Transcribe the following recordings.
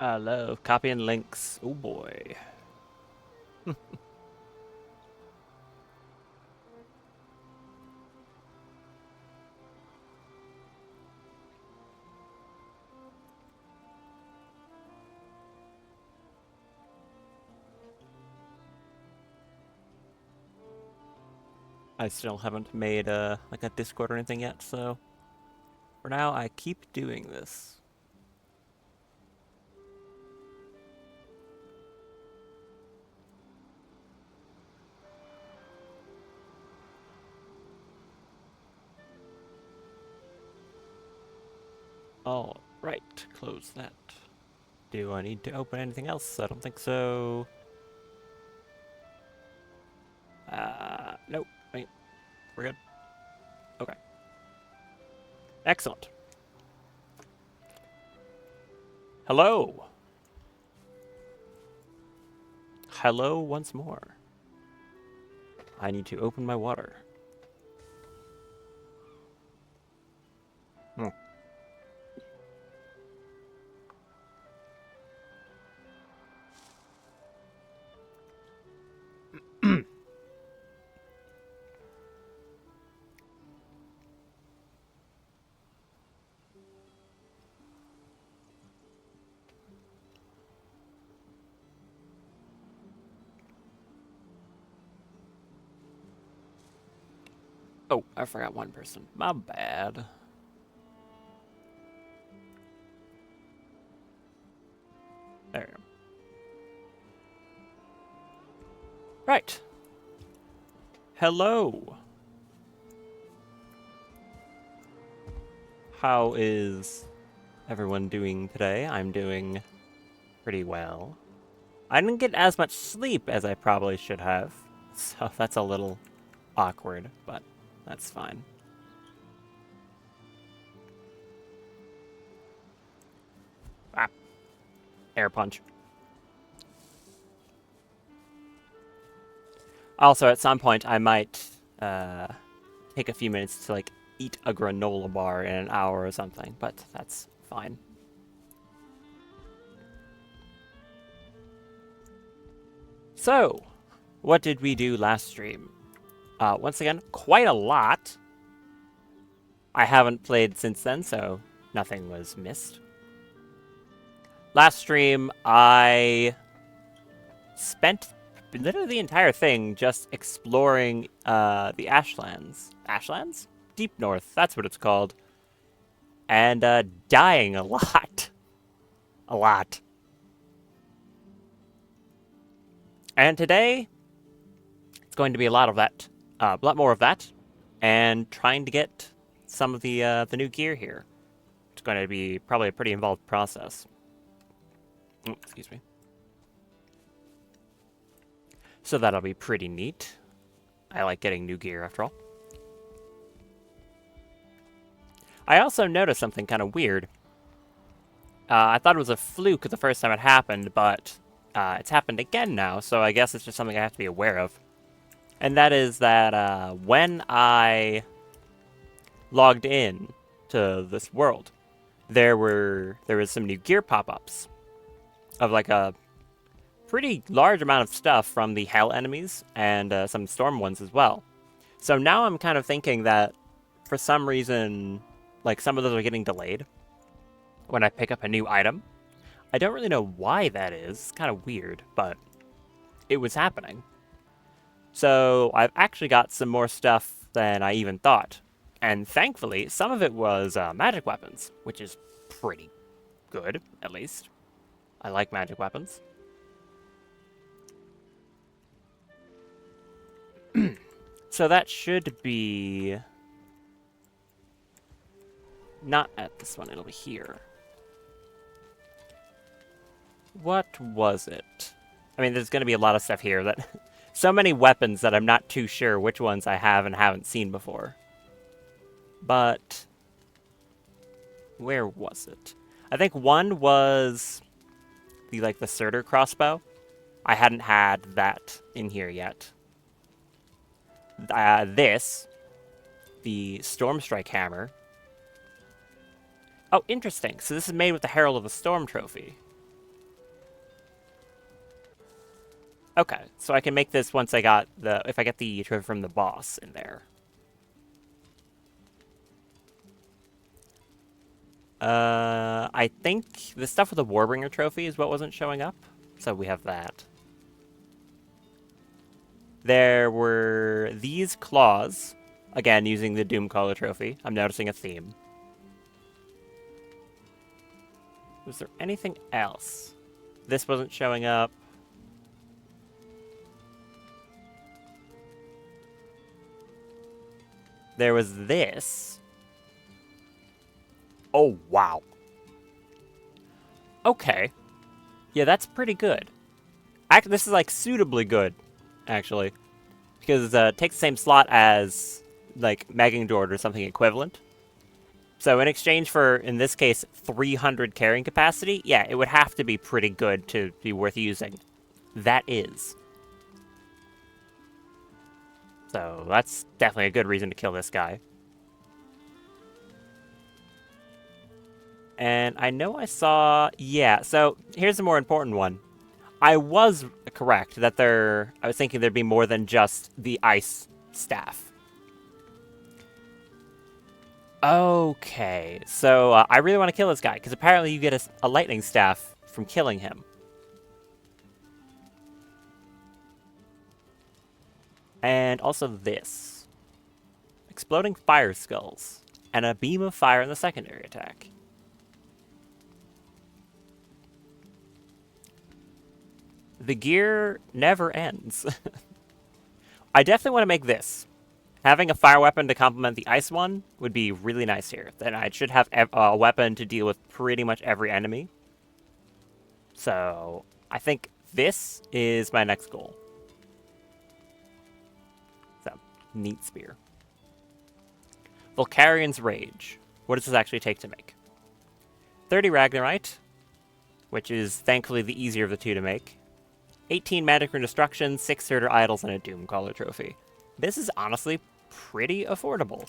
I love copying links. Oh boy. I still haven't made like a Discord or anything yet, so for now I keep doing this. All right, close that. Do I need to open anything else? I don't think so. Nope. Wait, we're good. Okay. Excellent. Hello. Hello once more. I need to open my water. Hmm. Oh, I forgot one person. My bad. There. Right. Hello. How is everyone doing today? I'm doing pretty well. I didn't get as much sleep as I probably should have, so that's a little awkward, but that's fine. Ah, air punch. Also, at some point, I might take a few minutes to like eat a granola bar in an hour or something, but that's fine. So, what did we do last stream? Once again, quite a lot. I haven't played since then, so nothing was missed. Last stream, I spent literally the entire thing just exploring the Ashlands. Ashlands? Deep North, that's what it's called. And dying a lot. A lot. And today, it's going to be a lot of that. A lot more of that. And trying to get some of the new gear here. It's going to be probably a pretty involved process. Excuse me. So that'll be pretty neat. I like getting new gear after all. I also noticed something kind of weird. I thought it was a fluke the first time it happened, but it's happened again now, so I guess it's just something I have to be aware of. And that is that when I logged in to this world, there was some new gear pop-ups of like a pretty large amount of stuff from the hell enemies and some storm ones as well. So now I'm kind of thinking that for some reason, like some of those are getting delayed when I pick up a new item. I don't really know why that is. It's kind of weird, but it was happening. So I've actually got some more stuff than I even thought. And thankfully, some of it was magic weapons, which is pretty good, at least. I like magic weapons. So that should be... not at this one, it'll be here. What was it? I mean, there's going to be a lot of stuff here that... so many weapons that I'm not too sure which ones I have and haven't seen before. But... where was it? I think one was... the Surtur crossbow. I hadn't had that in here yet. This... the Stormstrike hammer. Oh, interesting. So this is made with the Herald of the Storm trophy. Okay, so I can make this once I got the... if I get the trophy from the boss in there. I think the stuff with the Warbringer trophy is what wasn't showing up. So we have that. There were these claws. Again, using the Doomcaller trophy. I'm noticing a theme. Was there anything else? This wasn't showing up. There was this. Oh, wow. Okay. Yeah, that's pretty good. This is, like, suitably good, actually. Because it takes the same slot as, like, Megandord or something equivalent. So in exchange for, in this case, 300 carrying capacity, yeah, it would have to be pretty good to be worth using. That is. So that's definitely a good reason to kill this guy. And I know I saw... yeah, so here's the more important one. I was correct that I was thinking there'd be more than just the ice staff. Okay, so I really want to kill this guy, because apparently you get a lightning staff from killing him. And also this. Exploding fire skulls. And a beam of fire in the secondary attack. The gear never ends. I definitely want to make this. Having a fire weapon to complement the ice one would be really nice here. Then I should have a weapon to deal with pretty much every enemy. So I think this is my next goal. So, neat spear. Volcarian's Rage. What does this actually take to make? 30 Ragnarite, which is thankfully the easier of the two to make. 18 Magic Rune Destruction, 6 Surtur Idols, and a Doomcaller trophy. This is honestly pretty affordable.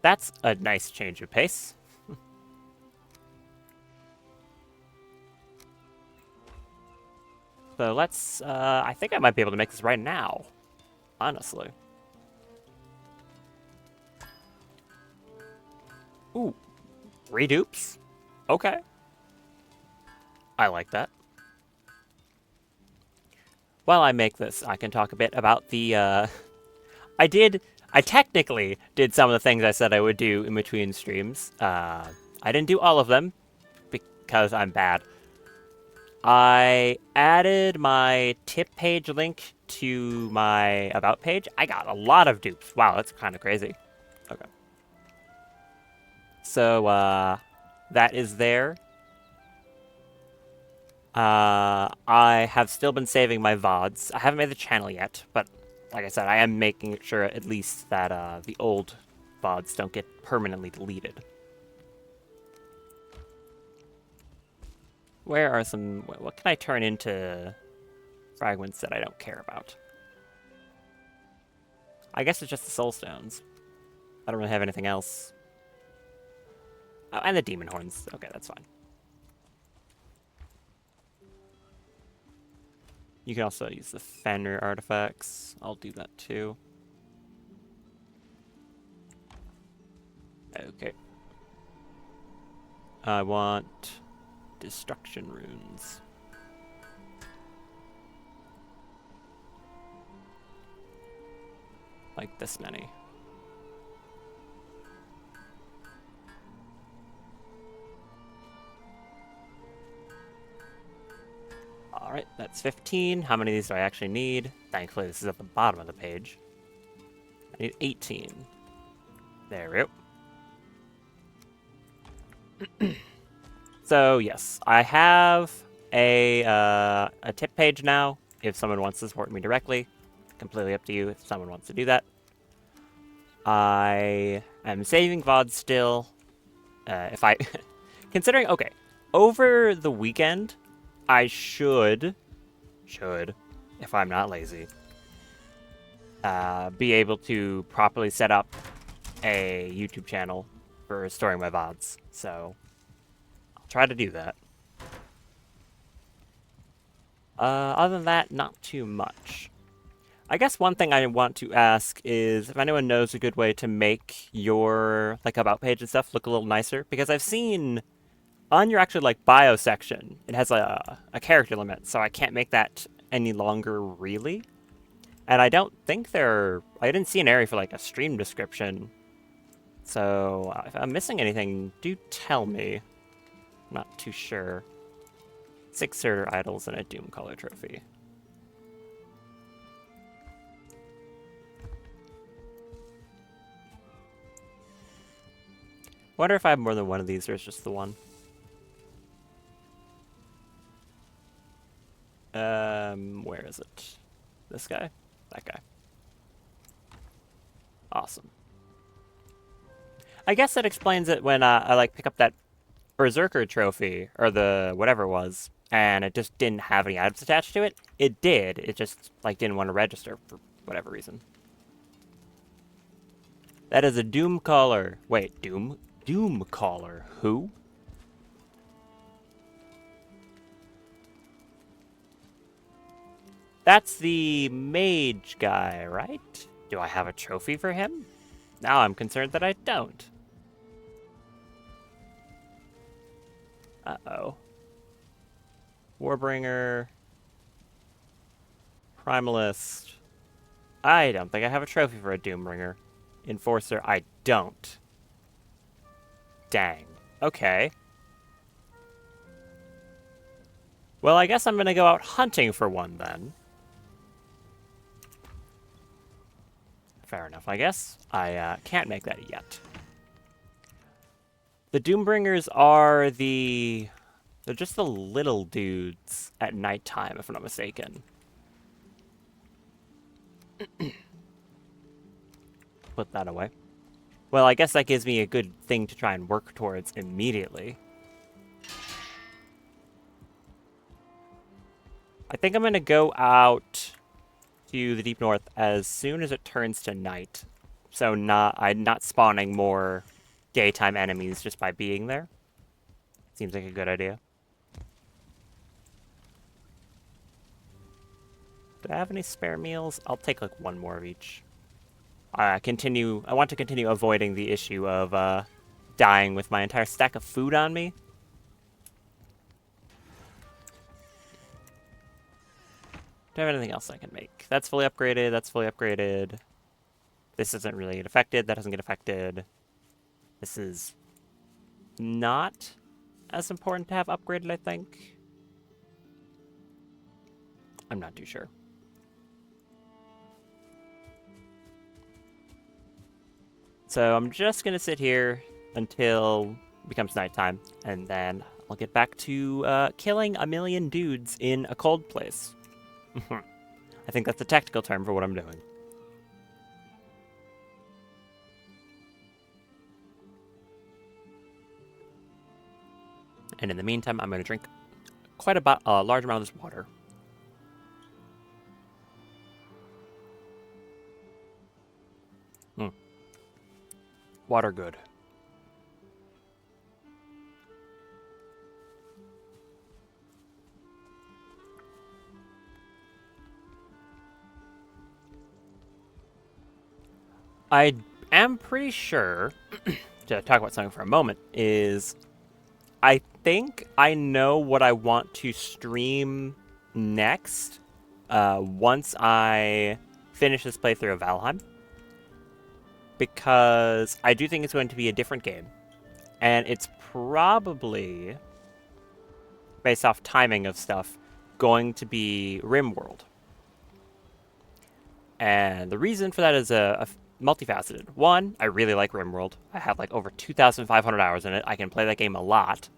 That's a nice change of pace. So let's, I think I might be able to make this right now, honestly. Ooh, 3 dupes? Okay. I like that. While I make this, I can talk a bit about the, I technically did some of the things I said I would do in between streams. I didn't do all of them, because I'm bad. I added my tip page link to my about page. I got a lot of dupes. Wow, that's kind of crazy. Okay. So, that is there. I have still been saving my VODs. I haven't made the channel yet, but like I said, I am making sure at least that the old VODs don't get permanently deleted. Where are some... what can I turn into fragments that I don't care about? I guess it's just the soul stones. I don't really have anything else. Oh, and the demon horns. Okay, that's fine. You can also use the Fenrir artifacts. I'll do that too. Okay. I want destruction runes. Like this many. Alright, that's 15. How many of these do I actually need? Thankfully, this is at the bottom of the page. I need 18. There we go. So, yes, I have a tip page now. If someone wants to support me directly, completely up to you if someone wants to do that. I am saving VOD still. If I... considering, okay, over the weekend, I should, if I'm not lazy, be able to properly set up a YouTube channel for storing my VODs. So, I'll try to do that. Other than that, not too much. I guess one thing I want to ask is if anyone knows a good way to make your like about page and stuff look a little nicer, because I've seen on your actual like bio section it has a character limit, so I can't make that any longer really. And I don't think I didn't see an area for like a stream description. So if I'm missing anything, do tell me. I'm not too sure. 6 Surtur idols and a Doom Color trophy. Wonder if I have more than one of these or it's just the one. Where is it? This guy? That guy. Awesome. I guess that explains it when I like pick up that Berserker trophy, or the whatever it was, and it just didn't have any items attached to it. It did. It just like didn't want to register for whatever reason. That is a Doom Caller. Wait, Doom Caller. Who? That's the mage guy, right? Do I have a trophy for him? Now I'm concerned that I don't. Uh-oh. Warbringer. Primalist. I don't think I have a trophy for a Doombringer. Enforcer, I don't. Dang. Okay. Well, I guess I'm gonna go out hunting for one then. Fair enough, I guess. I can't make that yet. The Doombringers are they're just the little dudes at nighttime, if I'm not mistaken. Put that away. Well, I guess that gives me a good thing to try and work towards immediately. I think I'm going to go out to the deep north as soon as it turns to night. So I'm not spawning more daytime enemies just by being there. Seems like a good idea. Do I have any spare meals? I'll take like one more of each. I want to continue avoiding the issue of dying with my entire stack of food on me. Do I have anything else I can make? That's fully upgraded, that's fully upgraded. This doesn't really get affected, that doesn't get affected. This is not as important to have upgraded, I think. I'm not too sure. So I'm just going to sit here until it becomes nighttime, and then I'll get back to killing a million dudes in a cold place. I think that's a technical term for what I'm doing. And in the meantime, I'm going to drink quite a large amount of this water. Water good. I am pretty sure, to talk about something for a moment, is I think I know what I want to stream next once I finish this playthrough of Valheim. Because I do think it's going to be a different game. And it's probably, based off timing of stuff, going to be RimWorld. And the reason for that is multifaceted. One, I really like RimWorld. I have like over 2,500 hours in it. I can play that game a lot.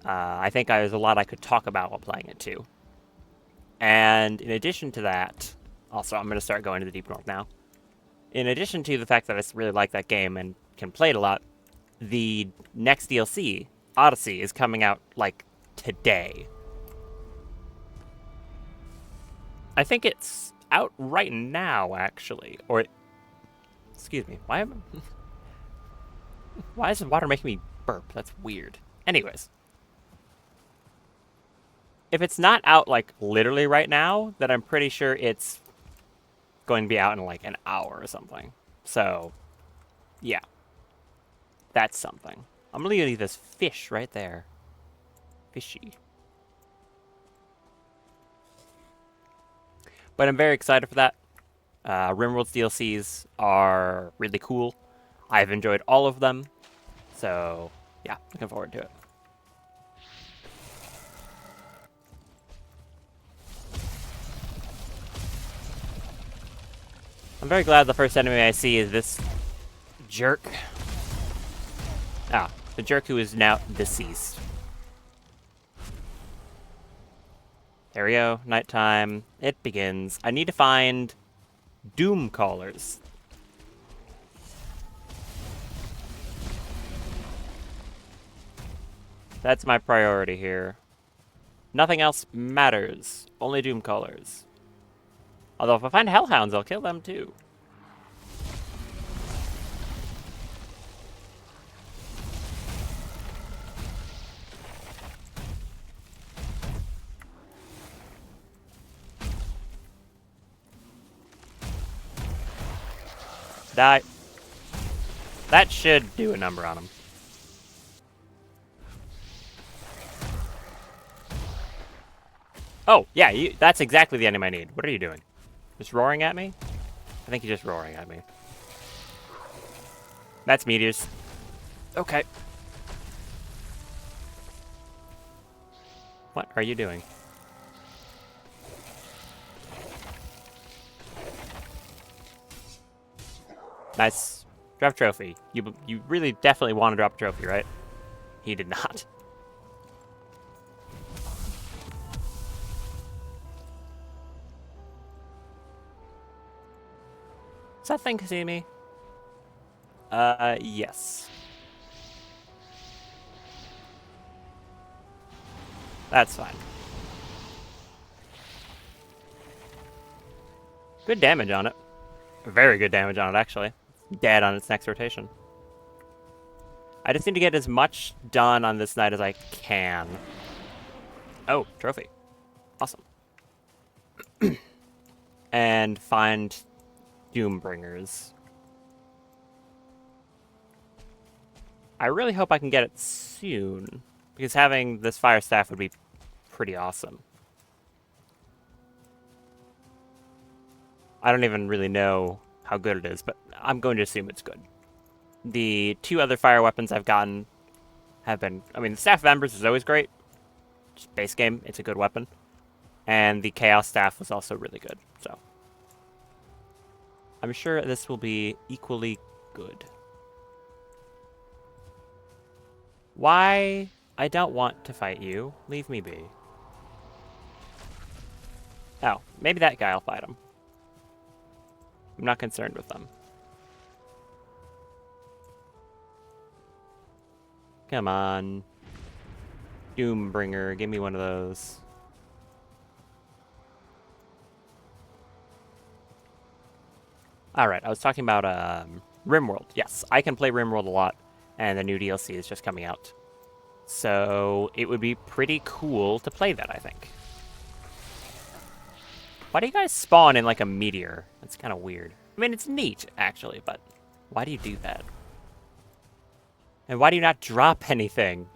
I think there's a lot I could talk about while playing it too. And in addition to that, also I'm going to start going to the Deep North now. In addition to the fact that I really like that game and can play it a lot, the next DLC, Odyssey, is coming out, like, today. I think it's out right now, actually. Or, excuse me, why is the water making me burp? That's weird. Anyways. if it's not out, like, literally right now, then I'm pretty sure it's going to be out in, like, an hour or something. So, yeah. That's something. I'm gonna leave this fish right there. Fishy. But I'm very excited for that. RimWorld's DLCs are really cool. I've enjoyed all of them. So, yeah, looking forward to it. I'm very glad the first enemy I see is this jerk. Ah, the jerk who is now deceased. There we go. Nighttime. It begins. I need to find doom callers. That's my priority here. Nothing else matters. Only doom callers. Although if I find hellhounds, I'll kill them too. Die. That should do a number on him. Oh, yeah, that's exactly the enemy I need. What are you doing? Just roaring at me? I think you're just roaring at me. That's meteors. Okay. What are you doing? Nice. Drop trophy. You really definitely want to drop a trophy, right? He did not. Does that thing see me? Yes. That's fine. Good damage on it. Very good damage on it, actually. Dead on its next rotation. I just need to get as much done on this night as I can. Oh, trophy. Awesome. And find Doombringers. I really hope I can get it soon, because having this fire staff would be pretty awesome. I don't even really know how good it is, but I'm going to assume it's good. The two other fire weapons I've gotten have been... I mean, the Staff of Embers is always great. Just base game, it's a good weapon. And the Chaos Staff was also really good, so... I'm sure this will be equally good. Why? I don't want to fight you. Leave me be. Oh, maybe that guy will fight him. I'm not concerned with them. Come on. Doombringer, give me one of those. Alright, I was talking about RimWorld. Yes, I can play RimWorld a lot, and the new DLC is just coming out. So it would be pretty cool to play that, I think. Why do you guys spawn in like a meteor? That's kind of weird. I mean, it's neat, actually, but why do you do that? And why do you not drop anything?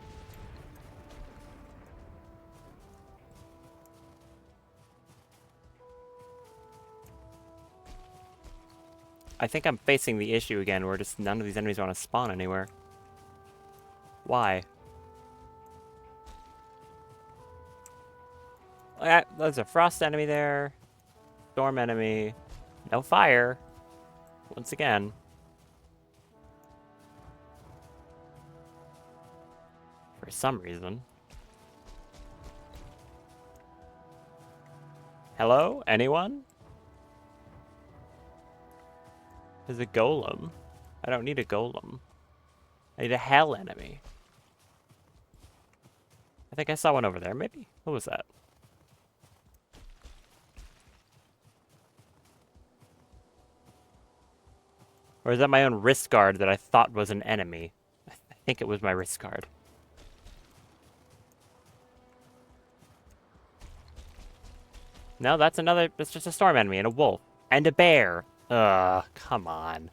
I think I'm facing the issue again where just none of these enemies want to spawn anywhere. Why? There's a frost enemy there. Storm enemy. No fire. Once again. For some reason. Hello? Anyone? There's a golem. I don't need a golem. I need a hell enemy. I think I saw one over there, maybe? What was that? Or is that my own wrist guard that I thought was an enemy? I think it was my wrist guard. No, that's another... That's just a storm enemy and a wolf. And a bear. Ugh, come on.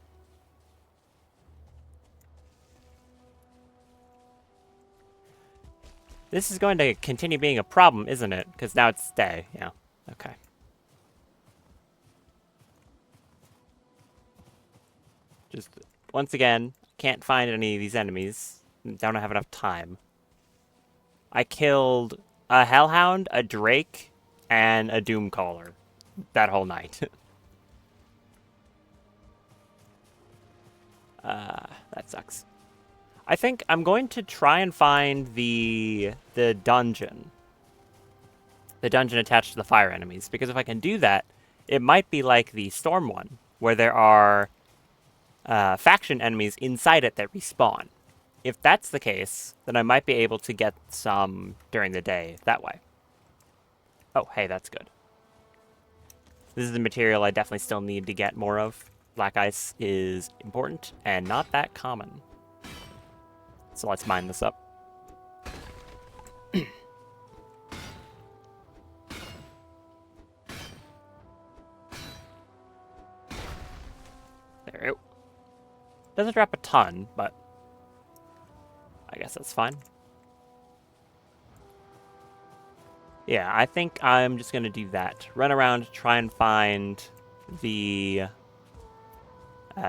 This is going to continue being a problem, isn't it? Because now it's day. Yeah. Okay. Just, once again, can't find any of these enemies. Don't have enough time. I killed a hellhound, a drake, and a doomcaller that whole night. That sucks. I think I'm going to try and find the dungeon. The dungeon attached to the fire enemies. Because if I can do that, it might be like the storm one, where there are faction enemies inside it that respawn. If that's the case, then I might be able to get some during the day that way. Oh, hey, that's good. This is the material I definitely still need to get more of. Black ice is important and not that common. So let's mine this up. There it doesn't drop a ton, but I guess that's fine. Yeah, I think I'm just going to do that. Run around, try and find the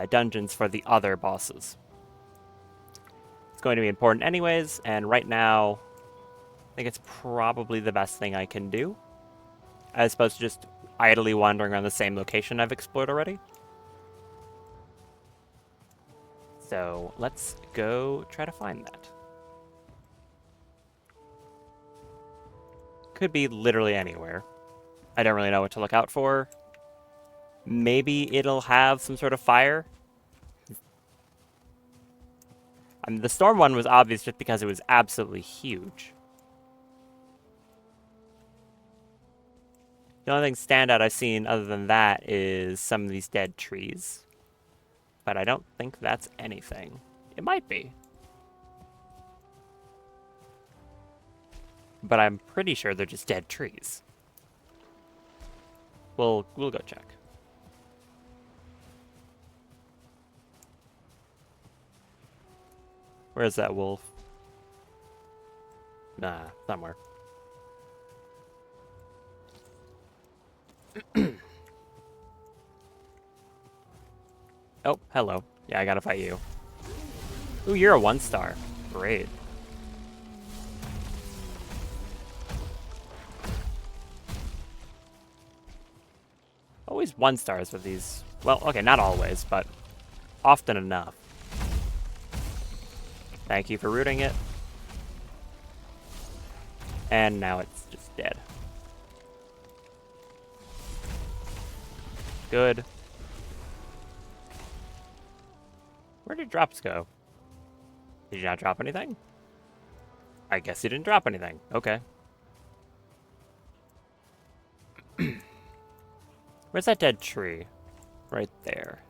dungeons for the other bosses. It's going to be important anyways, and right now, I think it's probably the best thing I can do, as opposed to just idly wandering around the same location I've explored already. So let's go try to find that. Could be literally anywhere. I don't really know what to look out for. Maybe it'll have some sort of fire. I mean, the storm one was obvious just because it was absolutely huge. The only thing standout I've seen other than that is some of these dead trees. But I don't think that's anything. It might be. But I'm pretty sure they're just dead trees. We'll go check. Where's that wolf? Nah, somewhere. Oh, hello. Yeah, I gotta fight you. Ooh, you're a 1-star. Great. Always 1-stars with these. Well, okay, not always, but often enough. Thank you for rooting it. And now it's just dead. Good. Where did drops go? Did you not drop anything? I guess you didn't drop anything. Okay. Where's that dead tree? Right there.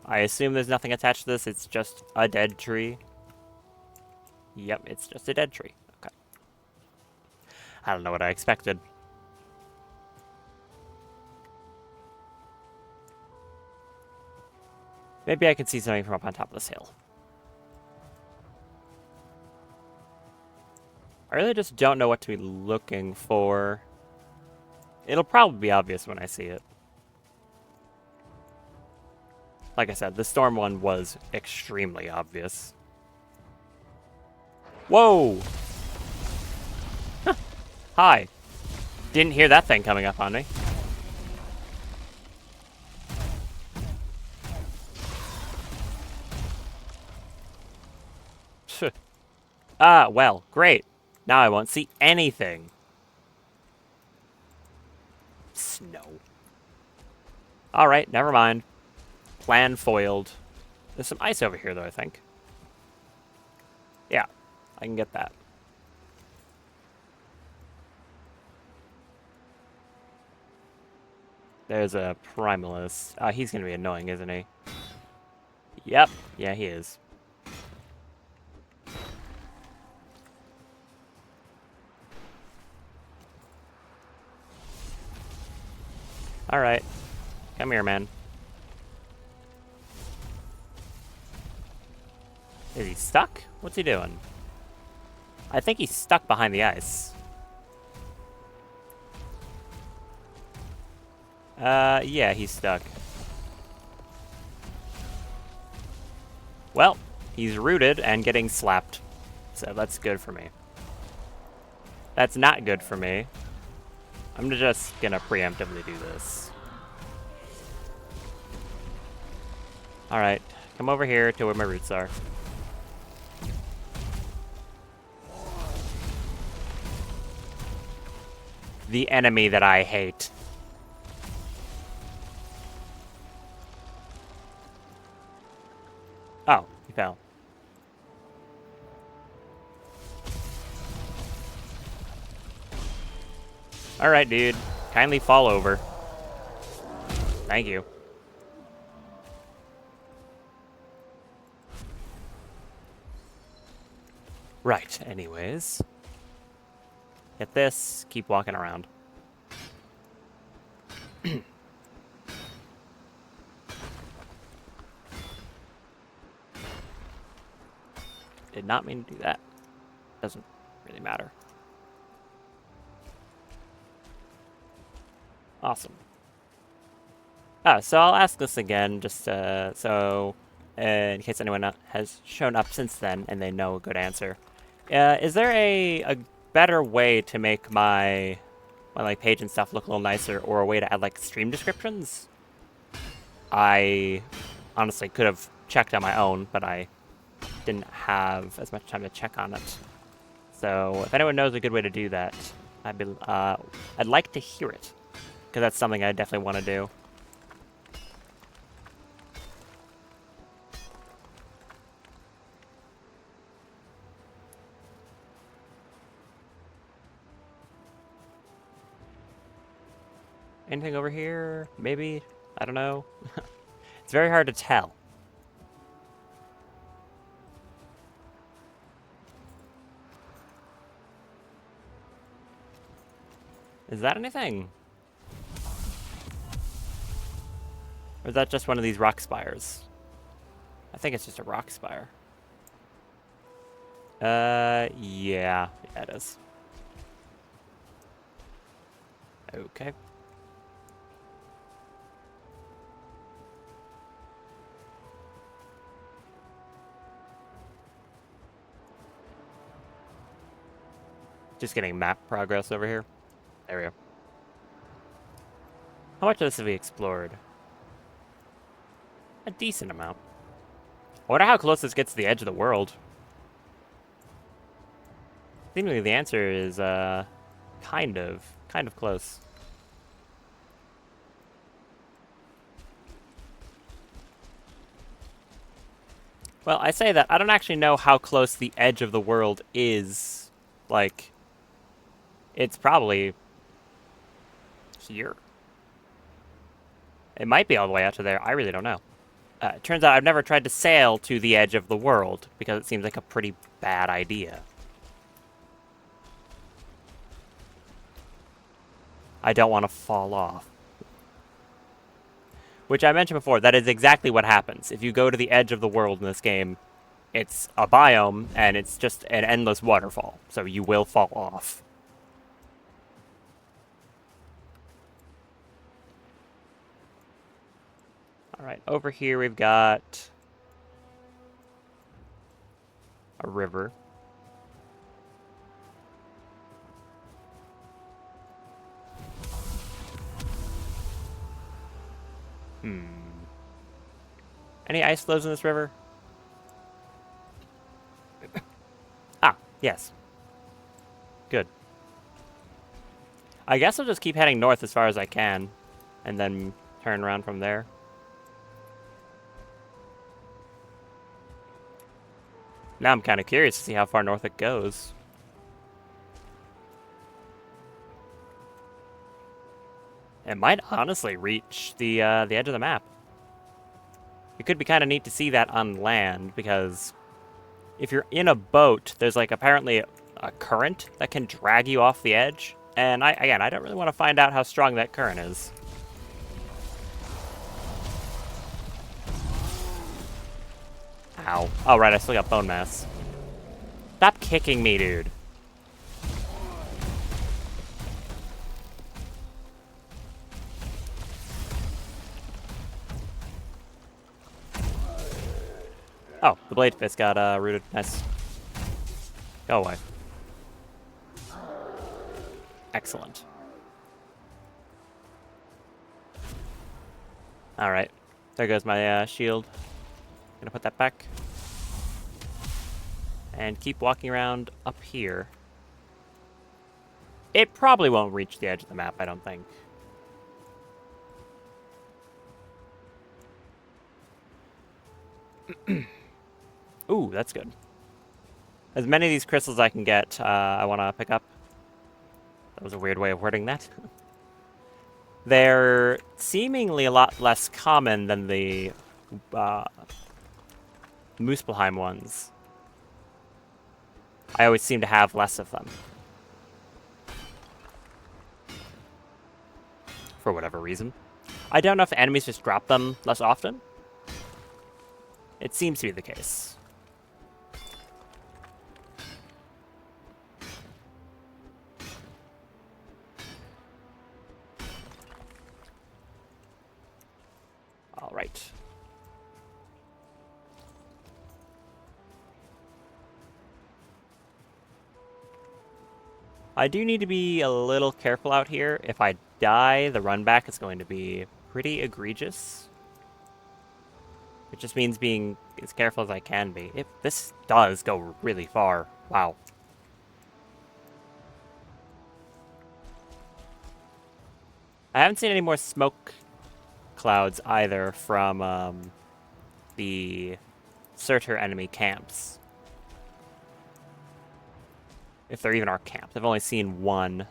I assume there's nothing attached to this. It's just a dead tree. Yep, it's just a dead tree. Okay. I don't know what I expected. Maybe I can see something from up on top of this hill. I really just don't know what to be looking for. It'll probably be obvious when I see it. Like I said, the storm one was extremely obvious. Whoa! Hi. Didn't hear that thing coming up on me. Ah, well, great. Now I won't see anything. Snow. Alright, never mind. Plan foiled. There's some ice over here, though, I think. Yeah, I can get that. There's a Primalist. He's going to be annoying, isn't he? Yep. Yeah, he is. Alright. Come here, man. Is he stuck? What's he doing? I think he's stuck behind the ice. Yeah, he's stuck. Well, he's rooted and getting slapped. So that's good for me. That's not good for me. I'm just gonna preemptively do this. Alright, come over here to where my roots are. The enemy that I hate. Oh, he fell. Alright, dude. Kindly fall over. Thank you. Right, anyways. Get this, keep walking around. Did not mean to do that. Doesn't really matter. Awesome. So I'll ask this again, just so in case anyone has shown up since then and they know a good answer. Is there a better way to make my like page and stuff look a little nicer, or a way to add like stream descriptions? I honestly could have checked on my own, but I didn't have as much time to check on it. So if anyone knows a good way to do that, I'd like to hear it, because that's something I definitely want to do. Anything over here? Maybe? I don't know. It's very hard to tell. Is that anything? Or is that just one of these rock spires? I think it's just a rock spire. Yeah it is. Okay. Just getting map progress over here. There we go. How much of this have we explored? A decent amount. I wonder how close this gets to the edge of the world. Seemingly the answer is, kind of close. Well, I say that, I don't actually know how close the edge of the world is. Like, it's probably here. It might be all the way out to there. I really don't know. It turns out I've never tried to sail to the edge of the world, because it seems like a pretty bad idea. I don't want to fall off. Which I mentioned before, that is exactly what happens. If you go to the edge of the world in this game, it's a biome, and it's just an endless waterfall. So you will fall off. Alright, over here we've got a river. Any ice flows in this river? Ah, yes. Good. I guess I'll just keep heading north as far as I can, and then turn around from there. Now I'm kind of curious to see how far north it goes. It might honestly reach the edge of the map. It could be kind of neat to see that on land, because if you're in a boat, there's like apparently a current that can drag you off the edge. And I don't really want to find out how strong that current is. Ow. Oh, right, I still got bone mass. Stop kicking me, dude. Oh, the blade fist got rooted. Nice. Go away. Excellent. Alright. There goes my shield. Gonna put that back. And keep walking around up here. It probably won't reach the edge of the map, I don't think. Ooh, that's good. As many of these crystals as I can get, I want to pick up. That was a weird way of wording that. They're seemingly a lot less common than the Muspelheim ones. I always seem to have less of them. For whatever reason. I don't know if enemies just drop them less often. It seems to be the case. All right. I do need to be a little careful out here. If I die, the run back is going to be pretty egregious. It just means being as careful as I can be. This does go really far. Wow. I haven't seen any more smoke clouds either from the Surtur enemy camps. If there even are camps. I've only seen one.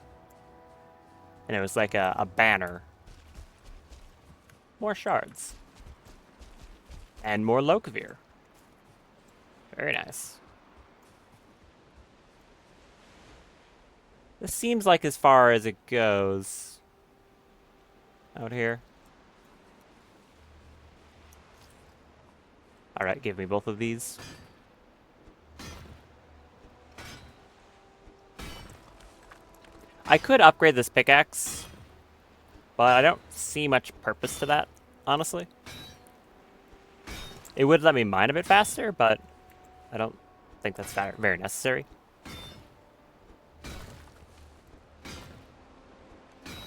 And it was like a banner. More shards. And more Lokavir. Very nice. This seems like as far as it goes. Out here. Alright, give me both of these. I could upgrade this pickaxe, but I don't see much purpose to that, honestly. It would let me mine a bit faster, but I don't think that's very necessary.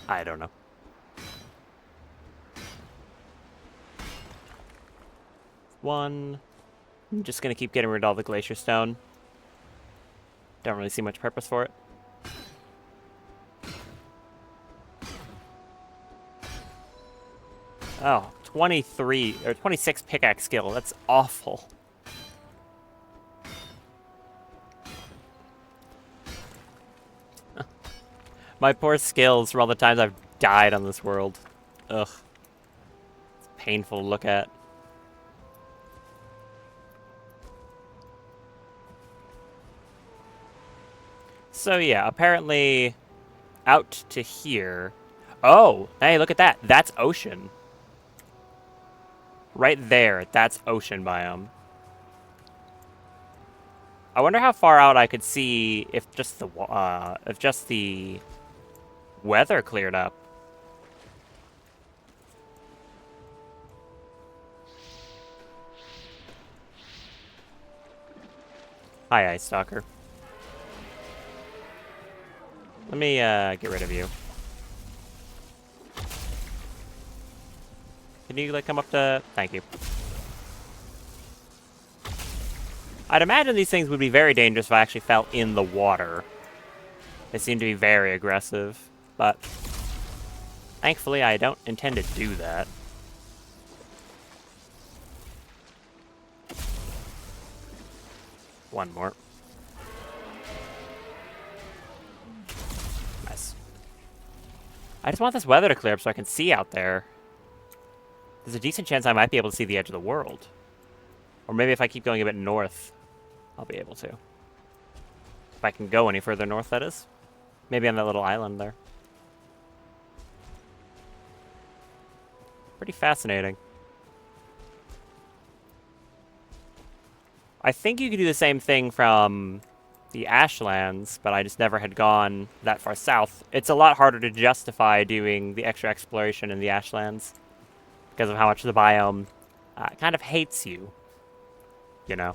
I don't know. One. I'm just gonna keep getting rid of all the glacier stone. Don't really see much purpose for it. Oh, 23 or 26 pickaxe skill. That's awful. My poor skills from all the times I've died on this world. Ugh. It's painful to look at. So yeah, apparently out to here. Oh, hey, look at that. That's ocean. Right there, that's ocean biome. I wonder how far out I could see if just the weather cleared up. Hi, Ice Stalker. Let me get rid of you. Can you like come up to? Thank you. I'd imagine these things would be very dangerous if I actually fell in the water. They seem to be very aggressive, but thankfully I don't intend to do that. One more. Nice. I just want this weather to clear up so I can see out there. There's a decent chance I might be able to see the edge of the world. Or maybe if I keep going a bit north, I'll be able to. If I can go any further north, that is. Maybe on that little island there. Pretty fascinating. I think you could do the same thing from the Ashlands, but I just never had gone that far south. It's a lot harder to justify doing the extra exploration in the Ashlands because of how much the biome kind of hates you, you know?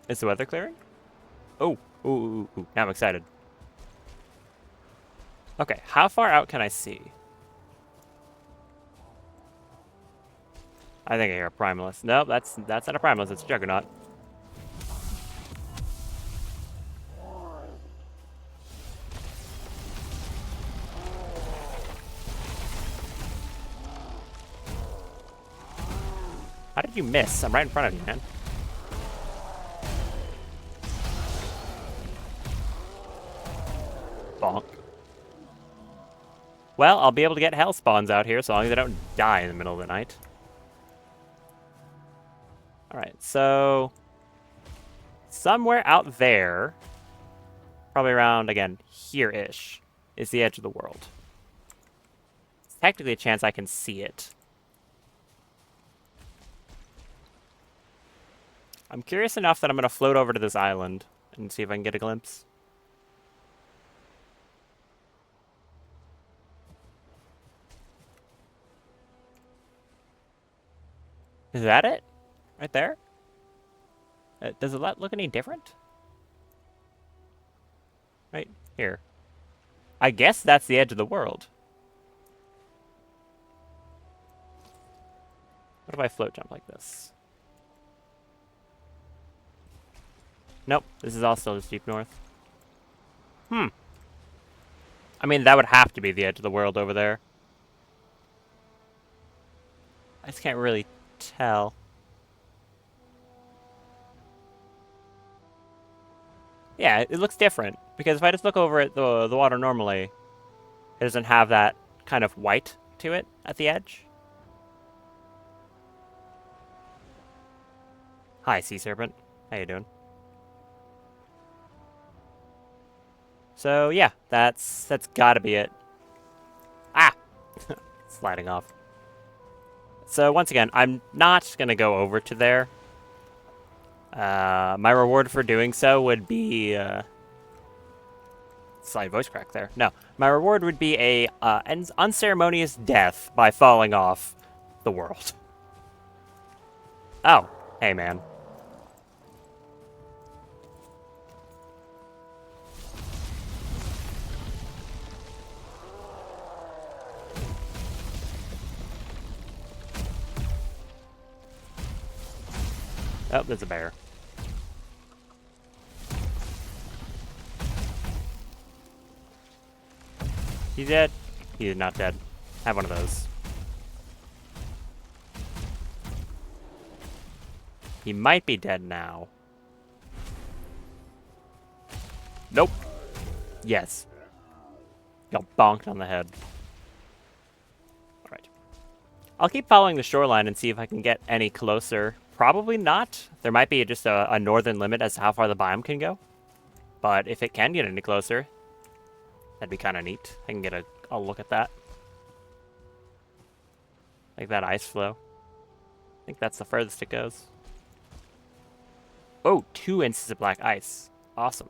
Is the weather clearing? Oh, ooh, ooh, ooh. Now I'm excited. Okay, how far out can I see? I think I hear a Primalist. Nope, that's not a Primalist, it's a Juggernaut. How did you miss? I'm right in front of you, man. Bonk. Well, I'll be able to get hell spawns out here so long as I don't die in the middle of the night. Alright, so... somewhere out there, probably around, again, here-ish, is the edge of the world. It's technically a chance I can see it. I'm curious enough that I'm going to float over to this island and see if I can get a glimpse. Is that it? Right there? Does it look any different? Right here. I guess that's the edge of the world. What if I float jump like this? Nope, this is all still just deep north. Hmm. I mean, that would have to be the edge of the world over there. I just can't really tell. Yeah, it looks different. Because if I just look over at the water normally, it doesn't have that kind of white to it at the edge. Hi, sea serpent. How you doing? So yeah, that's gotta be it. Ah! Sliding off. So once again, I'm not gonna go over to there. My reward for doing so would be slight voice crack there. No, my reward would be a unceremonious death by falling off the world. Oh, hey man. Oh, there's a bear. He's dead? He is not dead. Have one of those. He might be dead now. Nope. Yes. Got bonked on the head. Alright. I'll keep following the shoreline and see if I can get any closer. Probably not. There might be just a northern limit as to how far the biome can go. But if it can get any closer, that'd be kind of neat. I can get a look at that. Like that ice flow. I think that's the furthest it goes. Oh, 2 inches of black ice. Awesome.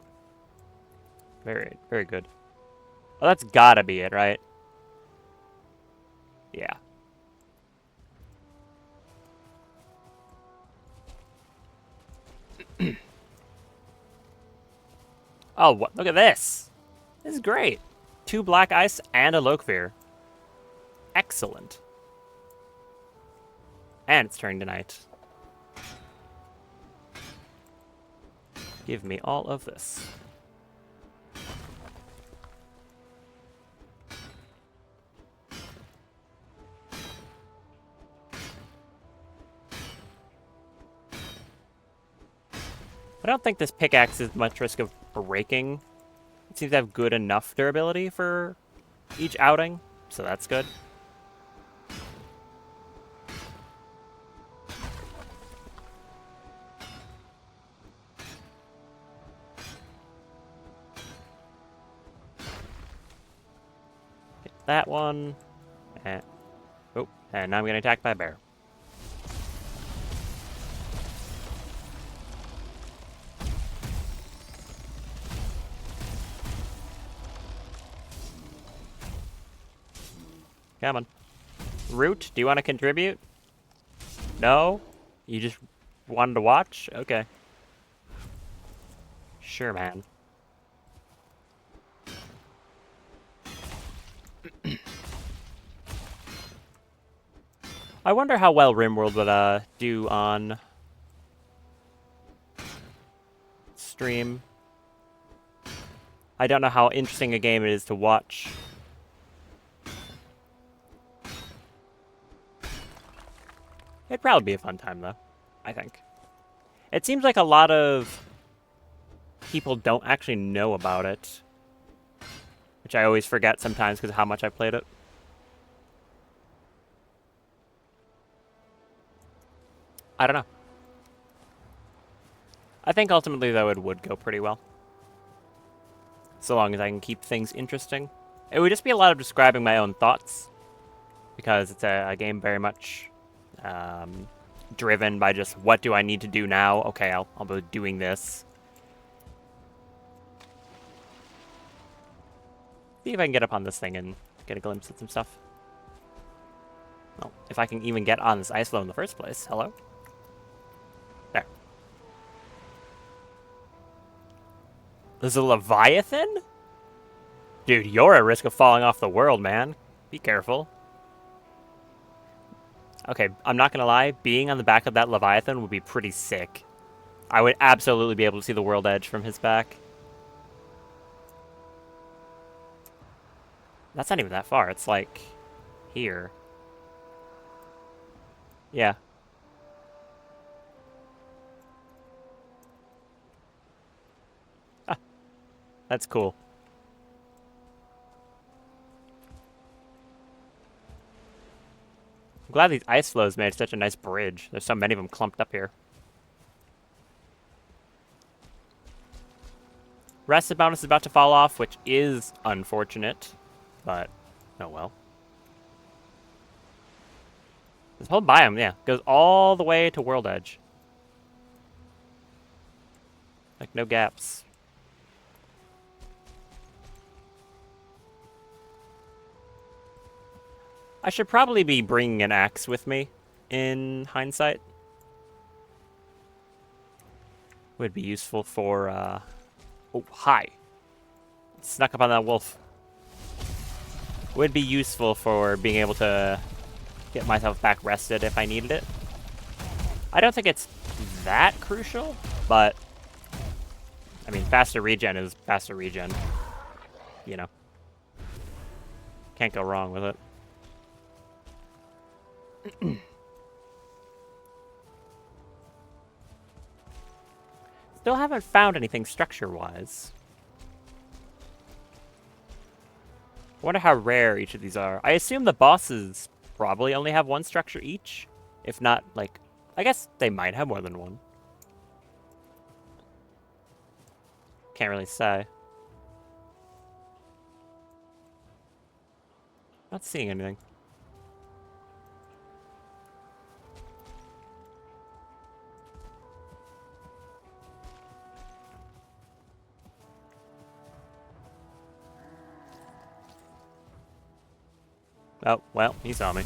Very, very good. Well, that's gotta be it, right? Yeah. Oh, what? Look at this. This is great. 2 black ice and a Lokvir. Excellent. And it's turning to night. Give me all of this. I don't think this pickaxe is much risk of breaking. It seems to have good enough durability for each outing, so that's good. Get that one, And, oh, and now I'm getting attacked by a bear. Come on. Root, do you want to contribute? No? You just wanted to watch? Okay. Sure, man. I wonder how well RimWorld would do on stream. I don't know how interesting a game it is to watch. It'd probably be a fun time, though, I think. It seems like a lot of people don't actually know about it, which I always forget sometimes because of how much I played it. I don't know. I think ultimately, though, it would go pretty well. So long as I can keep things interesting. It would just be a lot of describing my own thoughts, because it's a game very much driven by just what do I need to do now? Okay, I'll be doing this. See if I can get up on this thing and get a glimpse at some stuff. Well, if I can even get on this ice floe in the first place. Hello? There. There's a Leviathan? Dude, you're at risk of falling off the world, man. Be careful. Okay, I'm not gonna lie. Being on the back of that Leviathan would be pretty sick. I would absolutely be able to see the world edge from his back. That's not even that far. It's like here. Yeah. Ah, that's cool. I'm glad these ice floes made such a nice bridge. There's so many of them clumped up here. Rested bonus is about to fall off, which is unfortunate, but oh well. This whole biome, yeah, goes all the way to World Edge. Like, no gaps. I should probably be bringing an axe with me, in hindsight. Would be useful for, Oh, hi. Snuck up on that wolf. Would be useful for being able to get myself back rested if I needed it. I don't think it's that crucial, but I mean, faster regen is faster regen. You know. Can't go wrong with it. Still haven't found anything structure-wise. I wonder how rare each of these are. I assume the bosses probably only have one structure each. If not, like, I guess they might have more than one. Can't really say. Not seeing anything. Oh, well, he saw me.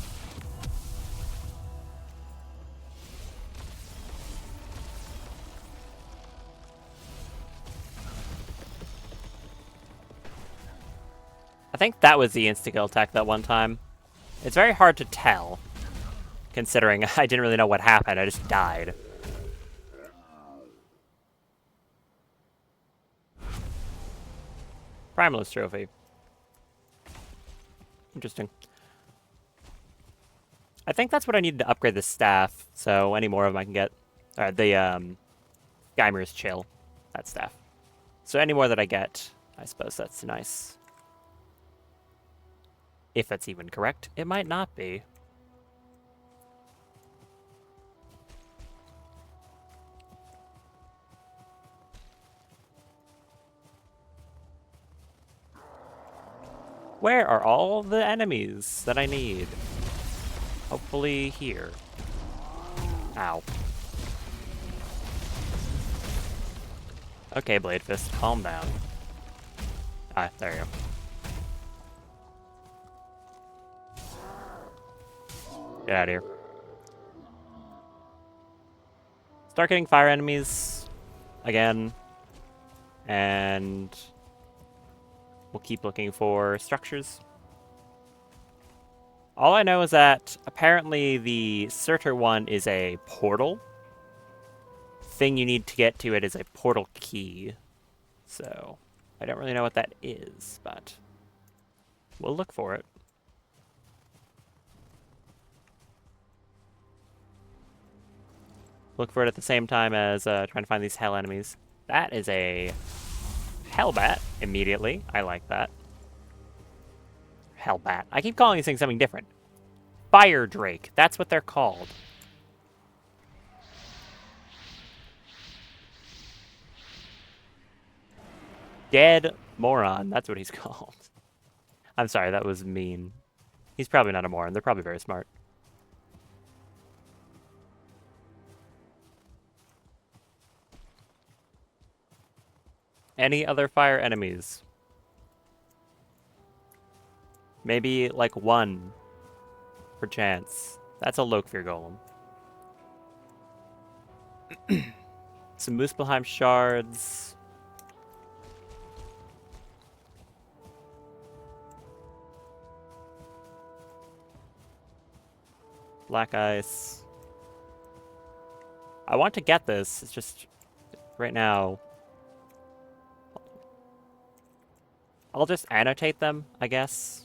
I think that was the insta-kill attack that one time. It's very hard to tell, considering I didn't really know what happened. I just died. Primalist Trophy. Interesting. I think that's what I needed to upgrade the staff, so any more of them I can get. Alright, the Geimer's Chill, that staff. So any more that I get, I suppose that's nice. If that's even correct, it might not be. Where are all the enemies that I need? Hopefully here. Ow. Okay, Blade Fist, calm down. Ah, there you go. Get out of here. Start getting fire enemies again. And we'll keep looking for structures. All I know is that apparently the Surtur one is a portal. Thing you need to get to it is a portal key. So, I don't really know what that is, but we'll look for it. Look for it at the same time as trying to find these hell enemies. That is a Hellbat immediately. I like that. Hellbat. I keep calling these things something different. Fire Drake. That's what they're called. Dead moron. That's what he's called. I'm sorry, that was mean. He's probably not a moron. They're probably very smart. Any other fire enemies? Maybe like one, perchance. That's a Lokfir Golem. Some Muspelheim shards. Black ice. I want to get this. It's just right now. I'll just annotate them, I guess.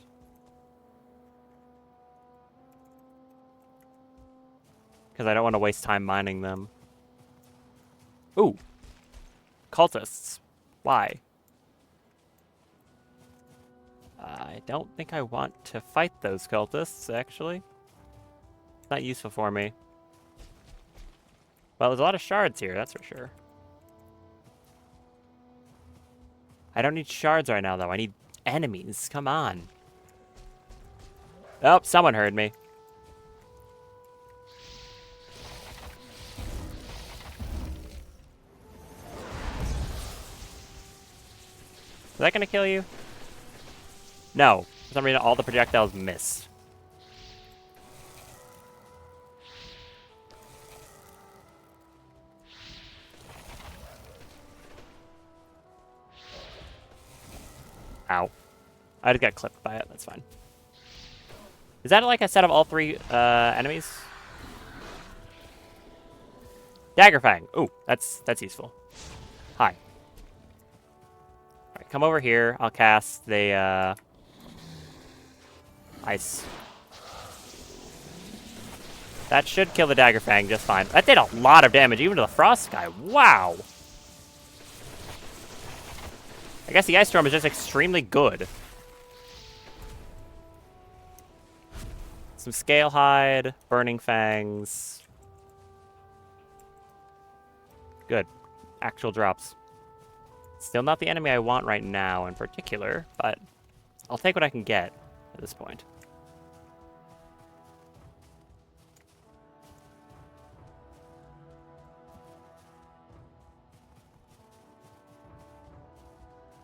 Because I don't want to waste time mining them. Ooh. Cultists. Why? I don't think I want to fight those cultists, actually. It's not useful for me. Well, there's a lot of shards here, that's for sure. I don't need shards right now, though. I need enemies. Come on. Oh, someone heard me. Is that gonna kill you? No. For some reason, all the projectiles missed. Ow. I just got clipped by it. That's fine. Is that like a set of all three enemies? Daggerfang. Ooh, that's useful. Hi. Alright, come over here. I'll cast the ice. That should kill the Daggerfang just fine. That did a lot of damage, even to the Frost guy. Wow. I guess the Ice Storm is just extremely good. Some Scale Hide, Burning Fangs. Good. Actual drops. Still not the enemy I want right now in particular, but I'll take what I can get at this point.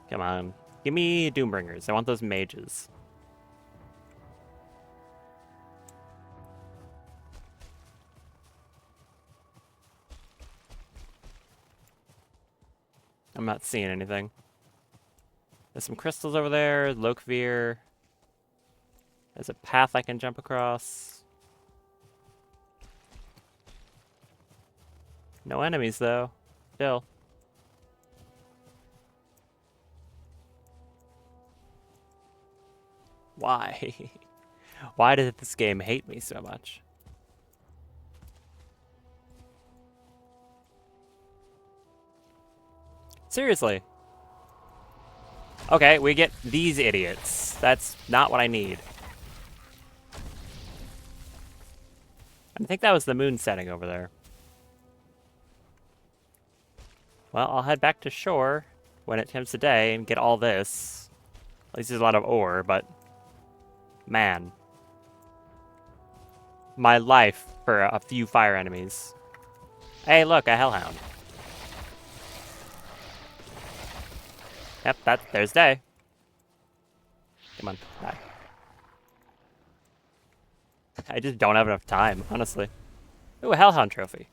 Come on. Give me Doombringers. I want those mages. I'm not seeing anything. There's some crystals over there. Lokvir. There's a path I can jump across. No enemies, though. Still. Why? Why did this game hate me so much? Seriously. Okay, we get these idiots. That's not what I need. I think that was the moon setting over there. Well, I'll head back to shore when it comes today and get all this. At least there's a lot of ore, but man. My life for a few fire enemies. Hey, look, a hellhound. Yep, there's day. Come on, die. I just don't have enough time, honestly. Ooh, a hellhound trophy.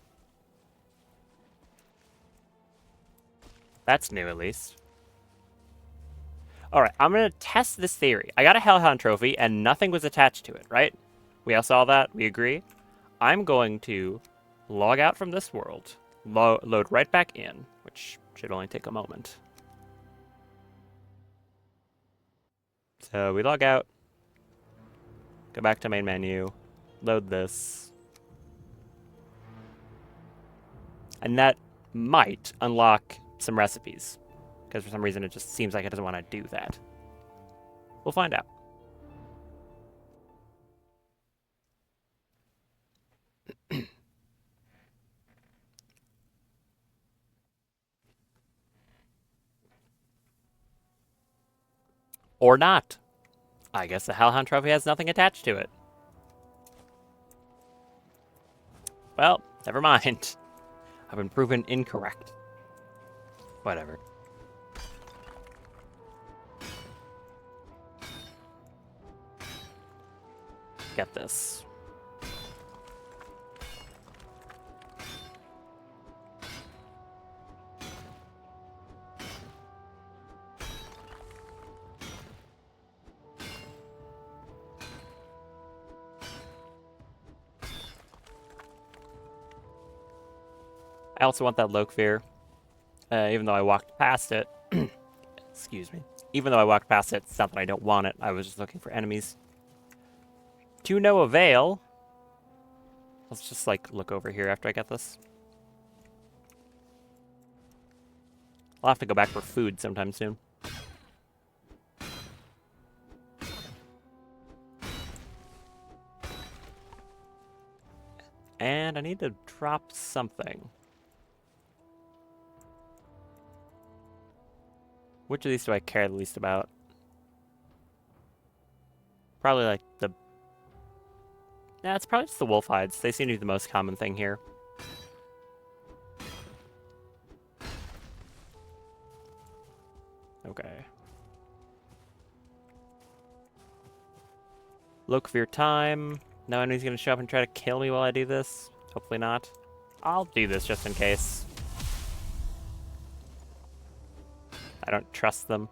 That's new, at least. Alright, I'm gonna test this theory. I got a hellhound trophy, and nothing was attached to it, right? We all saw that? We agree? I'm going to log out from this world, load right back in, which should only take a moment. So we log out, go back to main menu, load this. And that might unlock some recipes, because for some reason it just seems like it doesn't want to do that. We'll find out. Or not. I guess the Hellhound Trophy has nothing attached to it. Well, never mind. I've been proven incorrect. Whatever. Get this. I also want that Lokvir, even though I walked past it. Excuse me. Even though I walked past it, it's not that I don't want it. I was just looking for enemies. To no avail. Let's just, like, look over here after I get this. I'll have to go back for food sometime soon. And I need to drop something. Which of these do I care the least about? Probably like the... Nah, it's probably just the wolf hides. They seem to be the most common thing here. Okay. Lokvir time. No enemy's gonna show up and try to kill me while I do this. Hopefully not. I'll do this just in case. I don't trust them.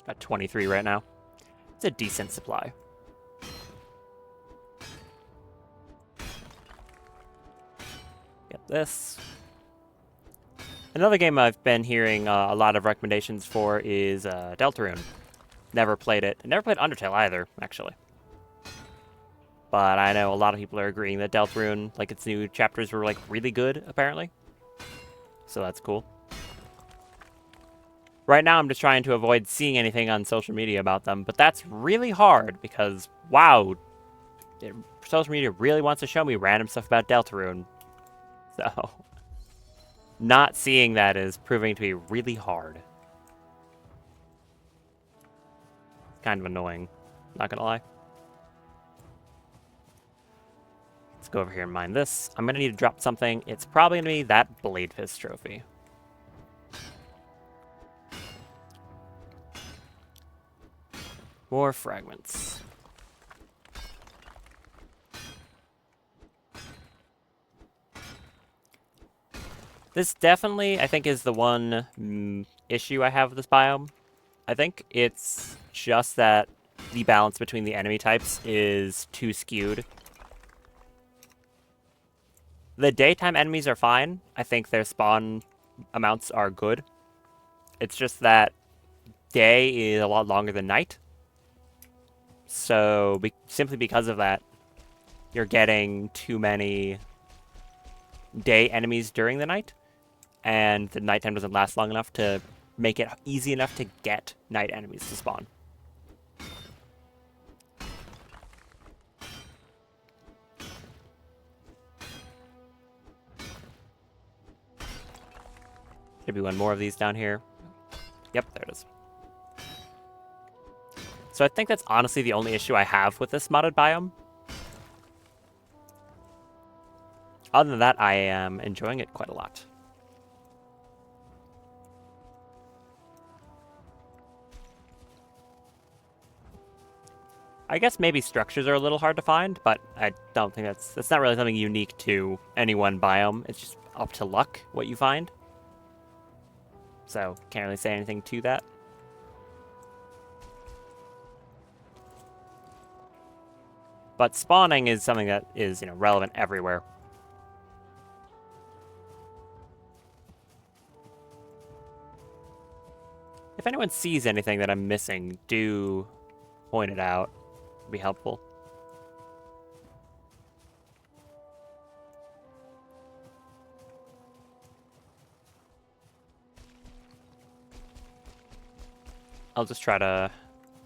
Got 23 right now. It's a decent supply. Get this. Another game I've been hearing a lot of recommendations for is Deltarune. Never played it. Never played Undertale either, actually. But I know a lot of people are agreeing that Deltarune, like its new chapters were like really good, apparently. So that's cool. Right now I'm just trying to avoid seeing anything on social media about them, but that's really hard because, wow, social media really wants to show me random stuff about Deltarune. So, not seeing that is proving to be really hard. It's kind of annoying, not gonna lie. Let's go over here and mine this. I'm gonna need to drop something. It's probably gonna be that Blade Fist trophy. More fragments. This definitely, I think, is the one issue I have with this biome. I think it's just that the balance between the enemy types is too skewed. The daytime enemies are fine. I think their spawn amounts are good. It's just that day is a lot longer than night. So, simply because of that, you're getting too many day enemies during the night, and the nighttime doesn't last long enough to make it easy enough to get night enemies to spawn. Should be one more of these down here. Yep, there it is. So I think that's honestly the only issue I have with this modded biome. Other than that, I am enjoying it quite a lot. I guess maybe structures are a little hard to find, but I don't think that's not really something unique to any one biome. It's just up to luck what you find. So can't really say anything to that. But spawning is something that is, relevant everywhere. If anyone sees anything that I'm missing, do point it out. It'd be helpful. I'll just try to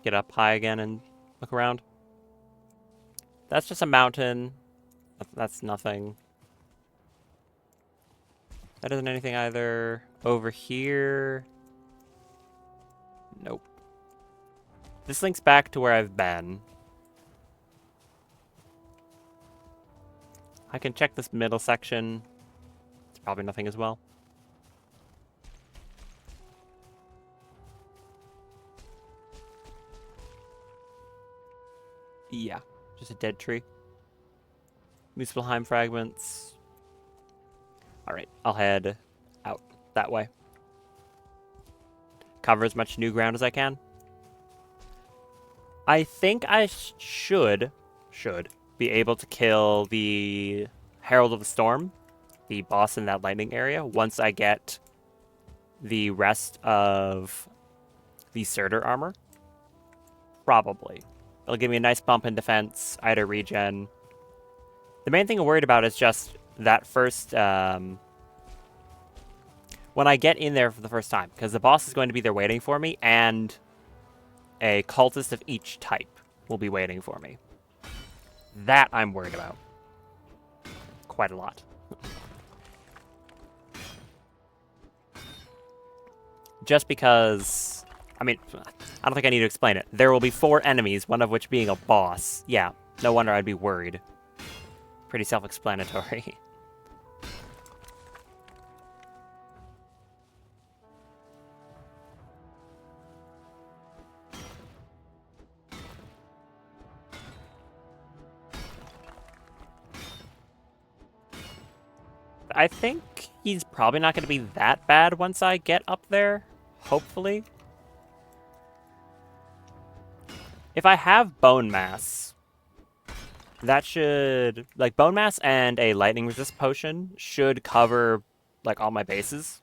get up high again and look around. That's just a mountain. That's nothing. That isn't anything either. Over here. Nope. This links back to where I've been. I can check this middle section. It's probably nothing as well. Yeah, just a dead tree. Muspelheim fragments. Alright, I'll head out that way. Cover as much new ground as I can. I think I should be able to kill the Herald of the Storm, the boss in that lightning area, once I get the rest of the Surtur armor. Probably. It'll give me a nice bump in defense, Ida regen. The main thing I'm worried about is just that first, when I get in there for the first time, because the boss is going to be there waiting for me, and a cultist of each type will be waiting for me. That I'm worried about. Quite a lot. Just because, I mean, I don't think I need to explain it. There will be 4 enemies, one of which being a boss. Yeah, no wonder I'd be worried. Pretty self-explanatory. I think he's probably not going to be that bad once I get up there. Hopefully. If I have bone mass, that should, like, bone mass and a lightning resist potion should cover, like, all my bases.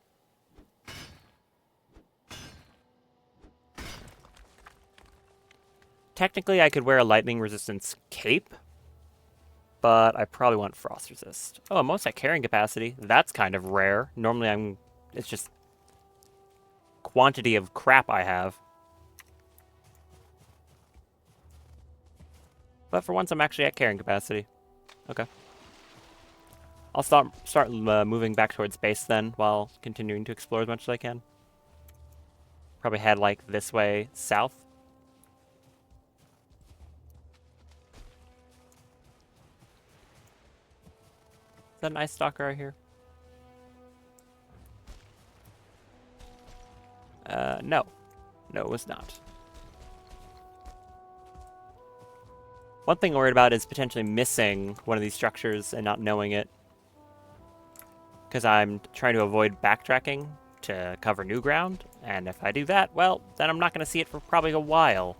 Technically, I could wear a lightning resistance cape, but I probably want frost resist. Oh, I'm almost at carrying capacity. That's kind of rare. Normally it's just quantity of crap I have. But for once, I'm actually at carrying capacity. Okay. I'll start moving back towards base then, while continuing to explore as much as I can. Probably head, like, this way south. Is that an ice stalker right here? No. No, it was not. One thing I'm worried about is potentially missing one of these structures and not knowing it. Because I'm trying to avoid backtracking to cover new ground. And if I do that, well, then I'm not going to see it for probably a while.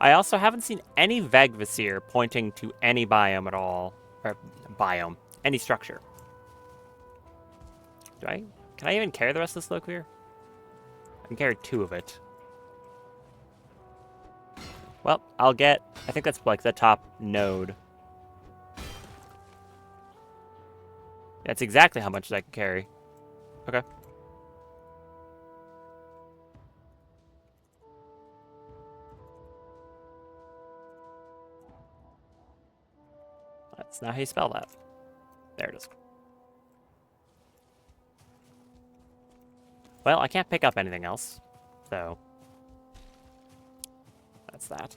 I also haven't seen any Vegvisir pointing to any biome at all. Or biome. Any structure. Can I even carry the rest of this low clear? I can carry 2 of it. Well, I'll get, I think that's like the top node. That's exactly how much I can carry. Okay. That's not how you spell that. There it is. Well, I can't pick up anything else, so that's that.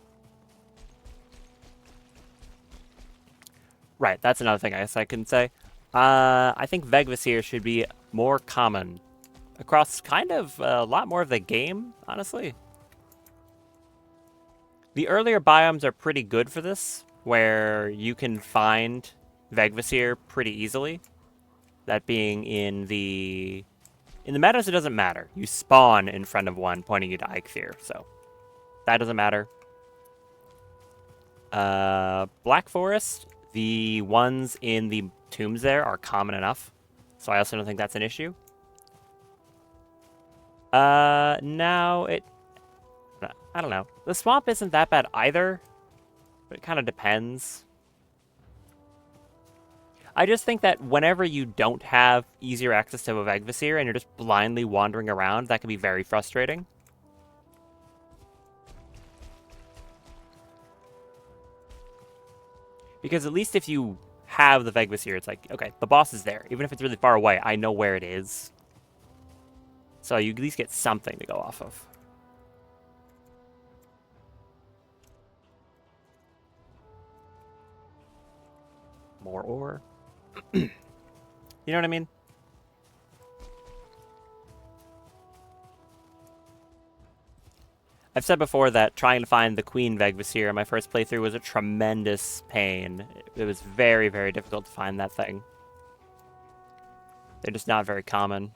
Right, that's another thing I guess I can say. I think Vegvasir should be more common across kind of a lot more of the game, honestly. The earlier biomes are pretty good for this, where you can find Vegvasir pretty easily. That being in the meadows, it doesn't matter. You spawn in front of one, pointing you to Eikthyr, so that doesn't matter. Black Forest, the ones in the tombs there are common enough, so I also don't think that's an issue. Now I don't know. The swamp isn't that bad either, but it kind of depends. I just think that whenever you don't have easier access to a Vegvasir and you're just blindly wandering around, that can be very frustrating. Because at least if you have the Vegvasir, it's like, okay, the boss is there. Even if it's really far away, I know where it is. So you at least get something to go off of. More ore. You know what I mean? I've said before that trying to find the Queen Vegvasir in my first playthrough was a tremendous pain. It was very, very difficult to find that thing. They're just not very common.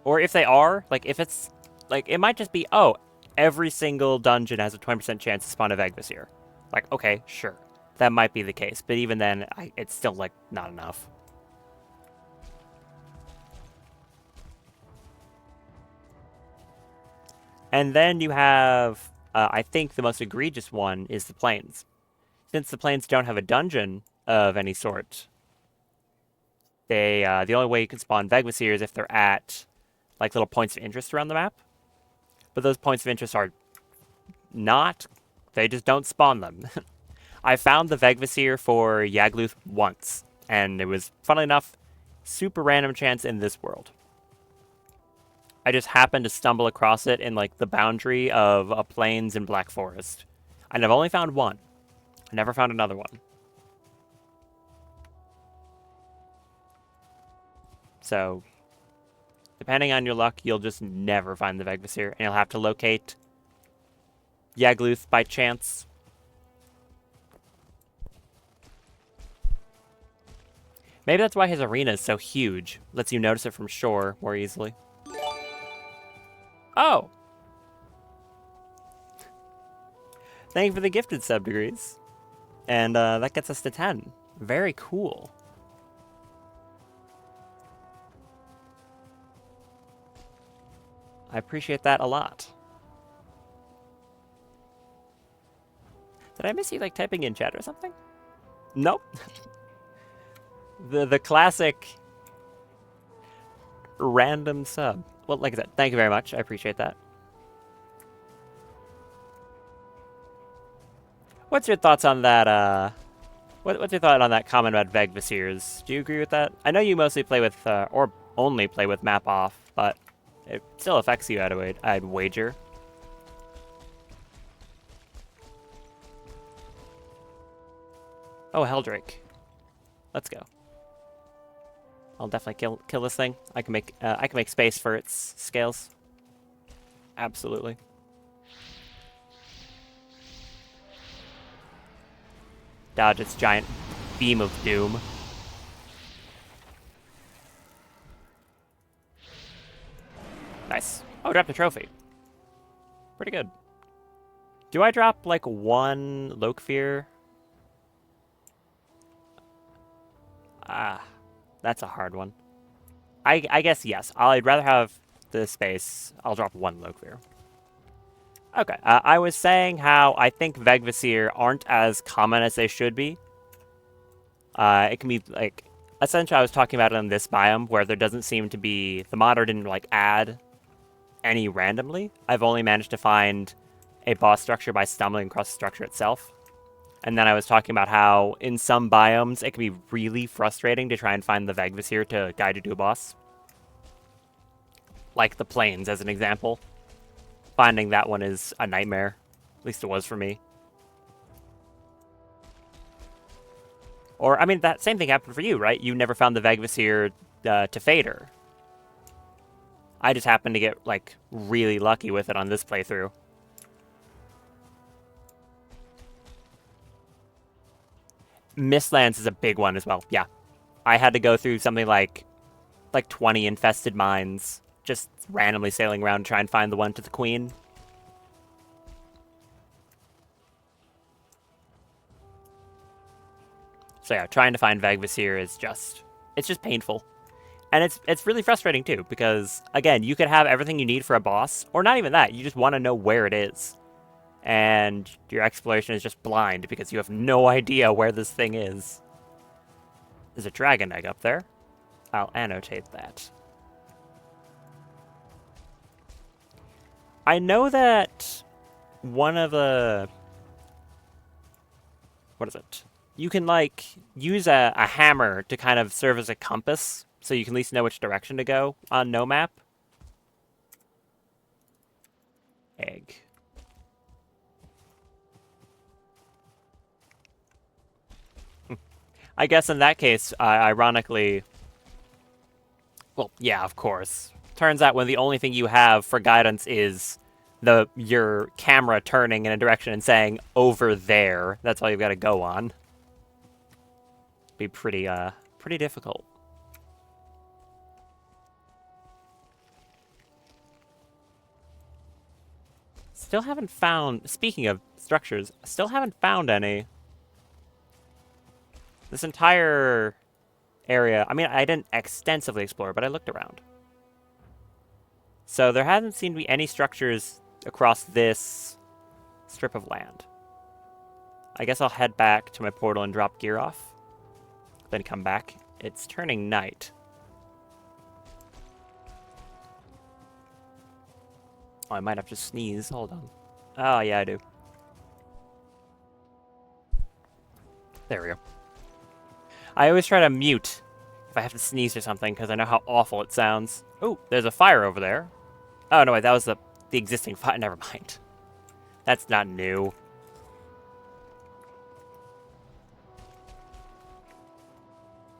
Or if they are, like, if it's, like, it might just be, oh, every single dungeon has a 20% chance to spawn a Vegvasir. Like, okay, sure. That might be the case. But even then, it's still, like, not enough. And then you have, I think the most egregious one is the plains. Since the plains don't have a dungeon of any sort, the only way you can spawn Vegvasir is if they're at like little points of interest around the map. But those points of interest are not, they just don't spawn them. I found the Vegvasir for Yagluth once, and it was, funnily enough, super random chance in this world. I just happened to stumble across it in like the boundary of a plains and Black Forest. And I've only found one. I never found another one. So, depending on your luck, you'll just never find the Vegvasir, and you'll have to locate Yagluth by chance. Maybe that's why his arena is so huge. Lets you notice it from shore more easily. Oh! Thank you for the gifted sub degrees. And that gets us to 10. Very cool. I appreciate that a lot. Did I miss you, like, typing in chat or something? Nope. the classic random sub. Well, like I said, thank you very much. I appreciate that. What's your thoughts on that, what's your thought on that comment about Vegvasirs? Do you agree with that? I know you mostly play with, or only play with map off, but it still affects you, I'd wager. Oh, Helldrake. Let's go. I'll definitely kill this thing. I can make space for its scales. Absolutely. Dodge its giant beam of doom. Nice. Oh, dropped a trophy. Pretty good. Do I drop, like, one Lokefear? Ah, that's a hard one. I guess yes. I'd rather have the space. I'll drop one Lokefear. Okay, I was saying how I think Vegvasir aren't as common as they should be. It can be, like, essentially I was talking about it in this biome where there doesn't seem to be, the modder didn't, like, add any randomly. I've only managed to find a boss structure by stumbling across the structure itself. And then I was talking about how in some biomes it can be really frustrating to try and find the Vegvasir to guide you to a boss. like the plains as an example. Finding that one is a nightmare. At least it was for me. Or, I mean, that same thing happened for you, right? You never found the Vegvasir to Fader. I just happened to get, like, really lucky with it on this playthrough. Mistlands is a big one as well, yeah. I had to go through something like 20 infested mines, just randomly sailing around to try and find the one to the Queen. So yeah, trying to find Vegvasir is it's just painful. And it's really frustrating too, because again, you could have everything you need for a boss, or not even that, you just want to know where it is. And your exploration is just blind because you have no idea where this thing is. There's a dragon egg up there. I'll annotate that. I know that one of the... What is it? You can, like, use a hammer to kind of serve as a compass, so you can at least know which direction to go on no map. Egg. I guess in that case, ironically... Well, yeah, of course. Turns out when the only thing you have for guidance is your camera turning in a direction and saying, over there, that's all you've got to go on. Be pretty difficult. Still haven't found, speaking of structures, still haven't found any. This entire area, I mean, I didn't extensively explore, but I looked around. So there hasn't seemed to be any structures across this strip of land. I guess I'll head back to my portal and drop gear off. Then come back. It's turning night. Oh, I might have to sneeze. Hold on. Oh, yeah, I do. There we go. I always try to mute if I have to sneeze or something, because I know how awful it sounds. Oh, there's a fire over there. Oh, no, wait, that was the existing fire. Never mind. That's not new.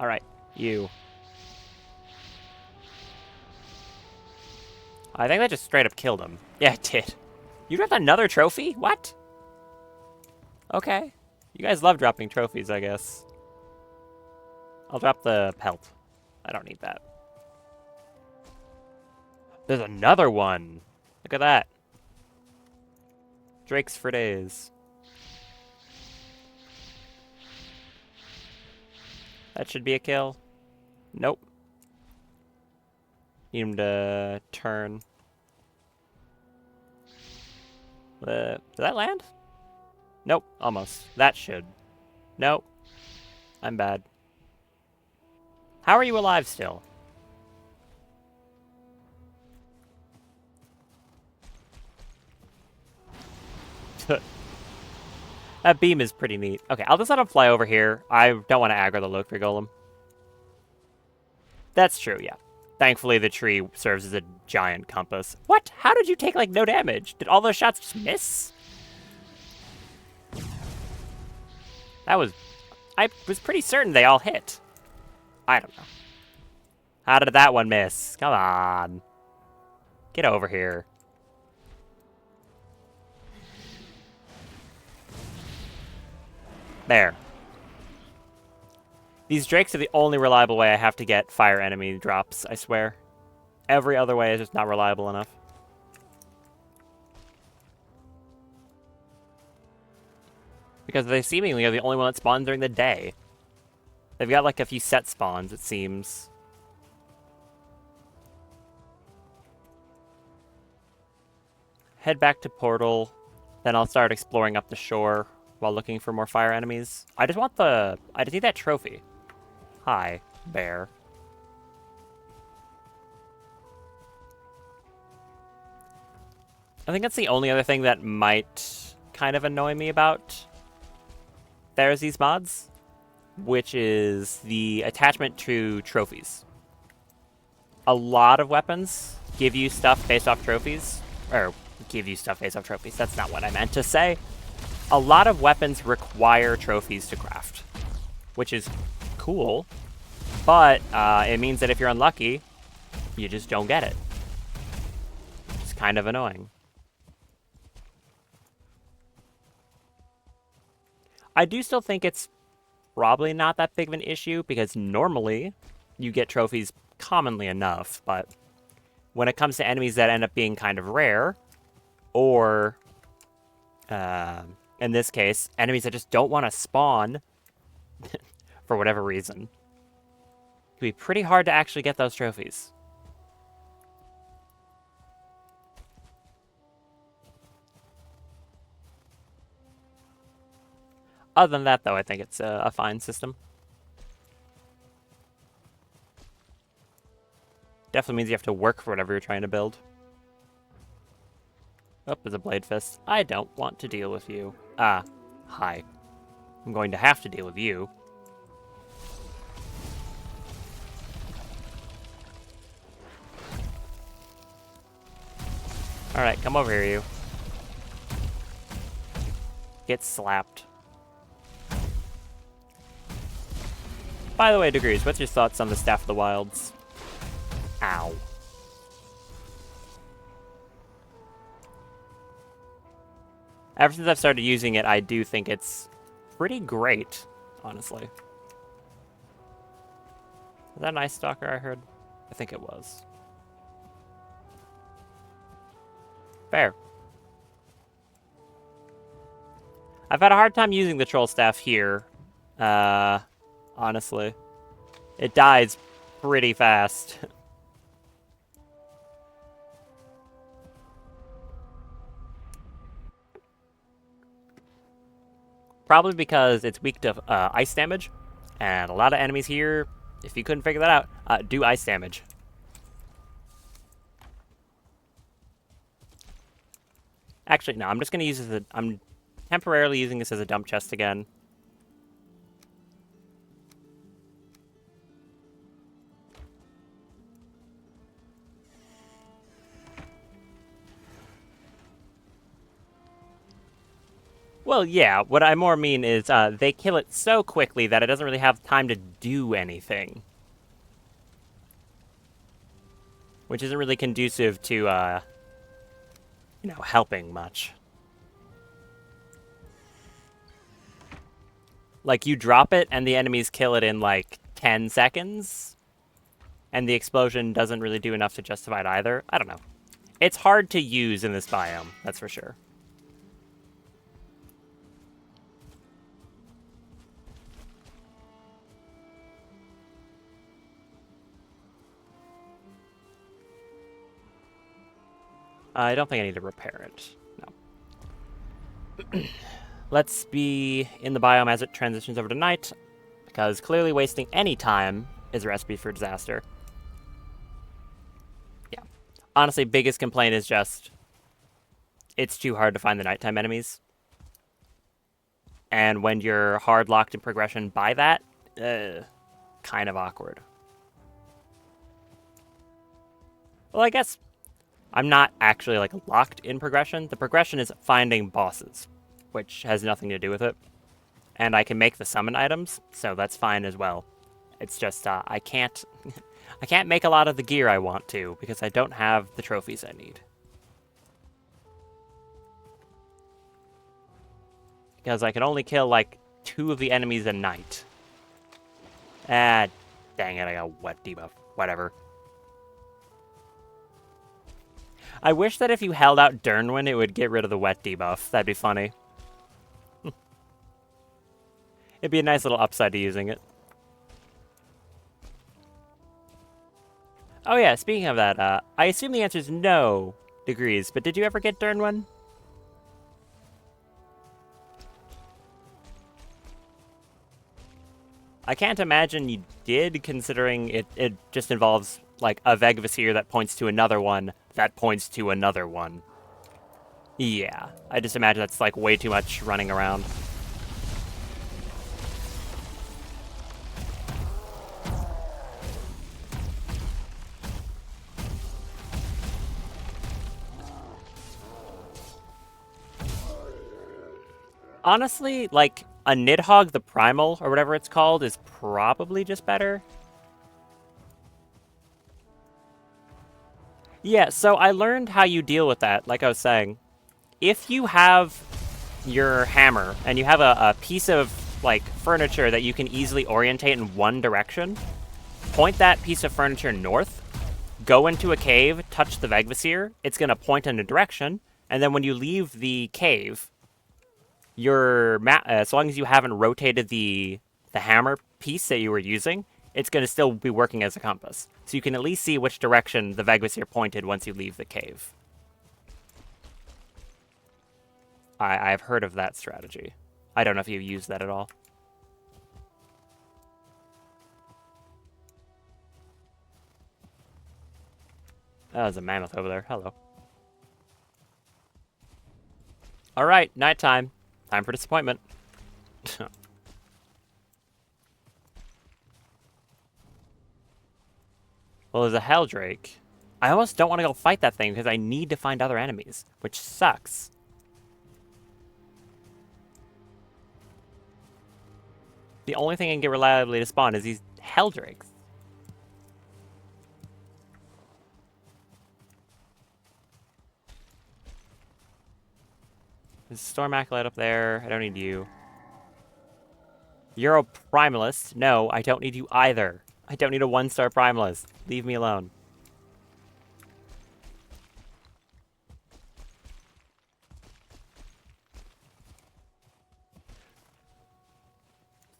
Alright, you. I think that just straight up killed him. Yeah, it did. You dropped another trophy? What? Okay. You guys love dropping trophies, I guess. I'll drop the pelt. I don't need that. There's another one! Look at that. Drakes for days. That should be a kill. Nope. Need him to turn. Did that land? Nope, almost. That should. Nope. I'm bad. How are you alive still? That beam is pretty neat. Okay, I'll just let him fly over here. I don't want to aggro the Lokri Golem. That's true, yeah. Thankfully, the tree serves as a giant compass. What? How did you take, like, no damage? Did all those shots just miss? I was pretty certain they all hit. I don't know. How did that one miss? Come on. Get over here. There. These drakes are the only reliable way I have to get fire enemy drops, I swear. Every other way is just not reliable enough. Because they seemingly are the only one that spawn during the day. They've got like a few set spawns, it seems. Head back to Portal, then I'll start exploring up the shore while looking for more fire enemies. I just need that trophy. Hi, bear. I think that's the only other thing that might kind of annoy me about these mods, which is the attachment to trophies. A lot of weapons give you stuff based off trophies. Or, give you stuff based off trophies. That's not what I meant to say. A lot of weapons require trophies to craft, which is cool, but it means that if you're unlucky, you just don't get it. It's kind of annoying. I do still think it's probably not that big of an issue, because normally you get trophies commonly enough, but when it comes to enemies that end up being kind of rare, or in this case, enemies that just don't want to spawn for whatever reason, it can be pretty hard to actually get those trophies. Other than that, though, I think it's a fine system. Definitely means you have to work for whatever you're trying to build. Oh, there's a Blade Fist. I don't want to deal with you. Ah, hi. I'm going to have to deal with you. Alright, come over here, you. Get slapped. By the way, Degrees, what's your thoughts on the Staff of the Wilds? Ow. Ever since I've started using it, I do think it's pretty great, honestly. Was that an Ice Stalker I heard? I think it was. Fair. I've had a hard time using the Troll Staff here, honestly. It dies pretty fast. Probably because it's weak to ice damage, and a lot of enemies here, if you couldn't figure that out, do ice damage. Actually, no, I'm just going to use this as I'm temporarily using this as a dump chest again. Well, yeah, what I more mean is they kill it so quickly that it doesn't really have time to do anything. Which isn't really conducive to, you know, helping much. Like, you drop it and the enemies kill it in, like, 10 seconds. And the explosion doesn't really do enough to justify it either. I don't know. It's hard to use in this biome, that's for sure. I don't think I need to repair it. No. Let's be in the biome as it transitions over to night, because clearly wasting any time is a recipe for disaster. Yeah. Honestly, biggest complaint is just it's too hard to find the nighttime enemies. And when you're hard locked in progression by that, kind of awkward. Well, I guess I'm not actually, like, locked in progression. The progression is finding bosses, which has nothing to do with it. And I can make the summon items, so that's fine as well. It's just, I can't I can't make a lot of the gear I want to, because I don't have the trophies I need. Because I can only kill, like, 2 of the enemies a night. Ah, dang it, I got wet debuff. Whatever. I wish that if you held out Durnwin, it would get rid of the wet debuff. That'd be funny. It'd be a nice little upside to using it. Oh yeah, speaking of that, I assume the answer is no, Degrees, but did you ever get Durnwin? I can't imagine you did, considering it just involves, like, a Vegvasir that points to another one that points to another one. Yeah, I just imagine that's, like, way too much running around. Honestly, like, a Nidhogg the Primal, or whatever it's called, is probably just better. Yeah, so I learned how you deal with that, like I was saying. If you have your hammer and you have a piece of, like, furniture that you can easily orientate in one direction, point that piece of furniture north, go into a cave, touch the Vegvasir, it's going to point in a direction, and then when you leave the cave, your as long as you haven't rotated the hammer piece that you were using, it's going to still be working as a compass. So you can at least see which direction the Vegvasir pointed once you leave the cave. I've heard of that strategy. I don't know if you use that at all. Oh, there's a mammoth over there. Hello. All right, nighttime. Time for disappointment. Well, there's a Helldrake. I almost don't want to go fight that thing because I need to find other enemies, which sucks. The only thing I can get reliably to spawn is these Helldrakes. There's a Storm Acolyte up there. I don't need you. You're a Primalist. No, I don't need you either. I don't need a 1-star Primalist. Leave me alone.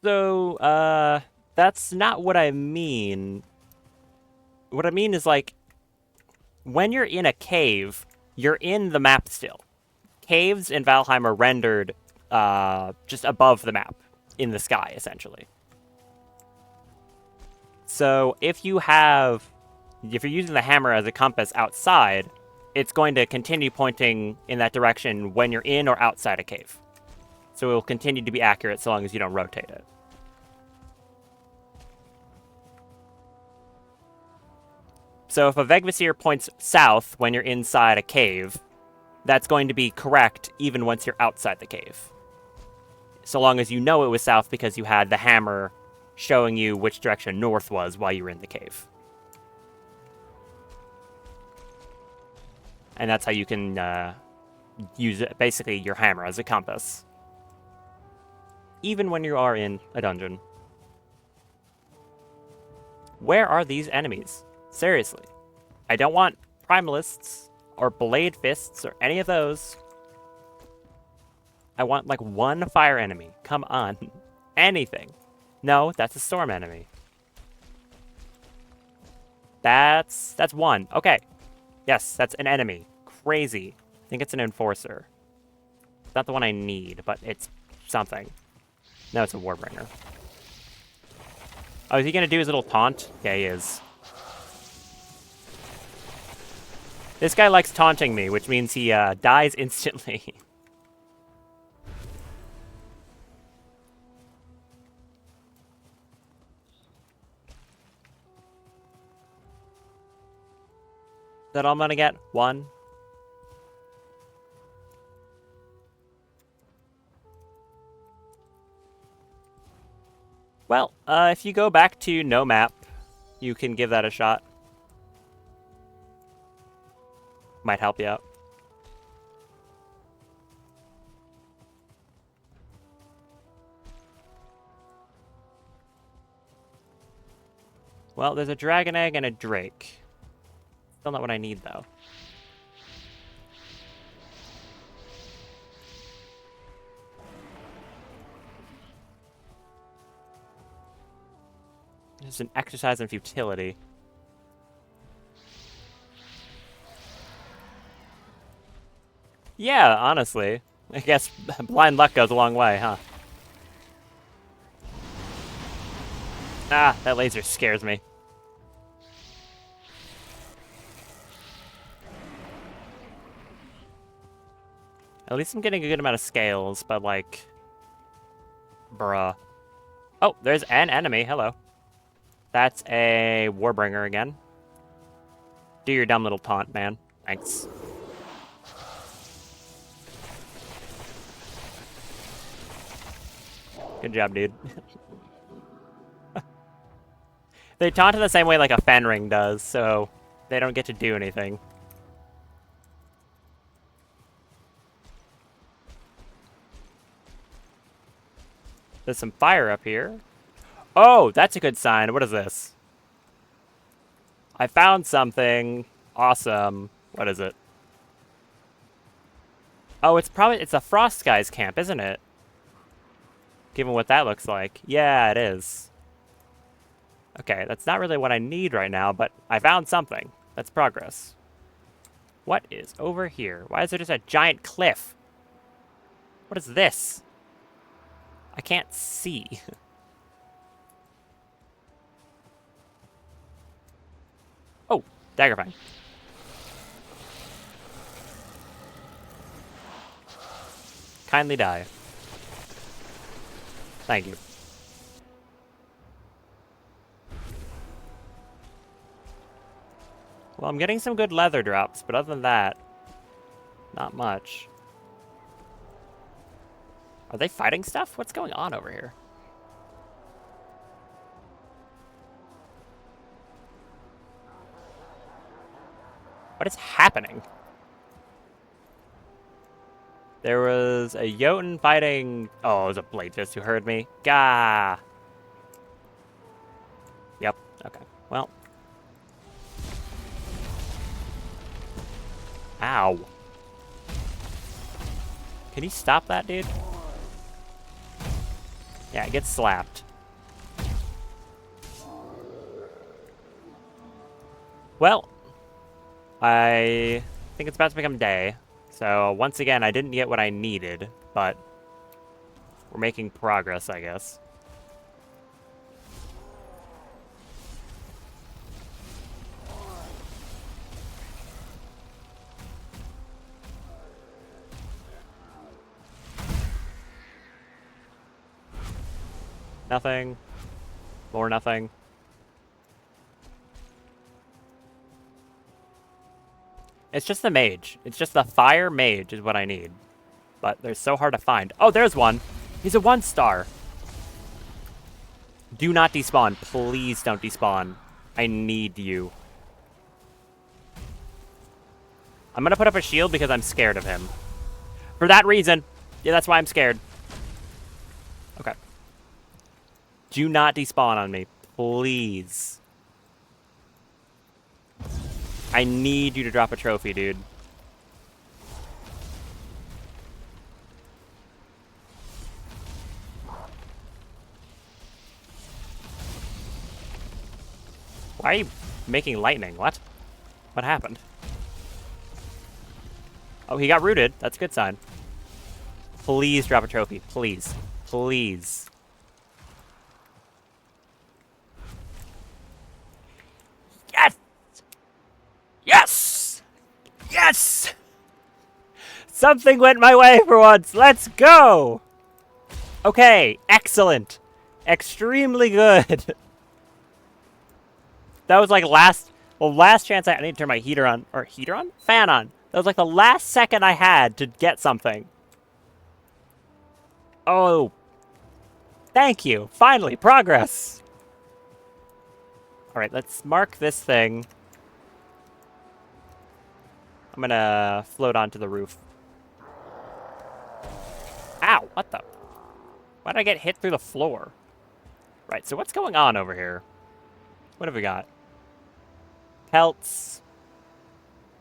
So, that's not what I mean. What I mean is, like, when you're in a cave, you're in the map still. Caves in Valheim are rendered just above the map, in the sky, essentially. So if you're using the hammer as a compass outside, it's going to continue pointing in that direction when you're in or outside a cave. So it will continue to be accurate so long as you don't rotate it. So if a Vegvasir points south when you're inside a cave, that's going to be correct even once you're outside the cave. So long as you know it was south because you had the hammer showing you which direction north was while you were in the cave. And that's how you can use basically your hammer as a compass. Even when you are in a dungeon. Where are these enemies? Seriously. I don't want Primalists or Blade Fists or any of those. I want, like, one fire enemy. Come on. Anything. No, that's a storm enemy. That's one. Okay. Yes, that's an enemy. Crazy. I think it's an enforcer. It's not the one I need, but it's something. No, it's a Warbringer. Oh, is he gonna do his little taunt? Yeah, he is. This guy likes taunting me, which means he dies instantly. Is that all I'm gonna get? One? Well, if you go back to no map, you can give that a shot. Might help you out. Well, there's a dragon egg and a drake. Still not what I need, though. It's an exercise in futility. Yeah, honestly. I guess blind luck goes a long way, huh? Ah, that laser scares me. At least I'm getting a good amount of scales, but, like... Bruh. Oh, there's an enemy. Hello. That's a Warbringer again. Do your dumb little taunt, man. Thanks. Good job, dude. They taunt in the same way like a Fenring does, so they don't get to do anything. There's some fire up here. Oh, that's a good sign. What is this? I found something awesome. What is it? Oh, it's a Frost Guy's camp, isn't it? Given what that looks like. Yeah, it is. Okay, that's not really what I need right now, but I found something. That's progress. What is over here? Why is there just a giant cliff? What is this? I can't see. Oh, Daggerfang. Kindly die. Thank you. Well, I'm getting some good leather drops, but other than that, not much. Are they fighting stuff? What's going on over here? What is happening? There was a Jotun fighting... Oh, it was a Blade Fist who heard me. Gah! Yep, okay. Well. Ow. Can you stop that, dude? Yeah, it gets slapped. Well, I think it's about to become day. So, once again, I didn't get what I needed, but we're making progress, I guess. Nothing. More nothing. It's just the mage. It's just the fire mage is what I need. But they're so hard to find. Oh, there's one. He's a 1-star. Do not despawn. Please don't despawn. I need you. I'm gonna put up a shield because I'm scared of him. For that reason. Yeah, that's why I'm scared. Okay. Do not despawn on me. Please. I need you to drop a trophy, dude. Why are you making lightning? What? What happened? Oh, he got rooted. That's a good sign. Please drop a trophy. Please. Please. Yes! Yes! Yes! Something went my way for once. Let's go! Okay, excellent. Extremely good. That was like last chance I need to turn my heater on, or heater on? Fan on. That was like the last second I had to get something. Oh. Thank you. Finally, progress. All right, let's mark this thing. I'm gonna float onto the roof. Ow, what the? Why did I get hit through the floor? Right, so what's going on over here? What have we got? Pelts.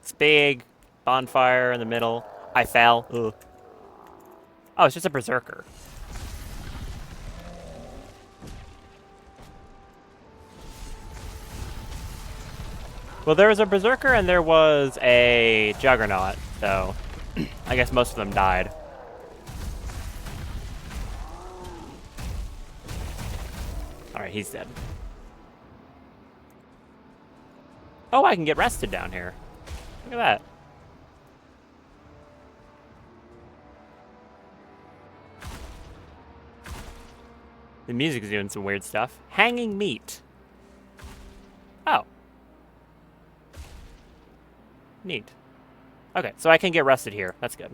It's big. Bonfire in the middle. I fell. Ugh. Oh, it's just a berserker. Well, there was a berserker and there was a juggernaut, so I guess most of them died. Alright, he's dead. Oh, I can get rested down here. Look at that. The music's doing some weird stuff. Hanging meat. Oh. Neat. Okay, so I can get rested here. That's good.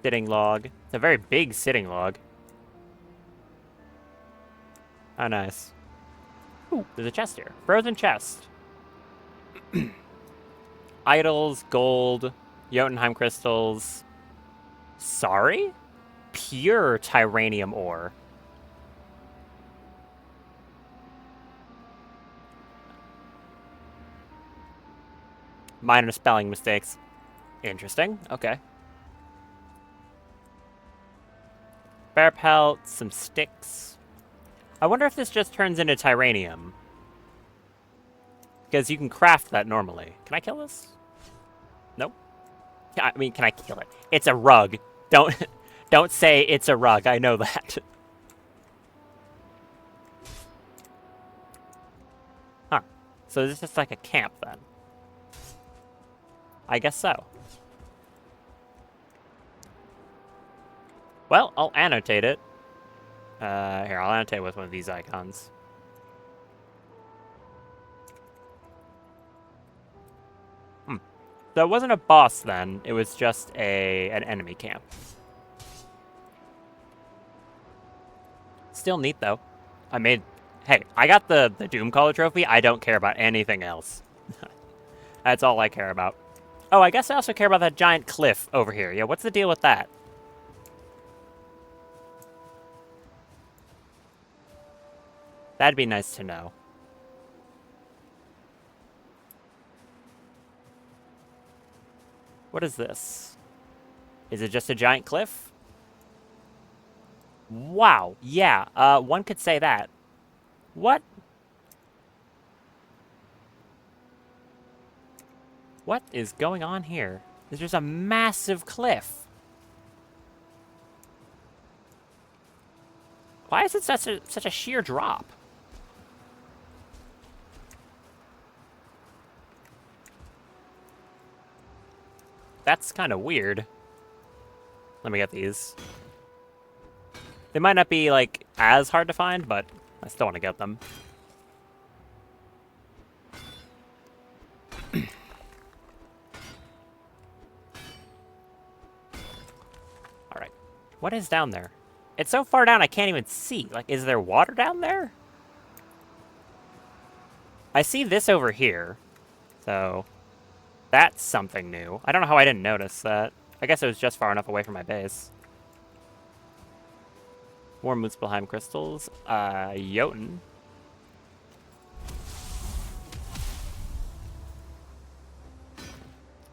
Sitting log. It's a very big sitting log. Oh, nice. Ooh, there's a chest here. Frozen chest. Idols, gold, Jotunheim crystals. Sorry? Pure Tyranium ore. Minor spelling mistakes. Interesting. Okay. Bear pelt, some sticks. I wonder if this just turns into Tyranium. Because you can craft that normally. Can I kill this? Nope. I mean, can I kill it? It's a rug. Don't don't say it's a rug. I know that. Huh. So this is just like a camp then. I guess so. Well, I'll annotate it. Here, I'll annotate with one of these icons. So it wasn't a boss then. It was just an enemy camp. Still neat though. Hey, I got the Doomcaller trophy. I don't care about anything else. That's all I care about. Oh, I guess I also care about that giant cliff over here. Yeah, what's the deal with that? That'd be nice to know. What is this? Is it just a giant cliff? Wow. Yeah, one could say that. What? What is going on here? There's just a massive cliff. Why is it such a sheer drop? That's kind of weird. Let me get these. They might not be, like, as hard to find, but I still want to get them. Alright. What is down there? It's so far down I can't even see. Like, is there water down there? I see this over here. So, that's something new. I don't know how I didn't notice that. I guess it was just far enough away from my base. More Muspelheim crystals. Jotun.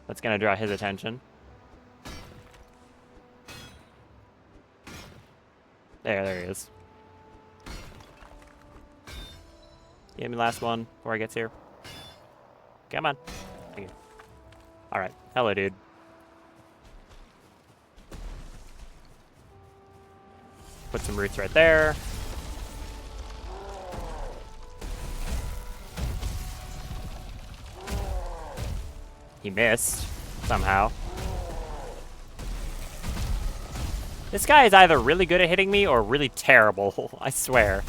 That's gonna draw his attention. There he is. Give me the last one before he gets here. Come on. Thank you. Alright. Hello, dude. Put some roots right there. He missed, somehow. This guy is either really good at hitting me or really terrible, I swear.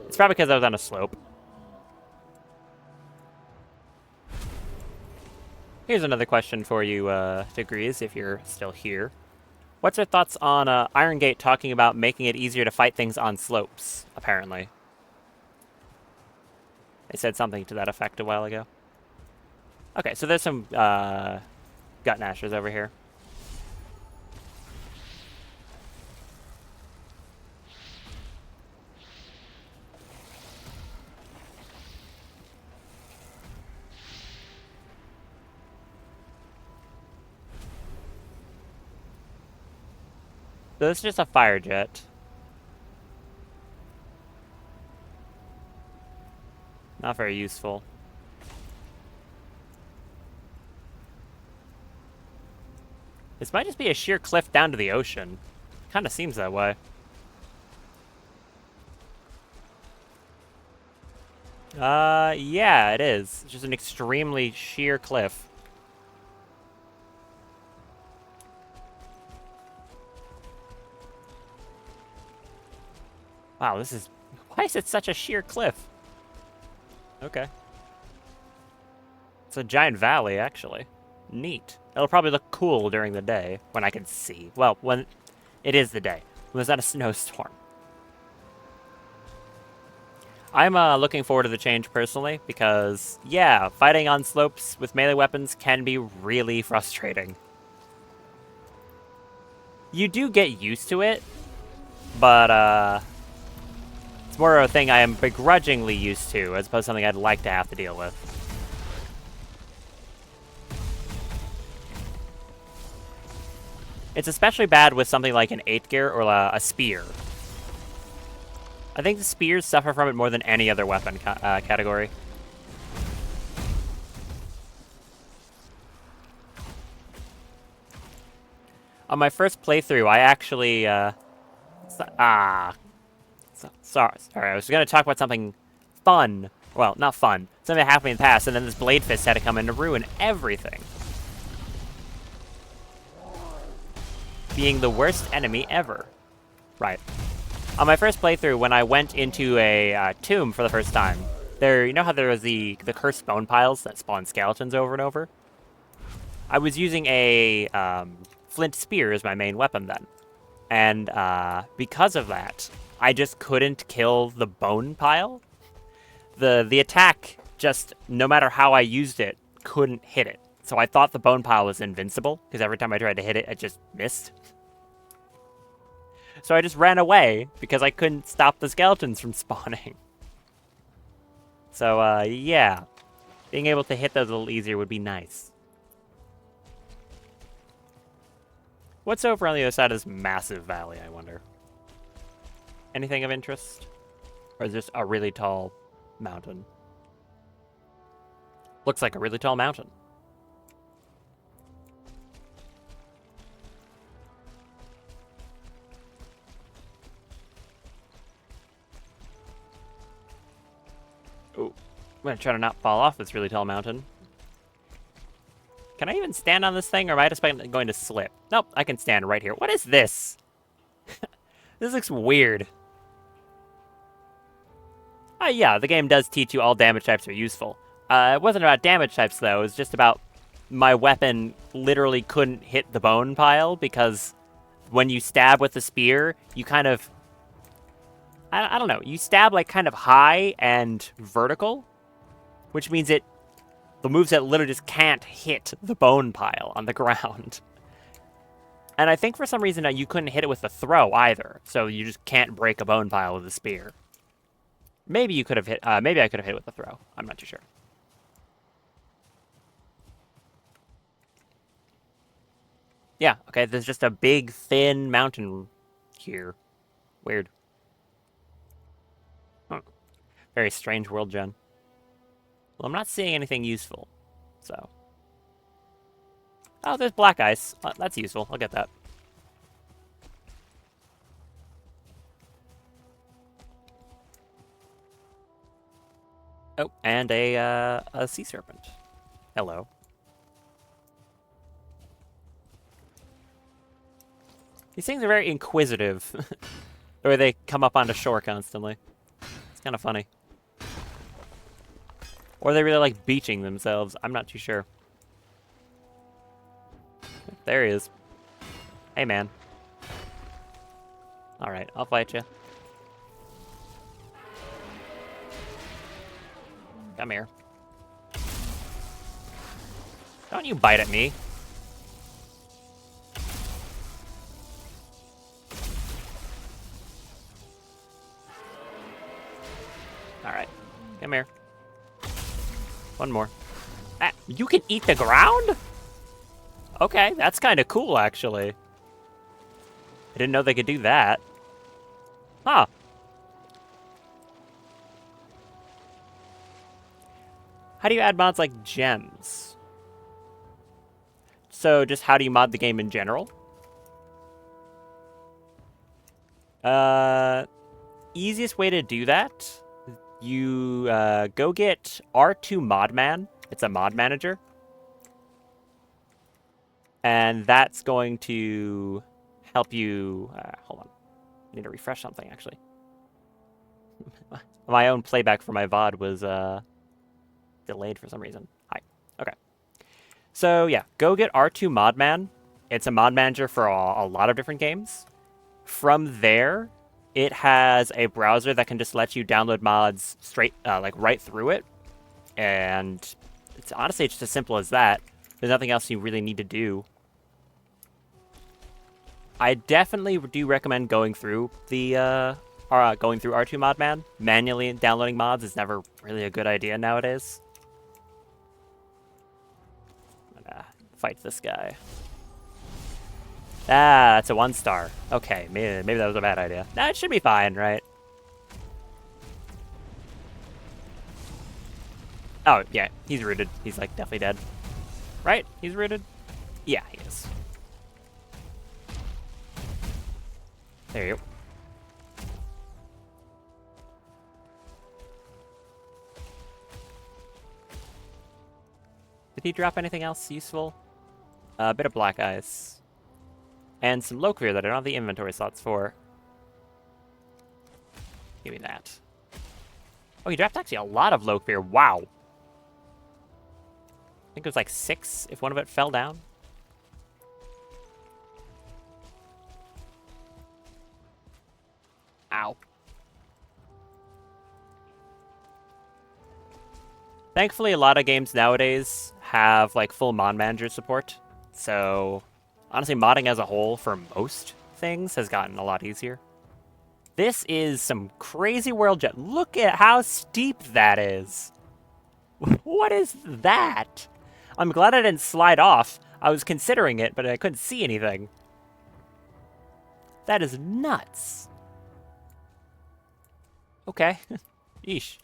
It's probably because I was on a slope. Here's another question for you, Degrees, if you're still here. What's your thoughts on Iron Gate talking about making it easier to fight things on slopes, apparently? They said something to that effect a while ago. Okay, so there's some gut gnashers over here. So this is just a fire jet. Not very useful. This might just be a sheer cliff down to the ocean. Kind of seems that way. Yeah, it is. It's just an extremely sheer cliff. Wow, this is... Why is it such a sheer cliff? Okay. It's a giant valley, actually. Neat. It'll probably look cool during the day when I can see. Well, when it is the day. When there's not a snowstorm. I'm looking forward to the change personally because, yeah, fighting on slopes with melee weapons can be really frustrating. You do get used to it, but it's more of a thing I am begrudgingly used to as opposed to something I'd like to have to deal with. It's especially bad with something like an 8th gear or a spear. I think the spears suffer from it more than any other weapon category. On my first playthrough, I actually, sorry, I was going to talk about something fun. Well, not fun. Something that happened in the past, and then this Blade Fist had to come in to ruin everything. Being the worst enemy ever. Right. On my first playthrough, when I went into a tomb for the first time, you know how there was the cursed bone piles that spawn skeletons over and over? I was using a flint spear as my main weapon then. And because of that, I just couldn't kill the bone pile. The attack, just no matter how I used it, couldn't hit it. So I thought the bone pile was invincible, because every time I tried to hit it, it just missed. So I just ran away, because I couldn't stop the skeletons from spawning. So, yeah. Being able to hit those a little easier would be nice. What's over on the other side of this massive valley, I wonder? Anything of interest? Or is this a really tall mountain? Looks like a really tall mountain. Ooh. I'm gonna try to not fall off this really tall mountain. Can I even stand on this thing, or am I just going to slip? Nope, I can stand right here. What is this? This looks weird. Yeah, the game does teach you all damage types are useful. It wasn't about damage types, though. It was just about my weapon literally couldn't hit the bone pile, because when you stab with the spear, you kind of... I don't know. You stab, like, kind of high and vertical, which means the moveset literally just can't hit the bone pile on the ground. And I think for some reason you couldn't hit it with the throw either, so you just can't break a bone pile with a spear. Maybe you could have hit. Maybe I could have hit it with the throw. I'm not too sure. Yeah. Okay. There's just a big, thin mountain here. Weird. Huh. Very strange world, Jen. Well, I'm not seeing anything useful, so. Oh, there's black ice. That's useful. I'll get that. Oh, and a sea serpent. Hello. These things are very inquisitive. The way they come up onto shore constantly. It's kind of funny. Or they really like beaching themselves. I'm not too sure. There he is. Hey, man. Alright, I'll fight you. Come here. Don't you bite at me. Alright. Come here. One more. Ah, you can eat the ground? Okay, that's kind of cool, actually. I didn't know they could do that. Huh. How do you add mods like gems? So, just how do you mod the game in general? Easiest way to do that, you go get R2 Modman. It's a mod manager. And that's going to help you... hold on. I need to refresh something, actually. My own playback for my VOD was delayed for some reason. Hi. Okay. So yeah, go get R2 Modman. It's a mod manager for a lot of different games. From there, it has a browser that can just let you download mods straight, like right through it. And it's honestly just as simple as that. There's nothing else you really need to do. I definitely do recommend going through going through R2 Modman. Manually downloading mods is never really a good idea nowadays. I'm gonna fight this guy. Ah, it's a 1-star. Okay, maybe that was a bad idea. Nah, it should be fine, right? Oh, yeah, he's rooted. He's, like, definitely dead. Right? He's rooted? Yeah, he is. There you go. Did he drop anything else useful? A bit of black ice. And some low clear that I don't have the inventory slots for. Give me that. Oh, he dropped actually a lot of low clear. Wow. I think it was like 6 if one of it fell down. Ow. Thankfully, a lot of games nowadays have like full mod manager support. So honestly, modding as a whole for most things has gotten a lot easier. This is some crazy world jet. Look at how steep that is. What is that? I'm glad I didn't slide off. I was considering it, but I couldn't see anything. That is nuts. Okay. Yeesh.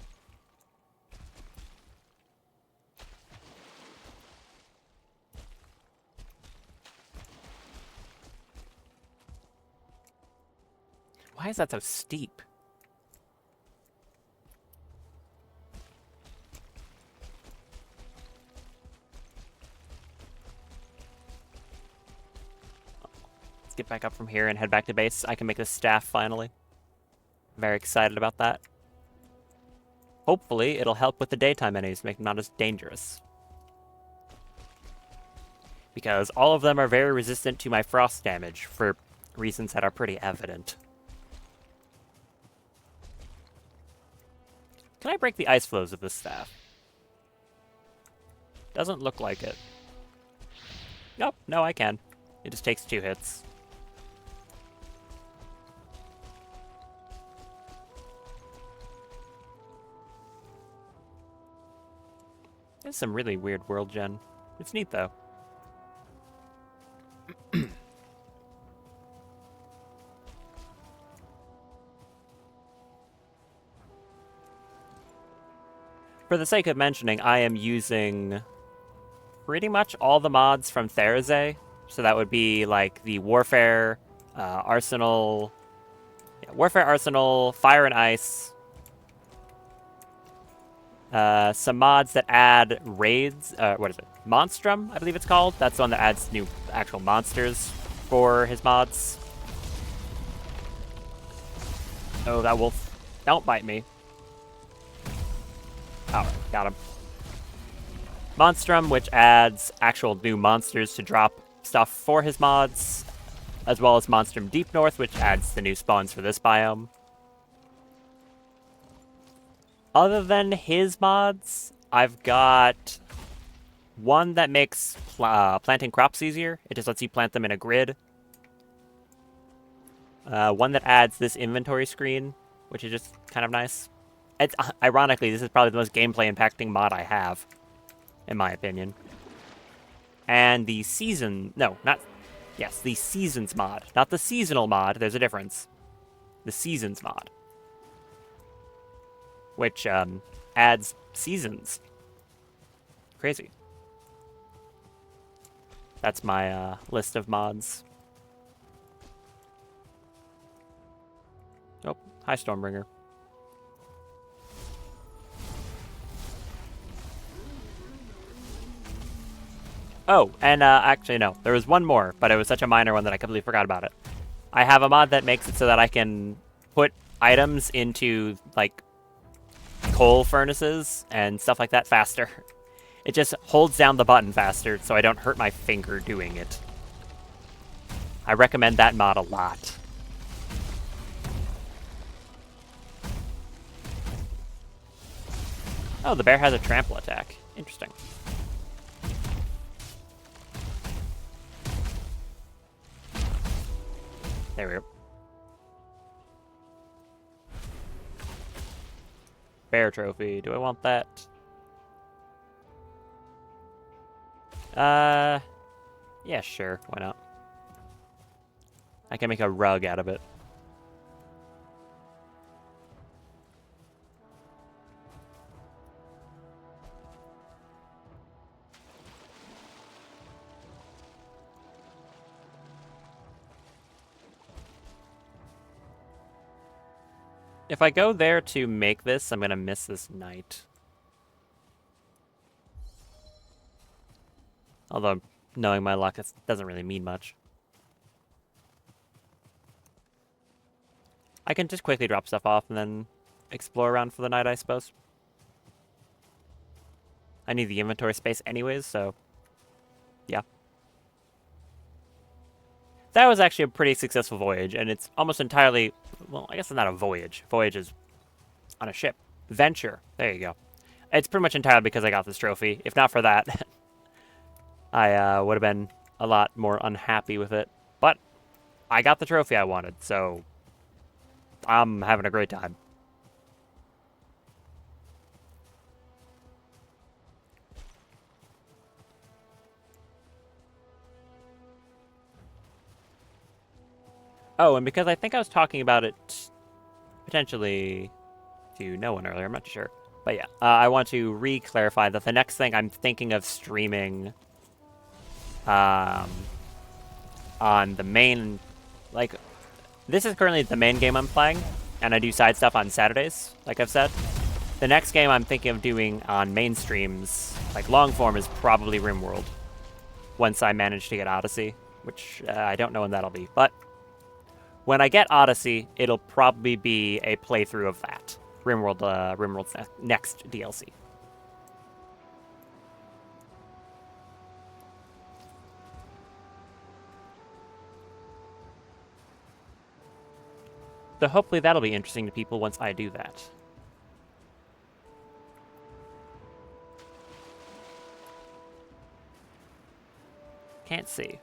Why is that so steep? Let's get back up from here and head back to base. I can make this staff finally. Very excited about that. Hopefully, it'll help with the daytime enemies, make them not as dangerous. Because all of them are very resistant to my frost damage for reasons that are pretty evident. Can I break the ice flows of this staff? Doesn't look like it. Nope, no, I can. It just takes 2 hits. There's some really weird world gen. It's neat, though. For the sake of mentioning, I am using pretty much all the mods from Therazé. So that would be like the Warfare, Arsenal, Warfare Arsenal, Fire and Ice. Some mods that add raids. What is it? Monstrum, I believe it's called. That's the one that adds new actual monsters for his mods. Oh, that wolf. Don't bite me. Alright, got him. Monstrum, which adds actual new monsters to drop stuff for his mods, as well as Monstrum Deep North, which adds the new spawns for this biome. Other than his mods, I've got one that makes planting crops easier. It just lets you plant them in a grid. One that adds this inventory screen, which is just kind of nice. It's ironically, this is probably the most gameplay impacting mod I have, in my opinion. And the season, no, not, yes, the seasons mod, not the seasonal mod. There's a difference. The seasons mod, which adds seasons. Crazy. That's my list of mods. Oh, hi Stormbringer. Oh, and actually no, there was one more, but it was such a minor one that I completely forgot about it. I have a mod that makes it so that I can put items into, like, coal furnaces and stuff like that faster. It just holds down the button faster so I don't hurt my finger doing it. I recommend that mod a lot. Oh, the bear has a trample attack. Interesting. There we go. Bear trophy. Do I want that? Yeah, sure. Why not? I can make a rug out of it. If I go there to make this, I'm gonna miss this night. Although, knowing my luck, that doesn't really mean much. I can just quickly drop stuff off and then explore around for the night, I suppose. I need the inventory space anyways, so yeah. That was actually a pretty successful voyage, and it's almost entirely, well, I guess it's not a voyage. Voyage is on a ship. Venture. There you go. It's pretty much entirely because I got this trophy. If not for that, I would have been a lot more unhappy with it. But I got the trophy I wanted, so I'm having a great time. Oh, and because I think I was talking about it potentially to no one earlier, I'm not too sure. But yeah, I want to re-clarify that the next thing I'm thinking of streaming on the main, like, this is currently the main game I'm playing, and I do side stuff on Saturdays, like I've said. The next game I'm thinking of doing on main streams, like long form, is probably RimWorld. Once I manage to get Odyssey, which I don't know when that'll be, but when I get Odyssey, it'll probably be a playthrough of that. RimWorld's next DLC. So hopefully that'll be interesting to people once I do that. Can't see.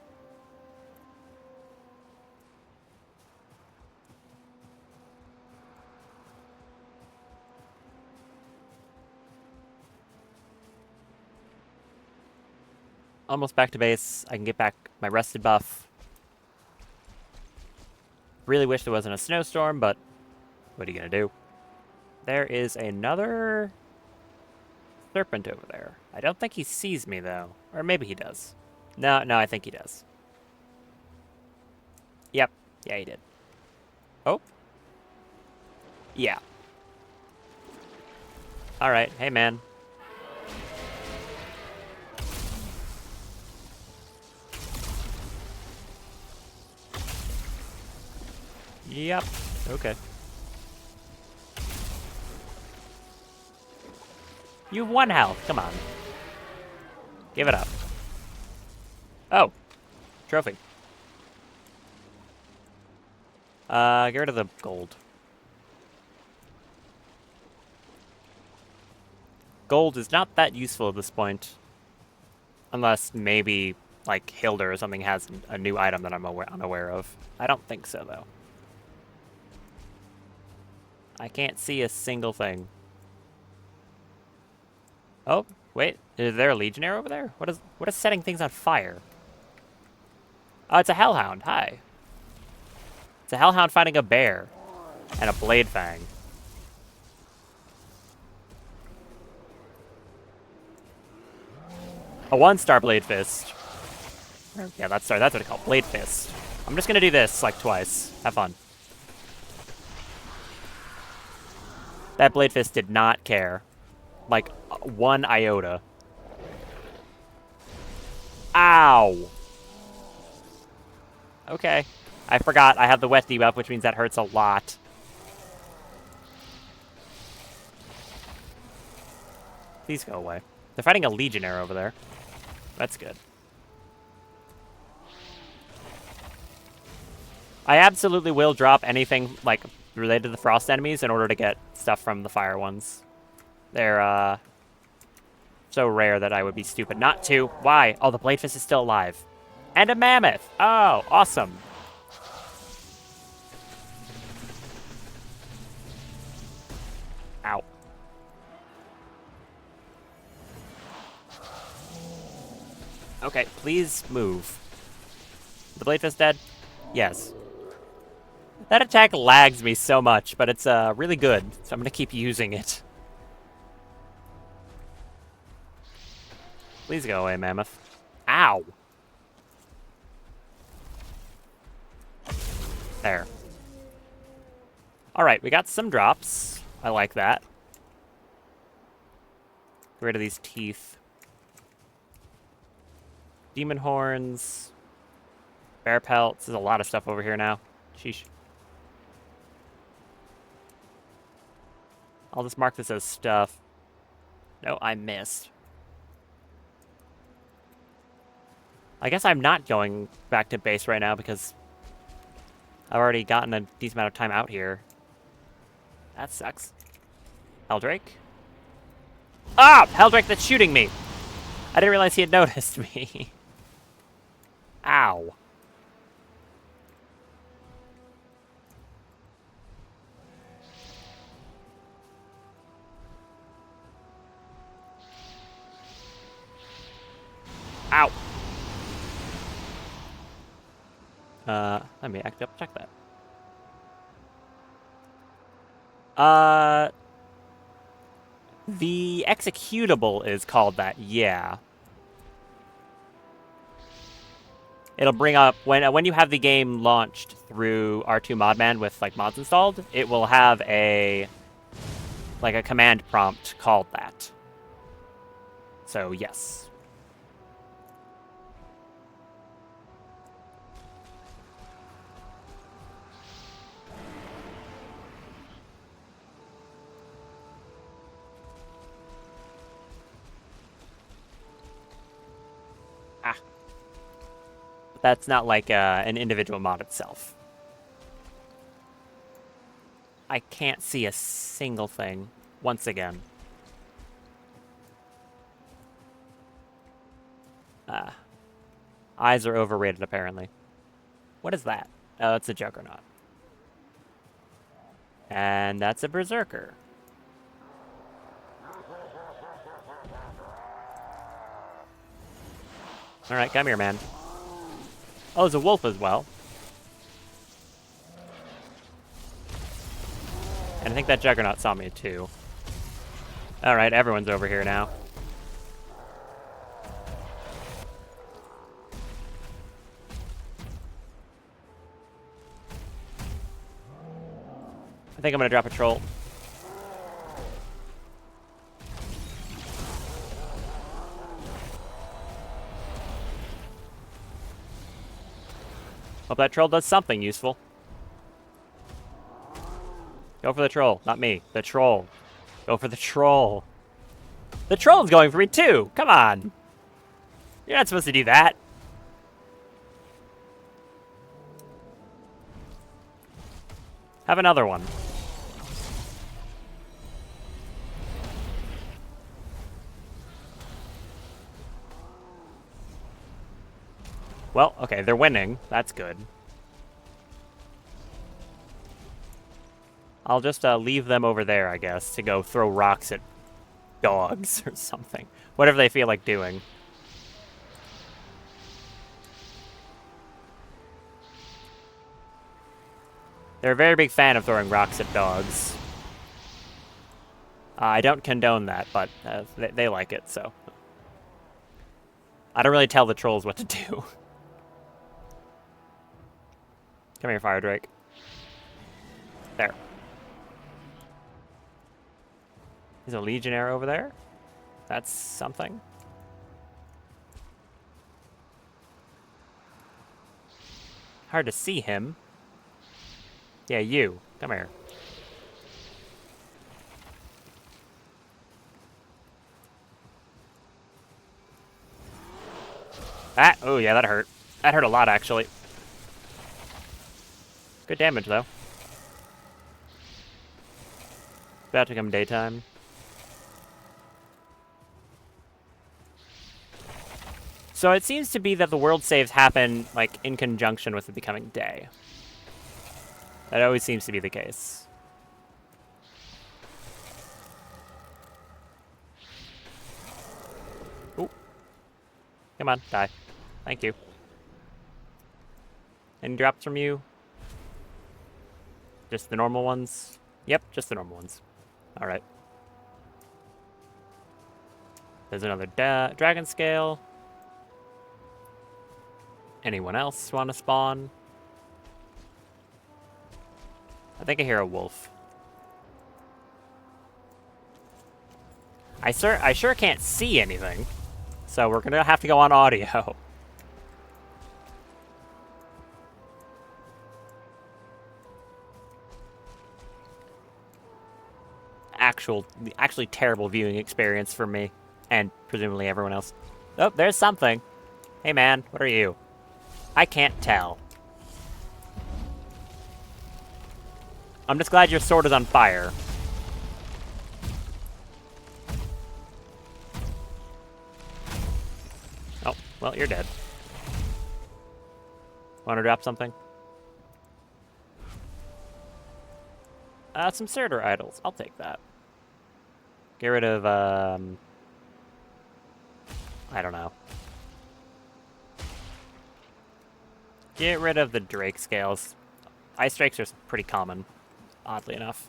Almost back to base. I can get back my rested buff. Really wish there wasn't a snowstorm, but what are you gonna do? There is another serpent over there. I don't think he sees me, though. Or maybe he does. No, I think he does. Yep. Yeah, he did. Oh. Yeah. Alright. Hey, man. Yep. Okay. You have 1 health. Come on. Give it up. Oh. Trophy. Get rid of the gold. Gold is not that useful at this point. Unless maybe, like, Hilda or something has a new item that I'm unaware of. I don't think so, though. I can't see a single thing. Oh, wait. Is there a Legionnaire over there? What is setting things on fire? Oh, it's a Hellhound. Hi. It's a Hellhound fighting a bear. And a Blade Fang. A 1-star Blade Fist. Yeah, that's what it's called. Blade Fist. I'm just gonna do this, like, twice. Have fun. That Blade Fist did not care. Like, 1 iota. Ow! Okay. I forgot I have the wet debuff, which means that hurts a lot. Please go away. They're fighting a legionnaire over there. That's good. I absolutely will drop anything, like, related to the frost enemies in order to get stuff from the fire ones. They're, so rare that I would be stupid not to. Why? Oh, the Bladefist is still alive. And a mammoth! Oh, awesome. Ow. Okay, please move. The Bladefist dead? Yes. That attack lags me so much, but it's really good, so I'm gonna keep using it. Please go away, mammoth. Ow! There. Alright, we got some drops. I like that. Get rid of these teeth. Demon horns. Bear pelts. There's a lot of stuff over here now. Sheesh. I'll just mark this as stuff. No, I missed. I guess I'm not going back to base right now because I've already gotten a decent amount of time out here. That sucks. Heldrake? Ah! Heldrake that's shooting me! I didn't realize he had noticed me. Ow. Ow. Let me check that. The executable is called that, yeah. It'll bring up, when you have the game launched through R2 Modman with, like, mods installed, it will have a command prompt called that. So, yes. Ah. But that's not like an individual mod itself. I can't see a single thing. Once again. Eyes are overrated, apparently. What is that? Oh, that's a Juggernaut. And that's a Berserker. Alright, come here, man. Oh, there's a wolf as well. And I think that Juggernaut saw me, too. Alright, everyone's over here now. I think I'm gonna drop a troll. Hope that troll does something useful. Go for the troll, not me. The troll. Go for the troll. The troll's going for me too! Come on! You're not supposed to do that. Have another one. Well, okay, they're winning. That's good. I'll just leave them over there, I guess, to go throw rocks at dogs or something. Whatever they feel like doing. They're a very big fan of throwing rocks at dogs. I don't condone that, but they like it, so. I don't really tell the trolls what to do. Come here, Fire Drake. There. There's a Legionnaire over there. That's something. Hard to see him. Yeah, you. Come here. Ah, oh yeah, that hurt. That hurt a lot, actually. Good damage, though. About to come daytime. So it seems to be that the world saves happen, like, in conjunction with it becoming day. That always seems to be the case. Ooh. Come on, die. Thank you. Any drops from you? Just the normal ones? Yep, just the normal ones. Alright. There's another dragon scale. Anyone else want to spawn? I think I hear a wolf. I sure can't see anything, so we're gonna have to go on audio. Actually terrible viewing experience for me, and presumably everyone else. Oh, there's something. Hey man, what are you? I can't tell. I'm just glad your sword is on fire. Oh, well, you're dead. Want to drop something? Some Surtur idols. I'll take that. Get rid of, I don't know. Get rid of the Drake scales. Ice Drakes are pretty common, oddly enough.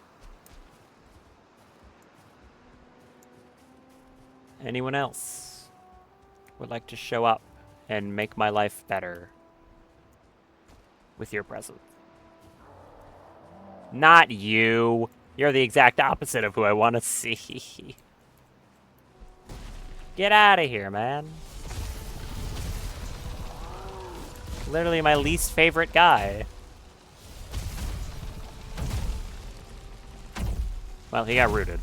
Anyone else would like to show up and make my life better with your presence? Not you. You're the exact opposite of who I want to see. Get out of here, man. Literally my least favorite guy. Well, he got rooted.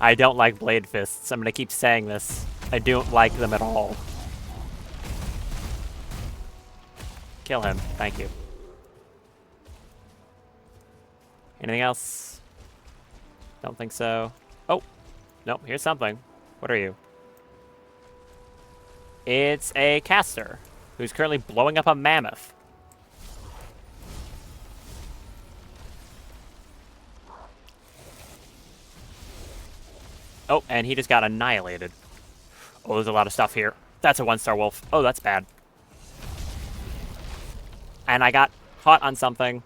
I don't like blade fists. I'm gonna keep saying this. I don't like them at all. Kill him. Thank you. Anything else? Don't think so. Oh! No, here's something. What are you? It's a caster who's currently blowing up a mammoth. Oh, and he just got annihilated. Oh, there's a lot of stuff here. That's a one-star wolf. Oh, that's bad. And I got caught on something.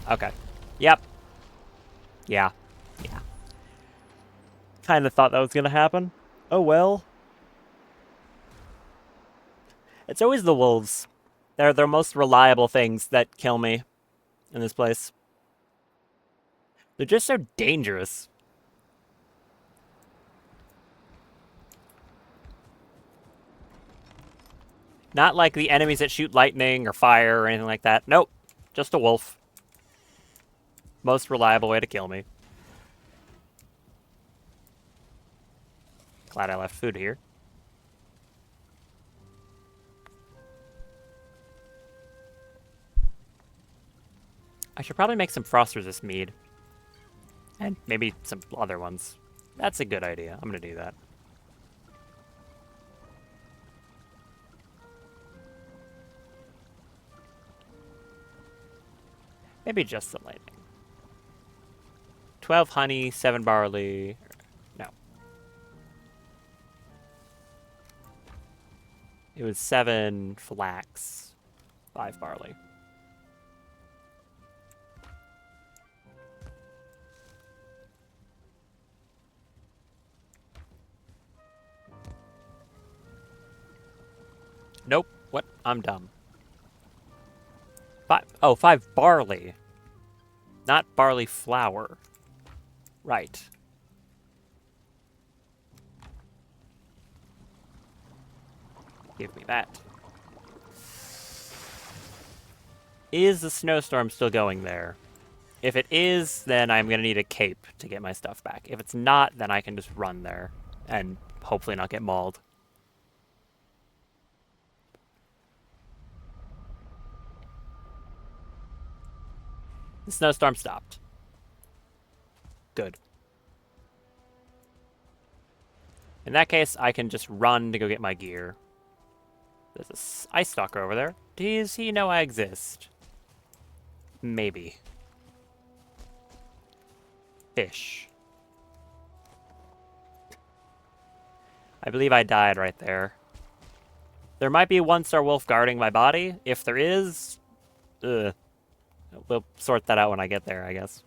Okay. Yep. Yeah. Yeah. Kind of thought that was gonna happen. Oh well. It's always the wolves. They're the most reliable things that kill me in this place. They're just so dangerous. Not like the enemies that shoot lightning or fire or anything like that. Nope. Just a wolf. Most reliable way to kill me. Glad I left food here. I should probably make some frost resist mead. And maybe some other ones. That's a good idea. I'm gonna do that. Maybe just some lightning. 12 honey, 7 barley. No. It was 7 flax, 5 barley. Nope. What? I'm dumb. 5. Oh, 5 barley. Not barley flour. Right. Give me that. Is the snowstorm still going there? If it is, then I'm going to need a cape to get my stuff back. If it's not, then I can just run there and hopefully not get mauled. The snowstorm stopped. Good. In that case, I can just run to go get my gear. There's a ice stalker over there. Does he know I exist? Maybe. Fish. I believe I died right there. There might be a one-star wolf guarding my body. If there is, we'll sort that out when I get there, I guess.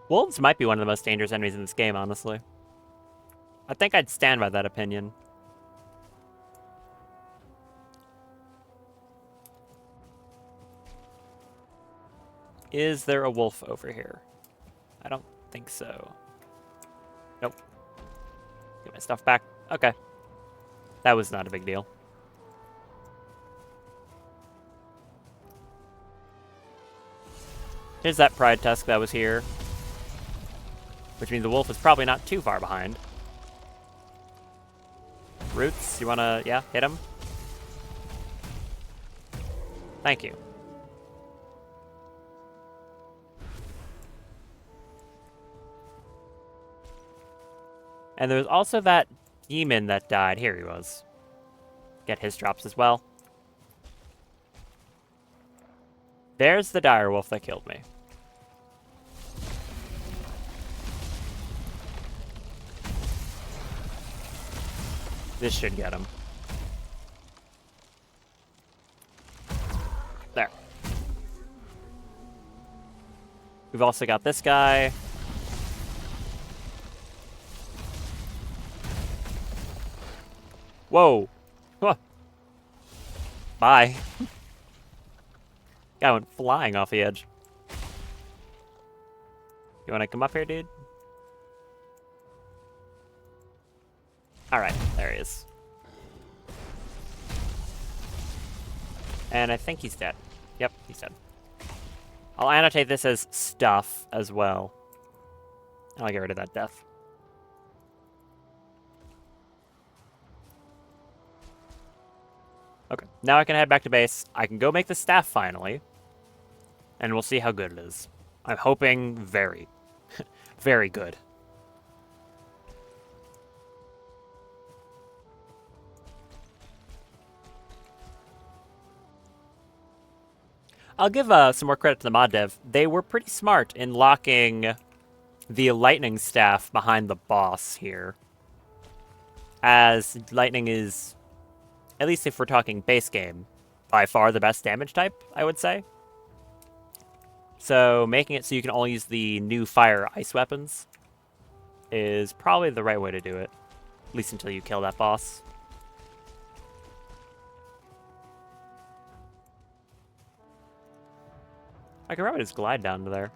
Wolves might be one of the most dangerous enemies in this game, honestly. I think I'd stand by that opinion. Is there a wolf over here? I don't think so. Nope. Get my stuff back. Okay. That was not a big deal. Here's that pride tusk that was here. Which means the wolf is probably not too far behind. Roots, you wanna, yeah, hit him? Thank you. And there's also that demon that died. Here he was. Get his drops as well. There's the dire wolf that killed me. This should get him. There. We've also got this guy. Whoa. Huh. Bye. Guy went flying off the edge. You want to come up here, dude? Alright, there he is. And I think he's dead. Yep, he's dead. I'll annotate this as stuff as well. I'll get rid of that death. Okay, now I can head back to base. I can go make the staff finally. And we'll see how good it is. I'm hoping very, very good. I'll give some more credit to the mod dev. They were pretty smart in locking the lightning staff behind the boss here. As lightning is, at least if we're talking base game, by far the best damage type, I would say. So making it so you can only use the new fire ice weapons is probably the right way to do it. At least until you kill that boss. I could probably just glide down to there.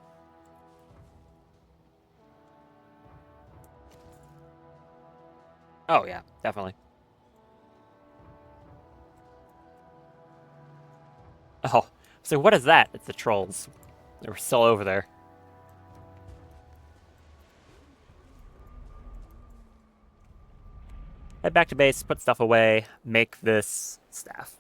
Oh yeah, definitely. Oh, so what is that? It's the trolls. They were still over there. Head back to base, put stuff away, make this staff.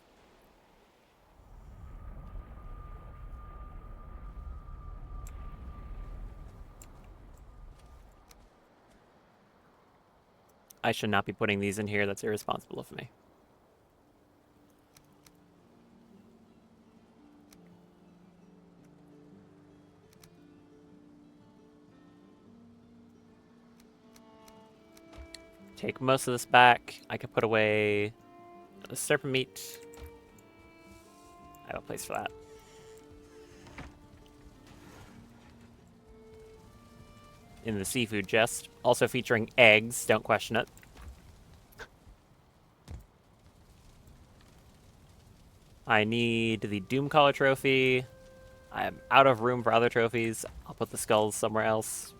I should not be putting these in here. That's irresponsible of me. Take most of this back. I could put away the serpent meat. I have a place for that. In the seafood chest. Also featuring eggs. Don't question it. I need the Doomcaller trophy. I'm out of room for other trophies. I'll put the skulls somewhere else.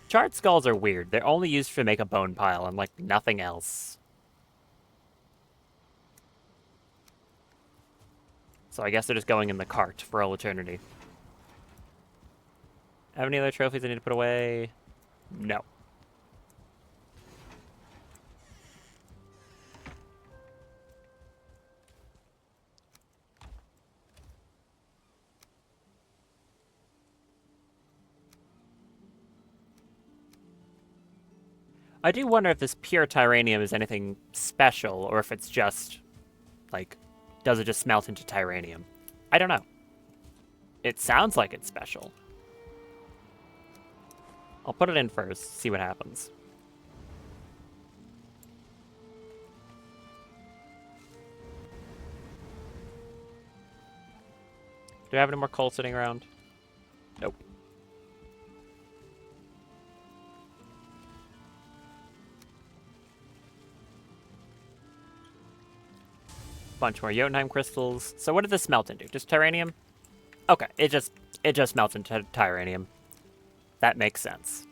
Charred skulls are weird. They're only used to make a bone pile and, like, nothing else. So I guess they're just going in the cart for all eternity. Have any other trophies I need to put away? No. I do wonder if this pure Tyranium is anything special, or if it's just, like, does it just smelt into Tyranium? I don't know. It sounds like it's special. I'll put it in first, see what happens. Do I have any more coal sitting around? Nope. Bunch more Jotunheim crystals. So what did this smelt into? Just Tyranium? Okay, it just melts into Tyranium. That makes sense.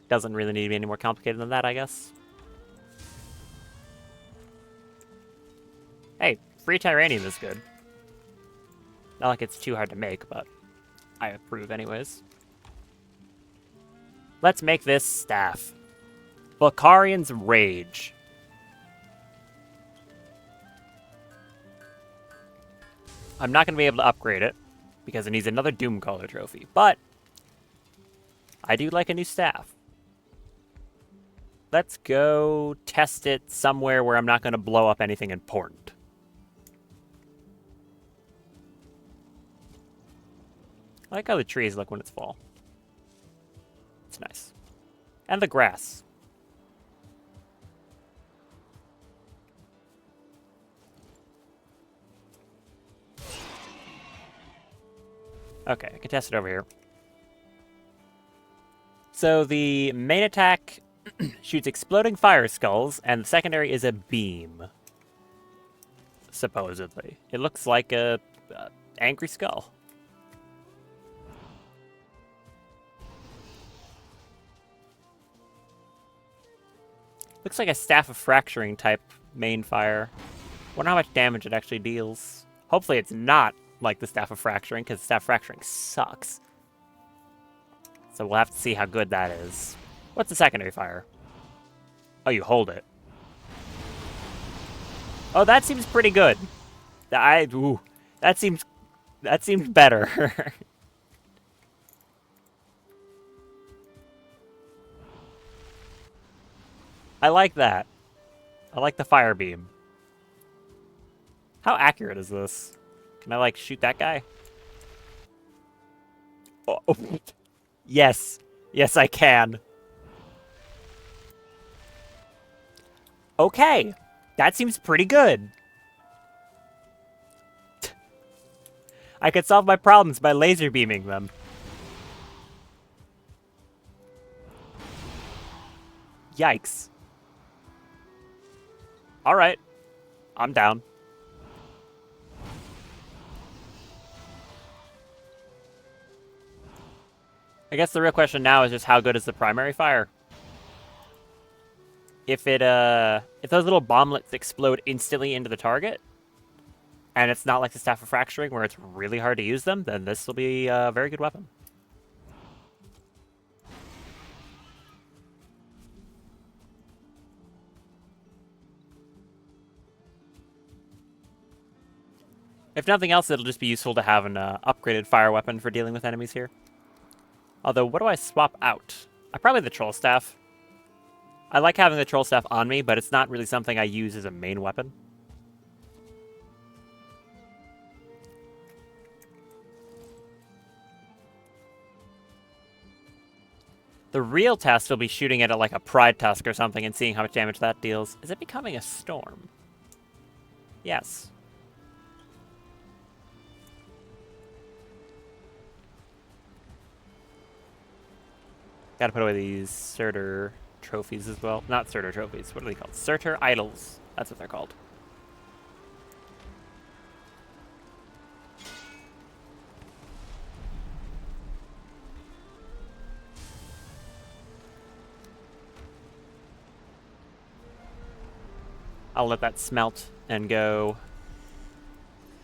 Doesn't really need to be any more complicated than that, I guess. Hey, free Tyranium is good. Not like it's too hard to make, but I approve anyways. Let's make this staff. Bakarian's Rage. I'm not going to be able to upgrade it, because it needs another Doomcaller trophy, but I do like a new staff. Let's go test it somewhere where I'm not going to blow up anything important. I like how the trees look when it's fall. It's nice. And the grass. Okay, I can test it over here. So the main attack shoots exploding fire skulls, and the secondary is a beam. Supposedly. It looks like a angry skull. Looks like a Staff of Fracturing type main fire. Wonder how much damage it actually deals. Hopefully it's not like the Staff of Fracturing, because Staff of Fracturing sucks. So we'll have to see how good that is. What's the secondary fire? Oh, you hold it. Oh, that seems pretty good. That seems better. I like that. I like the fire beam. How accurate is this? Can I, like, shoot that guy? Oh. Yes. Yes, I can. Okay. That seems pretty good. I could solve my problems by laser beaming them. Yikes. Alright. I'm down. I guess the real question now is just how good is the primary fire? If those little bomblets explode instantly into the target, and it's not like the Staff of Fracturing where it's really hard to use them, then this will be a very good weapon. If nothing else, it'll just be useful to have an upgraded fire weapon for dealing with enemies here. Although, what do I swap out? Probably the Troll Staff. I like having the Troll Staff on me, but it's not really something I use as a main weapon. The real test will be shooting it at like a Pride Tusk or something and seeing how much damage that deals. Is it becoming a storm? Yes. Gotta put away these Surtur trophies as well. Not Surtur trophies. What are they called? Surtur idols. That's what they're called. I'll let that smelt and go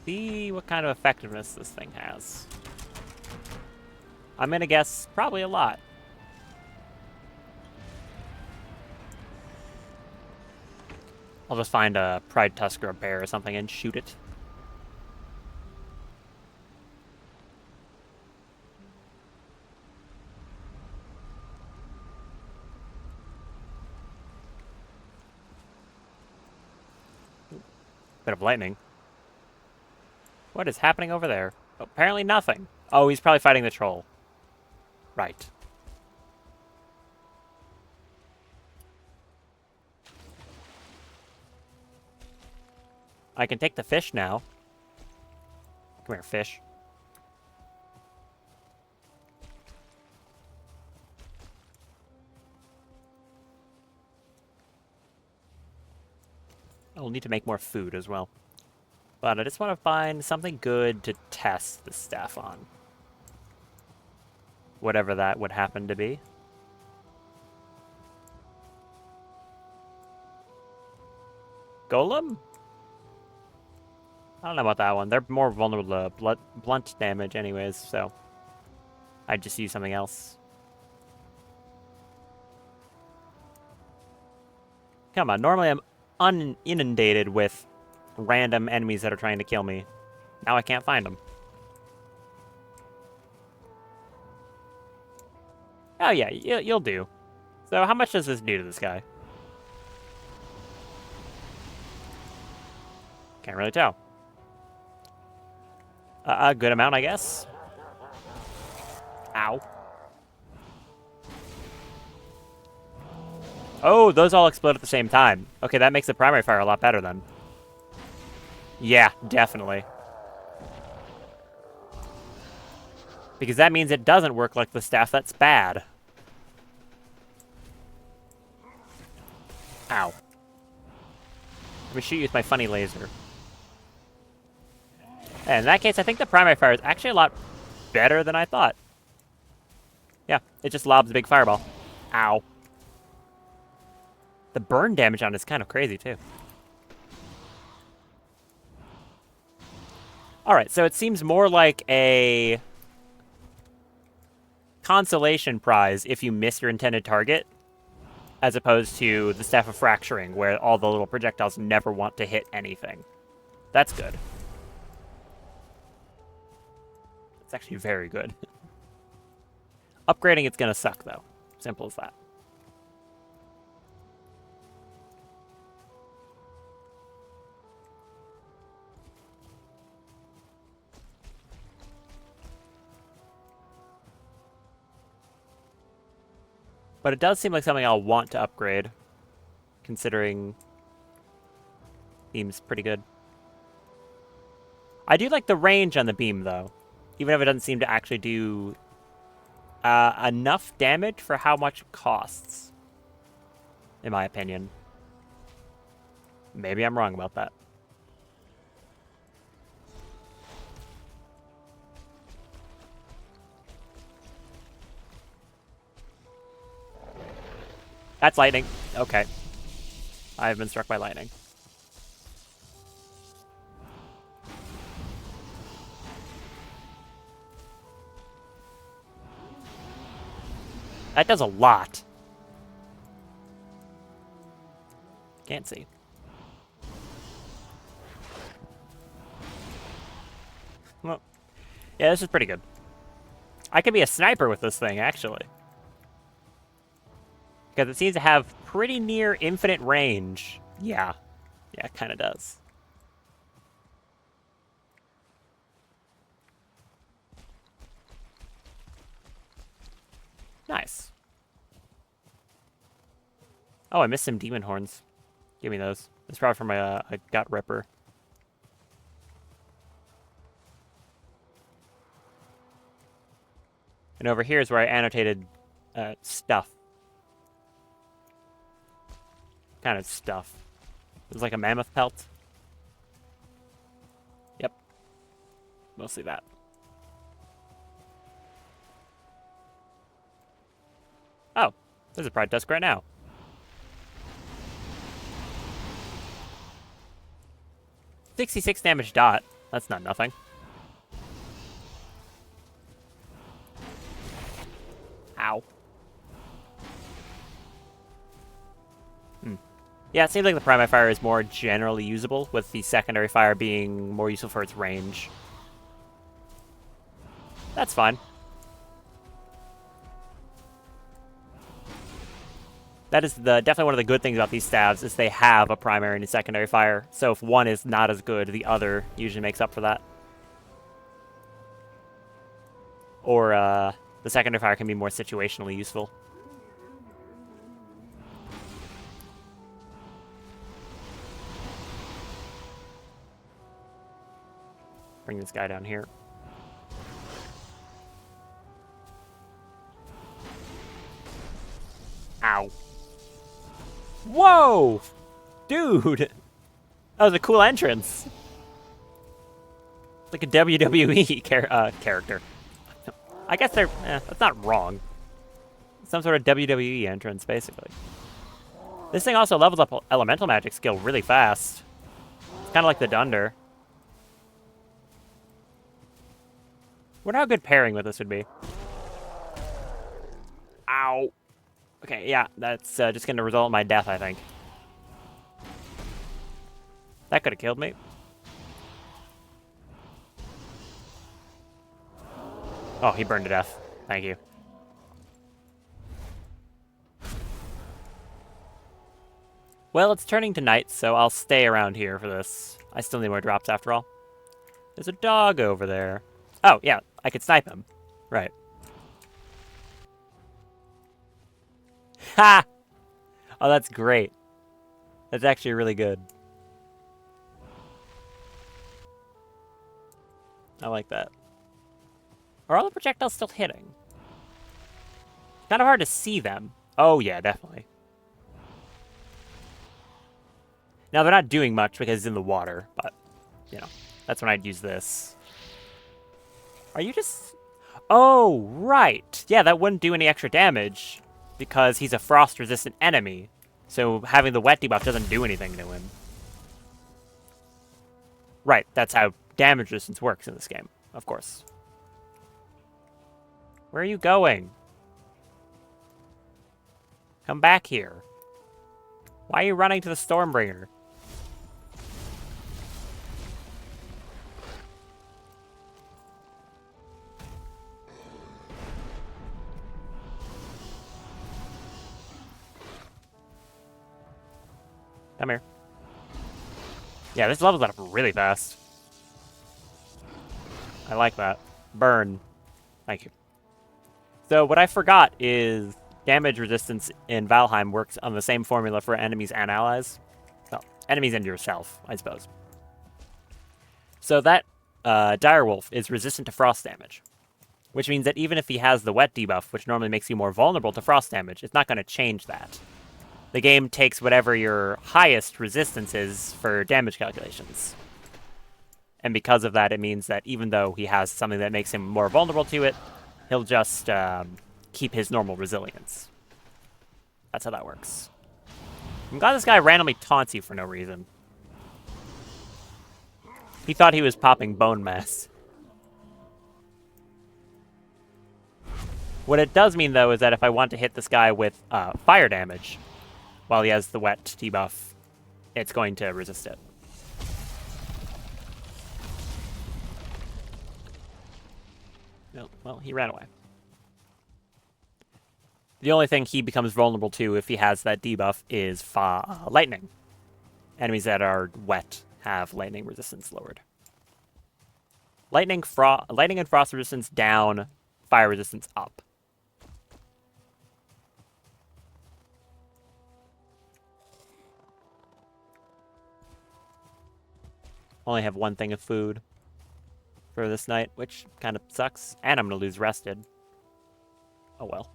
see what kind of effectiveness this thing has. I'm gonna guess probably a lot. I'll just find a pride tusk or a bear or something and shoot it. Bit of lightning. What is happening over there? Oh, apparently nothing. Oh, he's probably fighting the troll. Right. I can take the fish now. Come here, fish. I'll need to make more food as well. But I just want to find something good to test the staff on. Whatever that would happen to be. Golem? I don't know about that one. They're more vulnerable to blunt damage anyways, so I'd just use something else. Come on, normally I'm inundated with random enemies that are trying to kill me. Now I can't find them. Oh yeah, you'll do. So how much does this do to this guy? Can't really tell. A good amount, I guess. Ow. Oh, those all explode at the same time. Okay, that makes the primary fire a lot better then. Yeah, definitely. Because that means it doesn't work like the staff that's bad. Ow. Let me shoot you with my funny laser. And in that case, I think the primary fire is actually a lot better than I thought. Yeah, it just lobs a big fireball. Ow. The burn damage on it is kind of crazy, too. Alright, so it seems more like a consolation prize if you miss your intended target, as opposed to the Staff of Fracturing, where all the little projectiles never want to hit anything. That's good. It's actually very good. Upgrading it's gonna suck, though. Simple as that. But it does seem like something I'll want to upgrade, considering seems pretty good. I do like the range on the beam, though, even if it doesn't seem to actually do enough damage for how much it costs, in my opinion. Maybe I'm wrong about that. That's lightning. Okay. I've been struck by lightning. That does a lot. Can't see. Well, yeah, this is pretty good. I could be a sniper with this thing, actually. Because it seems to have pretty near infinite range. Yeah. Yeah, it kind of does. Nice. Oh, I missed some demon horns. Give me those. It's probably from a gut ripper. And over here is where I annotated Stuff. Kind of stuff. It was like a mammoth pelt. Yep. Mostly that. Oh, there's a Pride Tusk right now. 66 damage dot. That's not nothing. Ow. Yeah, it seems like the primary fire is more generally usable, with the secondary fire being more useful for its range. That's fine. That is definitely one of the good things about these staves is they have a primary and a secondary fire. So if one is not as good, the other usually makes up for that. Or the secondary fire can be more situationally useful. Bring this guy down here. Ow. Whoa! Dude! That was a cool entrance. It's like a WWE character. I guess that's not wrong. Some sort of WWE entrance, basically. This thing also levels up elemental magic skill really fast. It's kind of like the Dunder. Wonder how good pairing with this would be. Ow. Okay, yeah, that's just going to result in my death, I think. That could have killed me. Oh, he burned to death. Thank you. Well, it's turning to night, so I'll stay around here for this. I still need more drops after all. There's a dog over there. Oh, yeah, I could snipe him. Right. Ha! Oh, that's great. That's actually really good. I like that. Are all the projectiles still hitting? Kind of hard to see them. Oh, yeah, definitely. Now, they're not doing much because it's in the water, but, you know, that's when I'd use this. Are you just... Oh, right. Yeah, that wouldn't do any extra damage because he's a frost-resistant enemy. So having the wet debuff doesn't do anything to him. Right, that's how damage resistance works in this game, of course. Where are you going? Come back here. Why are you running to the Stormbringer? Come here. Yeah, this levels up really fast. I like that. Burn. Thank you. So what I forgot is damage resistance in Valheim works on the same formula for enemies and allies. Well, enemies and yourself, I suppose. So that Direwolf is resistant to frost damage, which means that even if he has the wet debuff, which normally makes you more vulnerable to frost damage, it's not going to change that. The game takes whatever your highest resistance is for damage calculations. And because of that, it means that even though he has something that makes him more vulnerable to it, he'll just keep his normal resilience. That's how that works. I'm glad this guy randomly taunts you for no reason. He thought he was popping bone mass. What it does mean, though, is that if I want to hit this guy with fire damage while he has the wet debuff, it's going to resist it. No, well, he ran away. The only thing he becomes vulnerable to if he has that debuff is lightning. Enemies that are wet have lightning resistance lowered. Lightning and frost resistance down, fire resistance up. Only have one thing of food for this night, which kind of sucks. And I'm going to lose rested. Oh well.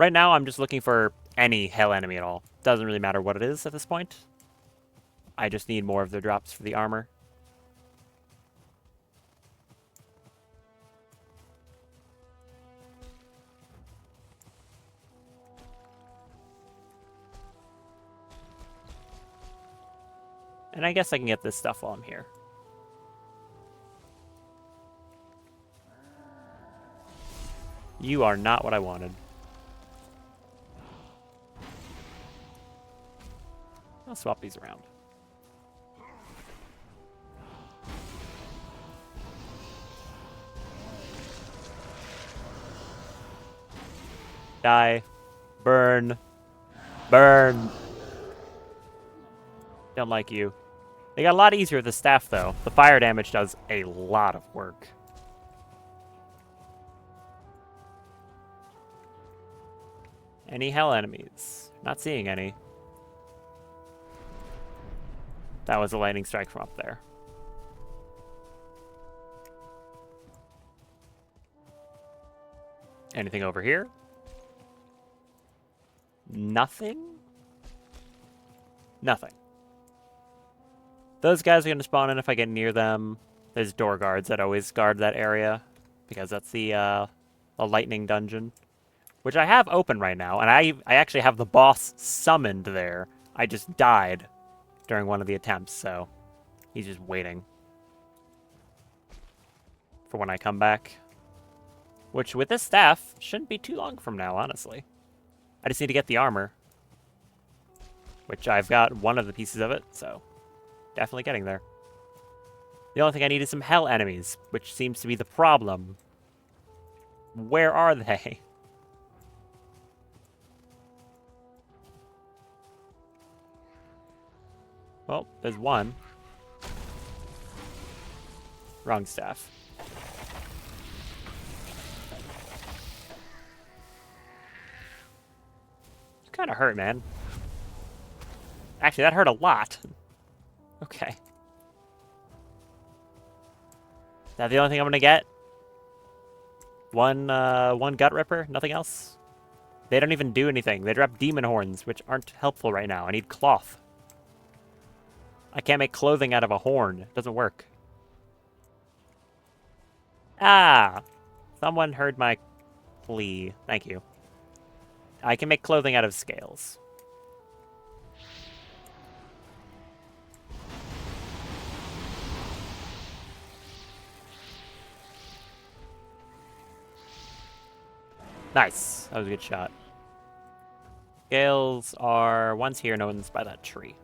Right now, I'm just looking for any hell enemy at all. Doesn't really matter what it is at this point. I just need more of their drops for the armor. And I guess I can get this stuff while I'm here. You are not what I wanted. I'll swap these around. Die. Burn. Burn. Don't like you. They got a lot easier with the staff, though. The fire damage does a lot of work. Any hell enemies? Not seeing any. That was a lightning strike from up there. Anything over here? Nothing? Nothing. Those guys are going to spawn in if I get near them. There's door guards that always guard that area, because that's the lightning dungeon, which I have open right now, and I actually have the boss summoned there. I just died during one of the attempts, so he's just waiting for when I come back. Which, with this staff, shouldn't be too long from now, honestly. I just need to get the armor, which I've got one of the pieces of it, so definitely getting there. The only thing I need is some hell enemies, which seems to be the problem. Where are they? Well, there's one. Wrong staff. It's kind of hurt, man. Actually, that hurt a lot. Okay. Is that the only thing I'm gonna get? One gut ripper, nothing else? They don't even do anything. They drop demon horns, which aren't helpful right now. I need cloth. I can't make clothing out of a horn. It doesn't work. Ah! Someone heard my plea. Thank you. I can make clothing out of scales. Nice. That was a good shot. Scales are... One's here, no one's by that tree.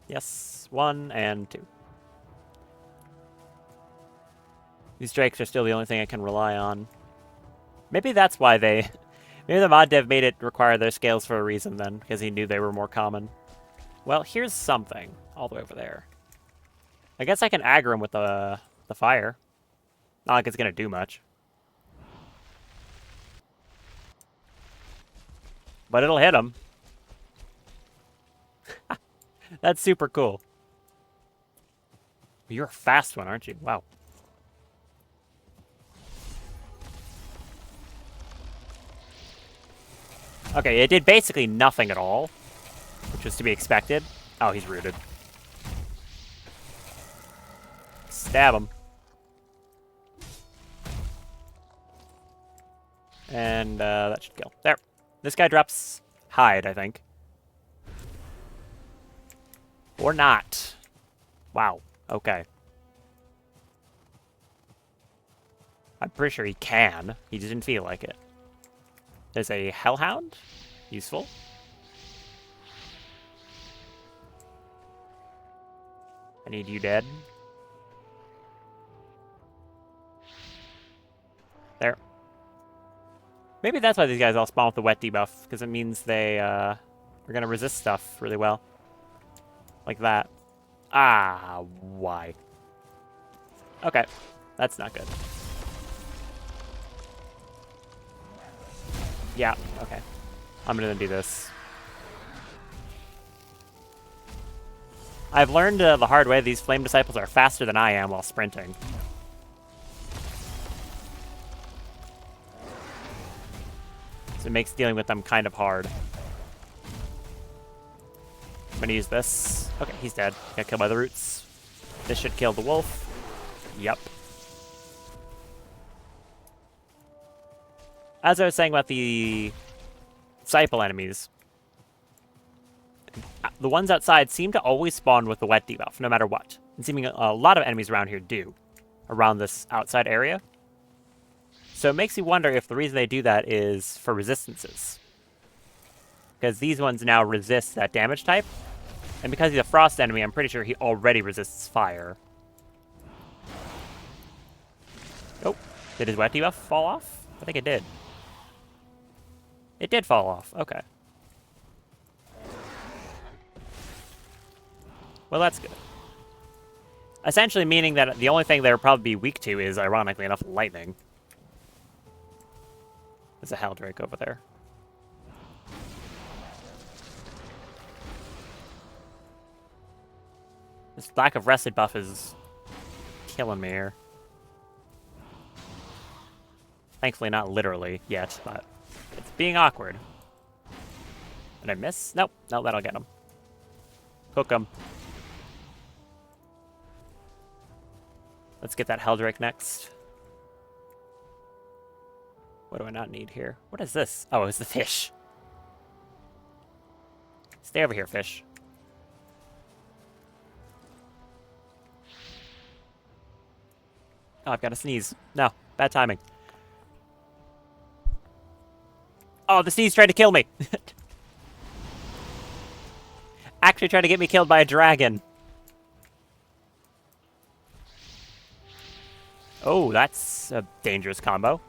Yes, 1 and 2. These drakes are still the only thing I can rely on. Maybe that's why they... Maybe the mod dev made it require their scales for a reason then, because he knew they were more common. Well, here's something. All the way over there. I guess I can aggro him with the fire. Not like it's going to do much. But it'll hit him. That's super cool. You're a fast one, aren't you? Wow. Okay, it did basically nothing at all, which was to be expected. Oh, he's rooted. Stab him. And that should kill. There. This guy drops hide, I think. Or not. Wow. Okay. I'm pretty sure he can. He just didn't feel like it. There's a hellhound. Useful. I need you dead. There. Maybe that's why these guys all spawn with the wet debuff, because it means they are going to resist stuff really well. Like that. Ah, why? Okay, that's not good. Yeah, okay. I'm going to do this. I've learned the hard way these flame disciples are faster than I am while sprinting. it makes dealing with them kind of hard. I'm gonna use this. Okay, he's dead. Got killed by the roots. This should kill the wolf. Yep. As I was saying about the disciple enemies, the ones outside seem to always spawn with the wet debuff, no matter what. And seeming a lot of enemies around here do, around this outside area. So it makes you wonder if the reason they do that is for resistances. Because these ones now resist that damage type. And because he's a frost enemy, I'm pretty sure he already resists fire. Oh, did his wet debuff fall off? I think it did. It did fall off, okay. Well, that's good. Essentially meaning that the only thing they'll probably be weak to is, ironically enough, lightning. There's a Helldrake over there. This lack of rested buff is killing me here. Thankfully not literally yet, but it's being awkward. Did I miss? Nope. No, that'll get him. Hook him. Let's get that Helldrake next. What do I not need here? What is this? Oh, it's the fish. Stay over here, fish. Oh, I've got to sneeze. No, bad timing. Oh, the sneeze tried to kill me. Actually tried to get me killed by a dragon. Oh, that's a dangerous combo.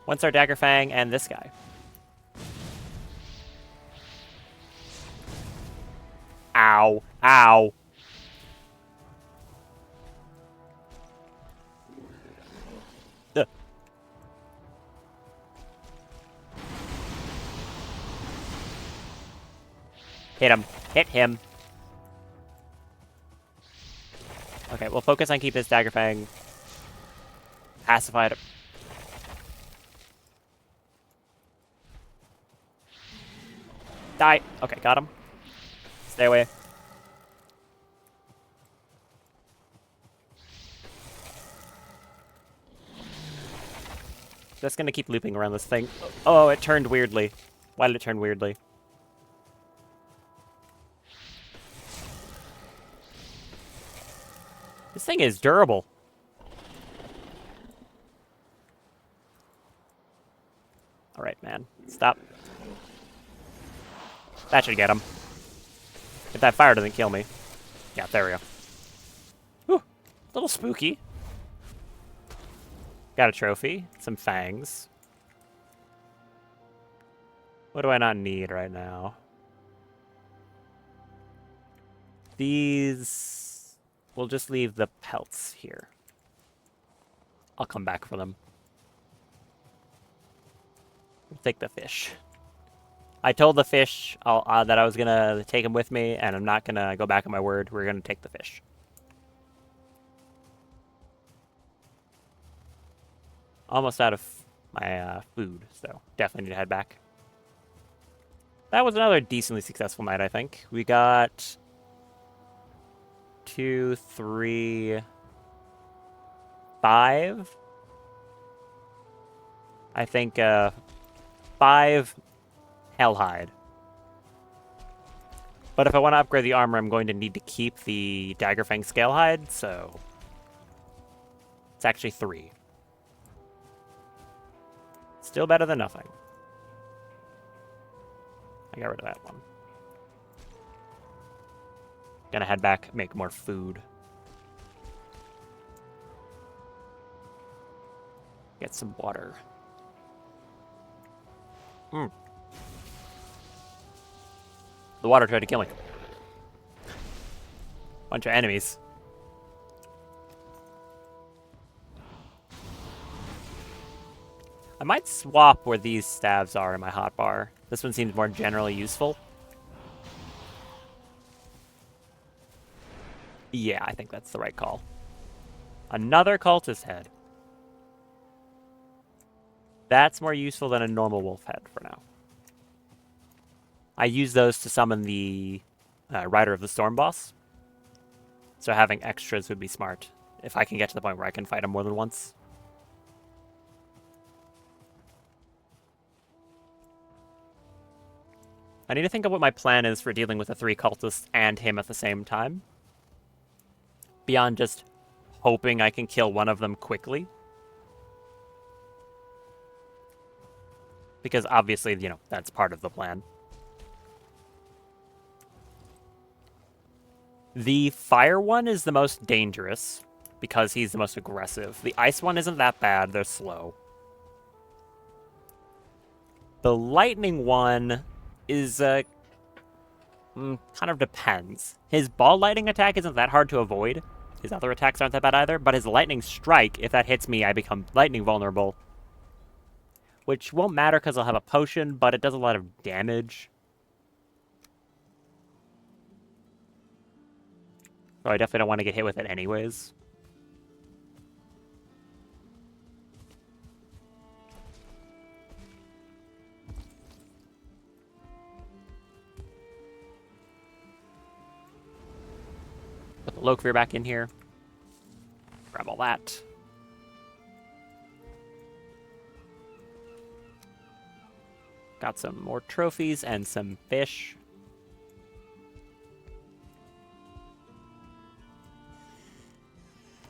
One-star Dagger Fang and this guy. Ow. Ow. Ugh. Hit him. Hit him. Okay, we'll focus on keep this Dagger Fang pacified. Die. Okay, got him. Stay away. Just gonna keep looping around this thing. Oh, it turned weirdly. Why did it turn weirdly? This thing is durable. Alright, man. Stop. That should get him. If that fire doesn't kill me. Yeah, there we go. Whew. A little spooky. Got a trophy. Some fangs. What do I not need right now? These... We'll just leave the pelts here. I'll come back for them. We'll take the fish. I told the fish that I was going to take him with me, and I'm not going to go back on my word. We're going to take the fish. Almost out of my food, so definitely need to head back. That was another decently successful night, I think. We got 2, 3, 5. I think 5 Hellhide. But if I want to upgrade the armor, I'm going to need to keep the Daggerfang Scalehide, so it's actually 3. Still better than nothing. I got rid of that one. Gonna head back, make more food. Get some water. The water tried to kill me. Bunch of enemies. I might swap where these staves are in my hotbar. This one seems more generally useful. Yeah, I think that's the right call. Another cultist head. That's more useful than a normal wolf head for now. I use those to summon the Rider of the Storm boss. So having extras would be smart if I can get to the point where I can fight him more than once. I need to think of what my plan is for dealing with the 3 cultists and him at the same time. Beyond just hoping I can kill one of them quickly. Because obviously, that's part of the plan. The fire one is the most dangerous because he's the most aggressive. The ice one isn't that bad, they're slow. The lightning one is kind of depends. His ball lightning attack isn't that hard to avoid. His other attacks aren't that bad either, but his lightning strike, if that hits me, I become lightning vulnerable. Which won't matter because I'll have a potion, but it does a lot of damage. So I definitely don't want to get hit with it anyways. Put the Lokvir back in here. Grab all that. Got some more trophies and some fish.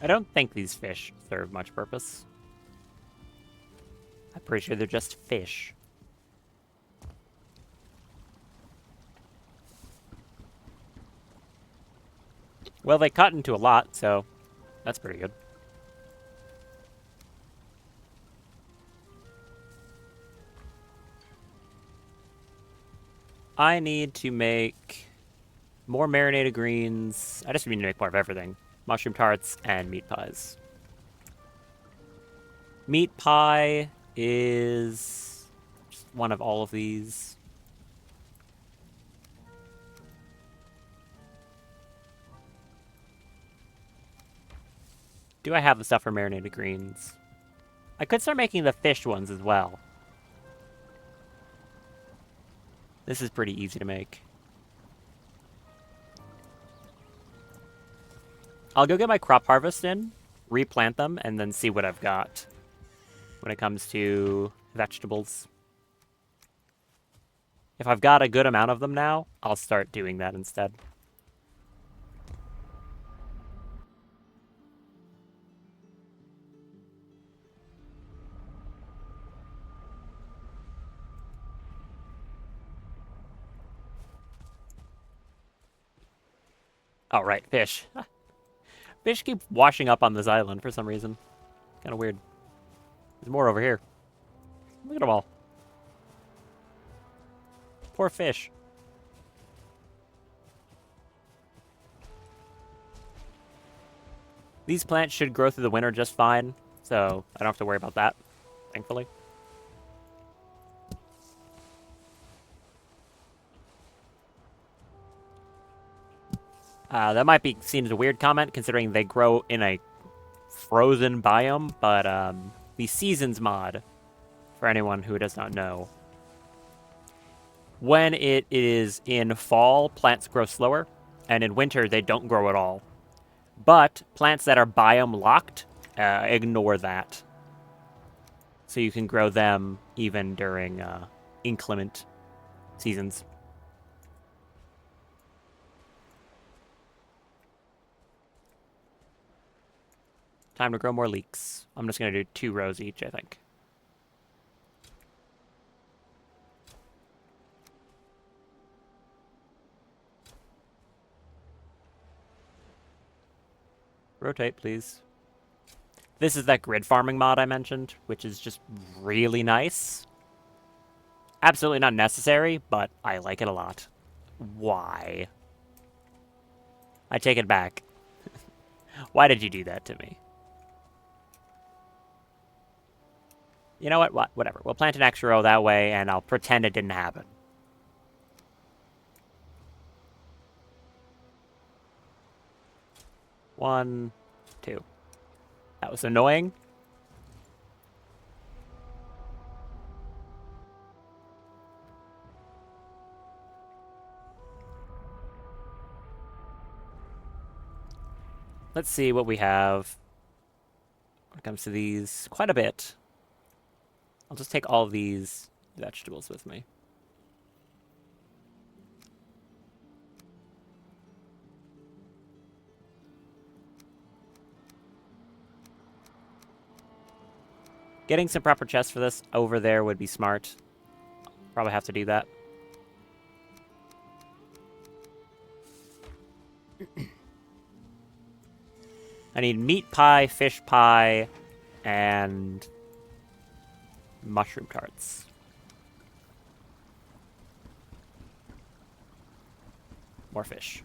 I don't think these fish serve much purpose. I'm pretty sure they're just fish. Well, they cut into a lot, so that's pretty good. I need to make more marinated greens. I just need to make more of everything. Mushroom tarts and meat pies. Meat pie is just one of all of these. Do I have the stuff for marinated greens? I could start making the fish ones as well. This is pretty easy to make. I'll go get my crop harvest in, replant them, and then see what I've got when it comes to vegetables. If I've got a good amount of them now, I'll start doing that instead. Oh, right, fish. Fish keep washing up on this island for some reason. Kind of weird. There's more over here. Look at them all. Poor fish. These plants should grow through the winter just fine, so I don't have to worry about that, thankfully. That might be seen as a weird comment, considering they grow in a frozen biome, but the Seasons mod, for anyone who does not know, when it is in fall, plants grow slower, and in winter, they don't grow at all. But plants that are biome locked, ignore that. So you can grow them even during inclement seasons. Time to grow more leeks. I'm just going to do 2 rows each, I think. Rotate, please. This is that grid farming mod I mentioned, which is just really nice. Absolutely not necessary, but I like it a lot. Why? I take it back. Why did you do that to me? You know what? Whatever. We'll plant an extra row that way, and I'll pretend it didn't happen. One, two. That was annoying. Let's see what we have when it comes to these. Quite a bit. I'll just take all these vegetables with me. Getting some proper chests for this over there would be smart. Probably have to do that. I need meat pie, fish pie, and mushroom tarts. More fish.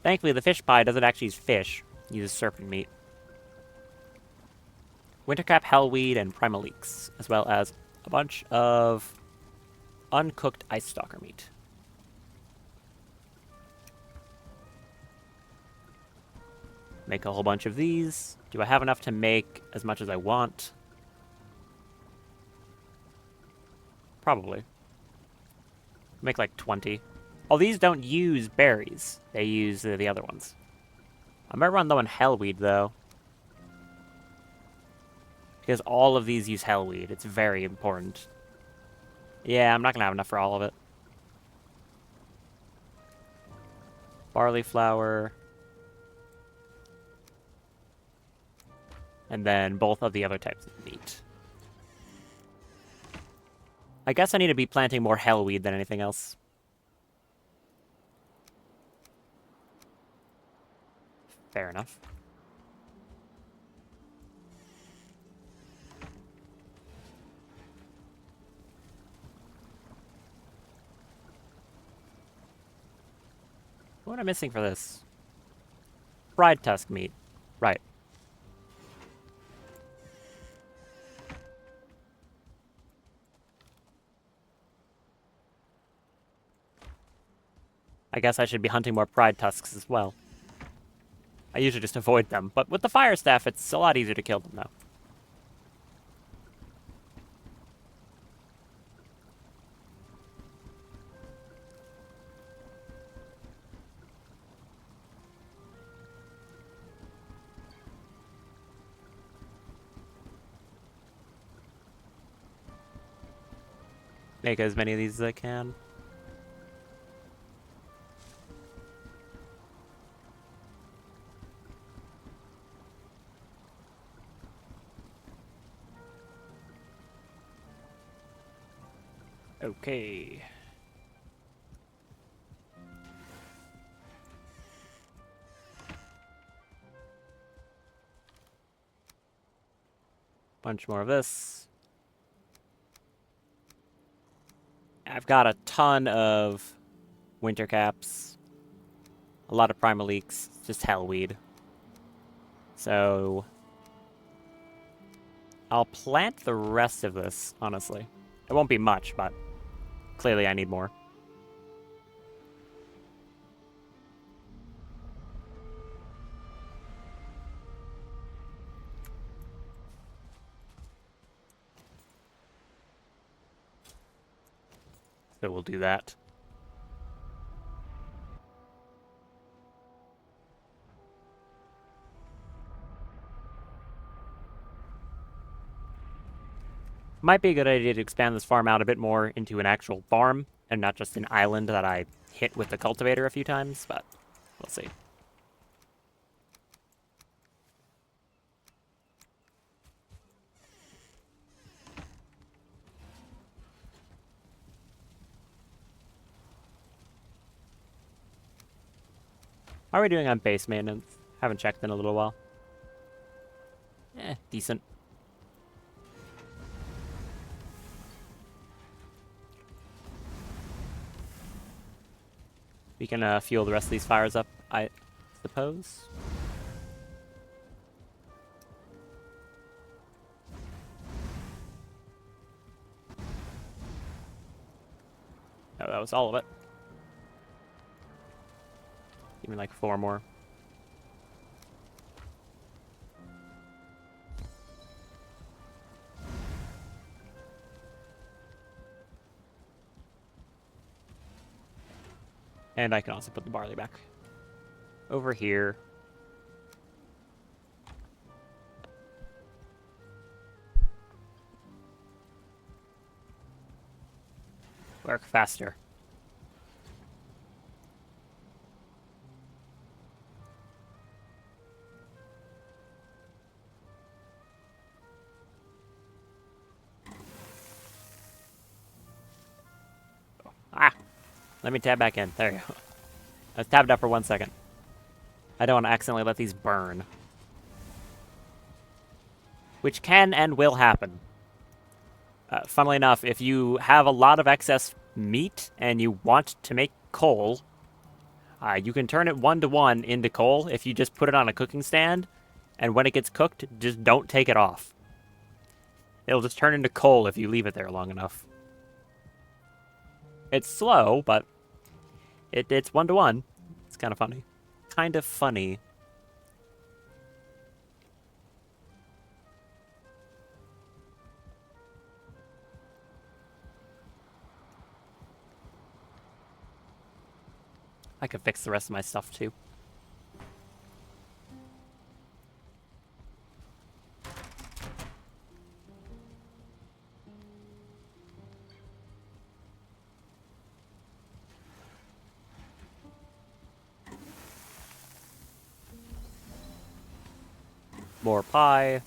Thankfully, the fish pie doesn't actually use fish. It uses serpent meat. Wintercap, hellweed, and primal leeks, as well as a bunch of uncooked ice stalker meat. Make a whole bunch of these. Do I have enough to make as much as I want? Probably. Make like 20. Oh, these don't use berries. They use the other ones. I might run low on hellweed, though. Because all of these use hellweed. It's very important. Yeah, I'm not going to have enough for all of it. Barley flour. And then both of the other types of meat. I guess I need to be planting more hellweed than anything else. Fair enough. What am I missing for this? Fried tusk meat. Right. I guess I should be hunting more pride tusks as well. I usually just avoid them, but with the fire staff, it's a lot easier to kill them now. Make as many of these as I can. Okay. Bunch more of this. I've got a ton of winter caps. A lot of primal leeks. Just hellweed. So I'll plant the rest of this, honestly. It won't be much, but clearly I need more. So we'll do that. Might be a good idea to expand this farm out a bit more into an actual farm, and not just an island that I hit with the cultivator a few times, but we'll see. How are we doing on base maintenance? Haven't checked in a little while. Decent. We can fuel the rest of these fires up, I suppose. Oh, that was all of it. Give me like 4 more. And I can also put the barley back. over here. Work faster. Ah! Let me tab back in. There you go. I was tabbed up for 1 second. I don't want to accidentally let these burn. Which can and will happen. Funnily enough, if you have a lot of excess meat and you want to make coal, you can turn it 1-to-1 into coal if you just put it on a cooking stand, and when it gets cooked, just don't take it off. It'll just turn into coal if you leave it there long enough. It's slow, but it's 1-to-1. It's kind of funny. Kind of funny. I could fix the rest of my stuff too. More pie.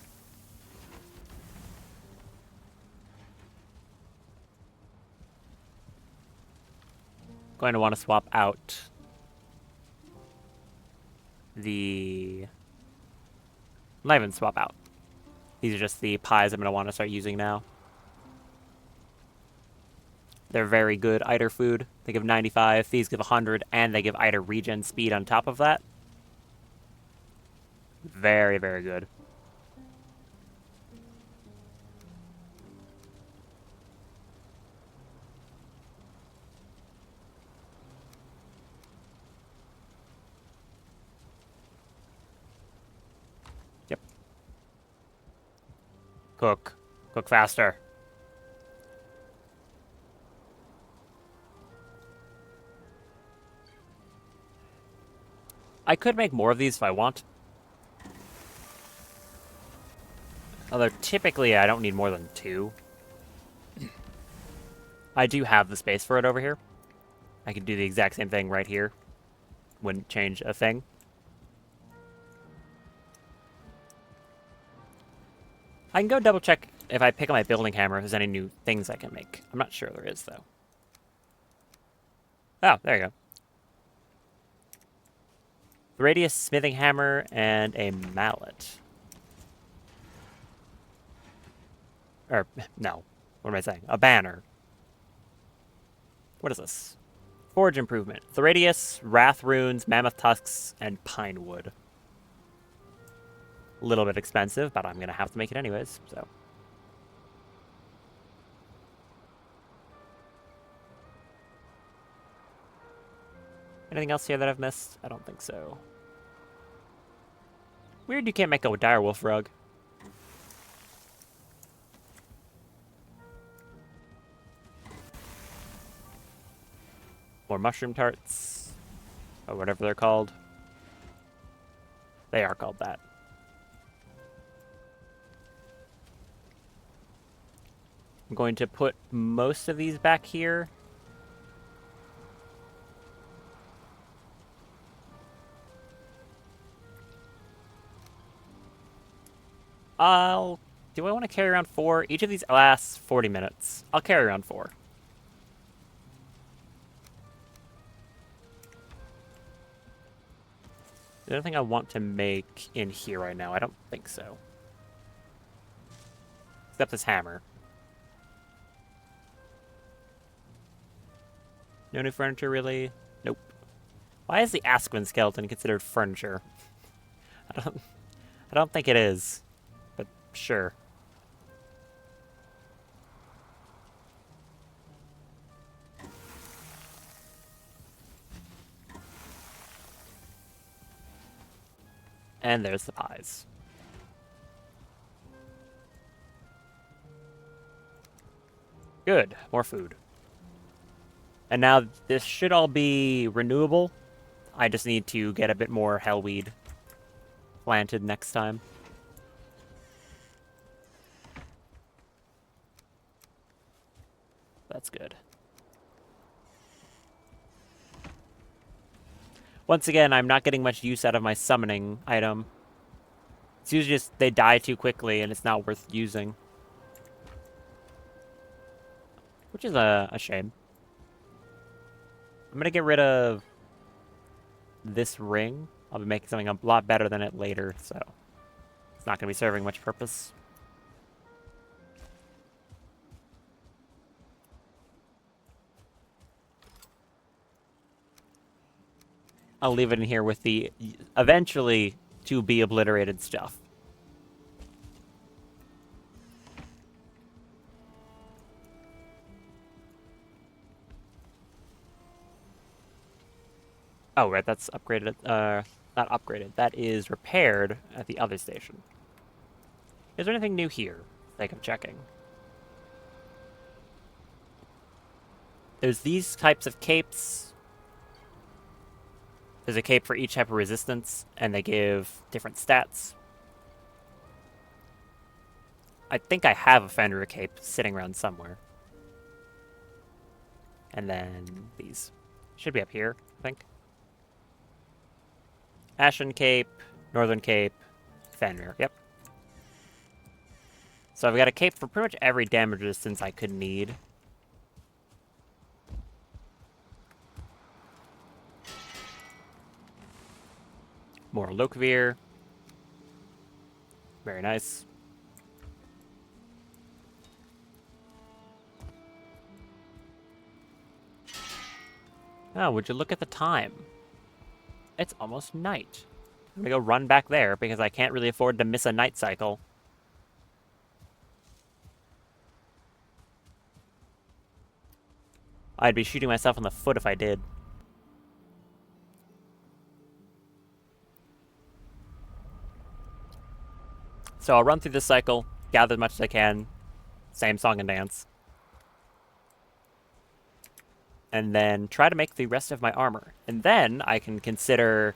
Going to want to swap out the... Not even swap out. These are just the pies I'm going to want to start using now. They're very good Eiter food. They give 95, these give 100, and they give Eiter regen speed on top of that. Very, very good. Yep. Cook. Cook faster. I could make more of these if I want. Although typically I don't need more than 2. I do have the space for it over here. I could do the exact same thing right here. Wouldn't change a thing. I can go double check if I pick up my building hammer if there's any new things I can make. I'm not sure there is, though. Oh, there you go. Radius smithing hammer and a mallet. Or, no. What am I saying? A banner. What is this? Forge improvement. Theridius, wrath runes, mammoth tusks, and pine wood. A little bit expensive, but I'm going to have to make it anyways, so. Anything else here that I've missed? I don't think so. Weird you can't make a direwolf rug. More mushroom tarts. Or whatever they're called. They are called that. I'm going to put most of these back here. Do I want to carry around 4? Each of these lasts 40 minutes. I'll carry around 4. Is there anything I want to make in here right now? I don't think so. Except this hammer. No new furniture, really? Nope. Why is the Asquin skeleton considered furniture? I don't think it is. But sure. And there's the pies. Good. More food. And now this should all be renewable I just need to get a bit more hellweed planted next time. That's good. Once again, I'm not getting much use out of my summoning item. It's usually just they die too quickly and it's not worth using. Which is a shame. I'm going to get rid of this ring. I'll be making something a lot better than it later, so it's not going to be serving much purpose. I'll leave it in here with the eventually to be obliterated stuff. Oh, right, that's upgraded. Not upgraded. That is repaired at the other station. Is there anything new here? Sake of checking. There's these types of capes. There's a cape for each type of resistance, and they give different stats. I think I have a Fenrir cape sitting around somewhere. And then these. Should be up here, I think. Ashen Cape, Northern Cape, Fenrir. Yep. So I've got a cape for pretty much every damage resistance I could need. More Lokvir. Very nice. Oh, would you look at the time? It's almost night. I'm gonna go run back there because I can't really afford to miss a night cycle. I'd be shooting myself in the foot if I did. So I'll run through this cycle, gather as much as I can, same song and dance, and then try to make the rest of my armor. And then I can consider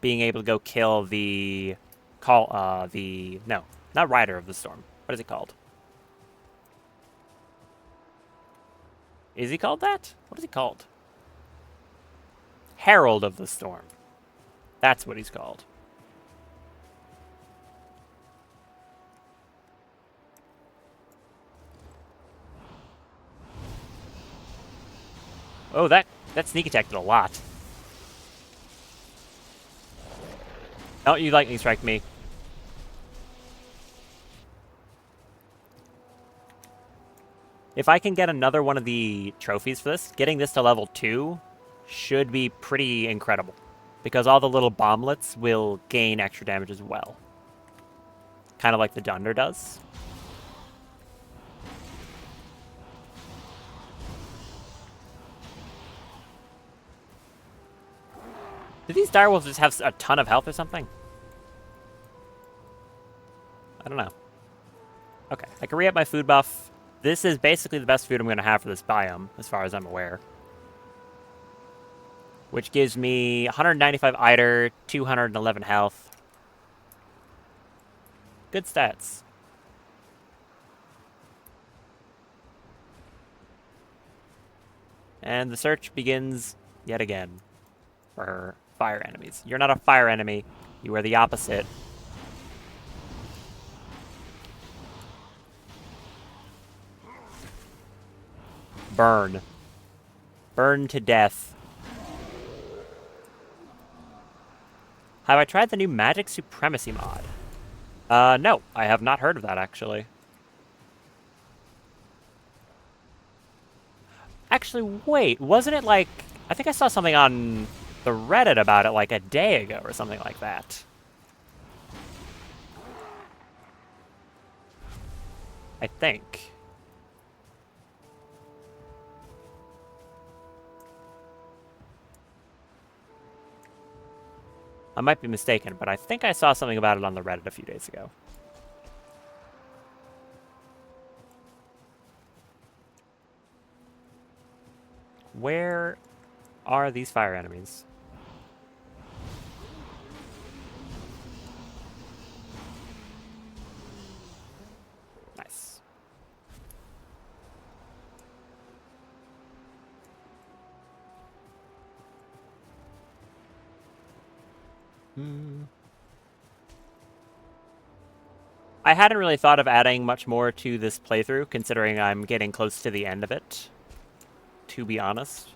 being able to go kill the no, not Rider of the Storm. What is he called? Is he called that? What is he called? Herald of the Storm. That's what he's called. Oh, that sneak attack did a lot. Don't you lightning strike me. If I can get another one of the trophies for this, getting this to level 2 should be pretty incredible. Because all the little bomblets will gain extra damage as well. Kind of like the Dunder does. Do these direwolves just have a ton of health or something? I don't know. Okay, I can re-up my food buff. This is basically the best food I'm going to have for this biome, as far as I'm aware. Which gives me 195 Eider, 211 health. Good stats. And the search begins yet again for fire enemies. You're not a fire enemy. You are the opposite. Burn. Burn to death. Have I tried the new Magic Supremacy mod? No, I have not heard of that, actually. Actually, wait, wasn't it like... I think I saw something on the Reddit about it like a day ago or something like that. I think. I might be mistaken, but I think I saw something about it on the Reddit a few days ago. Where are these fire enemies? I hadn't really thought of adding much more to this playthrough, considering I'm getting close to the end of it, to be honest.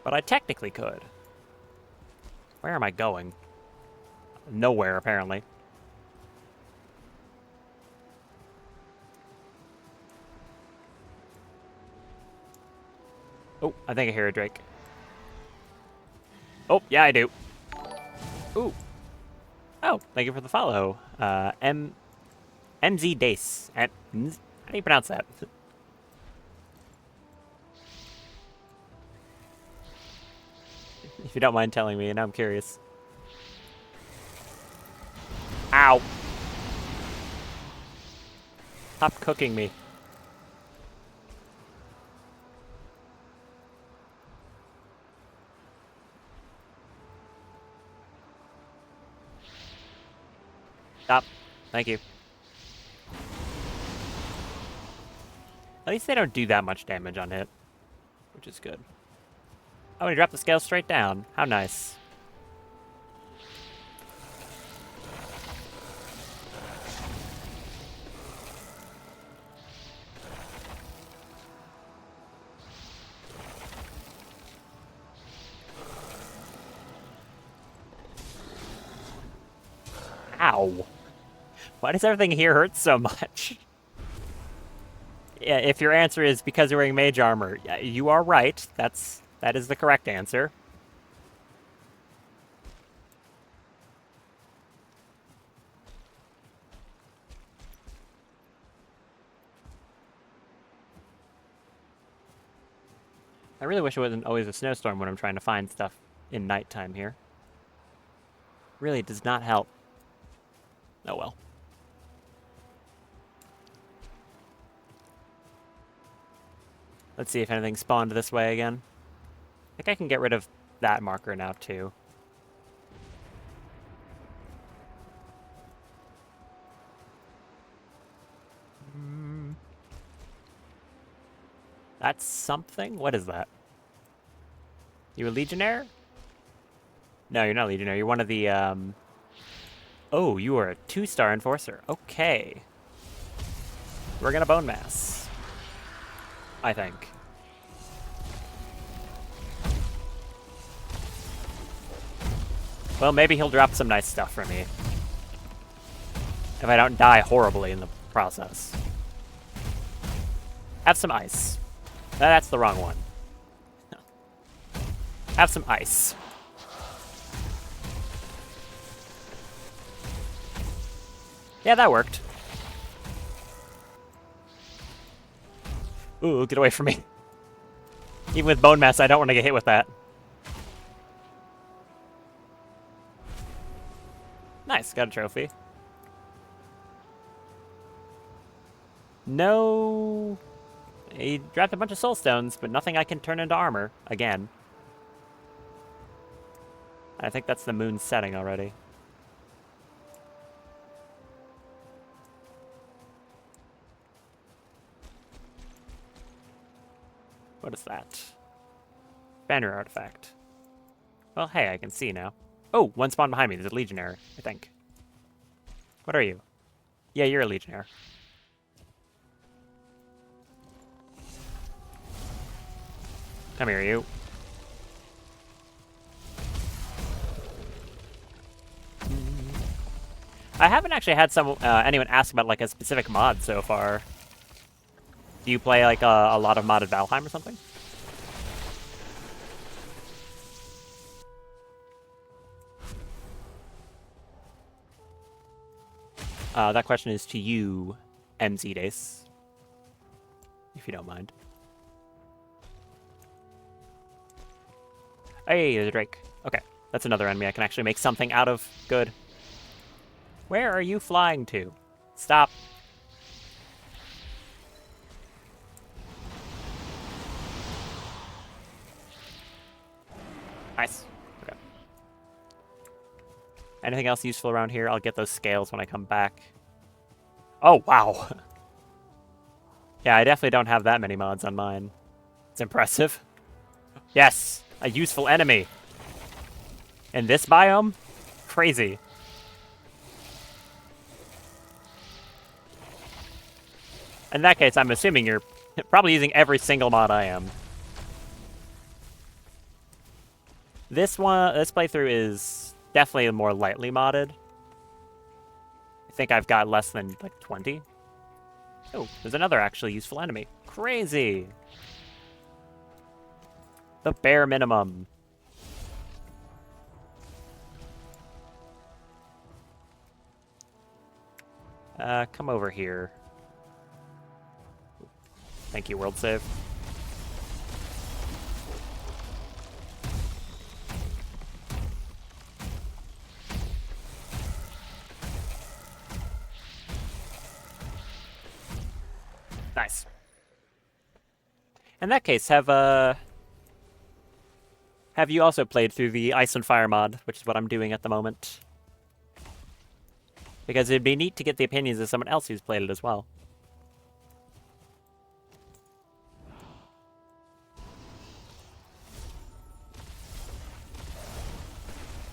But I technically could. Where am I going? Nowhere, apparently. Oh, I think I hear a drake. Oh, yeah, I do. Ooh. Oh, thank you for the follow. MZ Dace. How do you pronounce that? If you don't mind telling me, now I'm curious. Ow. Stop cooking me. Stop. Thank you. At least they don't do that much damage on hit, which is good. Oh, he dropped the scale straight down. How nice. Ow. Why does everything here hurt so much? Yeah, if your answer is because you're wearing mage armor, you are right. That is the correct answer. I really wish it wasn't always a snowstorm when I'm trying to find stuff in nighttime here. Really does not help. Oh well. Let's see if anything spawned this way again. I think I can get rid of that marker now, too. That's something? What is that? You a legionnaire? No, you're not a legionnaire. You're one of the, Oh, you are a 2-star enforcer. Okay. We're gonna bone mass. I think. Well, maybe he'll drop some nice stuff for me. If I don't die horribly in the process. Have some ice. That's the wrong one. Have some ice. Yeah, that worked. Ooh, get away from me. Even with bone mass, I don't want to get hit with that. Nice, got a trophy. No. He dropped a bunch of soul stones, but nothing I can turn into armor again. I think that's the moon setting already. What is that? Banner artifact. Well, hey, I can see now. Oh, one spawned behind me. There's a legionnaire, I think. What are you? Yeah, you're a legionnaire. Come here, you. I haven't actually had anyone ask about like a specific mod so far. Do you play like a lot of modded Valheim or something? That question is to you, MZ Dace. If you don't mind. Hey, there's a drake. Okay, that's another enemy I can actually make something out of. Good. Where are you flying to? Stop. Nice. Okay. Anything else useful around here? I'll get those scales when I come back. Oh, wow. Yeah, I definitely don't have that many mods on mine. It's impressive. Yes. A useful enemy. In this biome? Crazy. In that case, I'm assuming you're probably using every single mod I am. This playthrough is definitely more lightly modded. I think I've got less than, like, 20. Oh, there's another actually useful enemy. Crazy! The bare minimum. Come over here. Thank you, world save. Nice. In that case, have you also played through the Ice and Fire mod, which is what I'm doing at the moment? Because it'd be neat to get the opinions of someone else who's played it as well.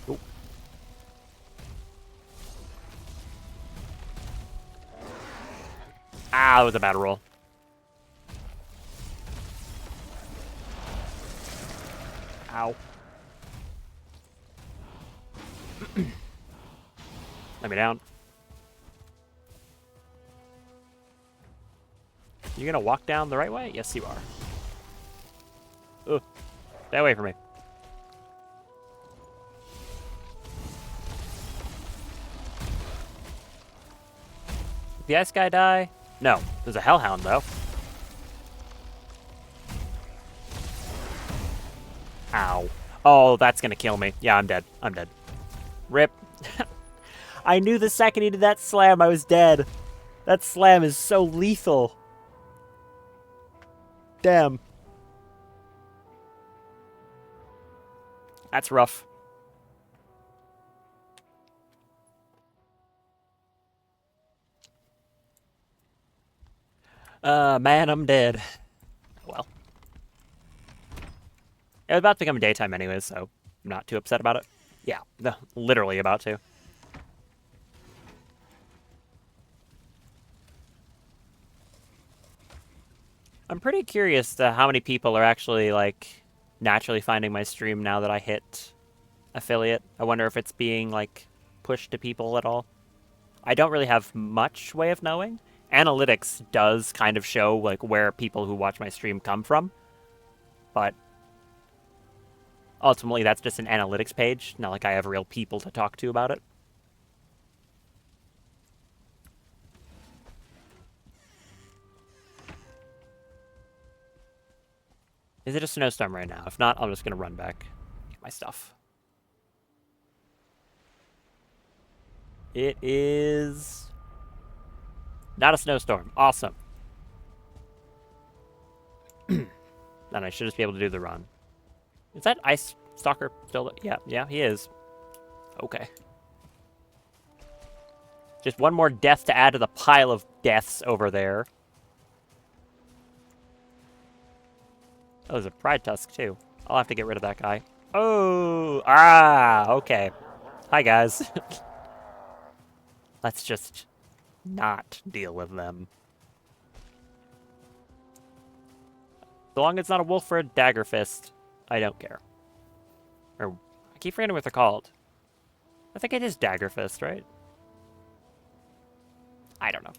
Ooh. Ah, that was a bad roll. Ow. Let me down. You gonna walk down the right way? Yes, you are. Ugh. Stay away from me. Did the ice guy die? No. There's a hellhound, though. Ow. Oh, that's gonna kill me. Yeah, I'm dead. I'm dead. Rip. I knew the second he did that slam, I was dead. That slam is so lethal. Damn. That's rough. Man, I'm dead. Well. It was about to become daytime anyways, so I'm not too upset about it. Yeah, literally about to. I'm pretty curious to how many people are actually, like, naturally finding my stream now that I hit affiliate. I wonder if it's being, like, pushed to people at all. I don't really have much way of knowing. Analytics does kind of show, like, where people who watch my stream come from. But ultimately, that's just an analytics page. Not like I have real people to talk to about it. Is it a snowstorm right now? If not, I'm just going to run back. Get my stuff. It is not a snowstorm. Awesome. Then I should just be able to do the run. Is that Ice Stalker still? Yeah, he is. Okay. Just one more death to add to the pile of deaths over there. Oh, there's a Pride Tusk, too. I'll have to get rid of that guy. Oh! Ah! Okay. Hi, guys. Let's just not deal with them. So long as it's not a wolf or a dagger fist, I don't care. Or, I keep forgetting what they're called. I think it is dagger fist, right? I don't know.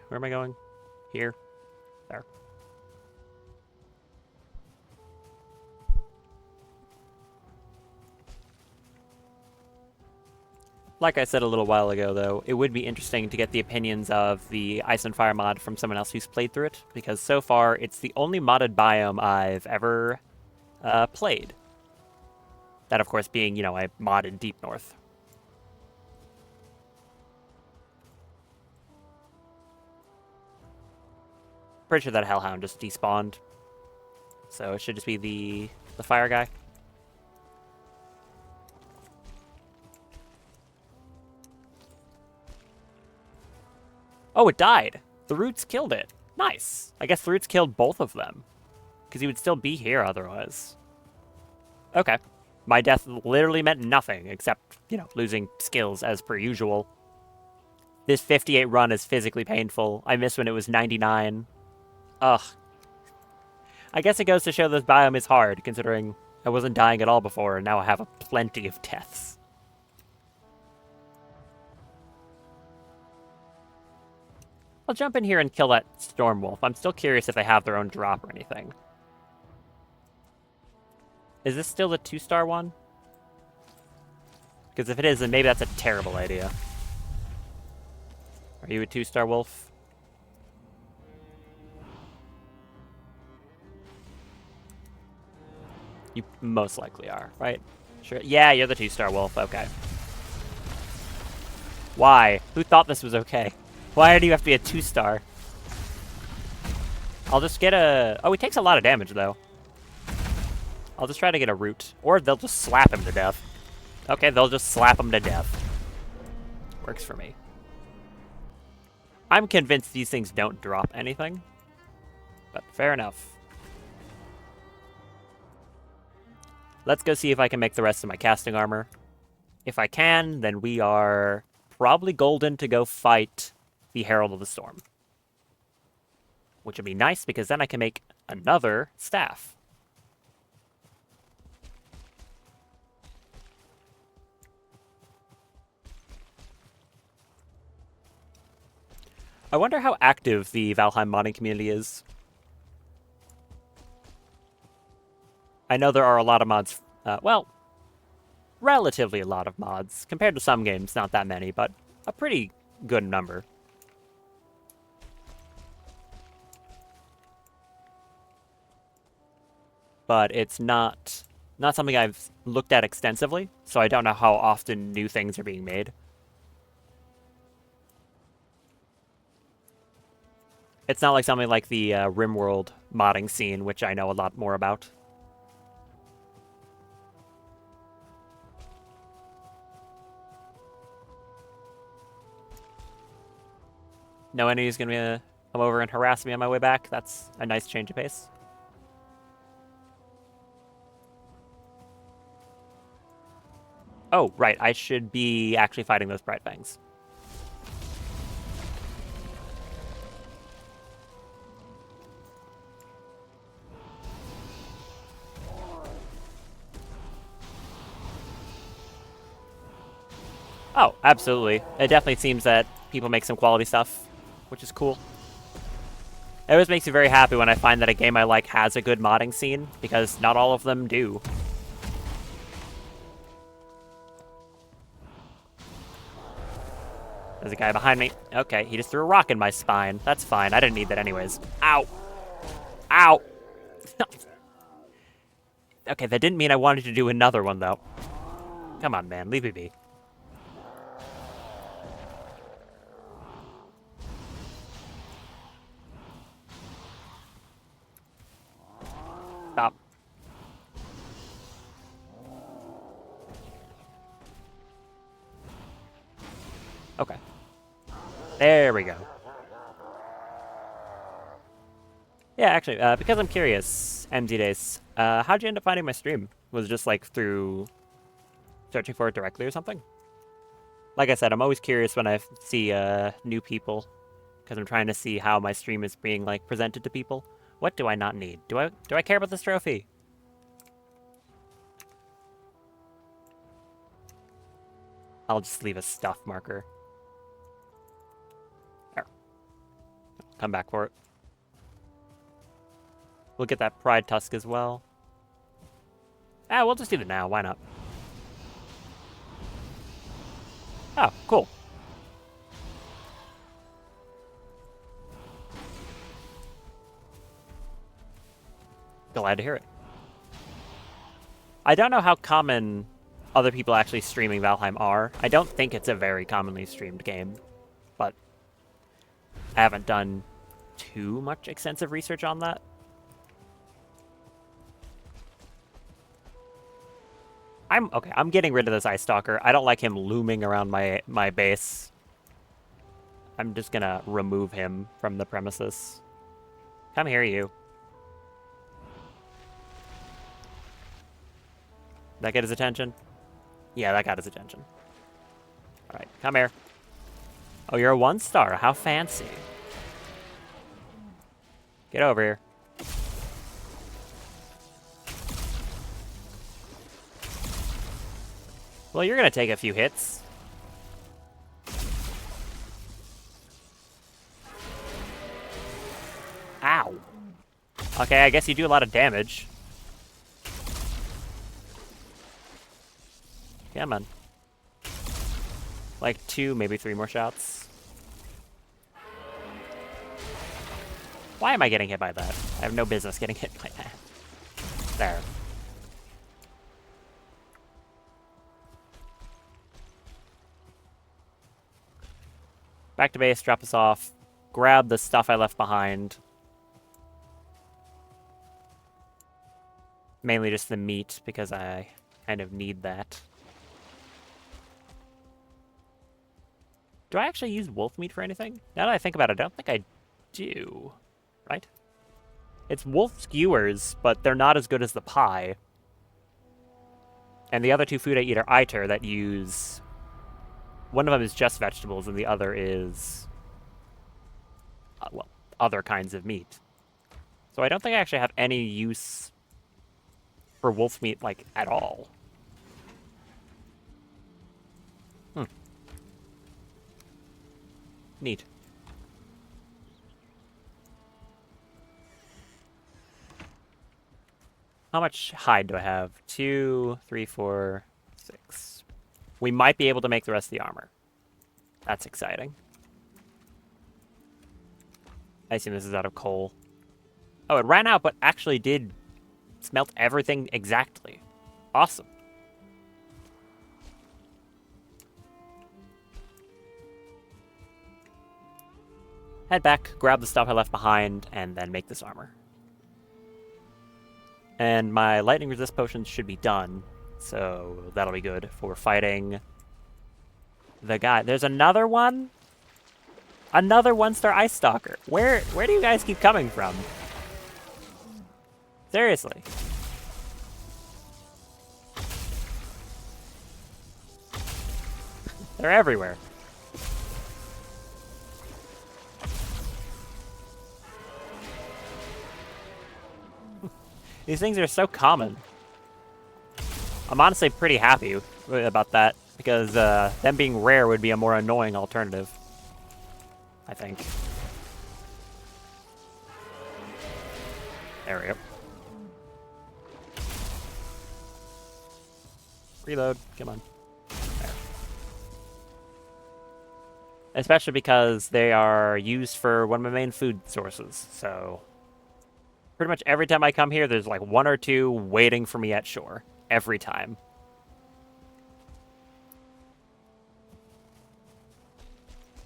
Where am I going? Here. There. Like I said a little while ago, though, it would be interesting to get the opinions of the Ice and Fire mod from someone else who's played through it, because so far, it's the only modded biome I've ever played. That, of course, being, you know, I modded Deep North. Pretty sure that Hellhound just despawned. So it should just be the fire guy. Oh, it died. The roots killed it. Nice. I guess the roots killed both of them. Because he would still be here otherwise. Okay. My death literally meant nothing, except, you know, losing skills as per usual. This 58 run is physically painful. I missed when it was 99. Ugh. I guess it goes to show this biome is hard, considering I wasn't dying at all before, and now I have a plenty of deaths. I'll jump in here and kill that storm wolf. I'm still curious if they have their own drop or anything. Is this still the 2-star one? Because if it is, then maybe that's a terrible idea. Are you a 2-star wolf? You most likely are, right? Sure. Yeah, you're the 2-star wolf. Okay. Why? Who thought this was okay? Why do you have to be a 2-star? I'll just get a... Oh, he takes a lot of damage, though. I'll just try to get a root. Or they'll just slap him to death. Okay, they'll just slap him to death. Works for me. I'm convinced these things don't drop anything. But fair enough. Let's go see if I can make the rest of my casting armor. If I can, then we are probably golden to go fight the Herald of the Storm. Which would be nice, because then I can make another staff. I wonder how active the Valheim modding community is. I know there are a lot of mods, well, relatively a lot of mods. Compared to some games, not that many, but a pretty good number. But it's not something I've looked at extensively, so I don't know how often new things are being made. It's not like something like the RimWorld modding scene, which I know a lot more about. No enemy's gonna come over and harass me on my way back. That's a nice change of pace. Oh, right. I should be actually fighting those Bright Fangs. Oh, absolutely. It definitely seems that people make some quality stuff, which is cool. It always makes me very happy when I find that a game I like has a good modding scene, because not all of them do. There's a guy behind me. Okay, he just threw a rock in my spine. That's fine. I didn't need that anyways. Ow! Ow! Okay, that didn't mean I wanted to do another one, though. Come on, man. Leave me be. Stop. Okay. There we go. Yeah, actually, because I'm curious, MZ Days, how'd you end up finding my stream? Was it just, like, through searching for it directly or something? Like I said, I'm always curious when I see new people, because I'm trying to see how my stream is being, like, presented to people. What do I not need? Do I care about this trophy? I'll just leave a stuff marker. There. Come back for it. We'll get that Pride Tusk as well. Ah, we'll just do it now. Why not? Oh, cool. Glad to hear it. I don't know how common other people actually streaming Valheim are. I don't think it's a very commonly streamed game, but I haven't done too much extensive research on that. I'm getting rid of this Ice Stalker. I don't like him looming around my base. I'm just gonna remove him from the premises. Come here, you. That get his attention? Yeah, that got his attention. Alright, come here. Oh, you're a 1-star. How fancy. Get over here. Well, you're gonna take a few hits. Ow. Okay, I guess you do a lot of damage. Come on. Like 2, maybe 3 more shots. Why am I getting hit by that? I have no business getting hit by that. There. Back to base, drop us off. Grab the stuff I left behind. Mainly just the meat, because I kind of need that. Do I actually use wolf meat for anything? Now that I think about it, I don't think I do. Right? It's wolf skewers, but they're not as good as the pie. And the other 2 food I eat are Eiter that use... One of them is just vegetables, and the other is... well, other kinds of meat. So I don't think I actually have any use for wolf meat, like, at all. Neat. How much hide do I have? 2, 3, 4, 6. We might be able to make the rest of the armor. That's exciting. I assume this is out of coal. Oh, it ran out, but actually did smelt everything exactly. Awesome. Head back, grab the stuff I left behind, and then make this armor. And my lightning resist potions should be done, so that'll be good for fighting the guy. There's another one? Another 1-star Ice Stalker. Where do you guys keep coming from? Seriously. They're everywhere. These things are so common. I'm honestly pretty happy about that, because them being rare would be a more annoying alternative, I think. There we go. Reload, come on. There. Especially because they are used for one of my main food sources, so... Pretty much every time I come here, there's like 1 or 2 waiting for me at shore. Every time.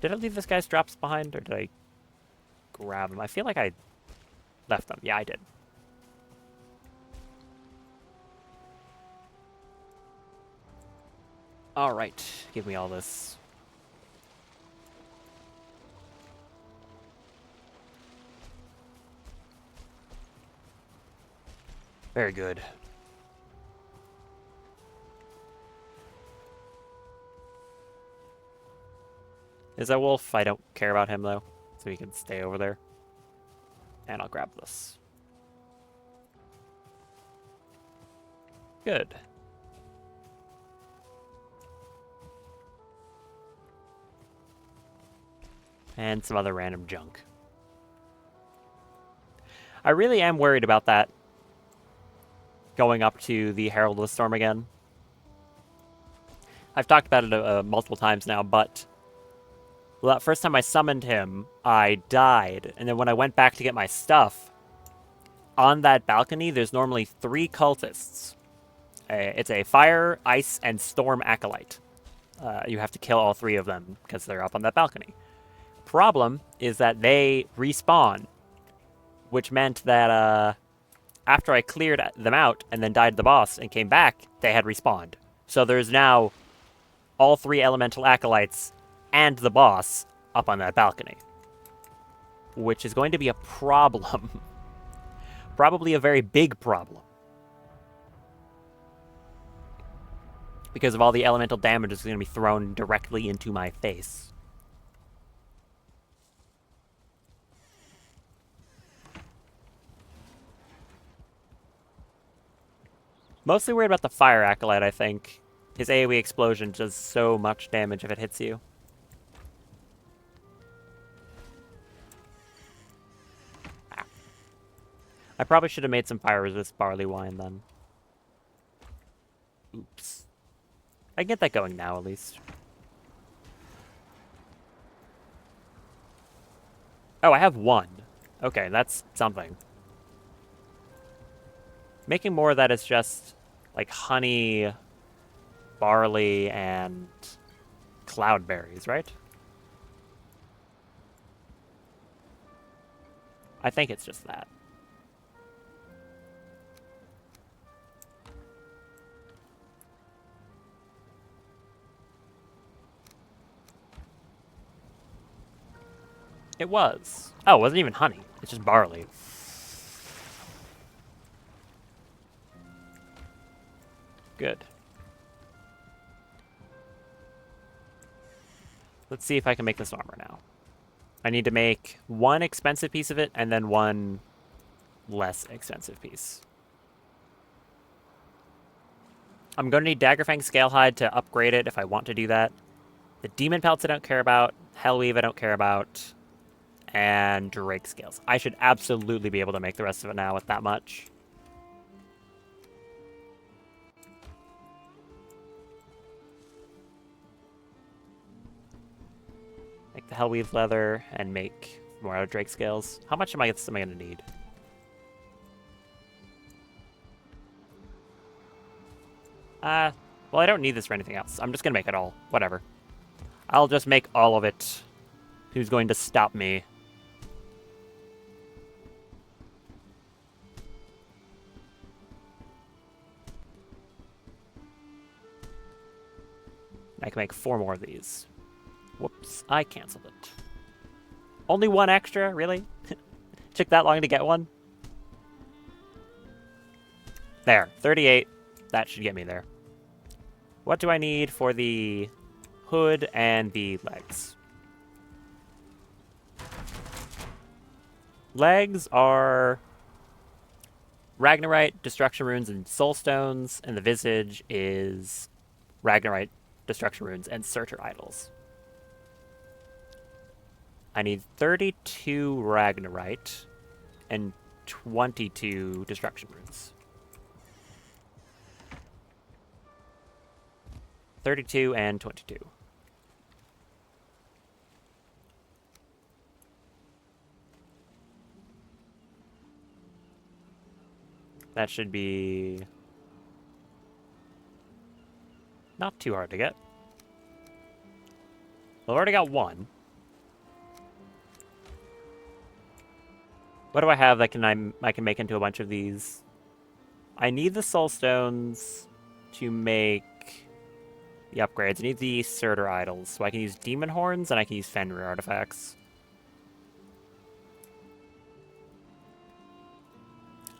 Did I leave this guy's drops behind, or did I grab them? I feel like I left them. Yeah, I did. Alright, give me all this. Very good. Is that wolf? I don't care about him, though. So he can stay over there. And I'll grab this. Good. And some other random junk. I really am worried about that. Going up to the Herald of the Storm again. I've talked about it multiple times now, but... Well, that first time I summoned him, I died. And then when I went back to get my stuff, on that balcony, there's normally 3 cultists. It's a fire, ice, and storm acolyte. You have to kill all 3 of them because they're up on that balcony. Problem is that they respawn, which meant that after I cleared them out and then died the boss and came back, they had respawned. So there's now all 3 elemental acolytes and the boss up on that balcony, which is going to be a problem. Probably a very big problem. Because of all the elemental damage that's going to be thrown directly into my face. Mostly worried about the Fire Acolyte, I think. His AoE explosion does so much damage if it hits you. Ah. I probably should have made some fire resist barley wine then. Oops. I can get that going now, at least. Oh, I have one. Okay, that's something. Making more of that is just, like, honey, barley, and cloudberries, right? I think it's just that. It was. Oh, it wasn't even honey. It's just barley. Good. Let's see if I can make this armor now. I need to make one expensive piece of it and then one less expensive piece. I'm going to need Daggerfang Scalehide to upgrade it if I want to do that. The Demon Pelts I don't care about. Hellweave I don't care about. And Drake Scales. I should absolutely be able to make the rest of it now with that much. Make the Hellweave leather and make more out of Drake Scales. How much am I going to need? Well, I don't need this for anything else. I'm just going to make it all. Whatever. I'll just make all of it. Who's going to stop me? I can make 4 more of these. Whoops, I canceled it. Only one extra? Really? Took that long to get one? There, 38. That should get me there. What do I need for the hood and the legs? Legs are Ragnarite, Destruction Runes, and Soul Stones, and the visage is Ragnarite, Destruction Runes, and Searcher Idols. I need 32 Ragnarite and 22 Destruction Runes. 32 and 22. That should be not too hard to get. Well, I've already got one. What do I have that I can make into a bunch of these? I need the Soul Stones to make the upgrades. I need the Surtur Idols, so I can use Demon Horns and I can use Fenrir artifacts.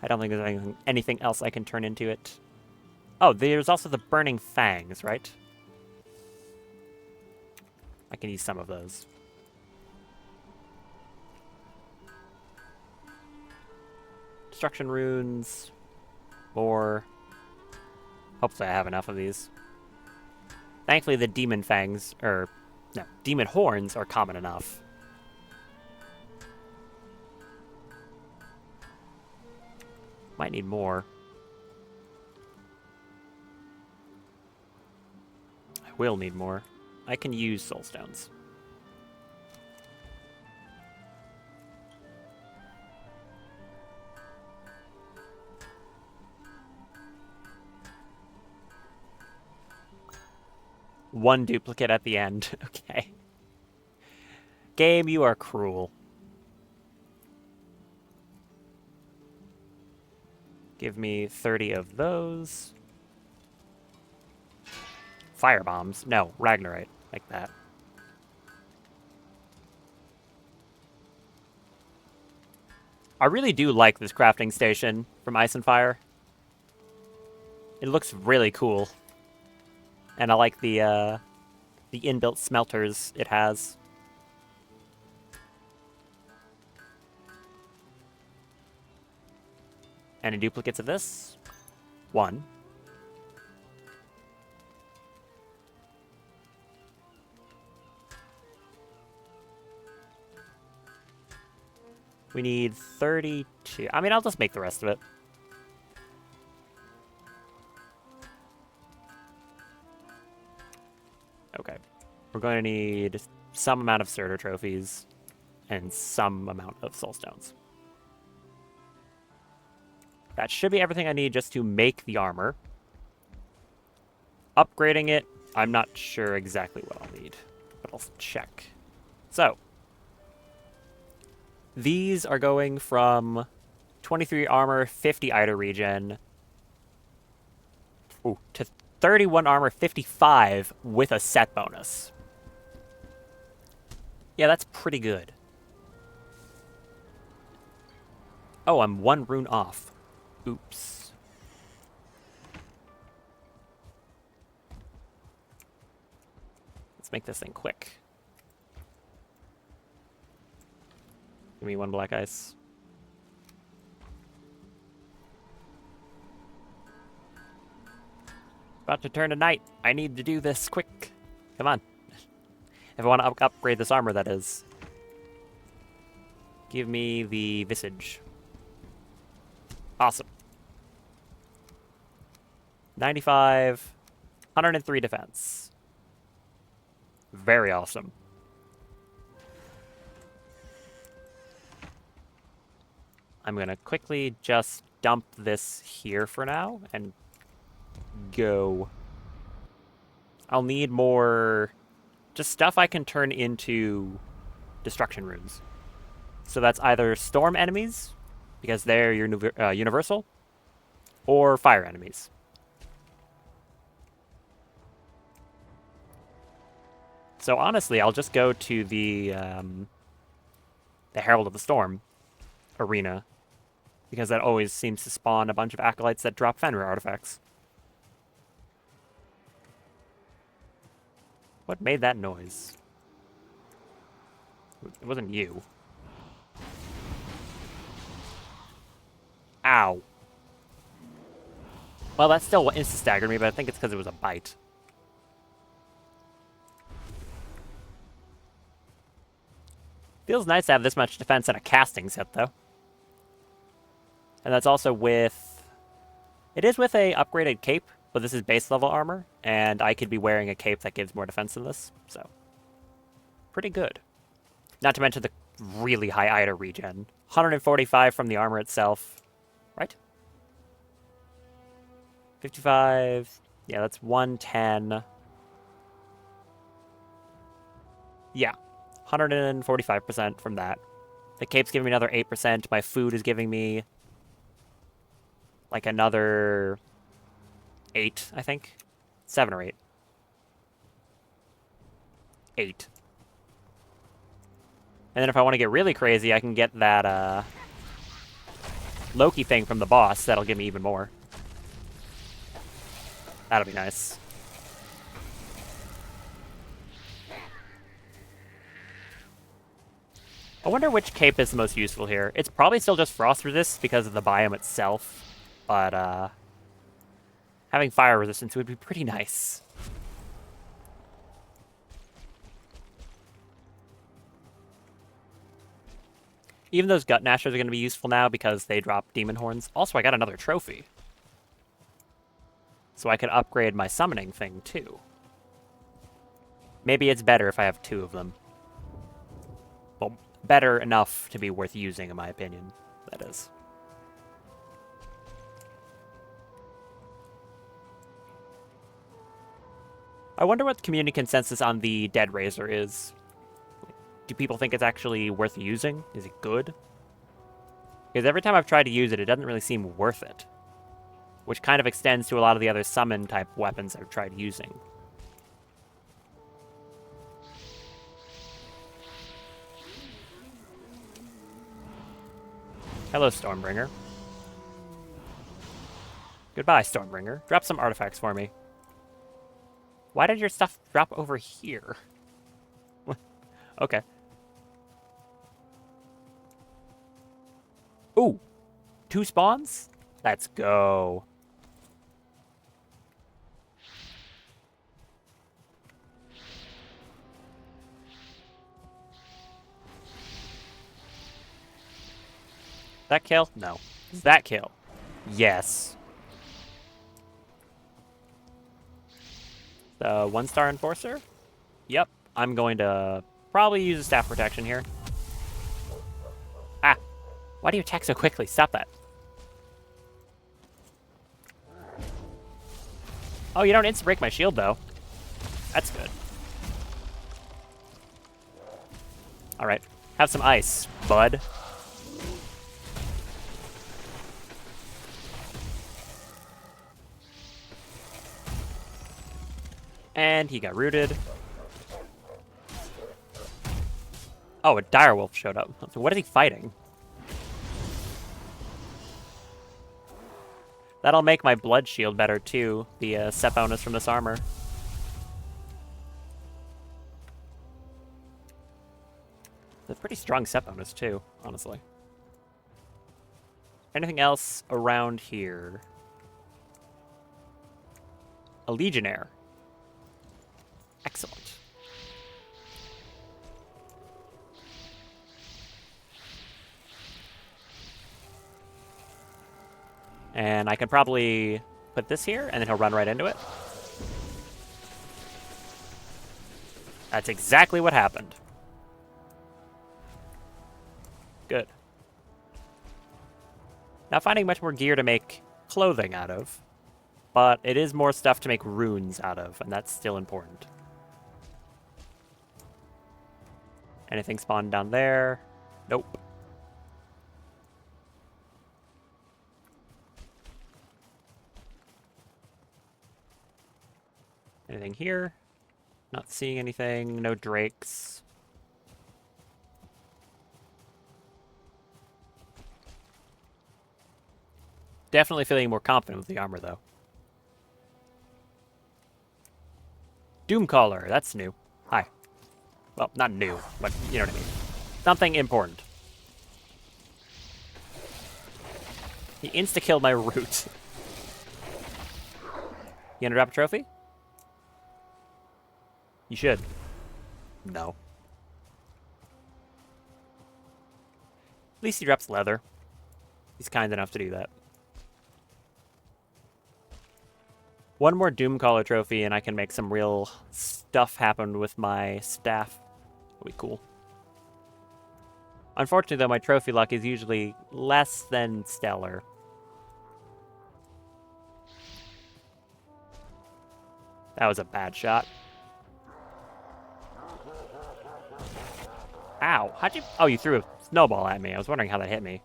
I don't think there's anything else I can turn into it. Oh, there's also the Burning Fangs, right? I can use some of those. Destruction Runes. More. Hopefully I have enough of these. Thankfully the Demon Fangs, or no, Demon Horns are common enough. Might need more. I will need more. I can use Soul Stones. One duplicate at the end. Okay. Game, you are cruel. Give me 30 of those. Fire bombs. No, Ragnarite. Like that. I really do like this crafting station from Ice and Fire. It looks really cool. And I like the inbuilt smelters it has. Any duplicates of this? One. We need 32. I mean, I'll just make the rest of it. Okay. We're going to need some amount of Surtur trophies and some amount of soulstones. That should be everything I need just to make the armor. Upgrading it, I'm not sure exactly what I'll need, but I'll check. So, these are going from 23 armor, 50 Ida regen, to 31 armor, 55 with a set bonus. Yeah, that's pretty good. Oh, I'm one rune off. Oops. Let's make this thing quick. Give me one black ice. About to turn to night. I need to do this quick. Come on. If I want to upgrade this armor, that is. Give me the Visage. Awesome. 95, 103 defense. Very awesome. I'm going to quickly just dump this here for now and go. I'll need more just stuff I can turn into destruction runes. So that's either storm enemies, because they're universal, or fire enemies. So honestly, I'll just go to the Herald of the Storm arena, because that always seems to spawn a bunch of acolytes that drop Fenrir artifacts. What made that noise? It wasn't you. Ow. Well, that still insta-staggered me, but I think it's because it was a bite. Feels nice to have this much defense in a casting set, though. And that's also with... It is with a upgraded cape, but this is base level armor, and I could be wearing a cape that gives more defense than this, so... Pretty good. Not to mention the really high Ida regen. 145 from the armor itself. Right? 55... Yeah, that's 110. Yeah. 145% from that. The cape's giving me another 8%. My food is giving me... like another... 8, I think? 7 or 8. 8. And then if I want to get really crazy, I can get that, Loki thing from the boss. That'll give me even more. That'll be nice. I wonder which cape is the most useful here. It's probably still just frost resist because of the biome itself, but, having fire resistance would be pretty nice. Even those Gut Gnashers are going to be useful now because they drop Demon Horns. Also, I got another trophy. So I could upgrade my summoning thing, too. Maybe it's better if I have 2 of them. Well, better enough to be worth using, in my opinion. That is. I wonder what the community consensus on the Dead Razor is. Do people think it's actually worth using? Is it good? Because every time I've tried to use it, it doesn't really seem worth it. Which kind of extends to a lot of the other summon-type weapons I've tried using. Hello, Stormbringer. Goodbye, Stormbringer. Drop some artifacts for me. Why did your stuff drop over here? Okay. Ooh, 2 spawns? Let's go. That kill? No. Is that kill? Yes. The 1-star enforcer? Yep. I'm going to probably use a staff protection here. Ah. Why do you attack so quickly? Stop that. Oh, you don't insta-break my shield, though. That's good. Alright. Have some ice, bud. And he got rooted. Oh, a direwolf showed up. What is he fighting? That'll make my blood shield better, too. The set bonus from this armor. It's a pretty strong set bonus, too, honestly. Anything else around here? A Legionnaire. Excellent. And I can probably put this here, and then he'll run right into it. That's exactly what happened. Good. Not finding much more gear to make clothing out of, but it is more stuff to make runes out of, and that's still important. Anything spawned down there? Nope. Anything here? Not seeing anything. No drakes. Definitely feeling more confident with the armor, though. Doomcaller, that's new. Hi. Well, not new, but you know what I mean. Something important. He insta-killed my root. You gonna drop a trophy? You should. No. At least he drops leather. He's kind enough to do that. One more Doomcaller trophy and I can make some real stuff happen with my staff. That'll be cool. Unfortunately, though, my trophy luck is usually less than stellar. That was a bad shot. Ow. How'd you... Oh, you threw a snowball at me. I was wondering how that hit me.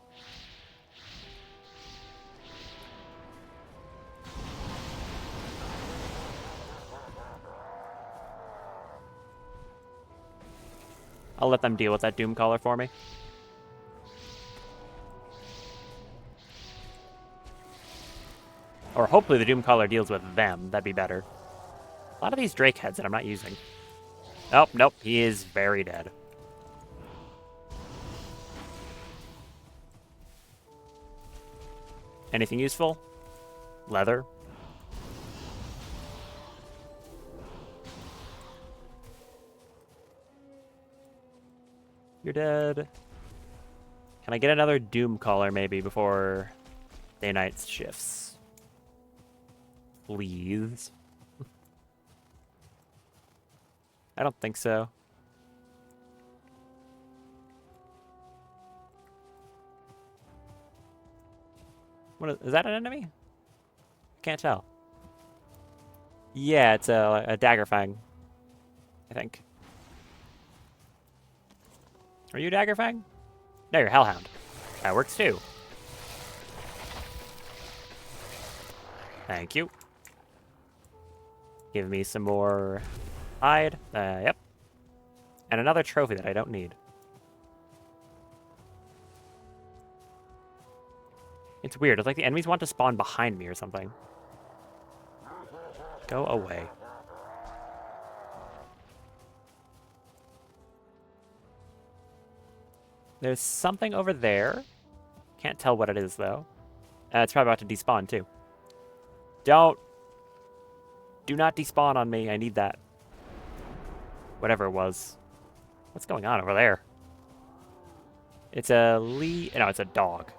I'll let them deal with that Doomcaller for me. Or hopefully the Doomcaller deals with them. That'd be better. A lot of these Drake heads that I'm not using. Oh, nope. He is very dead. Anything useful? Leather. You're dead. Can I get another Doomcaller maybe before day-night shifts? Please. I don't think so. What is that an enemy? Can't tell. Yeah, it's a Daggerfang, I think. Are you Daggerfang? No, you're Hellhound. That works too. Thank you. Give me some more hide. Yep. And another trophy that I don't need. It's weird. It's like the enemies want to spawn behind me or something. Go away. There's something over there. Can't tell what it is, though. It's probably about to despawn, too. Don't. Do not despawn on me. I need that. Whatever it was. What's going on over there? It's a No, it's a dog.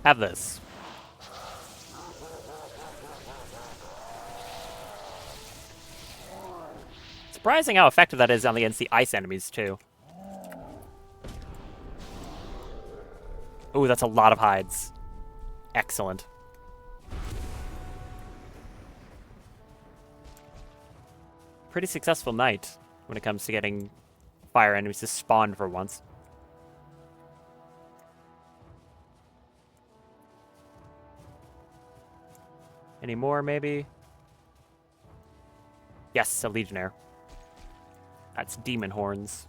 Have this. Surprising how effective that is against the ice enemies, too. Ooh, that's a lot of hides. Excellent. Pretty successful night when it comes to getting fire enemies to spawn for once. Any more, maybe? Yes, a Legionnaire. That's demon horns.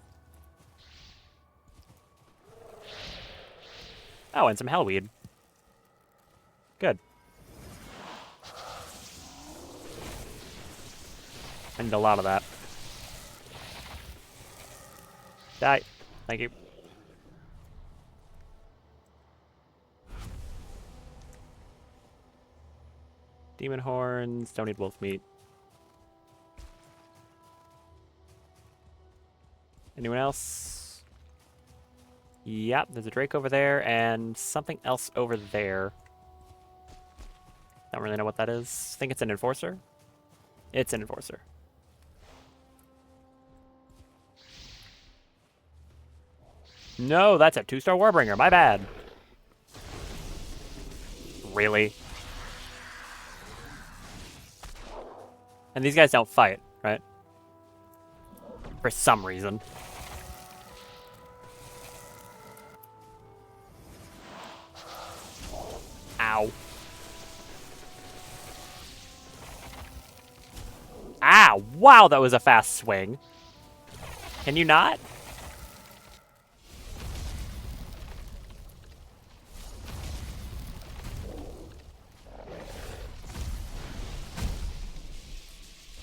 Oh, and some hellweed. Good. I need a lot of that. Die. Thank you. Demon horns. Don't need wolf meat. Anyone else? Yep, there's a Drake over there and something else over there. Don't really know what that is. Think it's an Enforcer? It's an Enforcer. No, that's a 2-star Warbringer. My bad. Really? And these guys don't fight, right? For some reason. Ow. Ow! Wow, that was a fast swing. Can you not?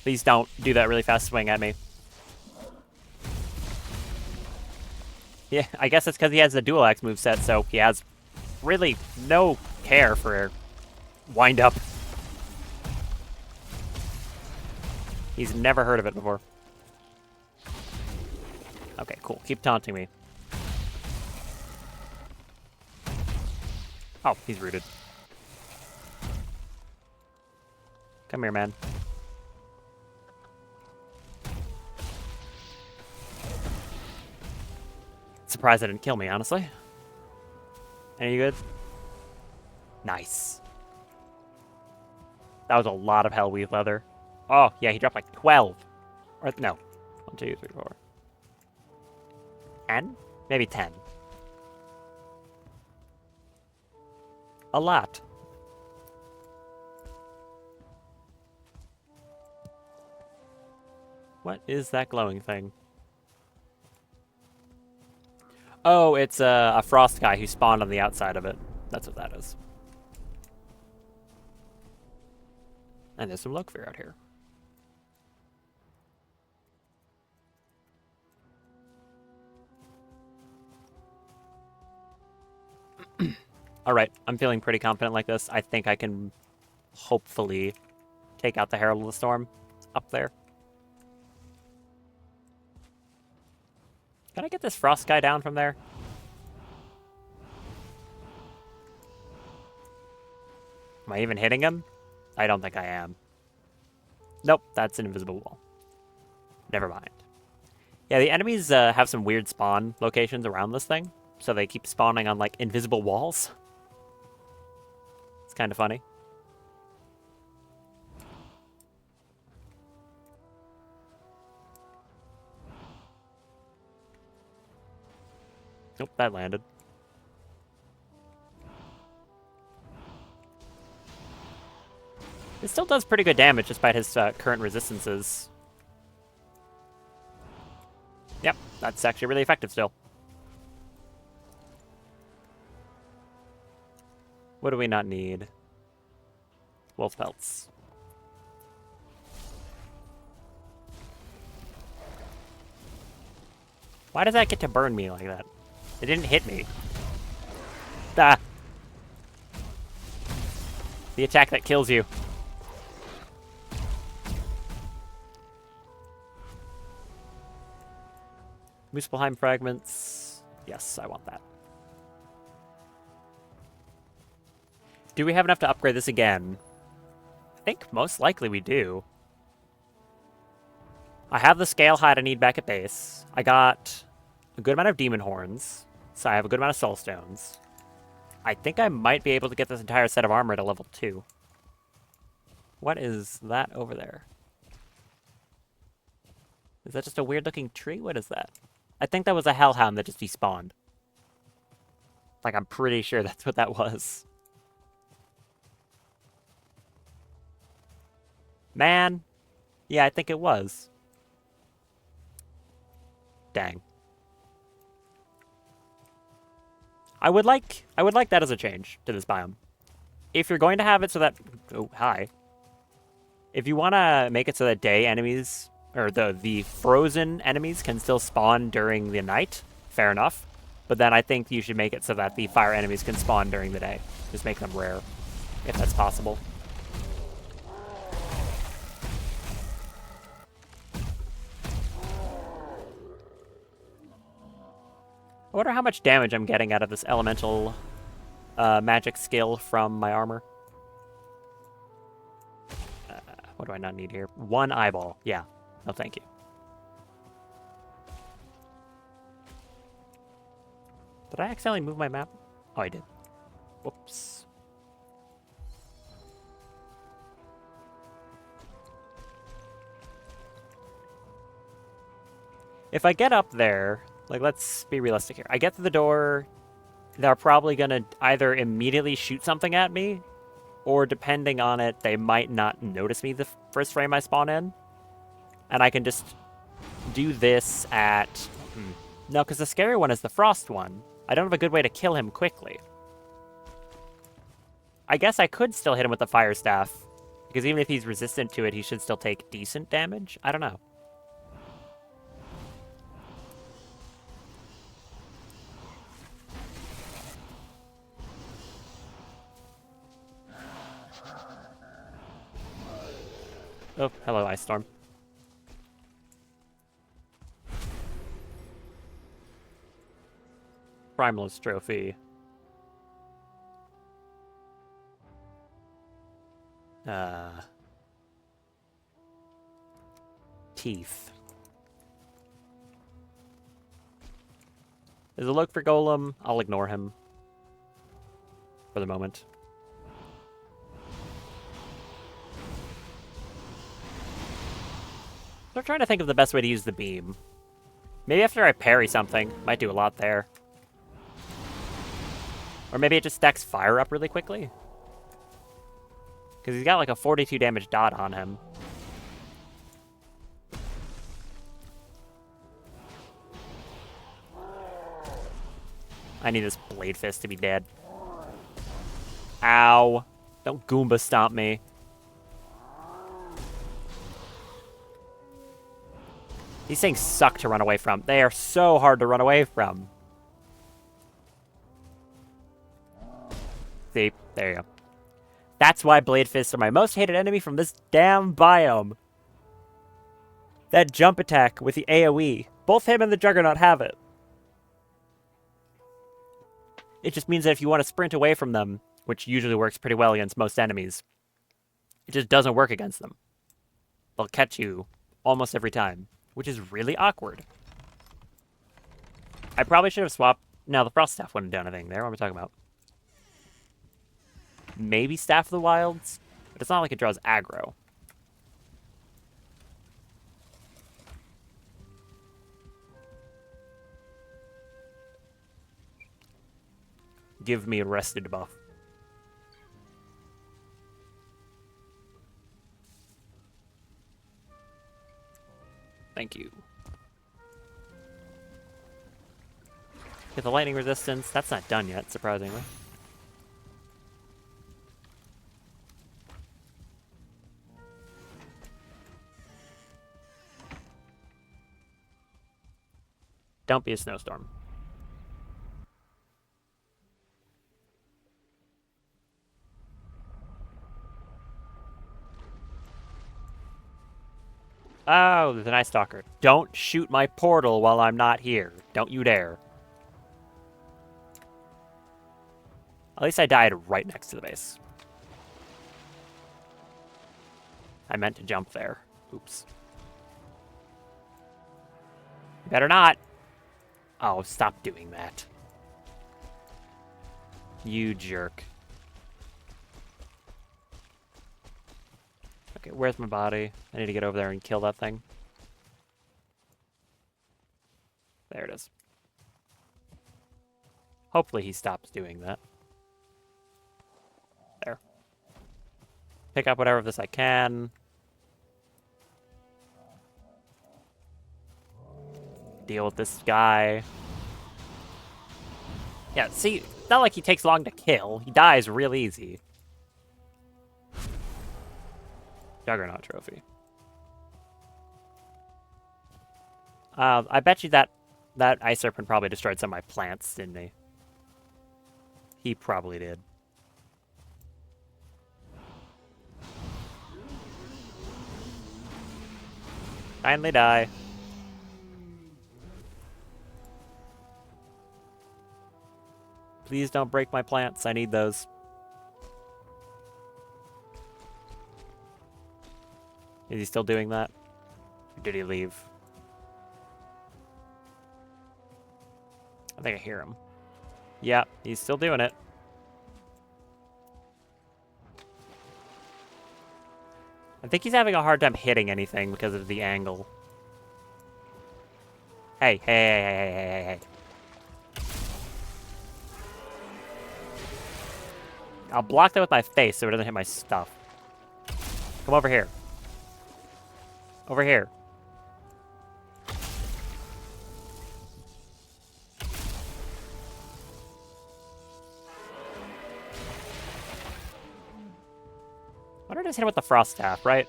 Please don't do that really fast swing at me. Yeah, I guess it's because he has the dual axe moveset, so he has really no care for wind up. He's never heard of it before. Okay, cool. Keep taunting me. Oh, he's rooted. Come here, man. Surprised it didn't kill me, honestly. Any good? Nice. That was a lot of hellweave leather. Oh, yeah, he dropped like 12. Or, no. 1, 2, 3, 4. 10? Maybe 10. A lot. What is that glowing thing? Oh, it's a frost guy who spawned on the outside of it. That's what that is. And there's some Lokefear out here. Alright, I'm feeling pretty confident like this. I think I can hopefully take out the Herald of the Storm up there. Can I get this frost guy down from there? Am I even hitting him? I don't think I am. Nope, that's an invisible wall. Never mind. Yeah, the enemies have some weird spawn locations around this thing, so they keep spawning on, like, invisible walls. It's kind of funny. Nope, that landed. It still does pretty good damage despite his current resistances. Yep, That's actually really effective still. What do we not need? Wolf pelts. Why does that get to burn me like that? It didn't hit me. Ah! The attack that kills you. Muspelheim fragments. Yes, I want that. Do we have enough to upgrade this again? I think most likely we do. I have the scale hide I need back at base. I got a good amount of demon horns, so I have a good amount of soul stones. I think I might be able to get this entire set of armor at a level 2. What is that over there? Is that just a weird-looking tree? What is that? I think that was a hellhound that just despawned. Like, I'm pretty sure that's what that was. Man. Yeah, I think it was. Dang. I would like that as a change to this biome. If you're going to have it so that... Oh, hi. If you want to make it so that day enemies, or the frozen enemies can still spawn during the night, fair enough. But then I think you should make it so that the fire enemies can spawn during the day. Just make them rare, if that's possible. I wonder how much damage I'm getting out of this elemental magic skill from my armor. What do I not need here? 1 eyeball. Yeah. No, thank you. Did I accidentally move my map? Oh, I did. Whoops. If I get up there, like, let's be realistic here. I get to the door, they're probably gonna either immediately shoot something at me, or depending on it, they might not notice me the first frame I spawn in. And I can just do this at... No, because the scary one is the frost one. I don't have a good way to kill him quickly. I guess I could still hit him with the fire staff, because even if he's resistant to it, he should still take decent damage. I don't know. Oh, hello, Ice Storm. Primalist Trophy. Teeth. There's a look for Golem. I'll ignore him. For the moment. I'm trying to think of the best way to use the beam. Maybe after I parry something. Might do a lot there. Or maybe it just stacks fire up really quickly. Because he's got like a 42 damage dot on him. I need this Blade Fist to be dead. Ow. Don't Goomba stomp me. These things suck to run away from. They are so hard to run away from. See? There you go. That's why Blade Fists are my most hated enemy from this damn biome. That jump attack with the AoE. Both him and the Juggernaut have it. It just means that if you want to sprint away from them, which usually works pretty well against most enemies, it just doesn't work against them. They'll catch you almost every time, which is really awkward. I probably should have swapped... No, the Frost Staff wouldn't have done anything there. What am I talking about? Maybe Staff of the Wilds, but it's not like it draws aggro. Give me a rested buff. Thank you. Get the lightning resistance. That's not done yet, surprisingly. Don't be a snowstorm. Oh, there's an ice stalker. Don't shoot my portal while I'm not here. Don't you dare. At least I died right next to the base. I meant to jump there. Oops. Better not. Oh, stop doing that. You jerk. Okay, where's my body? I need to get over there and kill that thing. There it is. Hopefully he stops doing that. There. Pick up whatever of this I can. Deal with this guy. Yeah, see, it's not like he takes long to kill. He dies real easy. Juggernaut trophy. I bet you that ice serpent probably destroyed some of my plants, didn't he? He probably did. Kindly die. Please don't break my plants. I need those. Is he still doing that? Or did he leave? I think I hear him. Yeah, he's still doing it. I think he's having a hard time hitting anything because of the angle. Hey, hey, hey, hey, hey, hey, hey. I'll block that with my face so it doesn't hit my stuff. Come over here. Over here. Why don't I just hit him with the frost staff, right?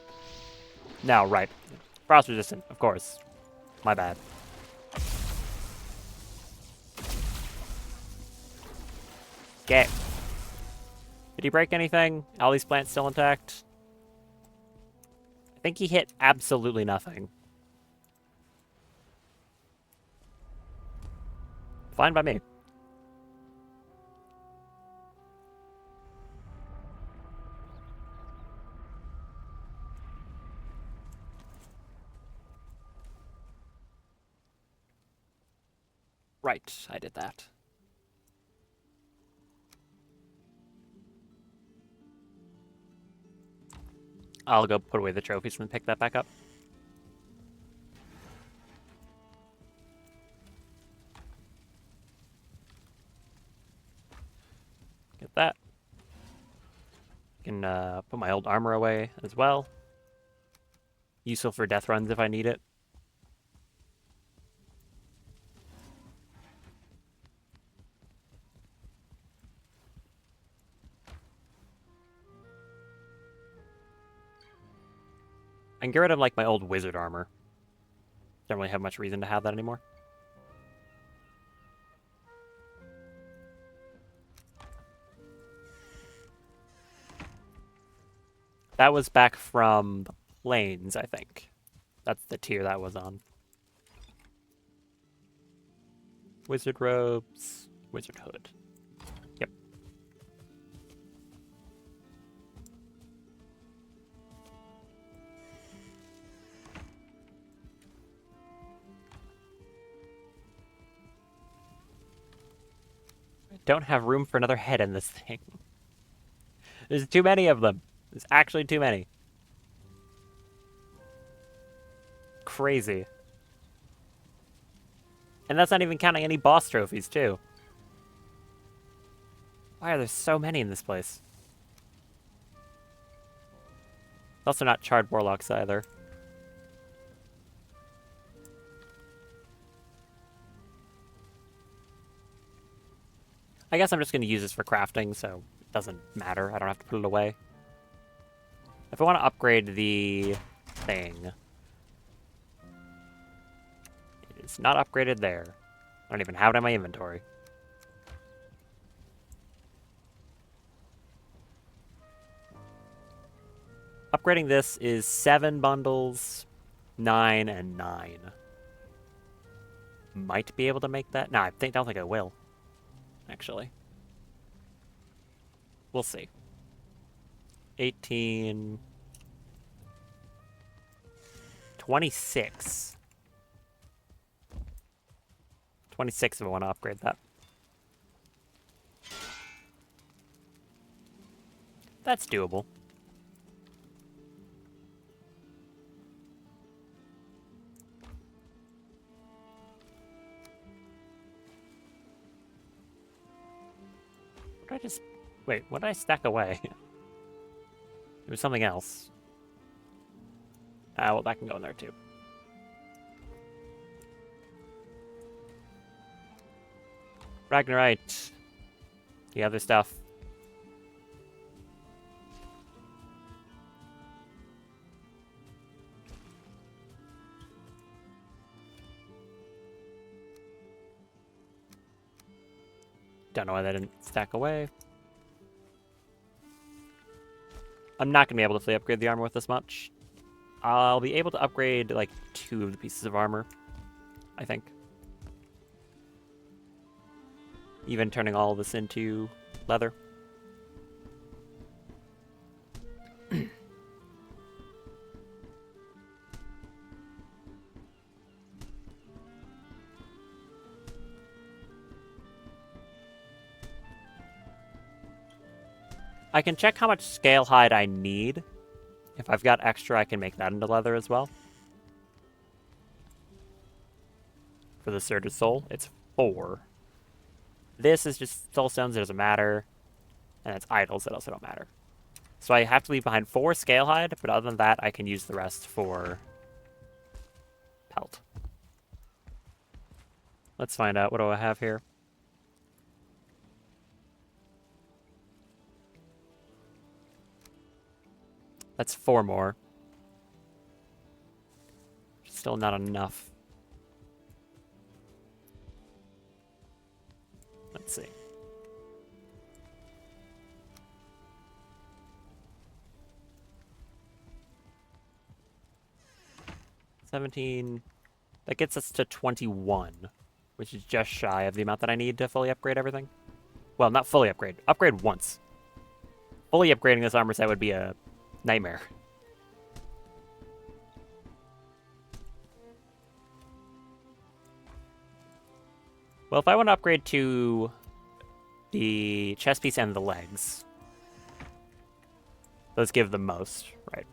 No, right. Frost resistant, of course. My bad. Okay. Did he break anything? All these plants still intact? I think he hit absolutely nothing. Fine by me. Right, I did that. I'll go put away the trophies and pick that back up. Get that. Can put my old armor away as well. Useful for death runs if I need it. I can get rid of like my old wizard armor. Don't really have much reason to have that anymore. That was back from the plains, I think. That's the tier that was on. Wizard robes, wizard hood. Yep. I don't have room for another head in this thing. There's too many of them. There's actually too many. Crazy. And that's not even counting any boss trophies, too. Why are there so many in this place? Also not charred warlocks either. I guess I'm just going to use this for crafting, so it doesn't matter. I don't have to put it away. If I want to upgrade the thing, it's not upgraded there. I don't even have it in my inventory. Upgrading this is 7 bundles, 9, and 9. Might be able to make that. No, don't think I will, actually. We'll see. 18... 26. 26 if I want to upgrade that. That's doable. What did I just... Wait, what did I stack away? It was something else. Well, that can go in there too. Ragnarite. The other stuff. Don't know why that didn't stack away. I'm not going to be able to fully upgrade the armor with this much. I'll be able to upgrade, like, 2 of the pieces of armor, I think. Even turning all of this into leather. I can check how much scale hide I need. If I've got extra, I can make that into leather as well. For the Surge of Soul, it's 4. This is just soul stones, it doesn't matter. And it's idols that also don't matter. So I have to leave behind 4 scale hide, but other than that, I can use the rest for pelt. Let's find out. What do I have here? That's 4 more. Still not enough. Let's see. $17. That gets us to 21, which is just shy of the amount that I need to fully upgrade everything. Well, not fully upgrade. Upgrade once. Fully upgrading this armor set would be a nightmare. Well, if I want to upgrade to the chest piece and the legs, those give the most, right?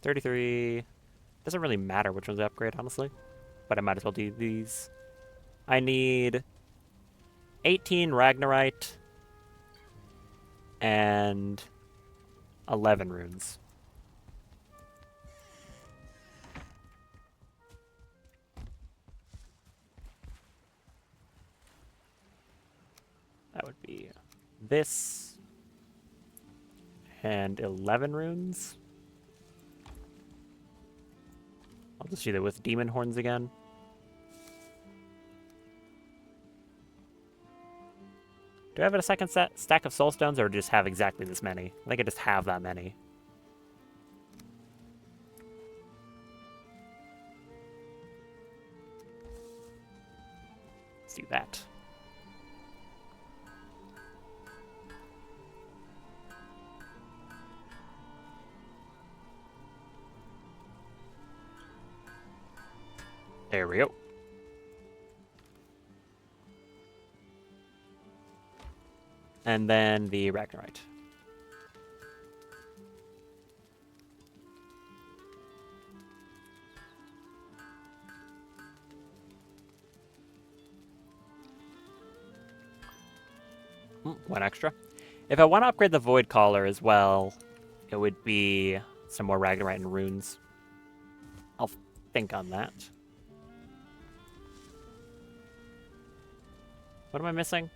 $33. Doesn't really matter which ones I upgrade, honestly. But I might as well do these. I need 18 Ragnarite and 11 runes. That would be this and 11 runes. I'll just do that with demon horns again. Do I have a second stack of soul stones, or just have exactly this many? I think I just have that many. Let's do that. There we go. And then the Ragnarite. One extra. If I want to upgrade the Void Caller as well, it would be some more Ragnarite and runes. I'll think on that. What am I missing?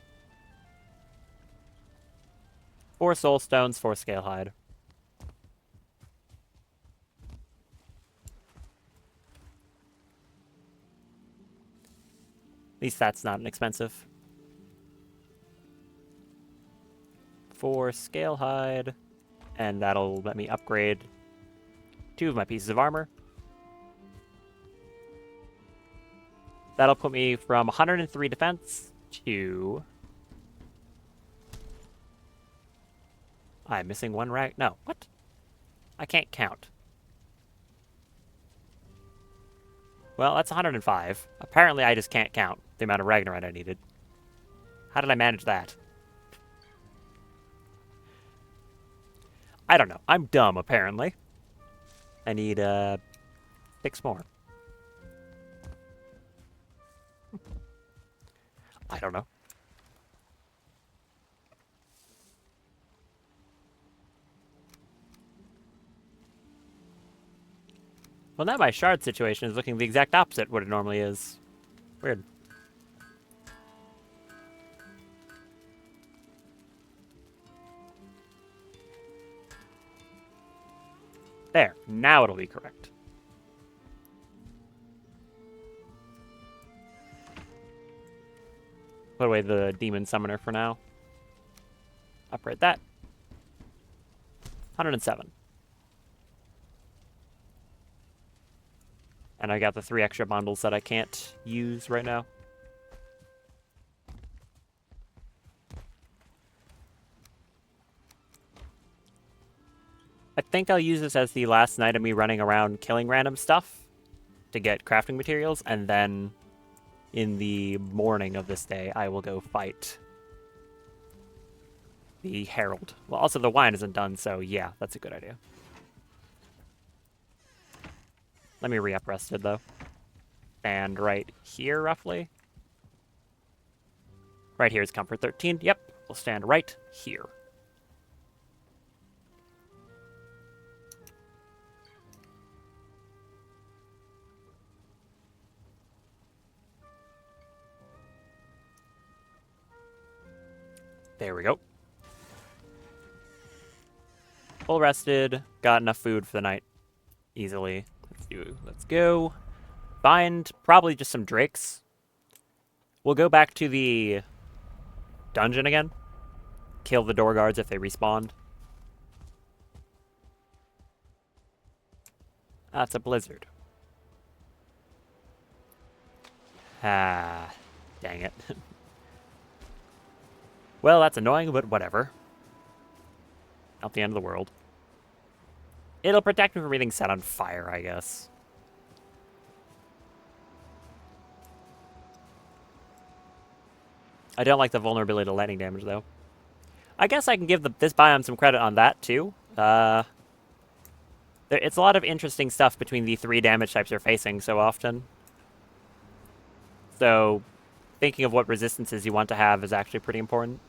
4 soul stones, 4 scale hide. At least that's not inexpensive. 4 scale hide, and that'll let me upgrade 2 of my pieces of armor. That'll put me from 103 defense to... I'm missing 1 rag. No, what? I can't count. Well, that's 105. Apparently, I just can't count the amount of Ragnarite I needed. How did I manage that? I don't know. I'm dumb, apparently. I need, 6 more. I don't know. Well, now my shard situation is looking the exact opposite what it normally is. Weird. There. Now it'll be correct. Put away the demon summoner for now. Upgrade that. 107. And I got the 3 extra bundles that I can't use right now. I think I'll use this as the last night of me running around killing random stuff to get crafting materials, and then in the morning of this day, I will go fight the Herald. Well, also the wine isn't done, so yeah, that's a good idea. Let me re-up rested, though. And right here, roughly. Right here is Comfort 13. Yep, we'll stand right here. There we go. Full rested. Got enough food for the night. Easily. Let's go. Find probably just some drakes. We'll go back to the dungeon again. Kill the door guards if they respawn. That's a blizzard. Ah, dang it. Well, that's annoying, but whatever. Not the end of the world. It'll protect me from being set on fire, I guess. I don't like the vulnerability to lightning damage, though. I guess I can give this biome some credit on that, too. It's a lot of interesting stuff between the 3 damage types you're facing so often. So, thinking of what resistances you want to have is actually pretty important.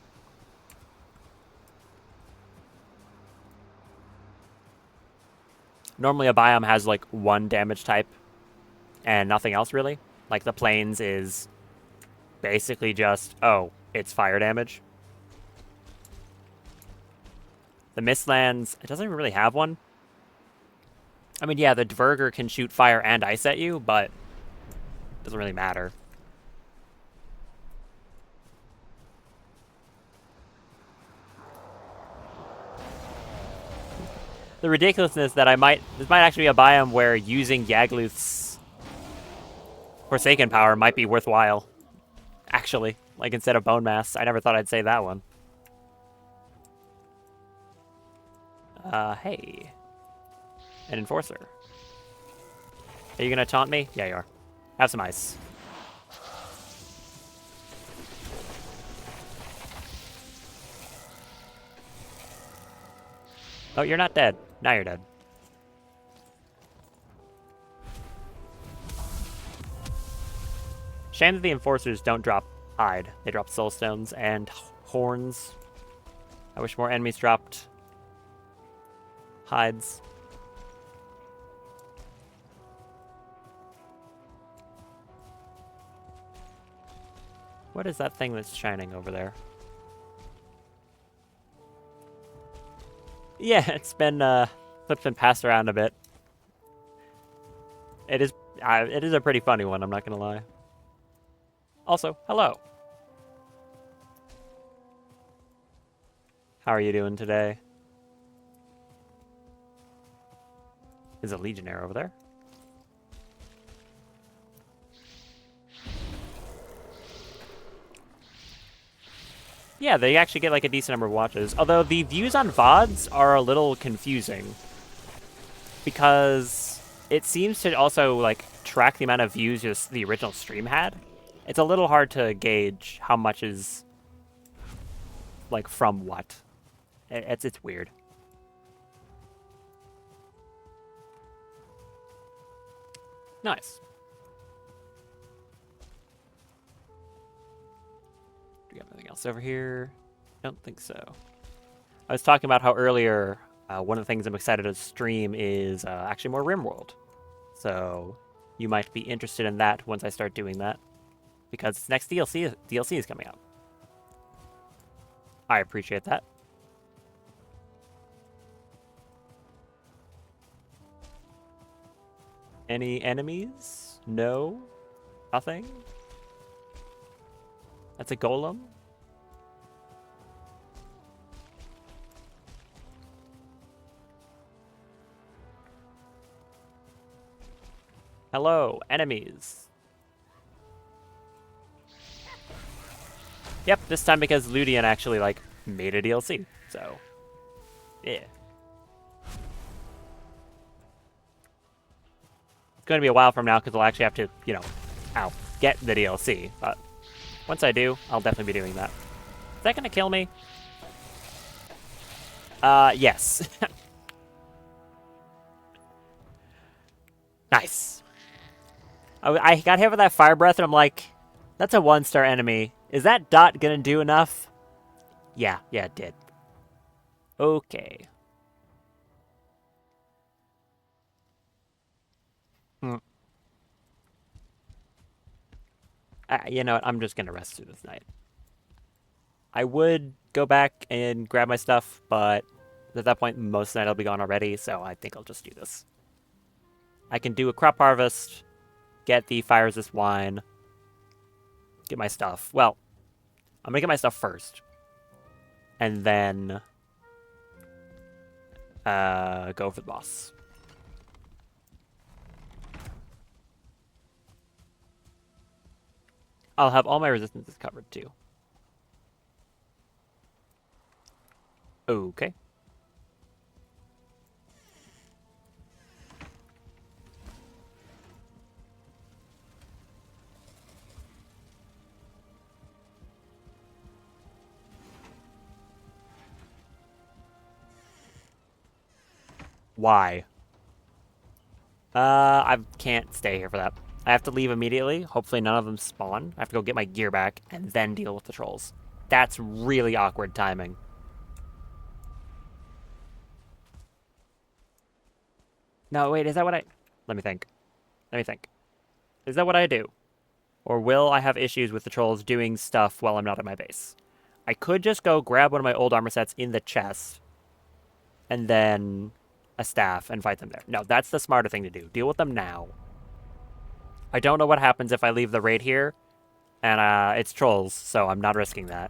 Normally a biome has like 1 damage type and nothing else really. Like the plains is basically just, oh, it's fire damage. The Mistlands, it doesn't even really have one. I mean, yeah, the Dvergr can shoot fire and ice at you, but it doesn't really matter. The ridiculousness that this might actually be a biome where using Yagluth's Forsaken power might be worthwhile. Actually, like instead of Bone Mass. I never thought I'd say that one. Hey. An Enforcer. Are you gonna taunt me? Yeah, you are. Have some ice. Oh, you're not dead. Now you're dead. Shame that the Enforcers don't drop hide. They drop soul stones and horns. I wish more enemies dropped hides. What is that thing that's shining over there? Yeah, it's been passed around a bit. It is a pretty funny one, I'm not gonna lie. Also, hello. How are you doing today? There's a legionnaire over there. Yeah, they actually get like a decent number of watches. Although the views on VODs are a little confusing. Because it seems to also like track the amount of views just the original stream had. It's a little hard to gauge how much is like from what. It's weird. Nice. Do we have anything else over here? Don't think so. I was talking about how earlier one of the things I'm excited to stream is actually more RimWorld. So you might be interested in that once I start doing that. Because its next DLC is coming out. I appreciate that. Any enemies? No? Nothing? That's a golem? Hello, enemies. Yep, this time because Ludian actually, like, made a DLC, so... yeah. It's going to be a while from now because I'll actually have to, you know, get the DLC, but once I do, I'll definitely be doing that. Is that going to kill me? Yes. Nice. I got hit with that fire breath and I'm like, that's a 1-star enemy. Is that dot gonna do enough? Yeah, it did. Okay. You know what? I'm just gonna rest through this night. I would go back and grab my stuff, but at that point, most of the night I'll be gone already, so I think I'll just do this. I can do a crop harvest, get the fire resist wine, get my stuff. Well, I'm gonna get my stuff first. And then go for the boss. I'll have all my resistances covered too. Okay. Why? I can't stay here for that. I have to leave immediately. Hopefully none of them spawn. I have to go get my gear back and then deal with the trolls. That's really awkward timing. No, wait, is that what I... Let me think. Is that what I do? Or will I have issues with the trolls doing stuff while I'm not at my base? I could just go grab one of my old armor sets in the chest and then a staff and fight them there. No, that's the smarter thing to do. Deal with them now. I don't know what happens if I leave the raid here, and it's trolls, so I'm not risking that.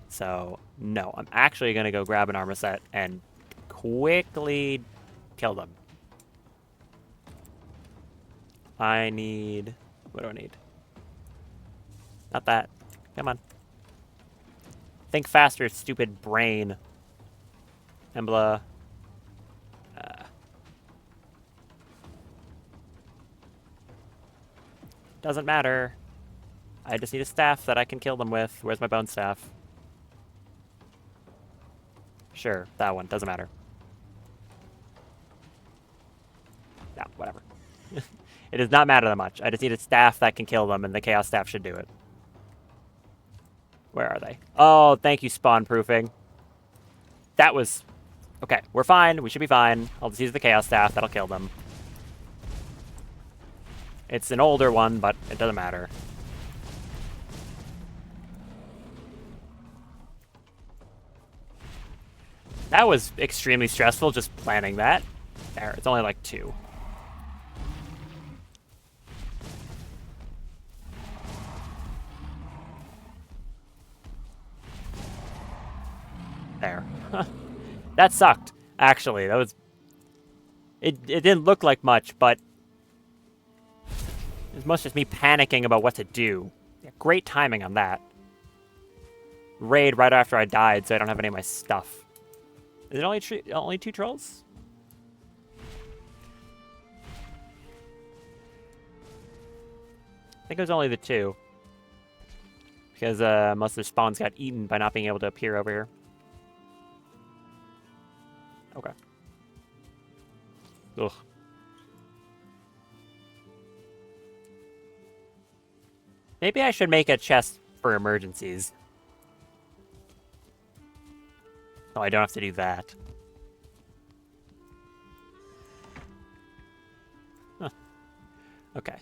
So, no, I'm actually going to go grab an armor set and quickly kill them. I need... What do I need? Not that. Come on. Think faster, stupid brain. Embla. Doesn't matter. I just need a staff that I can kill them with. Where's my bone staff? Sure, that one. Doesn't matter. No, whatever. It does not matter that much. I just need a staff that can kill them, and the Chaos Staff should do it. Where are they? Oh, thank you, spawn proofing. That was... Okay, we're fine. We should be fine. I'll just use the Chaos Staff. That'll kill them. It's an older one, but it doesn't matter. That was extremely stressful, just planning that. There, it's only like 2. There. That sucked, actually. That was... It didn't look like much, but... It was mostly just me panicking about what to do. Yeah, great timing on that. Raid right after I died, so I don't have any of my stuff. Is it only 2 trolls? I think it was only the 2. Because most of the spawns got eaten by not being able to appear over here. Okay. Ugh. Maybe I should make a chest for emergencies. Oh, I don't have to do that. Huh. Okay.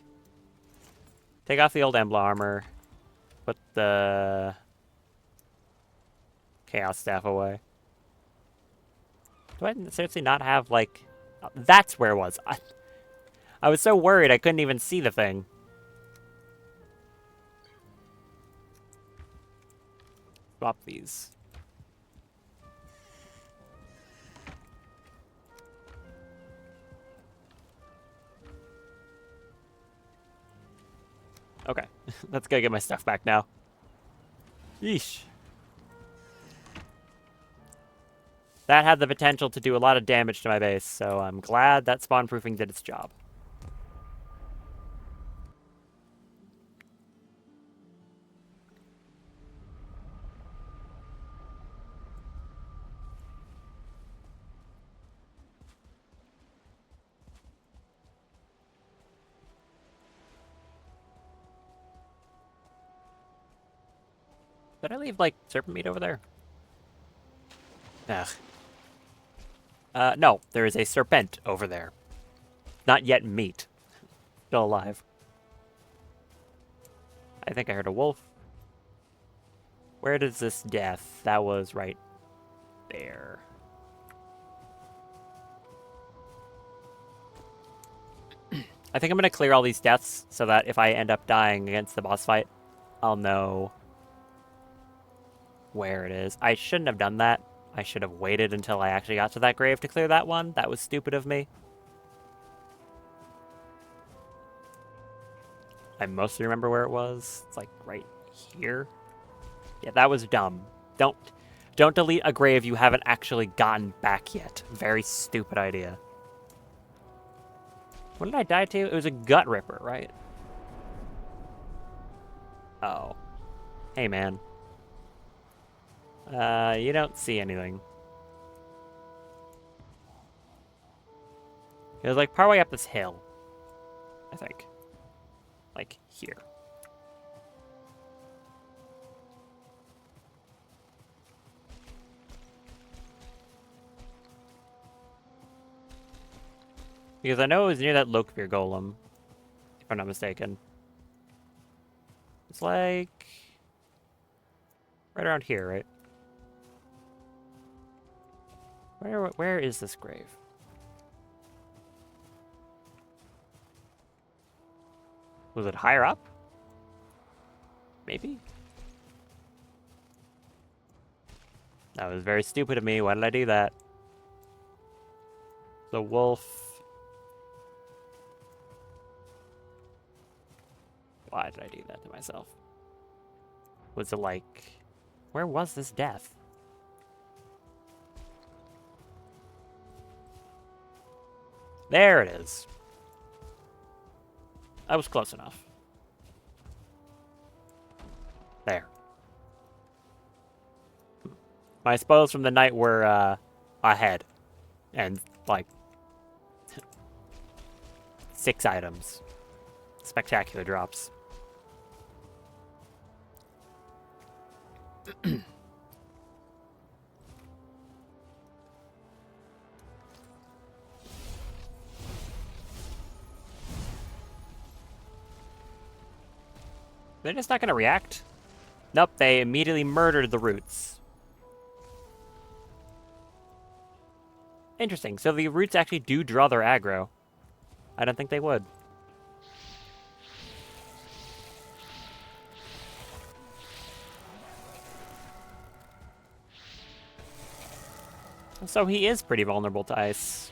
Take off the old Embla armor. Put the Chaos Staff away. Do I seriously not have, like... Oh, that's where it was. I was so worried I couldn't even see the thing. Swap these. Okay, let's go get my stuff back now. Yeesh. That had the potential to do a lot of damage to my base, so I'm glad that spawn proofing did its job. Did I leave, like, serpent meat over there? Ugh. No, there is a serpent over there. Not yet meat. Still alive. I think I heard a wolf. Where does this death? That was right there. I think I'm going to clear all these deaths so that if I end up dying against the boss fight, I'll know where it is. I shouldn't have done that. I should have waited until I actually got to that grave to clear that one. That was stupid of me. I mostly remember where it was. It's like right here. Yeah, that was dumb. Don't delete a grave you haven't actually gotten back yet. Very stupid idea. What did I die to? It was a gut ripper, right? Oh. Hey, man. You don't see anything. It was like partway up this hill, I think. Like here. Because I know it was near that Lokvir golem, if I'm not mistaken. It's like right around here, right? Where is this grave? Was it higher up? Maybe? That was very stupid of me. Why did I do that? The wolf. Why did I do that to myself? Was it like... Where was this death? There it is. I was close enough. There. My spoils from the night were ahead. And, like, 6 items. Spectacular drops. They're just not going to react? Nope, they immediately murdered the roots. Interesting, so the roots actually do draw their aggro. I don't think they would. So he is pretty vulnerable to ice.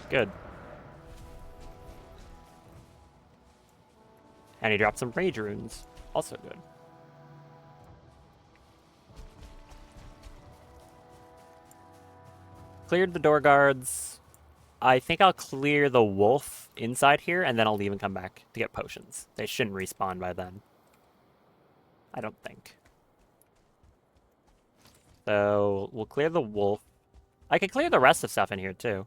Good. And he dropped some rage runes. Also good. Cleared the door guards. I think I'll clear the wolf inside here, and then I'll leave and come back to get potions. They shouldn't respawn by then. I don't think. So, we'll clear the wolf. I could clear the rest of stuff in here, too.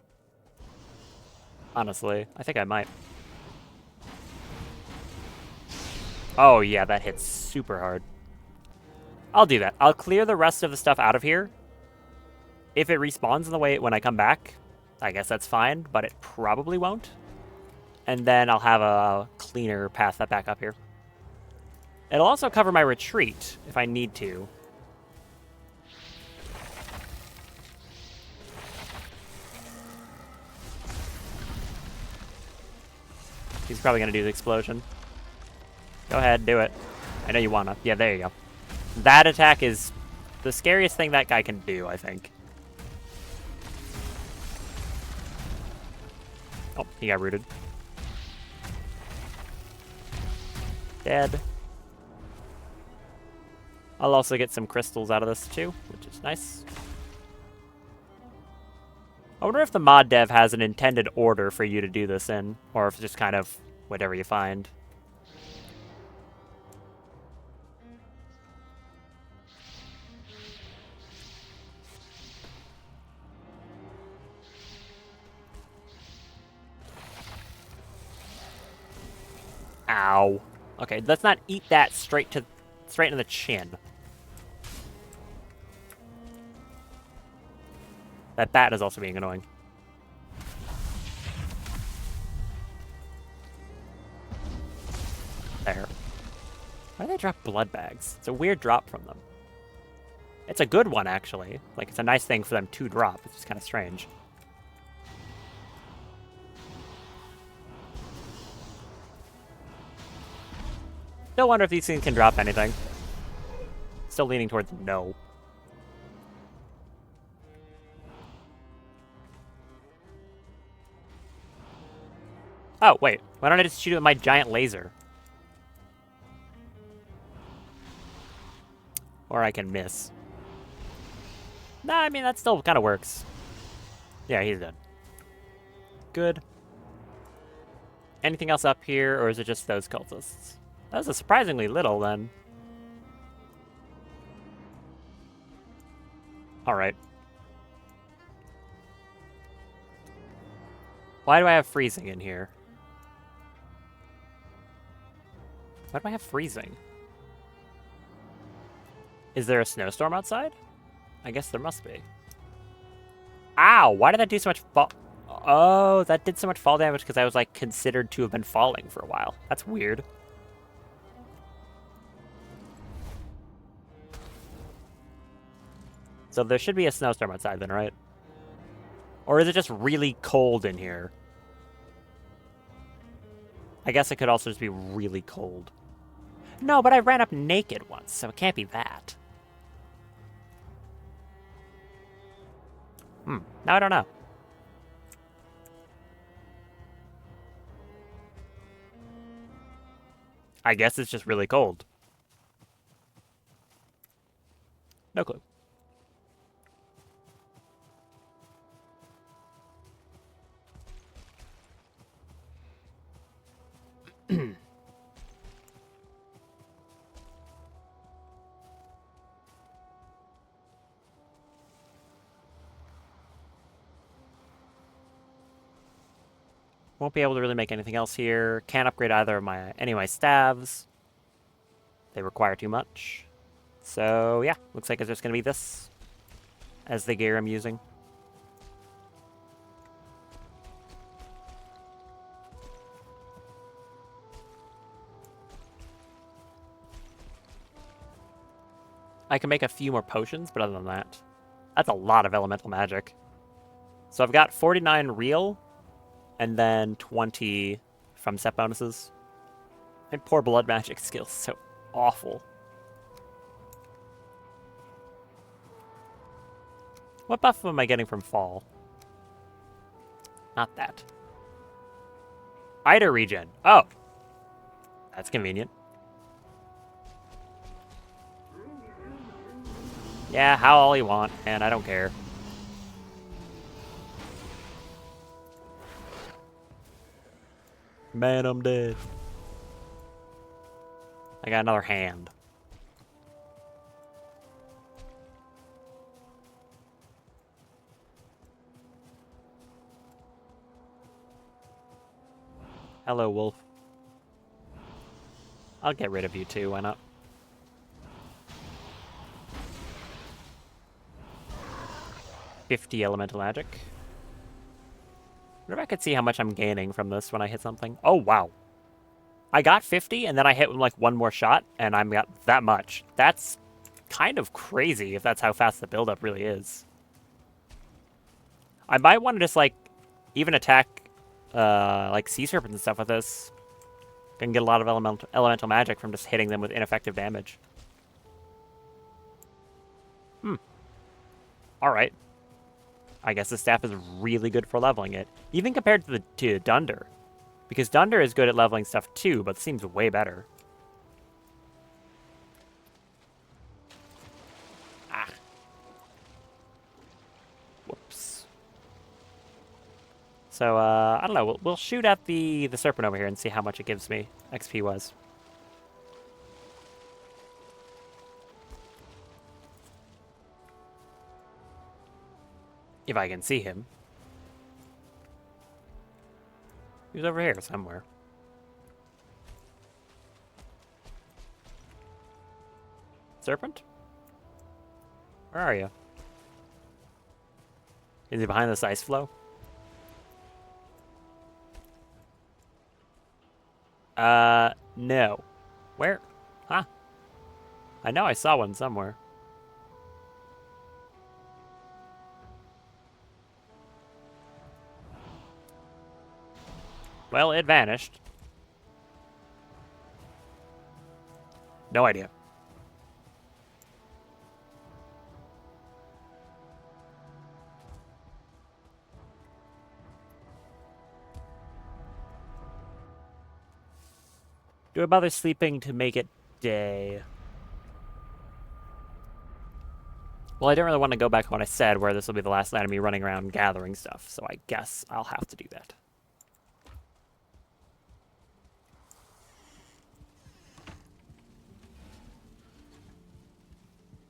Honestly, I think I might. Oh, yeah, that hits super hard. I'll do that. I'll clear the rest of the stuff out of here. If it respawns in the way when I come back, I guess that's fine, but it probably won't. And then I'll have a cleaner path back up here. It'll also cover my retreat if I need to. He's probably going to do the explosion. Go ahead, do it. I know you want to. Yeah, there you go. That attack is the scariest thing that guy can do, I think. Oh, he got rooted. Dead. I'll also get some crystals out of this too, which is nice. I wonder if the mod dev has an intended order for you to do this in, or if it's just kind of whatever you find. Ow. Okay, let's not eat that straight in the chin. That bat is also being annoying. There. Why do they drop blood bags? It's a weird drop from them. It's a good one, actually. Like, it's a nice thing for them to drop. It's just kind of strange. Still wonder if these things can drop anything. Still leaning towards no. Oh, wait. Why don't I just shoot it with my giant laser? Or I can miss. Nah, I mean, that still kind of works. Yeah, he's dead. Good. Anything else up here, or is it just those cultists? That was a surprisingly little, then. Alright. Why do I have freezing in here? Why do I have freezing? Is there a snowstorm outside? I guess there must be. Ow! Why did that do so much fall? Oh, that did so much fall damage because I was, like, considered to have been falling for a while. That's weird. So there should be a snowstorm outside then, right? Or is it just really cold in here? I guess it could also just be really cold. No, but I ran up naked once, so it can't be that. Now I don't know. I guess it's just really cold. No clue. Won't be able to really make anything else here. Can't upgrade either of any of my staves. They require too much. So yeah, looks like it's just gonna be this as the gear I'm using. I can make a few more potions, but other than that, that's a lot of elemental magic. So I've got 49 real, and then 20 from set bonuses. And poor blood magic skills, so awful. What buff am I getting from fall? Not that. Ida regen. Oh. That's convenient. Yeah, how all you want, and I don't care. Man, I'm dead. I got another hand. Hello, wolf. I'll get rid of you too, why not? $50 elemental magic. I wonder if I could see how much I'm gaining from this when I hit something. Oh, wow. I got 50, and then I hit like one more shot, and I got that much. That's kind of crazy if that's how fast the buildup really is. I might want to just, like, even attack, like, sea serpents and stuff with this. I can get a lot of elemental magic from just hitting them with ineffective damage. Alright. I guess the staff is really good for leveling it. Even compared to Dunder. Because Dunder is good at leveling stuff too, but seems way better. Ah. Whoops. So, I don't know. We'll shoot at the serpent over here and see how much it gives me XP-wise. If I can see him. He's over here somewhere. Serpent? Where are you? Is he behind this ice flow? No. Where? Huh? I know I saw one somewhere. Well, it vanished. No idea. Do I bother sleeping to make it day? Well, I didn't really want to go back on what I said, where this will be the last night of me running around gathering stuff, so I guess I'll have to do that.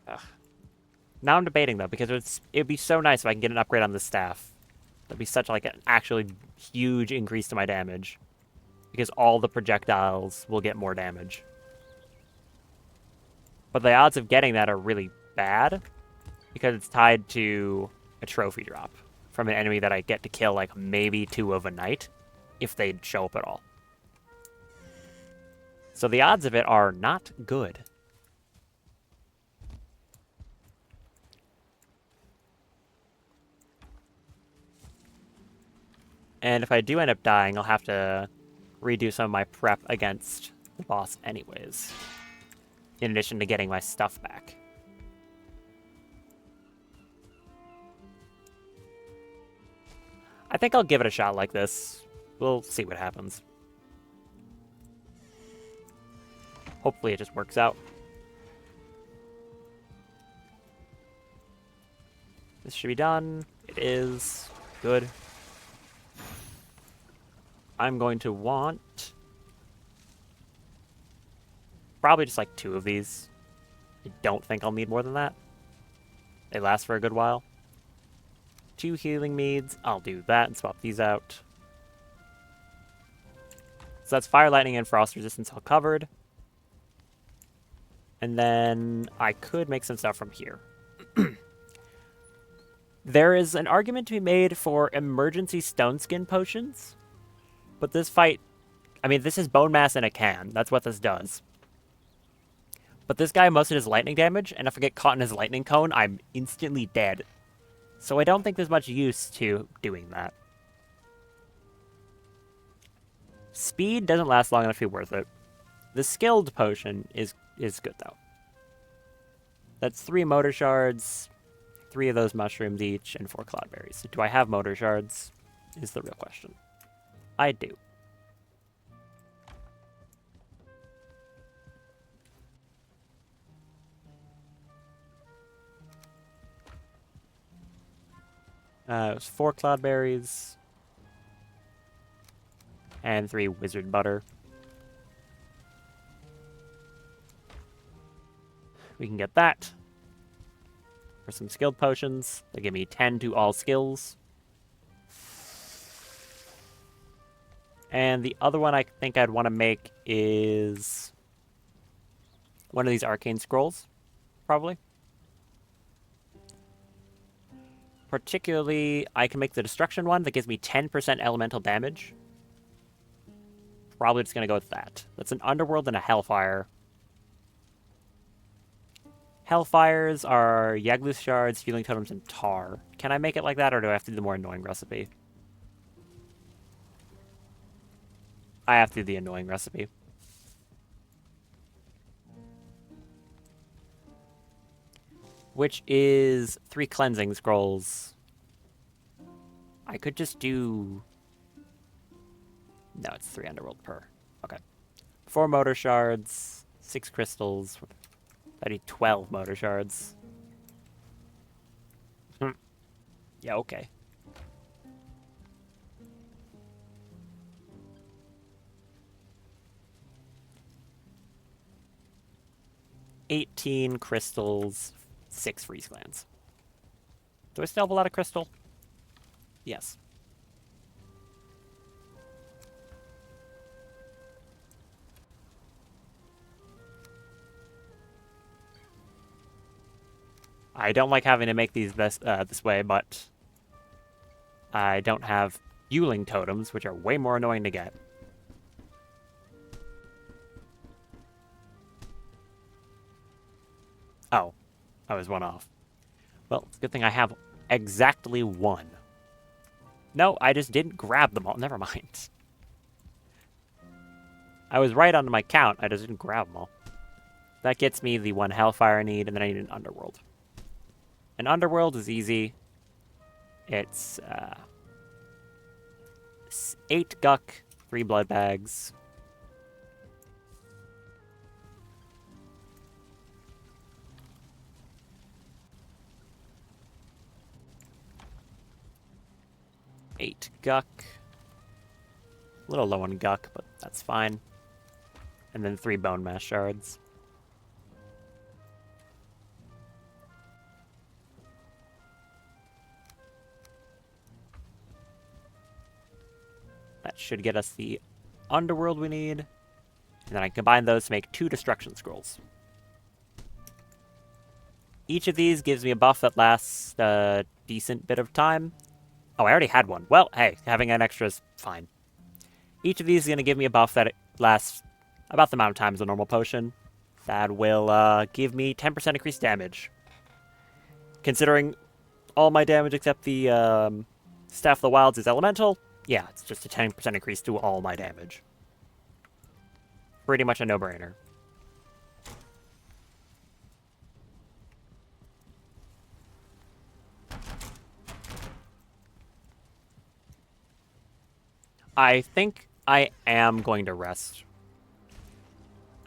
Ugh. Now I'm debating, though, because it'd be so nice if I can get an upgrade on the staff. That'd be such, like, an actually huge increase to my damage. Because all the projectiles will get more damage. But the odds of getting that are really bad, because it's tied to a trophy drop from an enemy that I get to kill, like, maybe 2 of a night, if they show up at all. So the odds of it are not good. And if I do end up dying, I'll have to redo some of my prep against the boss anyways. In addition to getting my stuff back. I think I'll give it a shot like this. We'll see what happens. Hopefully it just works out. This should be done. It is. Good. I'm going to want probably just like 2 of these. I don't think I'll need more than that. They last for a good while. 2 healing meads. I'll do that and swap these out. So that's fire, lightning, and frost resistance all covered. And then I could make some stuff from here. There is an argument to be made for emergency stone skin potions. But this fight, I mean, this is bone mass in a can. That's what this does. But this guy most of his lightning damage, and if I get caught in his lightning cone, I'm instantly dead. So I don't think there's much use to doing that. Speed doesn't last long enough to be worth it. The skilled potion is good, though. That's 3 motor shards, 3 of those mushrooms each, and 4 cloudberries. Do I have motor shards? Is the real question. I do. It was 4 cloudberries and 3 wizard butter. We can get that for some skilled potions. They give me 10 to all skills. And the other one I think I'd want to make is one of these arcane scrolls, probably. Particularly, I can make the destruction one that gives me 10% elemental damage. Probably just going to go with that. That's an underworld and a hellfire. Hellfires are Yaglus shards, healing totems, and tar. Can I make it like that, or do I have to do the more annoying recipe? I have to do the annoying recipe. Which is 3 cleansing scrolls. I could just do... No, it's 3 underworld per. Okay. 4 motor shards, 6 crystals. That'd be 12 motor shards. Yeah, okay. $18 crystals, 6 freeze glands. Do I still have a lot of crystal? Yes. I don't like having to make these this way, but I don't have Yuling totems, which are way more annoying to get. Oh, I was 1 off. Well, it's a good thing I have exactly 1. No, I just didn't grab them all. Never mind. I was right on my count. I just didn't grab them all. That gets me the 1 Hellfire I need, and then I need an Underworld. An Underworld is easy. It's 8 Guck, 3 Blood Bags. Eight Guck. A little low on Guck, but that's fine. And then 3 Bone Mass Shards. That should get us the Underworld we need. And then I combine those to make 2 Destruction Scrolls. Each of these gives me a buff that lasts a decent bit of time. Oh, I already had one. Well, hey, having an extra is fine. Each of these is going to give me a buff that lasts about the amount of time as a normal potion. That will give me 10% increased damage. Considering all my damage except the Staff of the Wilds is elemental, yeah, it's just a 10% increase to all my damage. Pretty much a no-brainer. I think I am going to rest.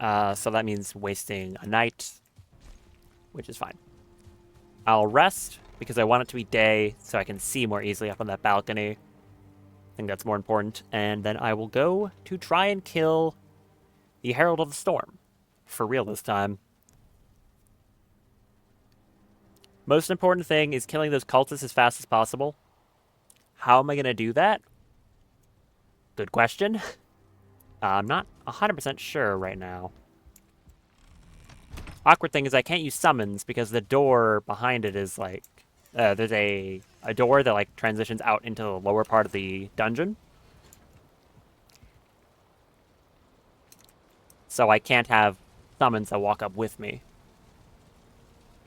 So that means wasting a night, which is fine. I'll rest because I want it to be day so I can see more easily up on that balcony. I think that's more important. And then I will go to try and kill the Herald of the Storm. For real this time. Most important thing is killing those cultists as fast as possible. How am I going to do that? Good question. I'm not 100% sure right now. Awkward thing is I can't use summons because the door behind it is like... there's a door that like transitions out into the lower part of the dungeon. So I can't have summons that walk up with me.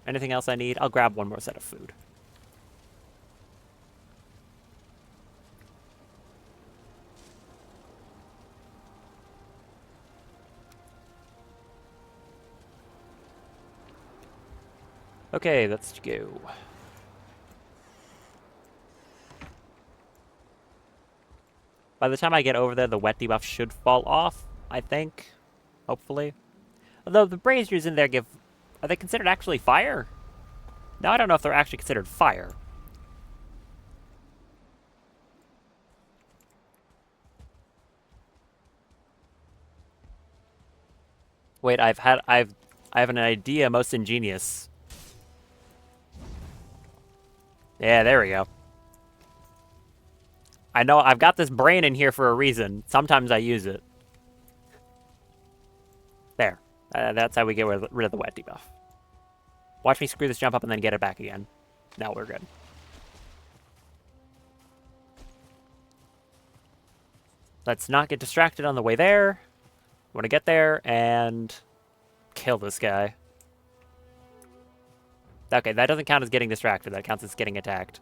Anything else I need? I'll grab one more set of food. Okay, let's go. By the time I get over there, the wet debuff should fall off, I think. Hopefully. Although the braziers in there are they considered actually fire? No, I don't know if they're actually considered fire. Wait, I have an idea most ingenious. Yeah, there we go. I know I've got this brain in here for a reason. Sometimes I use it. There. That's how we get rid of the wet debuff. Watch me screw this jump up and then get it back again. Now we're good. Let's not get distracted on the way there. I want to get there and kill this guy. Okay, that doesn't count as getting distracted. That counts as getting attacked.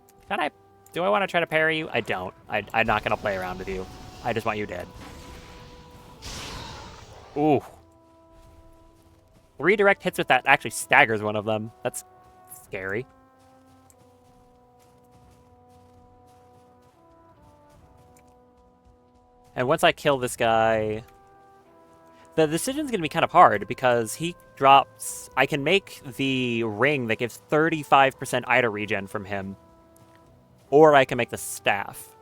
Do I want to try to parry you? I don't. I'm not going to play around with you. I just want you dead. Ooh. Redirect hits with that actually staggers one of them. That's scary. And once I kill this guy, the decision's going to be kind of hard because he drops... I can make the ring that gives 35% Ida regen from him, or I can make the staff.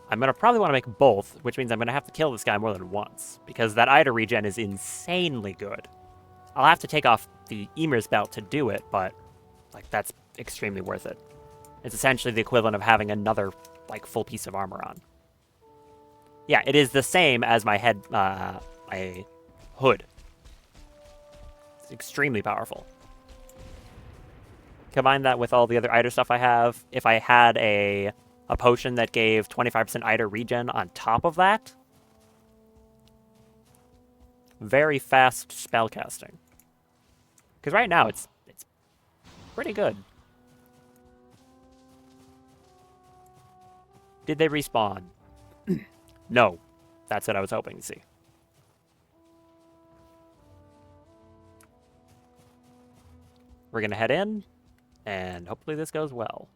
I'm going to probably want to make both, which means I'm going to have to kill this guy more than once, because that Ida regen is insanely good. I'll have to take off the Emir's belt to do it, but like that's extremely worth it. It's essentially the equivalent of having another like full piece of armor on. Yeah, it is the same as my head, my hood. It's extremely powerful. Combine that with all the other Ida stuff I have. If I had a potion that gave 25% Ida regen on top of that, very fast spell casting. Because right now it's pretty good. Did they respawn? No. That's what I was hoping to see. We're going to head in, and hopefully this goes well.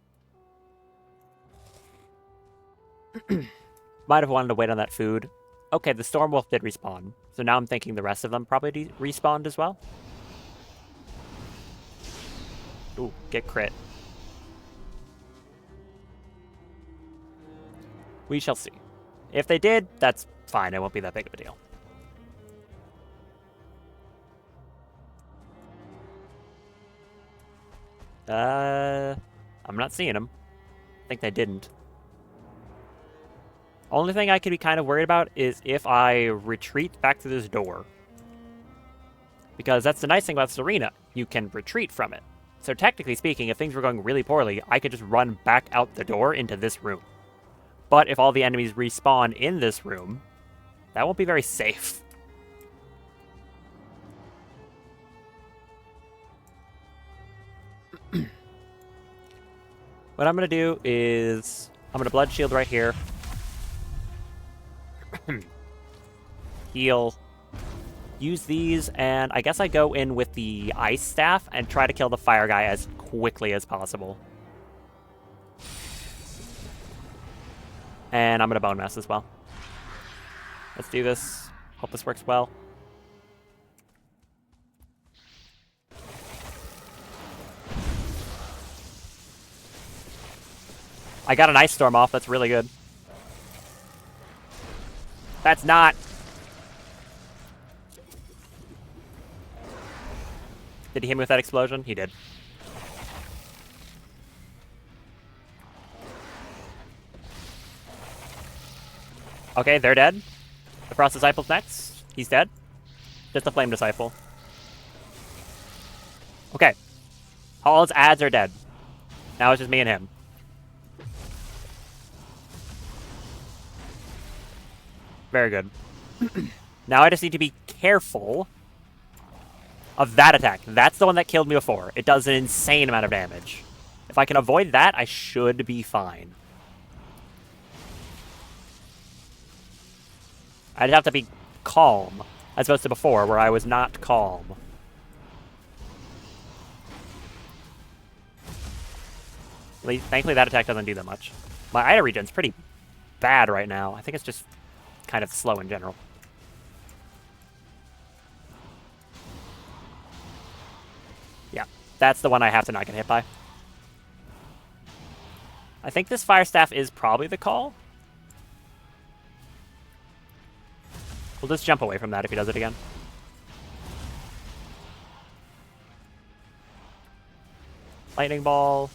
Might have wanted to wait on that food. Okay, the Stormwolf did respawn, so now I'm thinking the rest of them probably respawned as well. Ooh, get crit. We shall see. If they did, that's fine. It won't be that big of a deal. I'm not seeing them. I think they didn't. Only thing I could be kind of worried about is if I retreat back to this door. Because that's the nice thing about this arena. You can retreat from it. So technically speaking, if things were going really poorly, I could just run back out the door into this room. But if all the enemies respawn in this room, that won't be very safe. What I'm going to do is I'm going to Blood Shield right here. Heal. Use these, and I guess I go in with the Ice Staff and try to kill the Fire guy as quickly as possible. And I'm going to Bone Mass as well. Let's do this. Hope this works well. I got an Ice Storm off. That's really good. That's not. Did he hit me with that explosion? He did. Okay, they're dead. The Frost Disciple's next. He's dead. Just a Flame Disciple. Okay. All his ads are dead. Now it's just me and him. Very good. Now I just need to be careful of that attack. That's the one that killed me before. It does an insane amount of damage. If I can avoid that, I should be fine. I'd have to be calm, as opposed to before, where I was not calm. Thankfully, that attack doesn't do that much. My Ida regen's pretty bad right now. I think it's just kind of slow in general. Yeah, that's the one I have to not get hit by. I think this Fire Staff is probably the call. We'll just jump away from that if he does it again. Lightning Ball.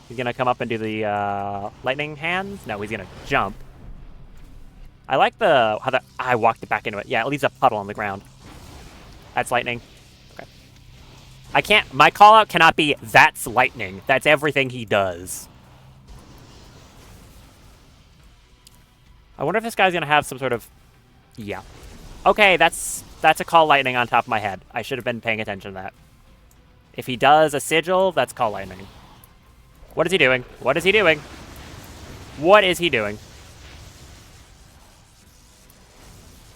He's going to come up and do the lightning hands. No, he's going to jump. I like how I walked it back into it. Yeah, it leaves a puddle on the ground. That's lightning. Okay. My call out cannot be, that's lightning. That's everything he does. I wonder if this guy's going to have some sort of... Yeah. Okay, that's a call lightning on top of my head. I should have been paying attention to that. If he does a sigil, that's call lightning. What is he doing? What is he doing? What is he doing?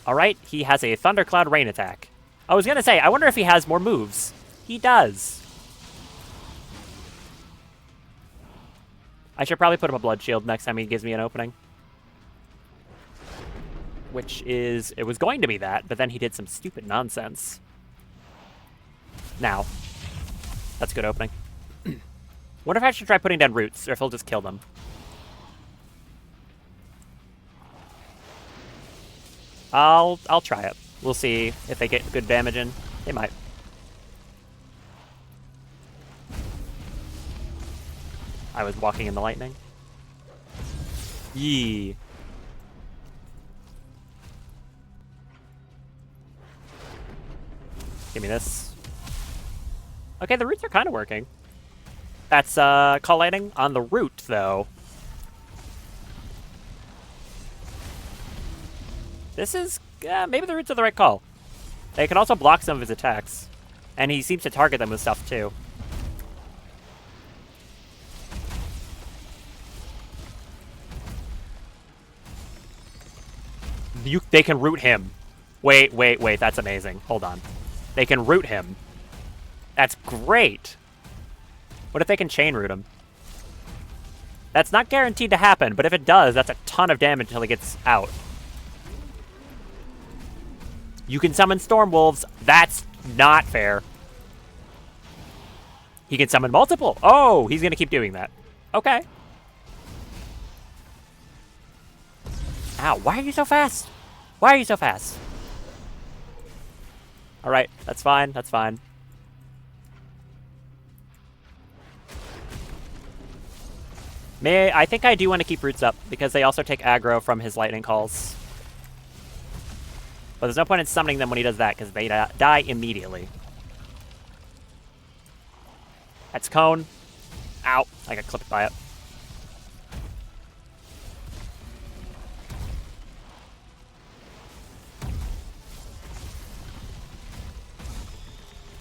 Alright, he has a Thundercloud Rain attack. I was going to say, I wonder if he has more moves. He does. I should probably put him a Blood Shield next time he gives me an opening. Which is... It was going to be that, but then he did some stupid nonsense. Now. That's a good opening. Wonder if I should try putting down roots, or if he'll just kill them. I'll try it. We'll see if they get good damage in. They might. I was walking in the lightning. Yee. Give me this. Okay, the roots are kind of working. That's call lightning on the root, though. This is... maybe the roots are the right call. They can also block some of his attacks. And he seems to target them with stuff, too. They can root him. Wait, that's amazing. Hold on. They can root him. That's great. What if they can chain root him? That's not guaranteed to happen, but if it does, that's a ton of damage until he gets out. You can summon Storm Wolves. That's not fair. He can summon multiple. Oh, he's going to keep doing that. Okay. Ow, why are you so fast? Why are you so fast? Alright, that's fine, that's fine. I think I do want to keep roots up, because they also take aggro from his lightning calls. But there's no point in summoning them when he does that, because they die immediately. That's Cone. Ow, I got clipped by it.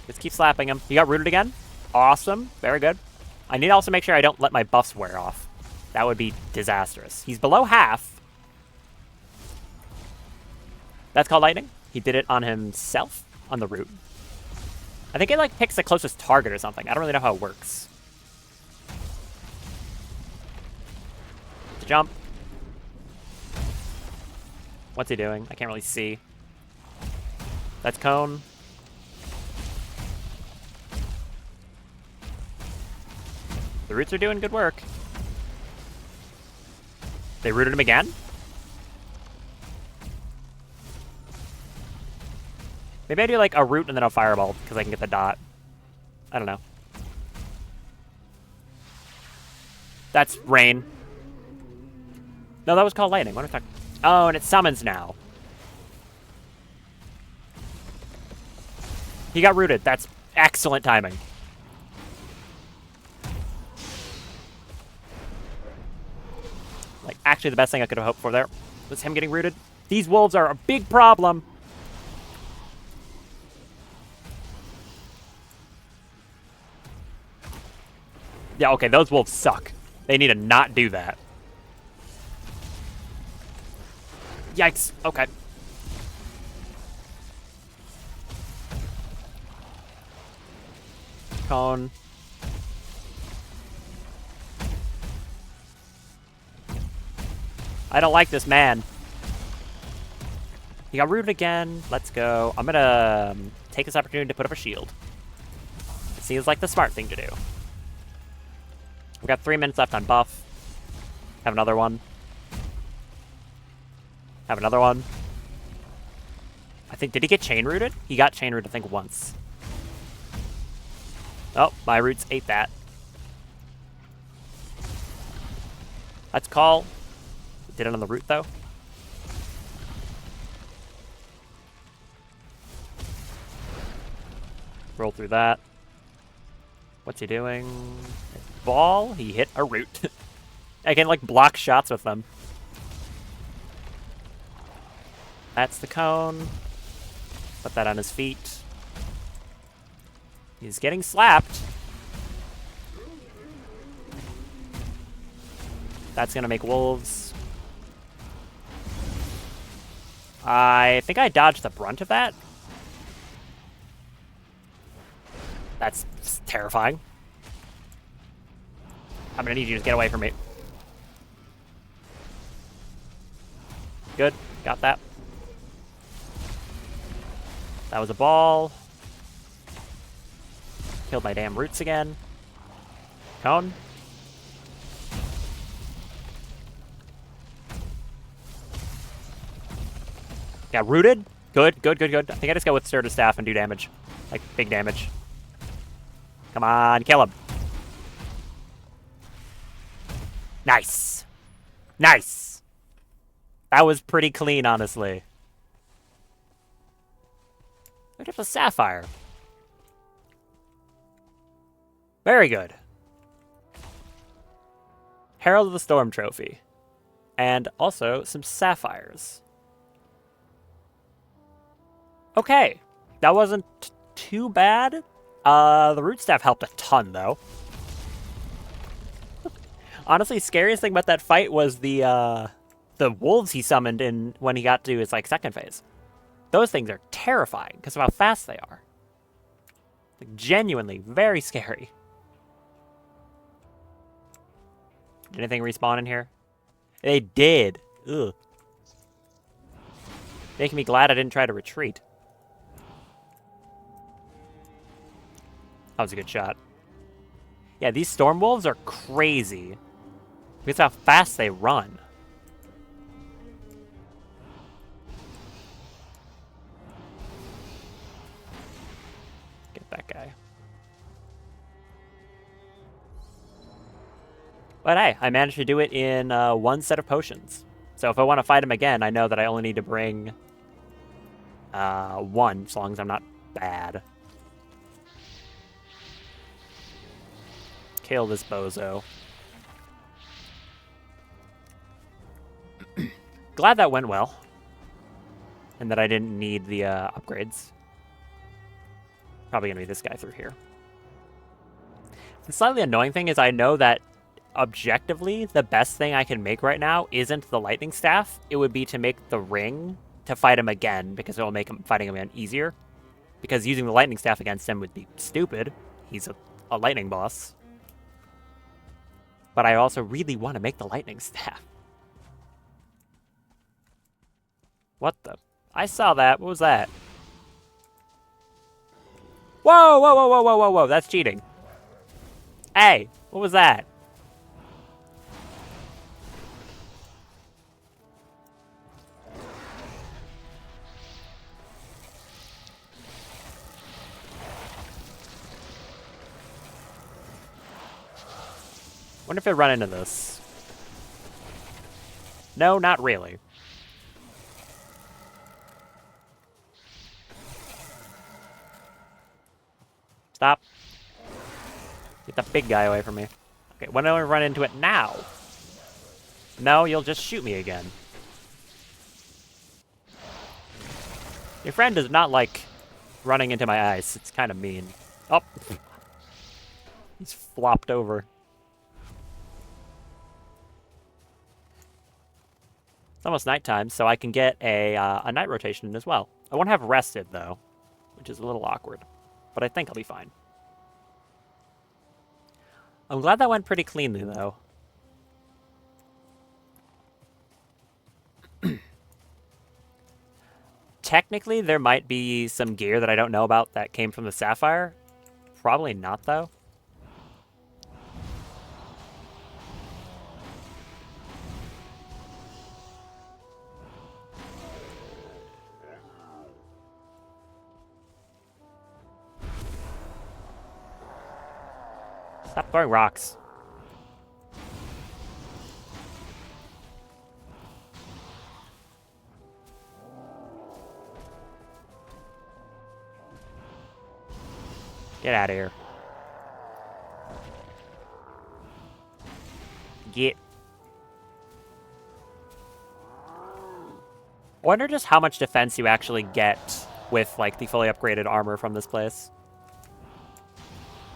Just keep slapping him. He got rooted again. Awesome. Very good. I need to also make sure I don't let my buffs wear off. That would be disastrous. He's below half. That's called lightning. He did it on himself on the root. I think it like picks the closest target or something. I don't really know how it works. Jump. What's he doing? I can't really see. That's Cone. The roots are doing good work. They rooted him again? Maybe I do like a root and then a fireball because I can get the dot. I don't know. That's rain. No, that was called lightning. What am I talking? Oh, and it summons now. He got rooted. That's excellent timing. Like, actually the best thing I could have hoped for there was him getting rooted. These wolves are a big problem. Yeah, okay, those wolves suck. They need to not do that. Yikes. Okay. Cone. I don't like this man. He got rooted again. Let's go. I'm gonna take this opportunity to put up a shield. It seems like the smart thing to do. We've got 3 minutes left on buff. Have another one. Have another one. I think, did he get chain rooted? He got chain rooted, I think, once. Oh, my roots ate that. Let's call. Did it on the root, though. Roll through that. What's he doing? Ball? He hit a root. I can, like, block shots with them. That's the cone. Put that on his feet. He's getting slapped. That's gonna make wolves. I think I dodged the brunt of that. That's terrifying. I'm gonna need you to get away from me. Good. Got that. That was a ball. Killed my damn roots again. Cone. Got rooted. Good, good, good, good. I think I just go with Stir to Staff and do damage. Like, big damage. Come on, kill him. Nice. Nice. That was pretty clean, honestly. Look at the Sapphire. Very good. Herald of the Storm trophy. And also some sapphires. Okay. That wasn't too bad. The root staff helped a ton, though. Honestly, scariest thing about that fight was the wolves he summoned in when he got to his, like, second phase. Those things are terrifying because of how fast they are. Like, genuinely very scary. Did anything respawn in here? They did. Ugh. Making me glad I didn't try to retreat. That was a good shot. Yeah, these storm wolves are crazy. Because how fast they run. Get that guy. But hey, I managed to do it in one set of potions. So if I want to fight him again, I know that I only need to bring one, as long as I'm not bad. Kill this bozo. Glad that went well. And that I didn't need the upgrades. Probably going to be this guy through here. The slightly annoying thing is I know that objectively, the best thing I can make right now isn't the lightning staff. It would be to make the ring to fight him again, because it will make fighting him again easier. Because using the lightning staff against him would be stupid. He's a lightning boss. But I also really want to make the lightning staff. What the? I saw that. What was that? Whoa, whoa, whoa, whoa, whoa, whoa, whoa. That's cheating. Hey, what was that? Wonder if I run into this. No, not really. Stop. Get the big guy away from me. Okay, when do I run into it now? No, you'll just shoot me again. Your friend does not like running into my ice. It's kind of mean. Oh. He's flopped over. It's almost nighttime, so I can get a night rotation as well. I won't have rested, though, which is a little awkward. But I think I'll be fine. I'm glad that went pretty cleanly, though. Technically, there might be some gear that I don't know about that came from the Sapphire. Probably not, though. Stop throwing rocks. Get out of here. Get. I wonder just how much defense you actually get with, like, the fully upgraded armor from this place.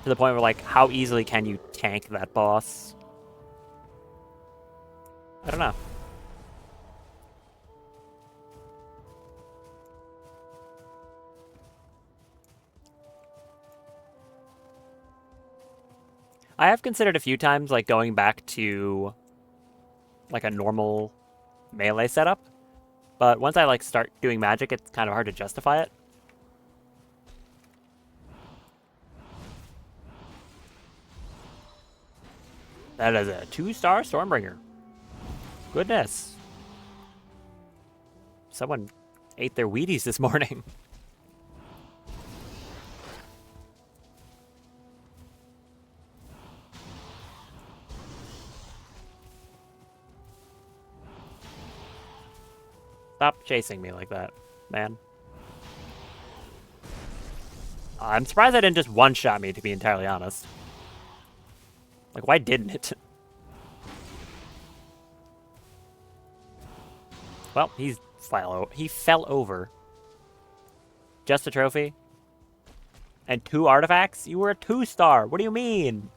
To the point where, like, how easily can you tank that boss? I don't know. I have considered a few times, like, going back to, like, a normal melee setup. But once I, like, start doing magic, it's kind of hard to justify it. That is a 2-star Stormbringer. Goodness. Someone ate their Wheaties this morning. Stop chasing me like that, man. I'm surprised I didn't just one-shot me, to be entirely honest. Like, why didn't it? Well, he fell over. Just a trophy? And 2 artifacts? You were a 2-star. What do you mean?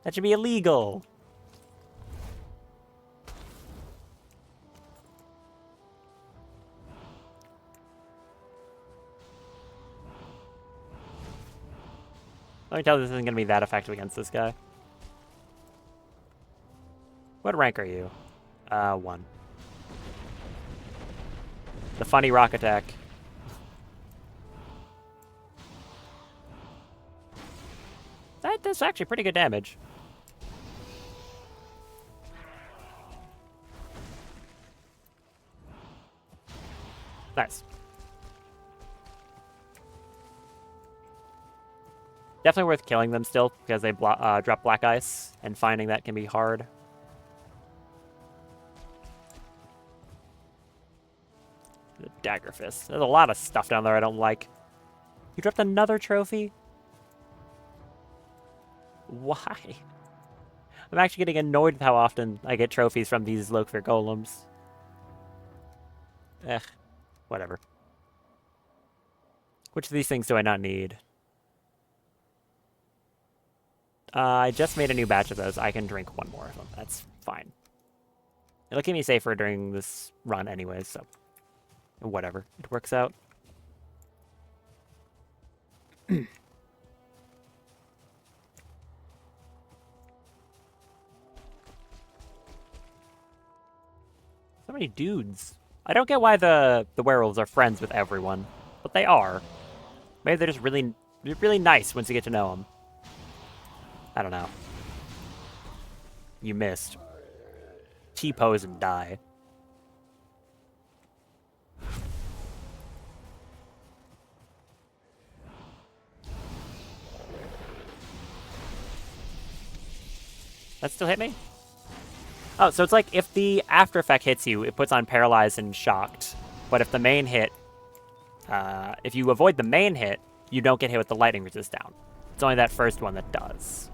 That should be illegal. Let me tell you, this isn't going to be that effective against this guy. What rank are you? 1. The funny rock attack. That does actually pretty good damage. Nice. Definitely worth killing them still, because they drop black ice, and finding that can be hard. The dagger fist. There's a lot of stuff down there I don't like. You dropped another trophy? Why? I'm actually getting annoyed with how often I get trophies from these Lokfir golems. Whatever. Which of these things do I not need? I just made a new batch of those. I can drink 1 more of them. That's fine. It'll keep me safer during this run anyways, so whatever. It works out. So many dudes. I don't get why the werewolves are friends with everyone, but they are. Maybe they're just really nice once you get to know them. I don't know. You missed. T-pose and die. That still hit me? Oh, so it's like if the after effect hits you, it puts on paralyzed and shocked. But if the main hit, if you avoid the main hit, you don't get hit with the lightning resist down. It's only that first one that does.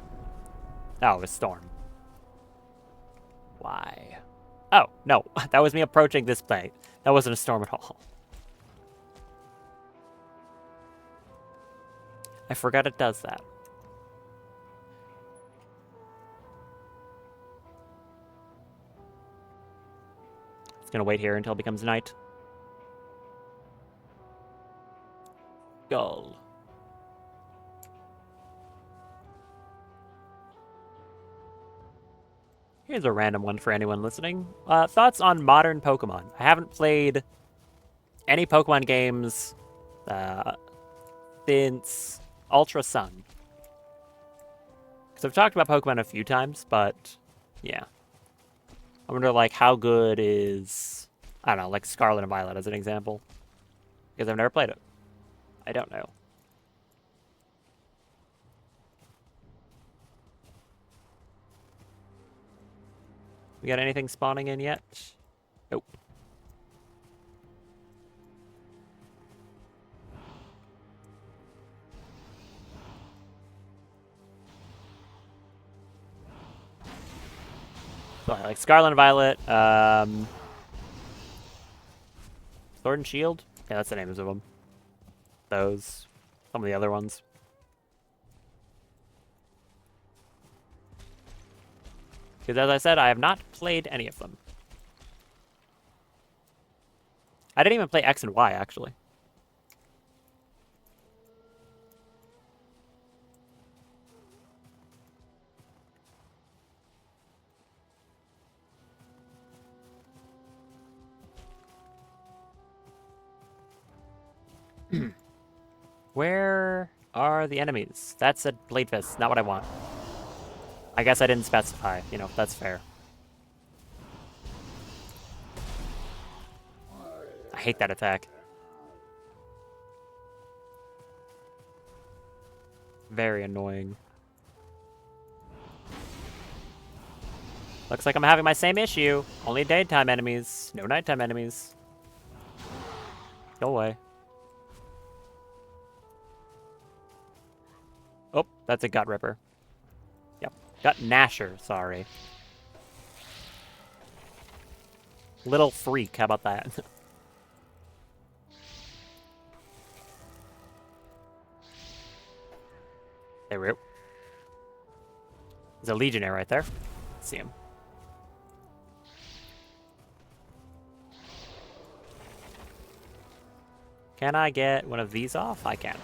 Oh, it was Storm. Why? Oh, no. That was me approaching this plate. That wasn't a storm at all. I forgot it does that. Gonna wait here until it becomes night. Gull. Here's a random one for anyone listening. Thoughts on modern Pokemon? I haven't played any Pokemon games since Ultra Sun. Because I've talked about Pokemon a few times, but yeah. I wonder, like, how good is, I don't know, like Scarlet and Violet as an example. Because I've never played it. I don't know. We got anything spawning in yet? Nope. So, like Scarlet and Violet, Sword and Shield? Yeah, that's the names of them. Those. Some of the other ones. Because as I said, I have not played any of them. I didn't even play X and Y, actually. Where are the enemies? That's a Blade Fist, not what I want. I guess I didn't specify. You know, that's fair. I hate that attack. Very annoying. Looks like I'm having my same issue. Only daytime enemies, no nighttime enemies. Go away. Oh, that's a Gut Ripper. Yep, Gut Gnasher, sorry. Little freak, how about that? There we go. There's a Legionnaire right there. Let's see him. Can I get one of these off? I can.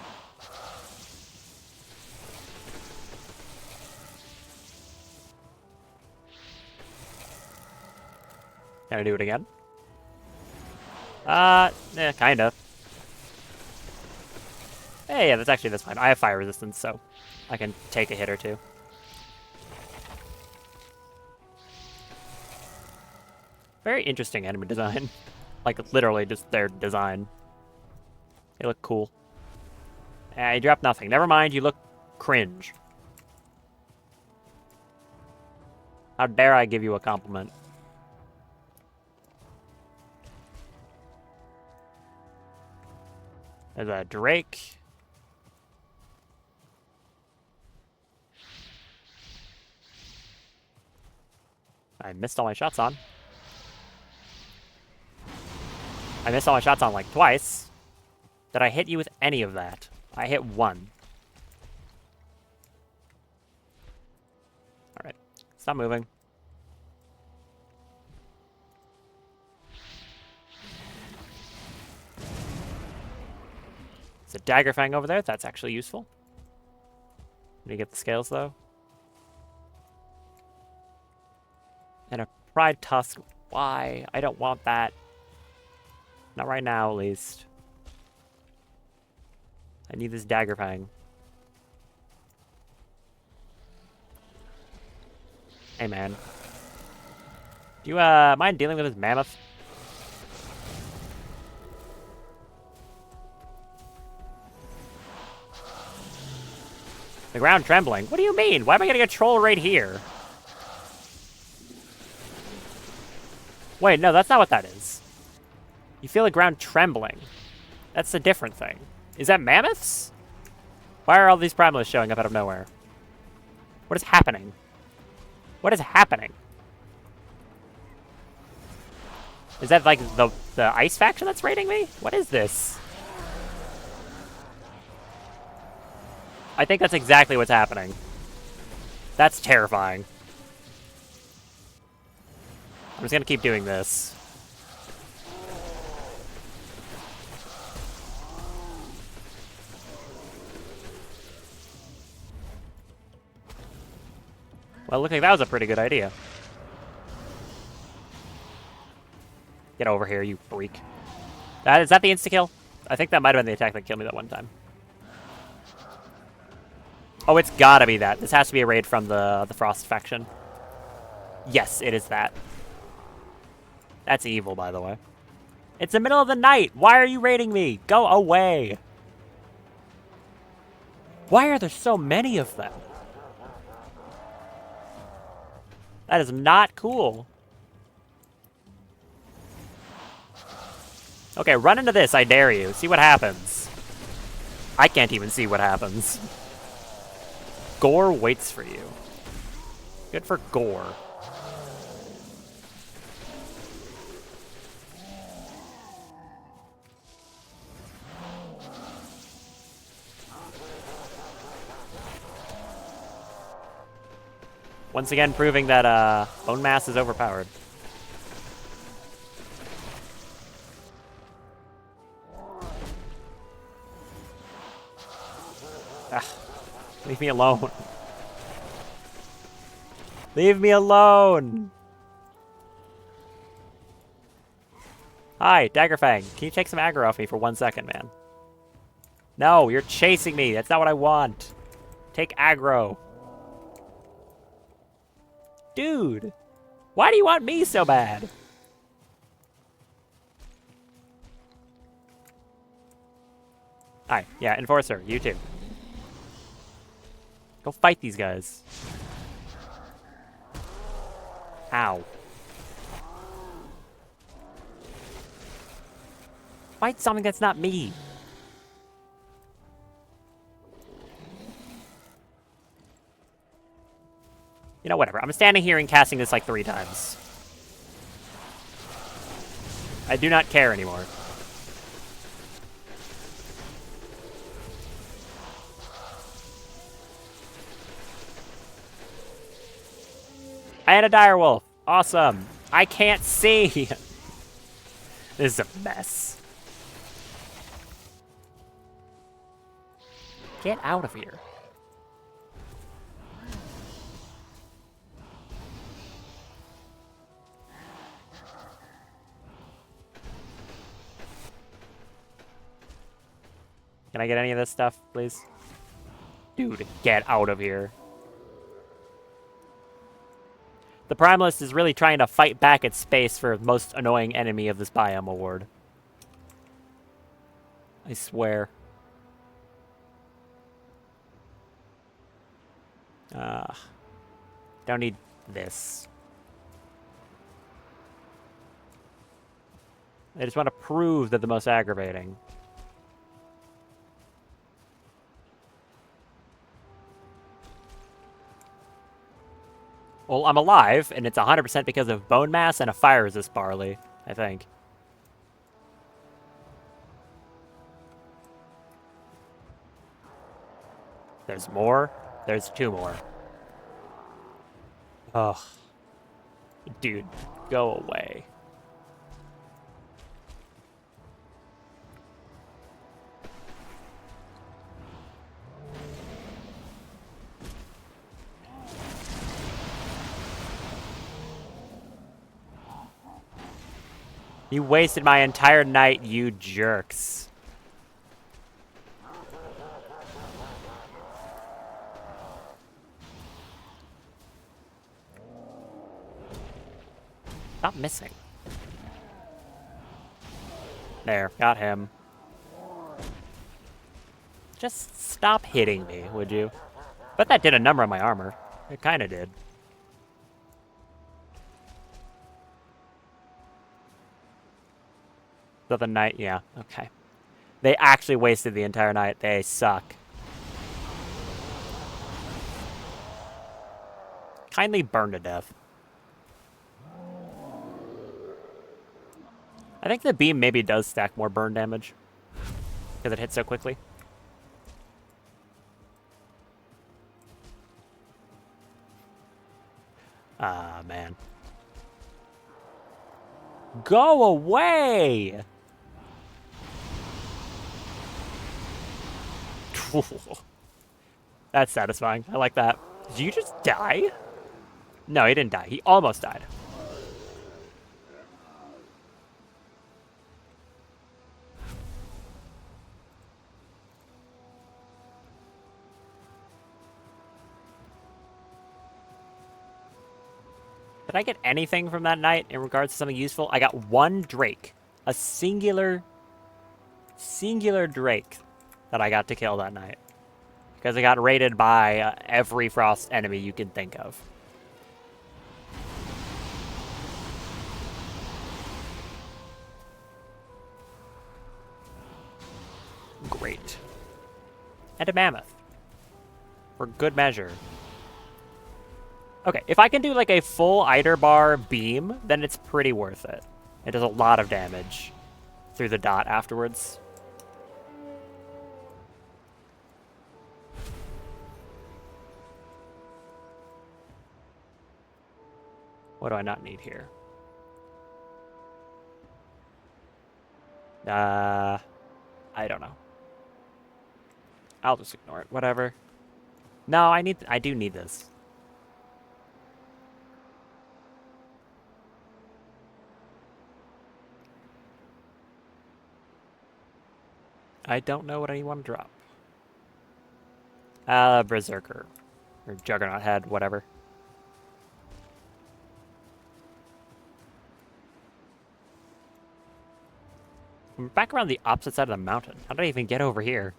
Can I do it again? Kind of. Hey, yeah, that's fine. I have fire resistance, so I can take a hit or two. Very interesting enemy design. Like, literally just their design. They look cool. You dropped nothing. Never mind, you look cringe. How dare I give you a compliment? There's a Drake. I missed all my shots on. I missed all my shots on like twice. Did I hit you with any of that? I hit one. Alright. Stop moving. There's a Dagger Fang over there. That's actually useful. Let me get the scales, though. And a Pride Tusk. Why? I don't want that. Not right now, at least. I need this Dagger Fang. Hey, man. Do you, mind dealing with this mammoth? The ground trembling? What do you mean? Why am I getting a troll right here? Wait, no, that's not what that is. You feel the ground trembling. That's a different thing. Is that mammoths? Why are all these Primals showing up out of nowhere? What is happening? What is happening? Is that like the ice faction that's raiding me? What is this? I think that's exactly what's happening. That's terrifying. I'm just gonna keep doing this. Well, look like that was a pretty good idea. Get over here, you freak. Is that the insta-kill? I think that might have been the attack that killed me that one time. Oh, it's gotta be that. This has to be a raid from the Frost faction. Yes, it is that. That's evil, by the way. It's the middle of the night! Why are you raiding me? Go away! Why are there so many of them? That is not cool. Okay, run into this, I dare you. See what happens. I can't even see what happens. Gore waits for you. Good for Gore. Once again, proving that bone mass is overpowered. Ah, leave me alone. Leave me alone! Hi, Daggerfang. Can you take some aggro off me for 1 second, man? No, you're chasing me. That's not what I want. Take aggro. Dude, why do you want me so bad? Hi, yeah, Enforcer, you too. Go fight these guys. Ow. Fight something that's not me. You know, whatever. I'm standing here and casting this like 3 times. I do not care anymore. I had a direwolf. Awesome. I can't see. This is a mess. Get out of here. Can I get any of this stuff, please? Dude, get out of here. The Primalist is really trying to fight back at space for most annoying enemy of this biome award. I swear. Don't need this. I just want to prove that the most aggravating. Well, I'm alive, and it's 100% because of bone mass and a fire resist barley, I think. There's more. There's 2 more. Ugh. Dude, go away. You wasted my entire night, you jerks. Stop missing. There, got him. Just stop hitting me, would you? But that did a number on my armor. It kinda did. So the night, yeah, okay. They actually wasted the entire night. They suck. Kindly burn to death. I think the beam maybe does stack more burn damage. Because it hits so quickly. Ah, man. Go away! That's satisfying. I like that. Did you just die? No, he didn't die. He almost died. Did I get anything from that night in regards to something useful? I got one Drake. A singular Drake that I got to kill that night. Because I got raided by every Frost enemy you could think of. Great. And a mammoth. For good measure. Okay, if I can do like a full Eider bar beam, then it's pretty worth it. It does a lot of damage through the dot afterwards. What do I not need here? I don't know. I'll just ignore it. Whatever. No, I do need this. I don't know what I want to drop. Berserker. Or Juggernaut Head, whatever. I'm back around the opposite side of the mountain. How did I even get over here?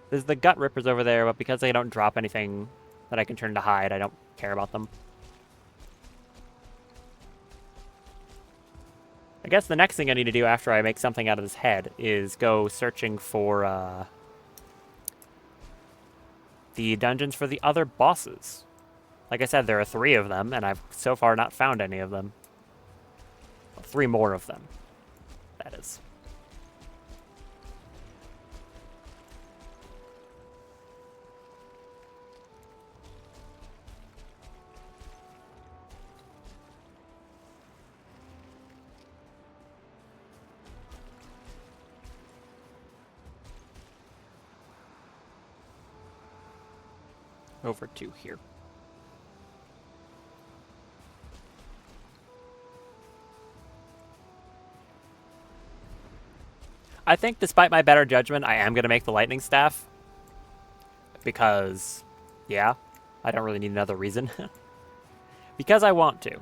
There's the Gut Rippers over there, but because they don't drop anything that I can turn to hide, I don't care about them. I guess the next thing I need to do after I make something out of this head is go searching for the dungeons for the other bosses. Like I said, there are 3 of them, and I've so far not found any of them. Well, 3 more of them, that is. Over to here. I think despite my better judgment, I am going to make the lightning staff. Because, yeah, I don't really need another reason. Because I want to.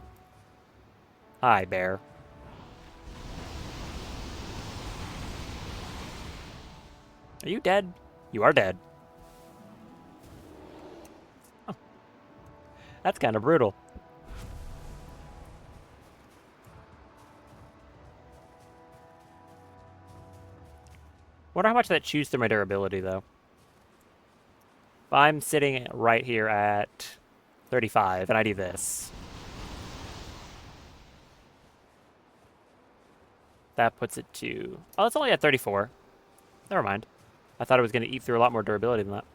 Hi, bear. Are you dead? You are dead. Oh. That's kind of brutal. Wonder how much that chews through my durability, though. If I'm sitting right here at 35, and I do this. That puts it to... Oh, it's only at 34. Never mind. I thought it was going to eat through a lot more durability than that.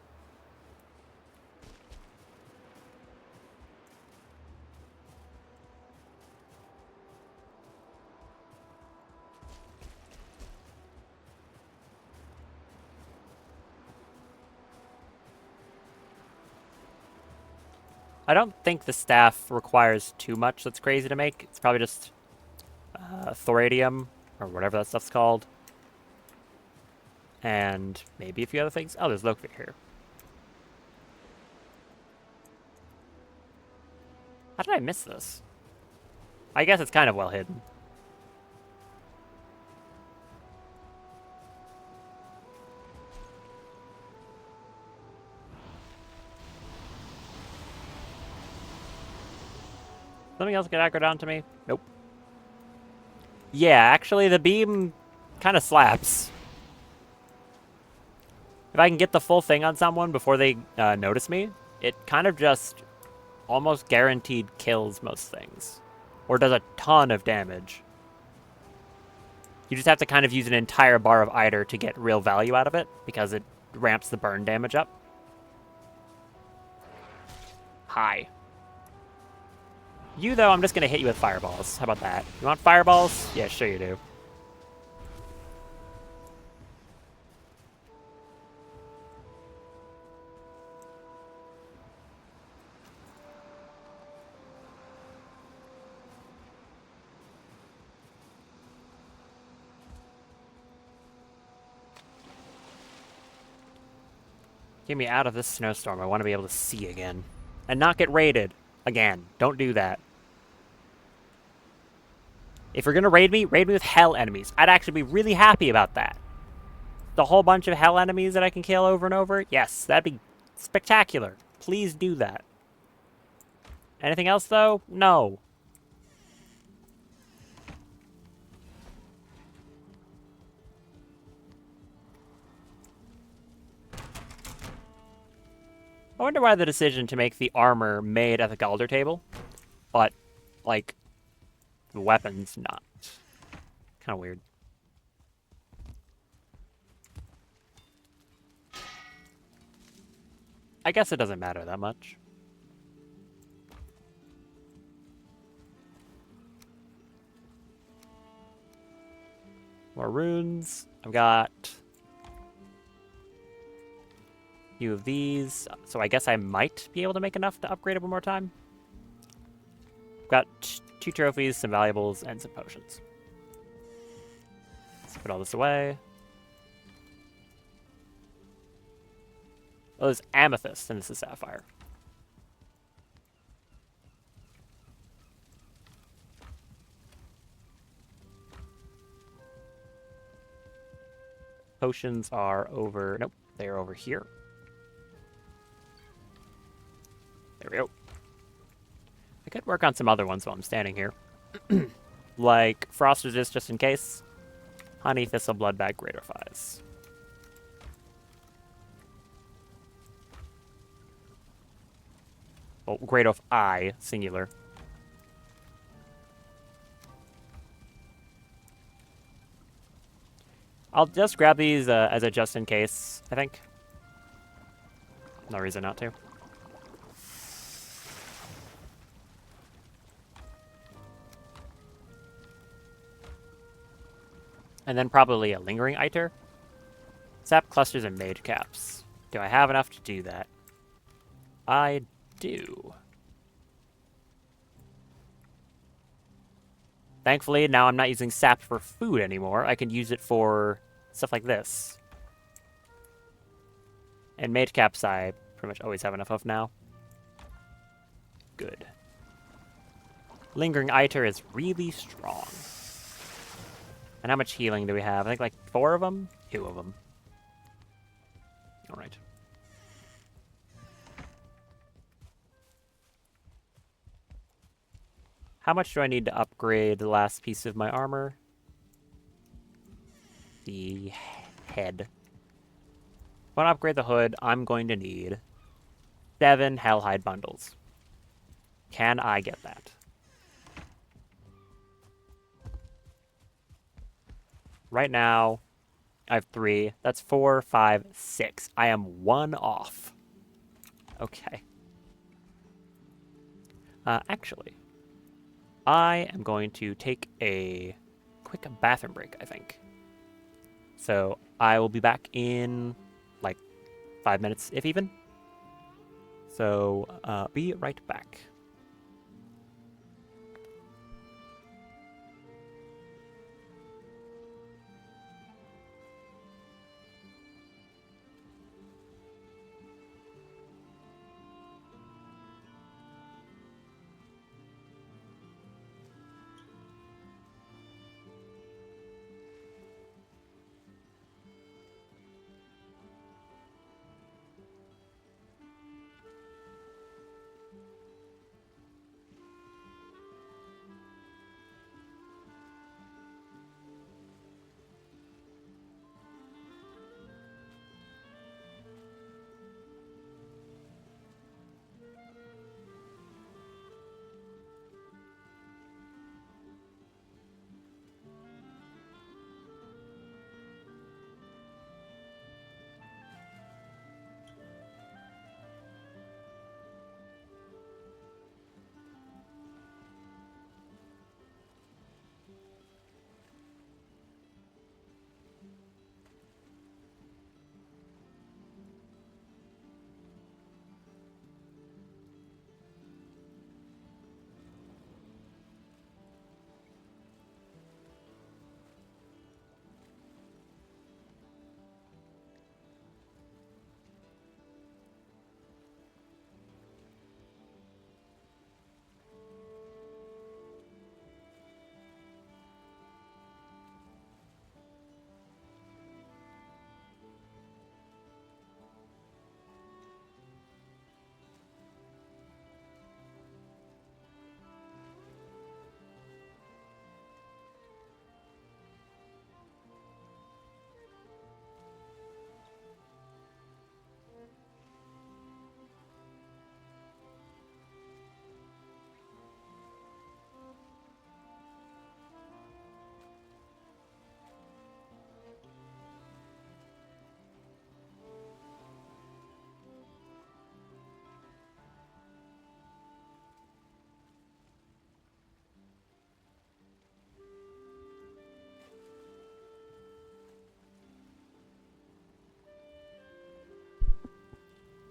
I don't think the staff requires too much that's crazy to make. It's probably just thoridium, or whatever that stuff's called. And maybe a few other things. Oh, there's Loki here. How did I miss this? I guess it's kind of well hidden. Something else get aggroed onto me? Nope. Yeah, actually, the beam kind of slaps. If I can get the full thing on someone before they notice me, it kind of just almost guaranteed kills most things. Or does a ton of damage. You just have to kind of use an entire bar of Eider to get real value out of it, because it ramps the burn damage up. Hi. You, though, I'm just going to hit you with fireballs. How about that? You want fireballs? Yeah, sure you do. Get me out of this snowstorm. I want to be able to see again. And not get raided. Again. Don't do that. If you're gonna raid me with hell enemies. I'd actually be really happy about that. The whole bunch of hell enemies that I can kill over and over? Yes, that'd be spectacular. Please do that. Anything else, though? No. I wonder why the decision to make the armor made at the Galder table, but, like, the weapons not. Kind of weird. I guess it doesn't matter that much. More runes. I've got a few of these, so I guess I might be able to make enough to upgrade it one more time. I've got 2 trophies, some valuables, and some potions. Let's put all this away. Oh, there's amethyst, and this is sapphire. Potions are over... Nope, they are over here. There we go. I could work on some other ones while I'm standing here. Like Frost Resist, just in case. Honey, Thistle, Bloodbag, Greater Fies. Well, Great Oaf I, singular. I'll just grab these as a just in case, I think. No reason not to. And then probably a Lingering Iter. Sap Clusters and Mage Caps. Do I have enough to do that? I do. Thankfully, now I'm not using sap for food anymore. I can use it for stuff like this. And Mage Caps I pretty much always have enough of now. Good. Lingering Iter is really strong. And how much healing do we have? I think like 4 of them? 2 of them. Alright. How much do I need to upgrade the last piece of my armor? The head. If I want to upgrade the hood, I'm going to need 7 Hellhide bundles. Can I get that? Right now, I have 3. That's 4, 5, 6. I am 1 off. Okay. Actually, I am going to take a quick bathroom break, I think. So I will be back in like 5 minutes, if even. So be right back.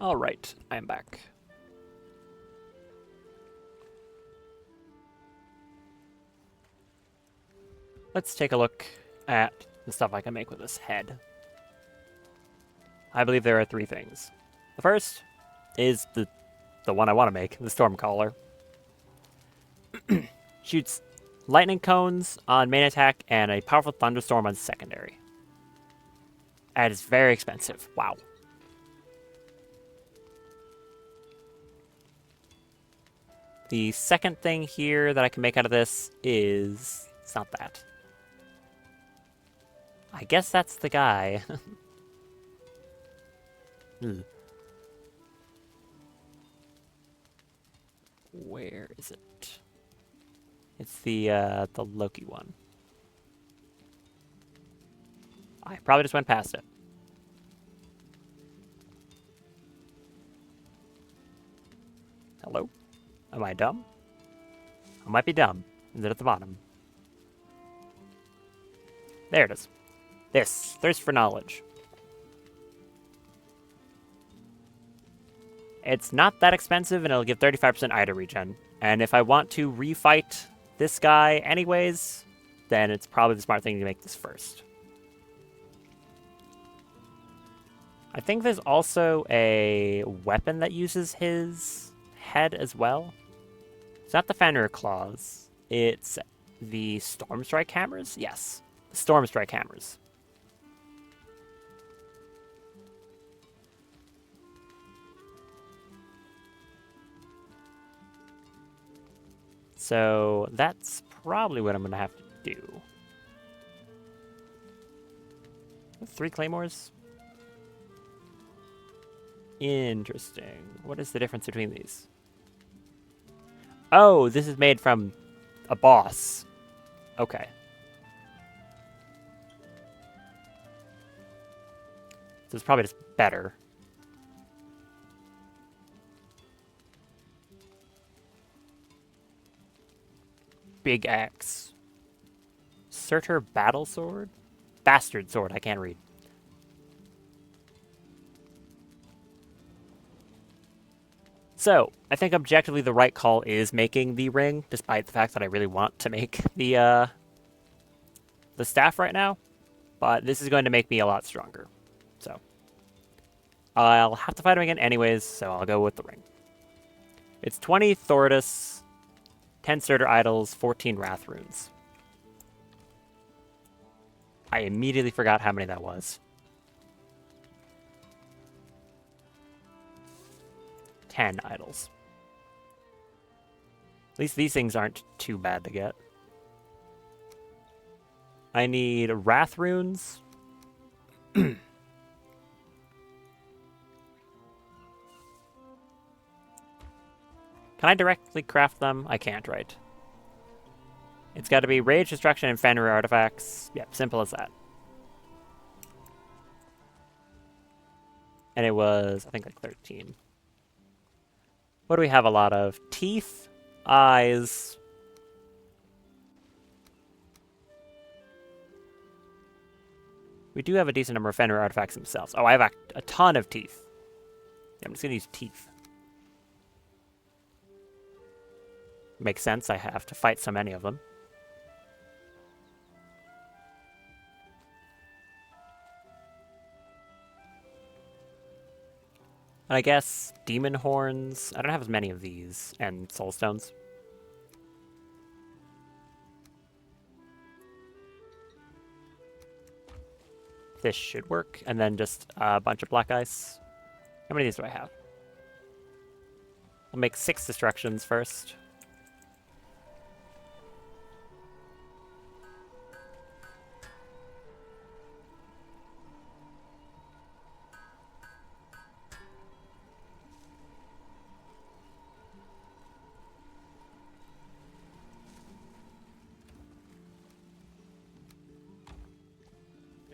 Alright, I am back. Let's take a look at the stuff I can make with this head. I believe there are 3 things. The first is the one I want to make, the Stormcaller. Shoots lightning cones on main attack and a powerful thunderstorm on secondary. And it's very expensive. Wow. The second thing here that I can make out of this is... It's not that. I guess that's the guy. Where is it? It's the Loki one. I probably just went past it. Hello? Am I dumb? I might be dumb. Is it at the bottom? There it is. This. Thirst for Knowledge. It's not that expensive, and it'll give 35% Ida regen. And if I want to refight this guy anyways, then it's probably the smart thing to make this first. I think there's also a weapon that uses his head as well. It's not the Fenrir Claws. It's the Storm Strike Hammers? Yes. The Storm Strike Hammers. So that's probably what I'm going to have to do. 3 claymores? Interesting. What is the difference between these? Oh, this is made from a boss. Okay. So it's probably just better. Big axe. Surtur battle sword? Bastard sword, I can't read. So, I think objectively the right call is making the ring, despite the fact that I really want to make the staff right now. But this is going to make me a lot stronger. So, I'll have to fight him again anyways, so I'll go with the ring. It's 20 Thordis, 10 Surtur Idols, 14 Wrath Runes. I immediately forgot how many that was. 10 idols. At least these things aren't too bad to get. I need Wrath Runes. Can I directly craft them? I can't, right? It's got to be Rage, Destruction, and Fenrir artifacts. Yep, simple as that. And it was, I think, like 13. What do we have a lot of? Teeth, eyes. We do have a decent number of Fenrir artifacts themselves. Oh, I have a ton of teeth. Yeah, I'm just going to use teeth. Makes sense, I have to fight so many of them. And I guess demon horns. I don't have as many of these. And soul stones. This should work. And then just a bunch of black ice. How many of these do I have? I'll make 6 destructions first.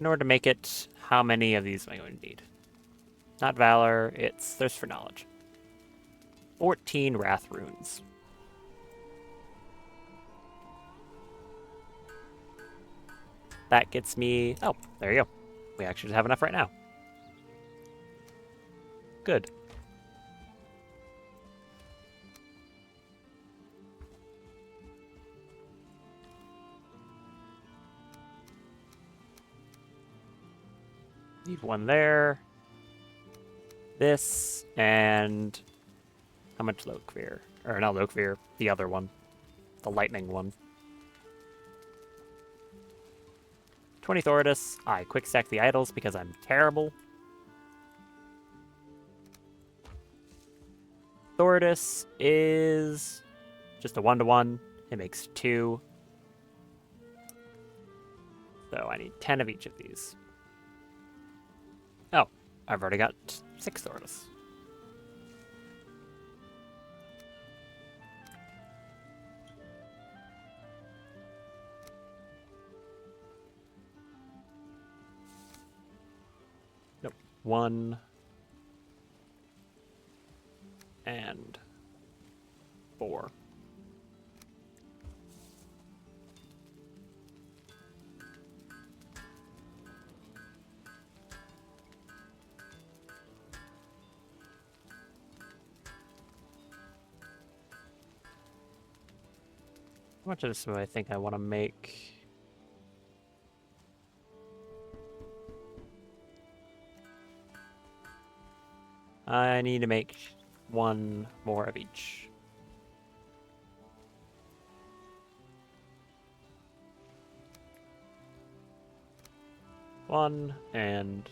In order to make it, how many of these am I going to need? Not Valor, it's Thirst for Knowledge. 14 Wrath Runes. That gets me... Oh, there you go. We actually have enough right now. Good. Need one there. This, and how much Lokvir? Or not Lokvir, the other one. The lightning one. 20 Thordus. I quick stack the idols because I'm terrible. Thordus is just a 1-to-1. It makes 2. So I need 10 of each of these. Oh, I've already got 6 Thordus. Nope. 1 and 4. How much of this do I think I want to make? I need to make 1 more of each. One and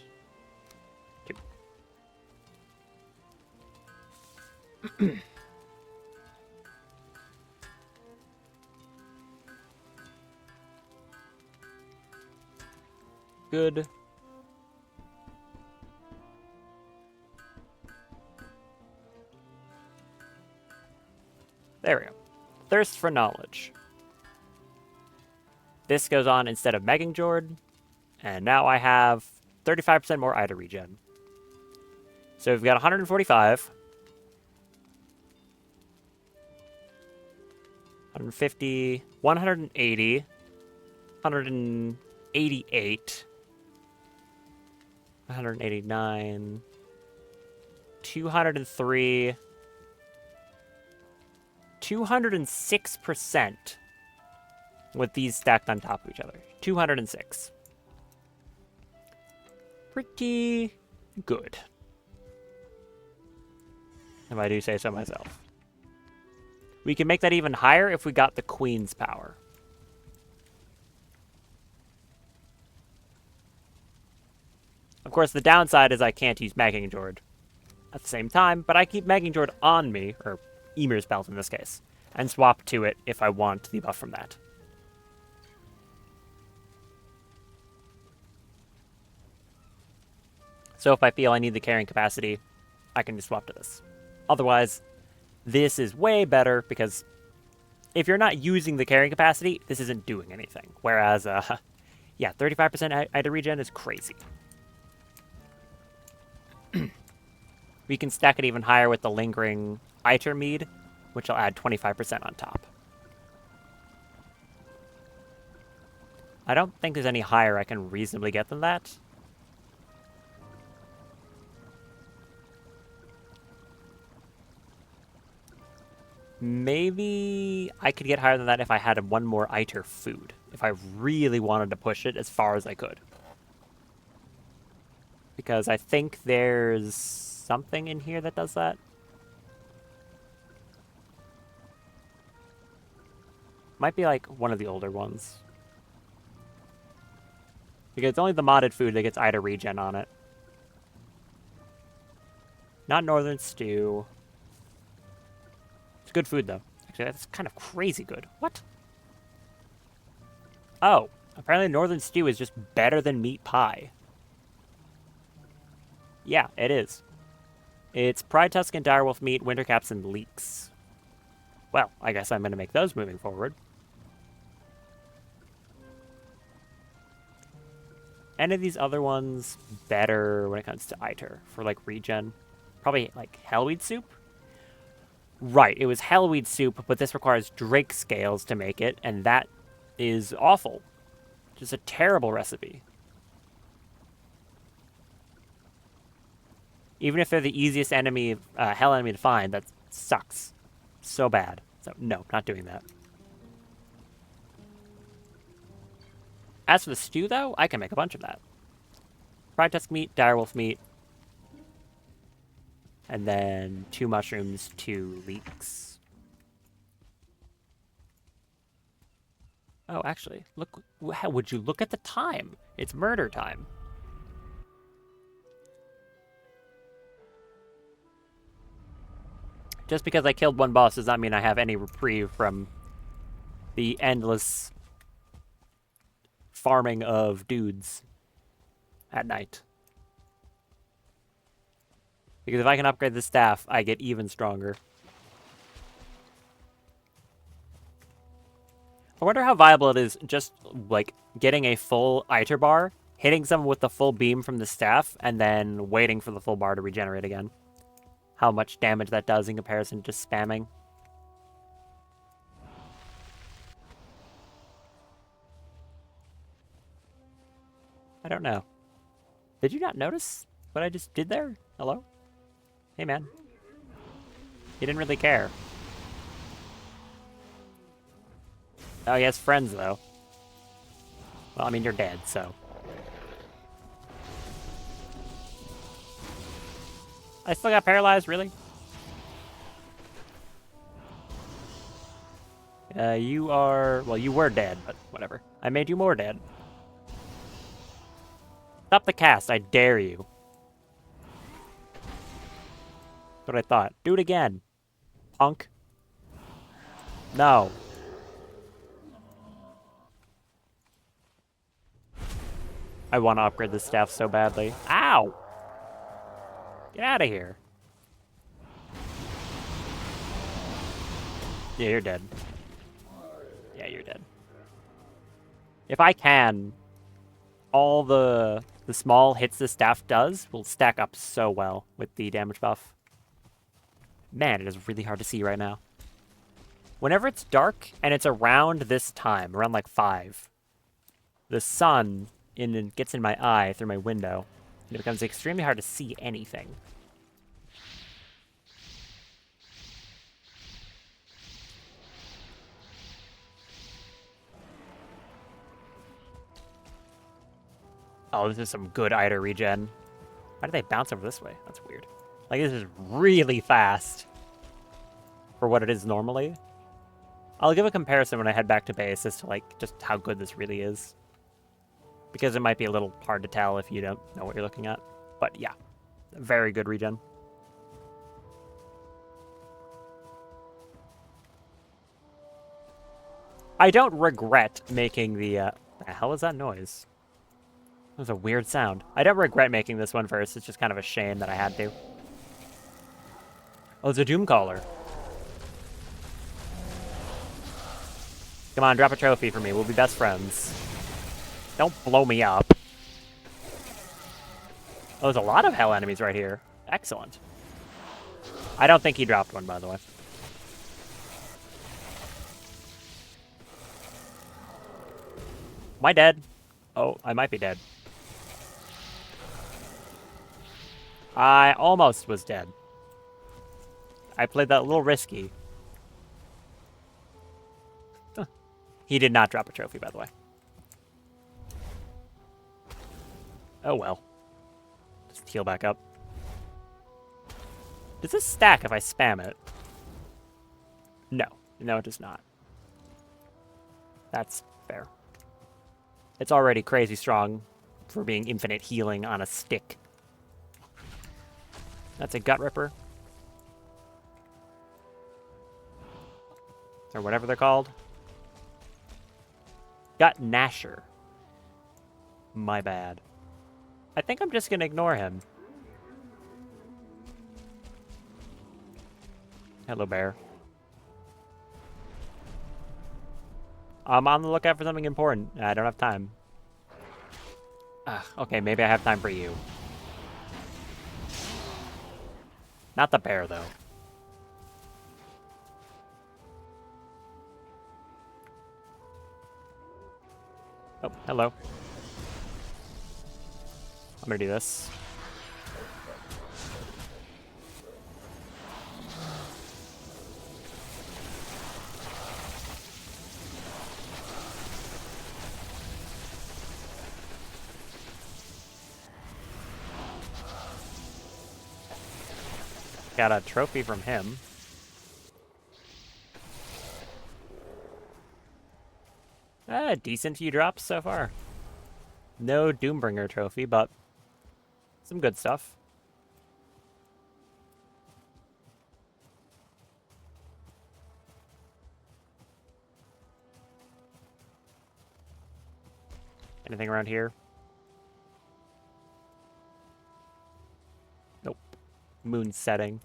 2. Good. There we go. Thirst for knowledge. This goes on instead of Megging Jord, and now I have 35% more Ida regen. So we've got 145. 150, 180, 188, 189, 203, 206% with these stacked on top of each other. 206. Pretty good, if I do say so myself. We can make that even higher if we got the Queen's power. Of course, the downside is I can't use Megging Jord at the same time, but I keep Megging Jord on me, or Emir's Belt in this case, and swap to it if I want the buff from that. So if I feel I need the carrying capacity, I can just swap to this. Otherwise, this is way better because if you're not using the carrying capacity, this isn't doing anything. Whereas, yeah, 35% Ida regen is crazy. We can stack it even higher with the lingering Iter Mead, which will add 25% on top. I don't think there's any higher I can reasonably get than that. Maybe I could get higher than that if I had 1 more Iter food. If I really wanted to push it as far as I could. Because I think there's something in here that does that. Might be like one of the older ones. Because it's only the modded food that gets Ida regen on it. Not Northern Stew. It's good food, though. Actually, that's kind of crazy good. What? Oh, apparently Northern Stew is just better than meat pie. Yeah, it is. It's Pride Tuscan, Direwolf meat, Wintercaps, and leeks. Well, I guess I'm going to make those moving forward. Any of these other ones better when it comes to Iter for, like, regen? Probably, like, Hellweed Soup? Right, it was Hellweed Soup, but this requires Drake Scales to make it, and that is awful. Just a terrible recipe. Even if they're the easiest enemy, hell enemy to find, that sucks. So bad. So, no, not doing that. As for the stew, though, I can make a bunch of that. Pride tusk meat, direwolf meat, and then 2 mushrooms, 2 leeks. Oh, actually, look. How would you look at the time? It's murder time. Just because I killed one boss does not mean I have any reprieve from the endless farming of dudes at night. Because if I can upgrade the staff, I get even stronger. I wonder how viable it is just, like, getting a full Iter bar, hitting someone with the full beam from the staff, and then waiting for the full bar to regenerate again. How much damage that does in comparison to just spamming. I don't know. Did you not notice what I just did there? Hello? Hey, man. You didn't really care. Oh, he has friends, though. Well, I mean, you're dead, so. I still got paralyzed, really? You are... Well, you were dead, but whatever. I made you more dead. Stop the cast, I dare you. That's what I thought. Do it again. Punk. No. I want to upgrade this staff so badly. Ow! Get out of here. Yeah, you're dead. Yeah, you're dead. If I can, all the small hits the staff does will stack up so well with the damage buff. Man, it is really hard to see right now. Whenever it's dark and it's around this time, around like 5, the sun gets in my eye through my window, and it becomes extremely hard to see anything. Oh, this is some good Iter regen. Why do they bounce over this way? That's weird. Like, this is really fast for what it is normally. I'll give a comparison when I head back to base as to, like, just how good this really is. Because it might be a little hard to tell if you don't know what you're looking at. But yeah, very good regen. I don't regret making the hell is that noise? That was a weird sound. I don't regret making this one first. It's just kind of a shame that I had to. Oh, it's a Doomcaller. Come on, drop a trophy for me. We'll be best friends. Don't blow me up. Oh, there's a lot of hell enemies right here. Excellent. I don't think he dropped one, by the way. Am I dead? Oh, I might be dead. I almost was dead. I played that a little risky. He did not drop a trophy, by the way. Oh well. Just heal back up. Does this stack if I spam it? No. No, it does not. That's fair. It's already crazy strong for being infinite healing on a stick. That's a Gut Ripper. Or whatever they're called. Gut Gnasher. My bad. I think I'm just going to ignore him. Hello, bear. I'm on the lookout for something important. I don't have time. Okay, maybe I have time for you. Not the bear, though. Oh, hello. I'm gonna do this. got a trophy from him. Decent few drops so far. No Doombringer trophy, but some good stuff. Anything around here? Nope. Moon setting.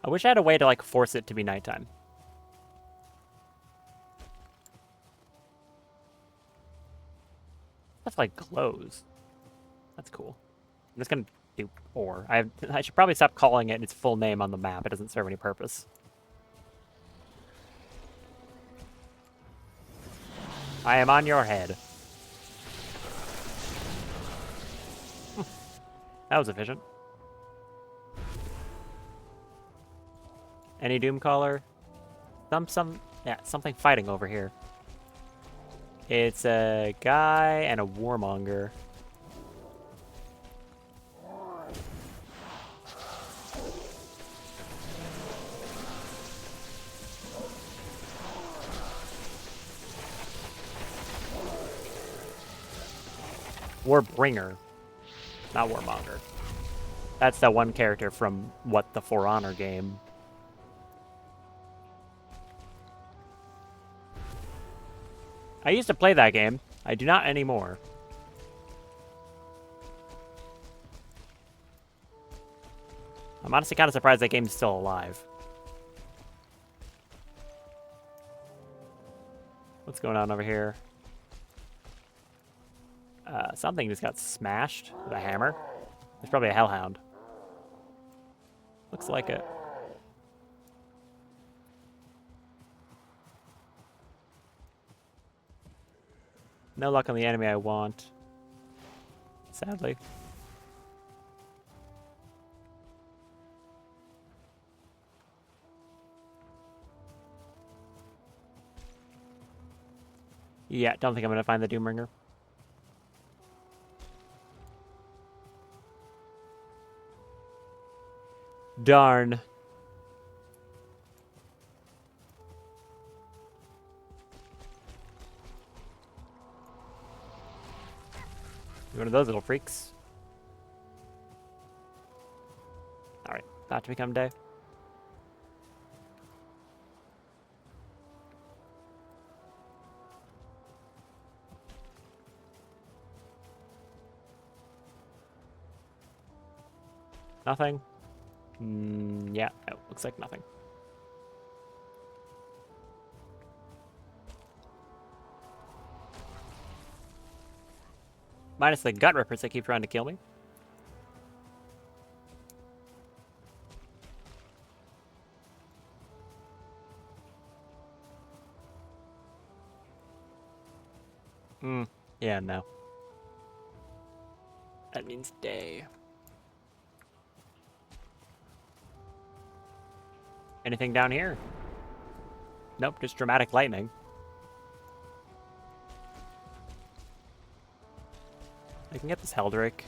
I wish I had a way to, like, force it to be nighttime. Stuff like glows. That's cool. I'm just gonna do ore. I should probably stop calling it its full name on the map. It doesn't serve any purpose. I am on your head. That was efficient. Any Doomcaller? Yeah, something fighting over here. It's a guy and a warmonger. Warbringer, not warmonger. That's that one character from the For Honor game. I used to play that game. I do not anymore. I'm honestly kind of surprised that game's still alive. What's going on over here? Something just got smashed with a hammer. It's probably a hellhound. Looks like it. No luck on the enemy I want. Sadly. Yeah, don't think I'm gonna find the Doombringer. Darn. One of those little freaks. Alright, about to become day. Nothing? Yeah, no, looks like nothing. Minus the gut rippers that keep trying to kill me. Yeah, no. That means day. Anything down here? Nope, just dramatic lightning. I can get this Heldrick.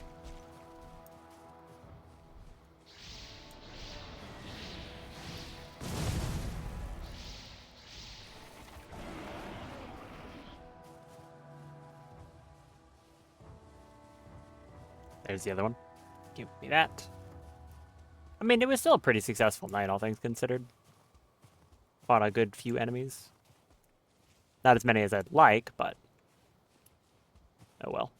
There's the other one. Give me that. I mean, it was still a pretty successful night, all things considered. Fought a good few enemies. Not as many as I'd like, but... oh well.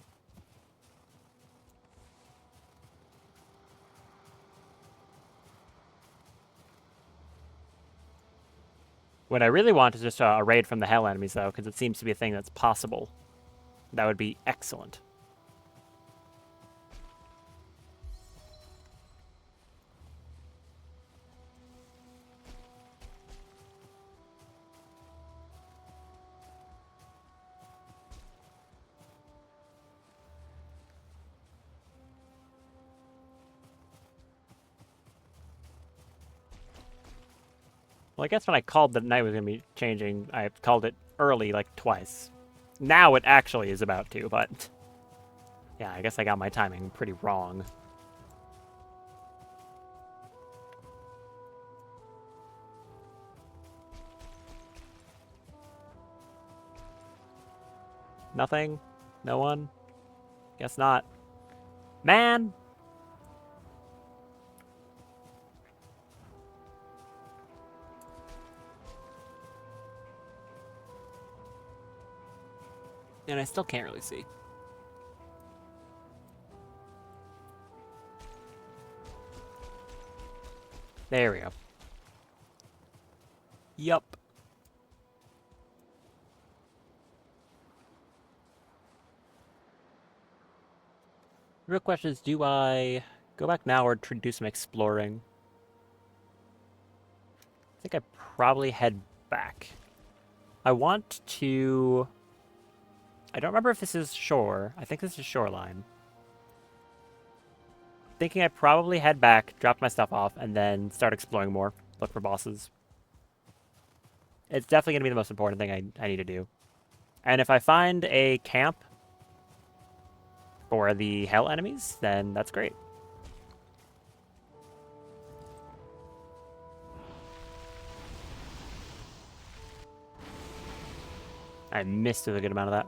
What I really want is just a raid from the hell enemies, though, because it seems to be a thing that's possible. That would be excellent. Well, I guess when I called the night was going to be changing, I called it early, like, twice. Now it actually is about to, but... yeah, I guess I got my timing pretty wrong. Nothing? No one? Guess not. Man! And I still can't really see. There we go. Yup. The real question is, do I go back now or do some exploring? I think I probably head back. I want to... I don't remember if this is shore. I think this is shoreline. Thinking I probably head back, drop my stuff off, and then start exploring more. Look for bosses. It's definitely going to be the most important thing I need to do. And if I find a camp for the hell enemies, then that's great. I missed a good amount of that.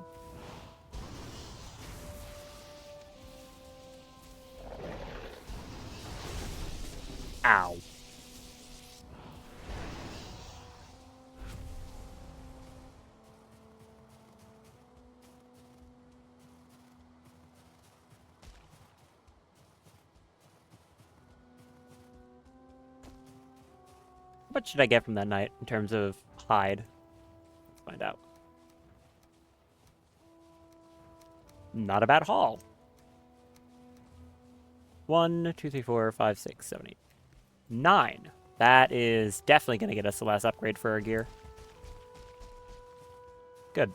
Ow. What should I get from that night in terms of hide? Let's find out. Not a bad haul. 1, 2, 3, 4, 5, 6, 7, 8, 9. That is definitely going to get us the last upgrade for our gear. Good.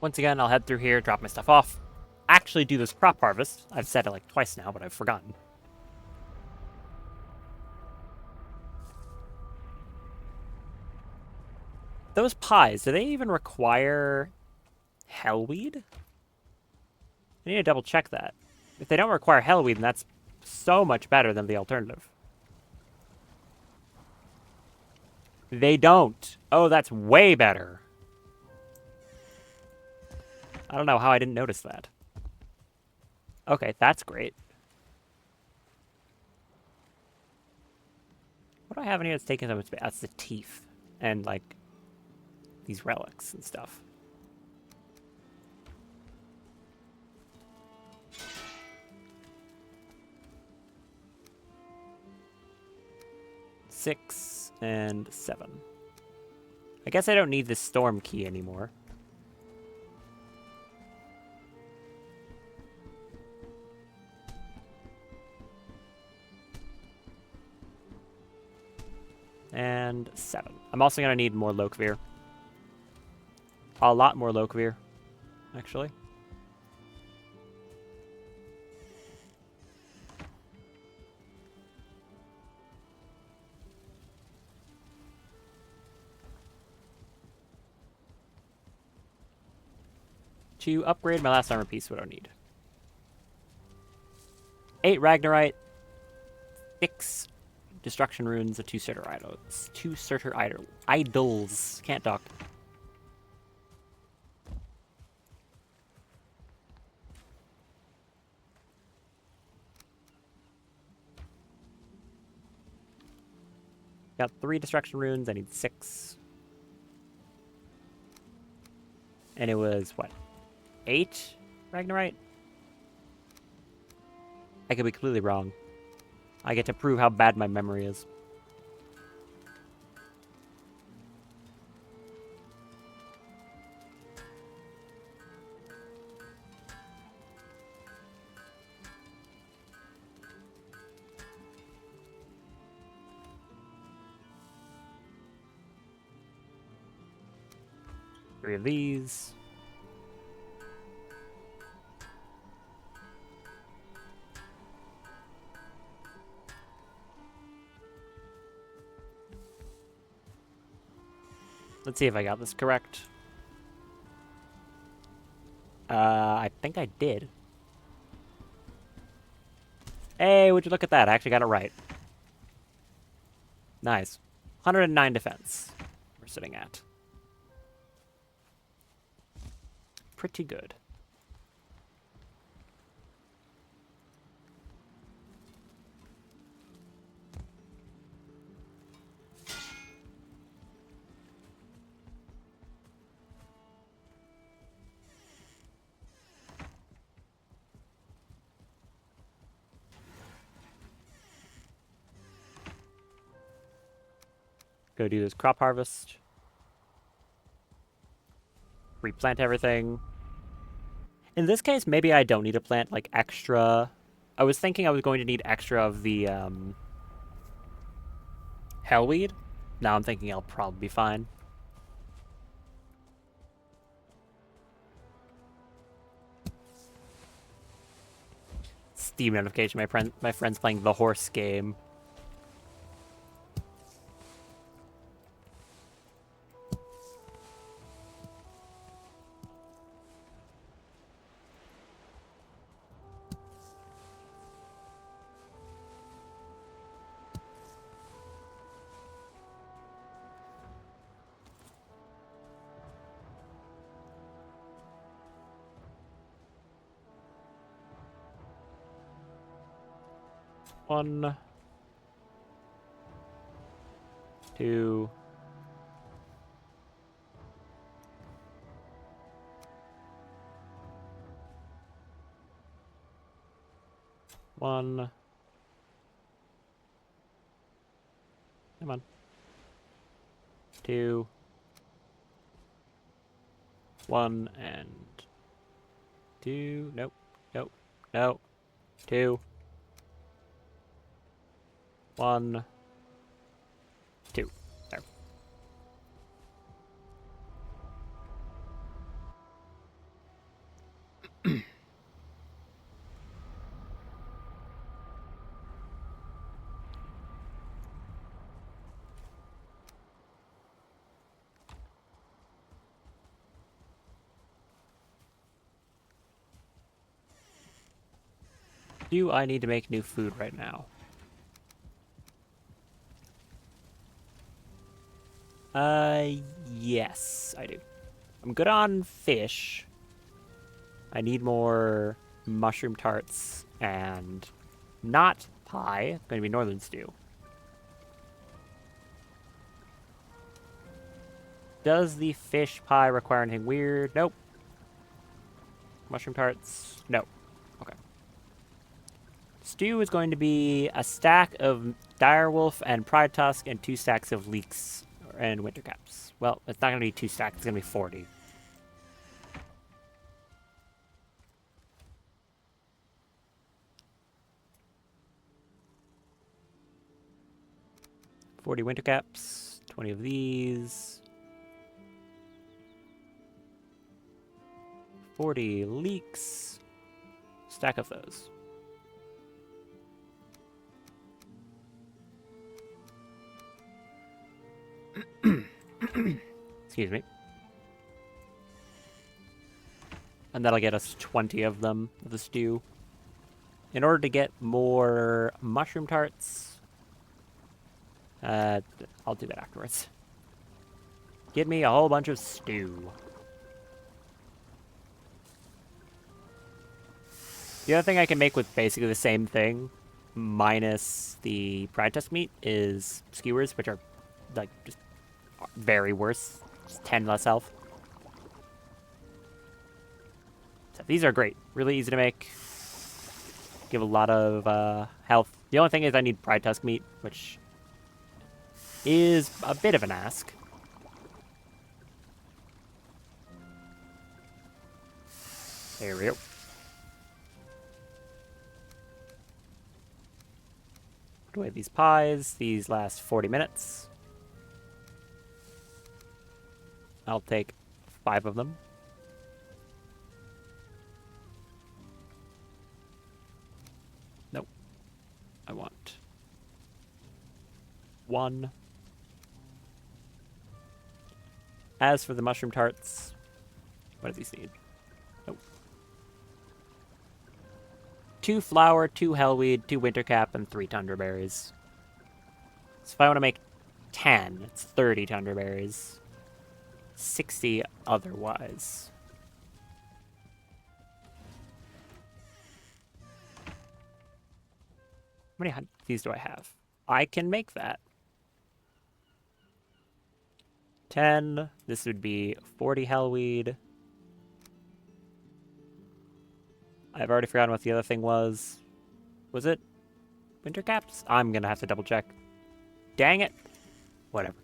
Once again, I'll head through here, drop my stuff off, actually do this crop harvest. I've said it like twice now, but I've forgotten. Those pies, do they even require hellweed? I need to double check that. If they don't require hellweed, then that's so much better than the alternative. They don't. Oh, that's way better. I don't know how I didn't notice that. Okay, that's great. What do I have in here that's taking so much space? That's the teeth. And, like, these relics and stuff. Six and 7. I guess I don't need the storm key anymore. And 7. I'm also going to need more Lokvir. A lot more Lokvir, actually. To upgrade my last armor piece, what do I need? 8 Ragnarite, 6 Destruction Runes, 2 Surtur Idols. 2 Surtur Idols. Can't talk. Got 3 Destruction Runes, I need 6. And it was, what, 8 Ragnarite? I could be completely wrong. I get to prove how bad my memory is. Three of these. Let's see if I got this correct. I think I did. Hey, would you look at that? I actually got it right. Nice. 109 defense we're sitting at. Pretty good. Go do this crop harvest. Replant everything. In this case, maybe I don't need to plant, like, extra. I was thinking I was going to need extra of the, hellweed. Now I'm thinking I'll probably be fine. Steam notification, my friend's playing the horse game. One, two, one. Come on. Two, one, and two. Nope, nope, no. Two, one, two. There. Do I need to make new food right now? Yes, I do. I'm good on fish. I need more mushroom tarts and not pie. It's going to be northern stew. Does the fish pie require anything weird? Nope. Mushroom tarts? No. Okay. Stew is going to be a stack of direwolf and pride tusk and 2 stacks of leeks and winter caps. Well, it's not going to be 2 stacks. It's going to be 40. Winter caps, 20 of these, 40 leeks, stack of those. Excuse me. And that'll get us 20 of them, of the stew. In order to get more mushroom tarts, I'll do that afterwards. Get me a whole bunch of stew. The other thing I can make with basically the same thing, minus the pride tusk meat, is skewers, which are, like, just very worse. Just 10 less health. So these are great. Really easy to make. Give a lot of health. The only thing is I need pride tusk meat, which is a bit of an ask. There we go. Put away these pies. These last 40 minutes. I'll take 5 of them. Nope. I want 1. As for the mushroom tarts, what does these need? Oh. 2 flour, 2 hellweed, 2 wintercap, and 3 tundra berries. So if I want to make 10, it's 30 tundra berries. 60 otherwise. How many of these do I have? I can make that. 10. This would be 40 hellweed. I've already forgotten what the other thing was. Was it winter caps? I'm gonna have to double check. Dang it. Whatever.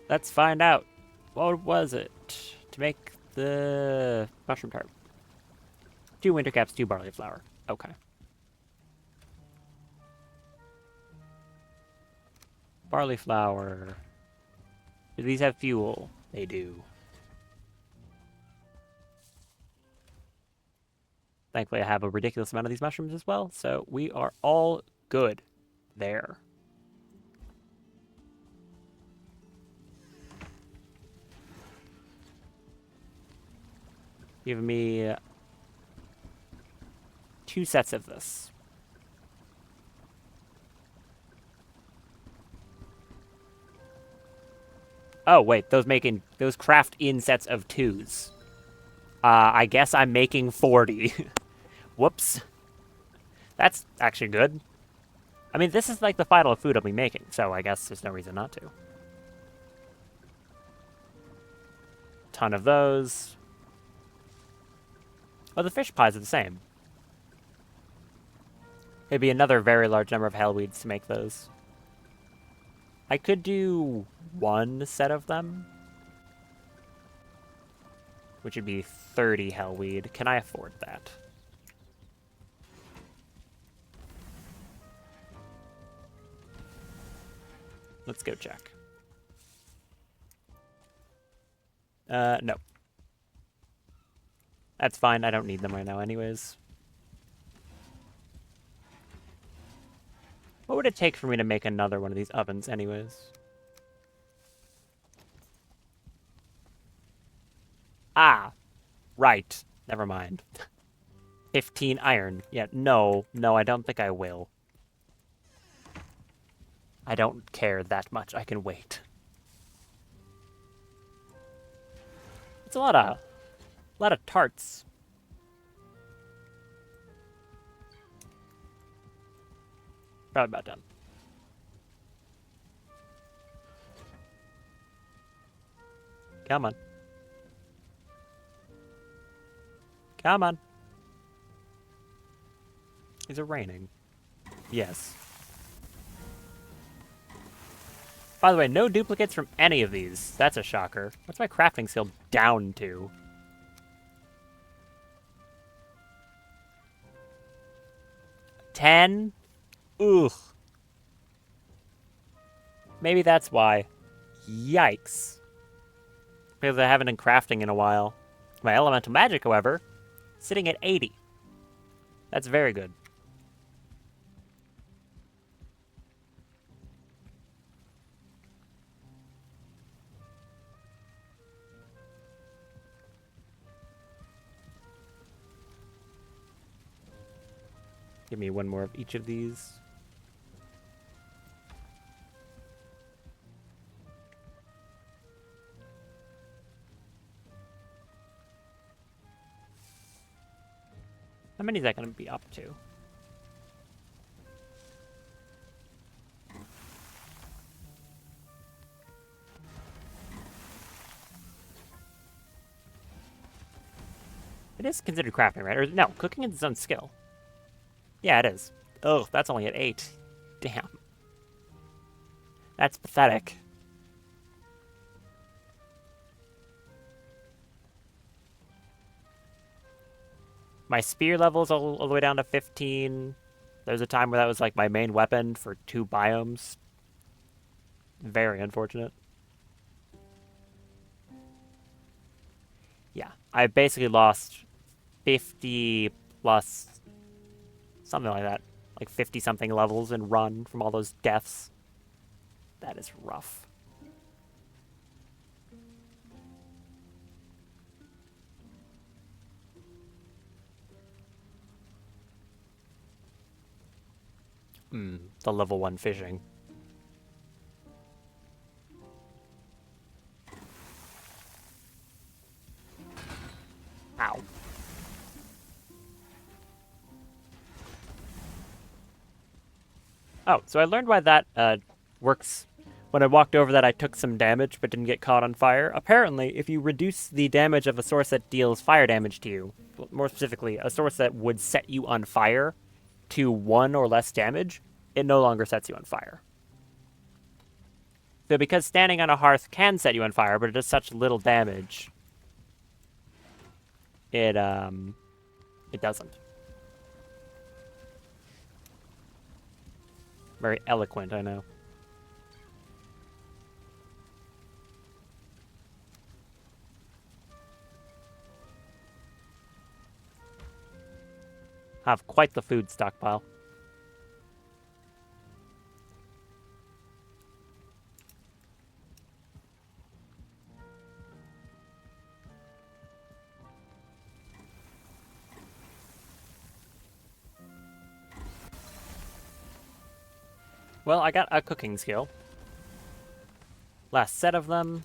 Let's find out. What was it to make the mushroom tart? 2 winter caps, 2 barley flour. Okay. Barley flour. Do these have fuel? They do. Thankfully, I have a ridiculous amount of these mushrooms as well, so we are all good there. Give me 2 sets of this. Oh, wait, those craft in sets of 2s. I guess I'm making 40. Whoops. That's actually good. I mean, this is like the final food I'll be making, so I guess there's no reason not to. Ton of those. Oh, the fish pies are the same. It'd be another very large number of hellweeds to make those. I could do 1 set of them, which would be 30 hellweed. Can I afford that? Let's go check. No. That's fine. I don't need them right now anyways. What would it take for me to make another one of these ovens anyways? Ah, right. Never mind. 15 iron. Yeah, no, I don't think I will. I don't care that much. I can wait. It's a lot of tarts. Probably about done. Come on. Come on. Is it raining? Yes. By the way, no duplicates from any of these. That's a shocker. What's my crafting skill down to? $10? Ugh. Maybe that's why. Yikes. Because I haven't been crafting in a while. My elemental magic, however, sitting at 80. That's very good. Give me 1 more of each of these. How many is that going to be up to? It is considered crafting, right? Or no, cooking is its own skill. Yeah, it is. Oh, that's only at 8. Damn. That's pathetic. My spear level's all the way down to 15. There's a time where that was like my main weapon for 2 biomes. Very unfortunate. Yeah, I basically lost 50 plus something like that. Like 50-something levels in run from all those deaths. That is rough. The level 1 fishing. Ow. Oh, so I learned why that works. When I walked over that, I took some damage but didn't get caught on fire. Apparently, if you reduce the damage of a source that deals fire damage to you, more specifically, a source that would set you on fire, to 1 or less damage, it no longer sets you on fire. So because standing on a hearth can set you on fire, but it does such little damage, it doesn't. Very eloquent, I know. Have quite the food stockpile. Well, I got a cooking skill. Last set of them.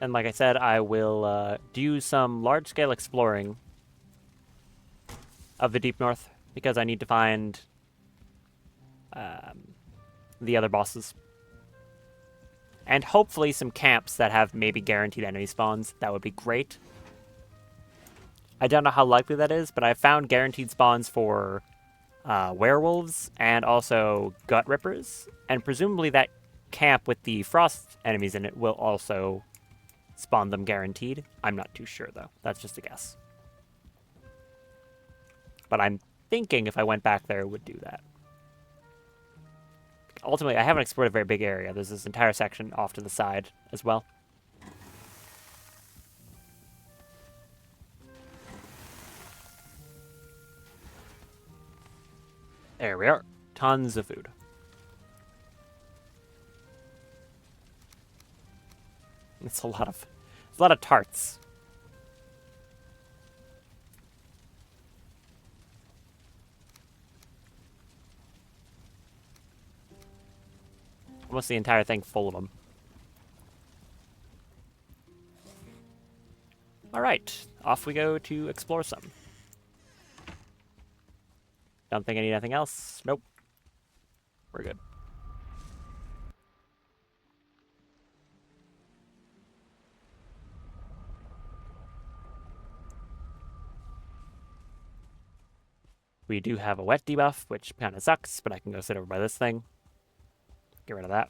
And like I said, I will do some large-scale exploring of the Deep North, because I need to find the other bosses. And hopefully some camps that have maybe guaranteed enemy spawns. That would be great. I don't know how likely that is, but I found guaranteed spawns for werewolves and also gut rippers. And presumably that camp with the frost enemies in it will also spawn them guaranteed. I'm not too sure, though. That's just a guess. But I'm thinking if I went back there, it would do that. Ultimately, I haven't explored a very big area. There's this entire section off to the side as well. There we are. Tons of food. It's a lot of tarts. Almost the entire thing full of them. Alright, off we go to explore some. Don't think I need anything else. Nope. We're good. We do have a wet debuff, which kind of sucks, but I can go sit over by this thing. Get rid of that.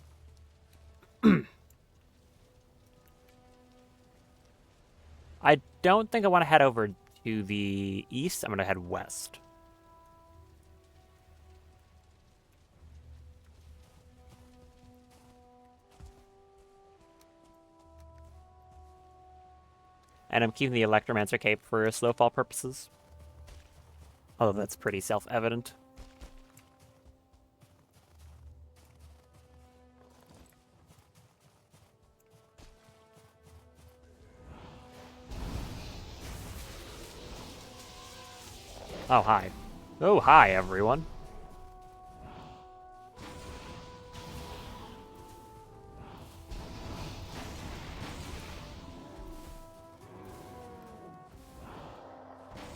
I don't think I want to head over to the east. I'm going to head west. And I'm keeping the Electromancer cape for snowfall purposes. Although that's pretty self-evident. Oh, hi. Oh, hi, everyone.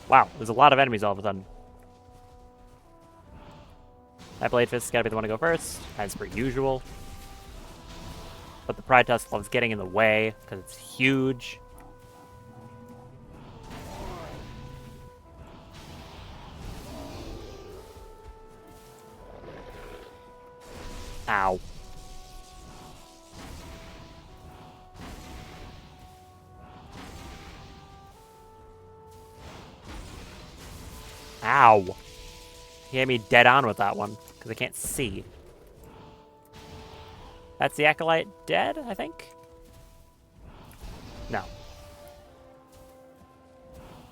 Wow, there's a lot of enemies all of a sudden. That Blade Fist is gotta be the one to go first, as per usual. But the Pride Tusk loves getting in the way, because it's huge. Ow. Ow. He hit me dead on with that one, because I can't see. That's the Acolyte dead, I think? No.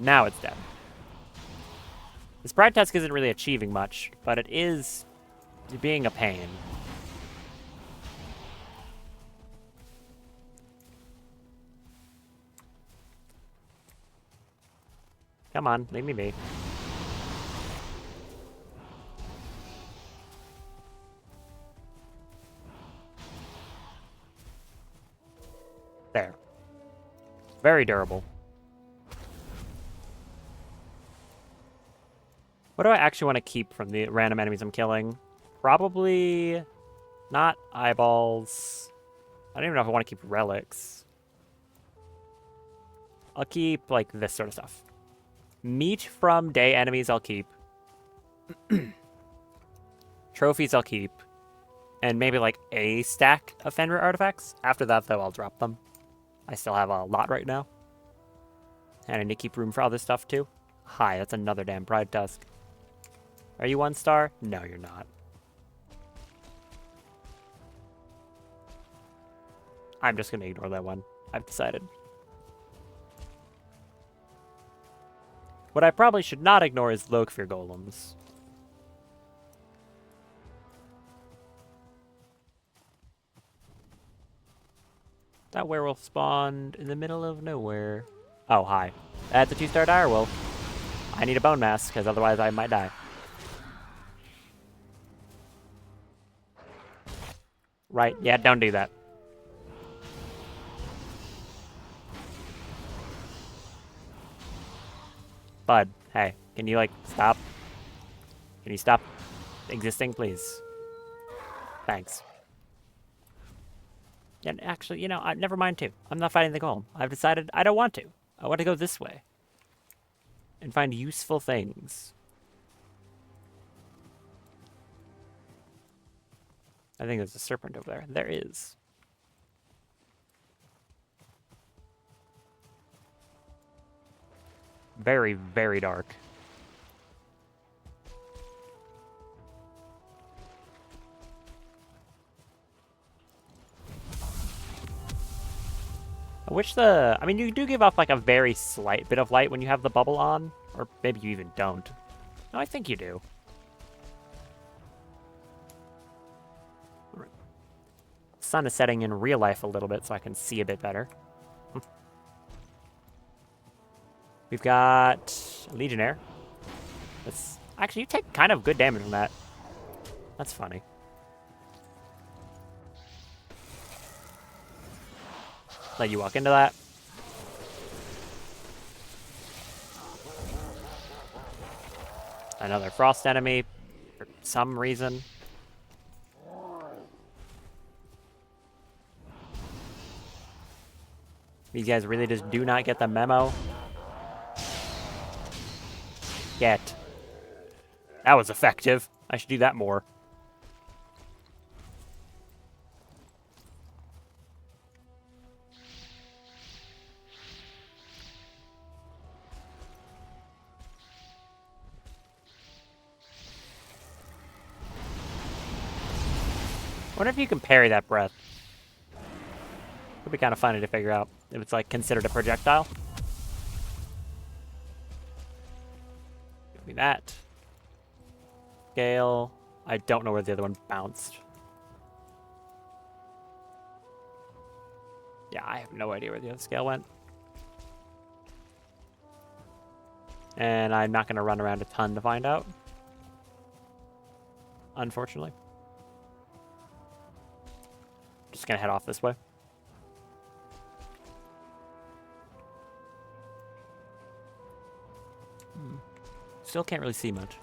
Now it's dead. This Pride Tusk isn't really achieving much, but it is being a pain. Come on, leave me be. There. Very durable. What do I actually want to keep from the random enemies I'm killing? Probably not eyeballs. I don't even know if I want to keep relics. I'll keep, like, this sort of stuff. Meat from day enemies I'll keep. Trophies I'll keep. And maybe, like, a stack of Fenrir artifacts. After that, though, I'll drop them. I still have a lot right now. And I need to keep room for other stuff, too. Hi, that's another damn Pride Tusk. Are you 1 star? No, you're not. I'm just going to ignore that one. I've decided. What I probably should not ignore is Lokfir golems. That werewolf spawned in the middle of nowhere. Oh, hi. That's a 2-star direwolf. I need a bone mass, because otherwise I might die. Right, yeah, don't do that. Bud, hey, can you, like, stop? Can you stop existing, please? Thanks. And actually, you know, never mind, too. I'm not fighting the golem. I've decided I don't want to. I want to go this way. And find useful things. I think there's a serpent over there. There is. Very, very dark. I mean, you do give off, like, a very slight bit of light when you have the bubble on. Or maybe you even don't. No, I think you do. Sun is setting in real life a little bit so I can see a bit better. We've got a Legionnaire. That's actually, you take kind of good damage from that. That's funny. Let you walk into that. Another frost enemy for some reason. These guys really just do not get the memo. Get. That was effective. I should do that more. I wonder if you can parry that breath. Would be kind of funny to figure out if it's, like, considered a projectile. Give me that. Scale. I don't know where the other one bounced. Yeah, I have no idea where the other scale went. And I'm not going to run around a ton to find out. Unfortunately. Just going to head off this way. Still can't really see much.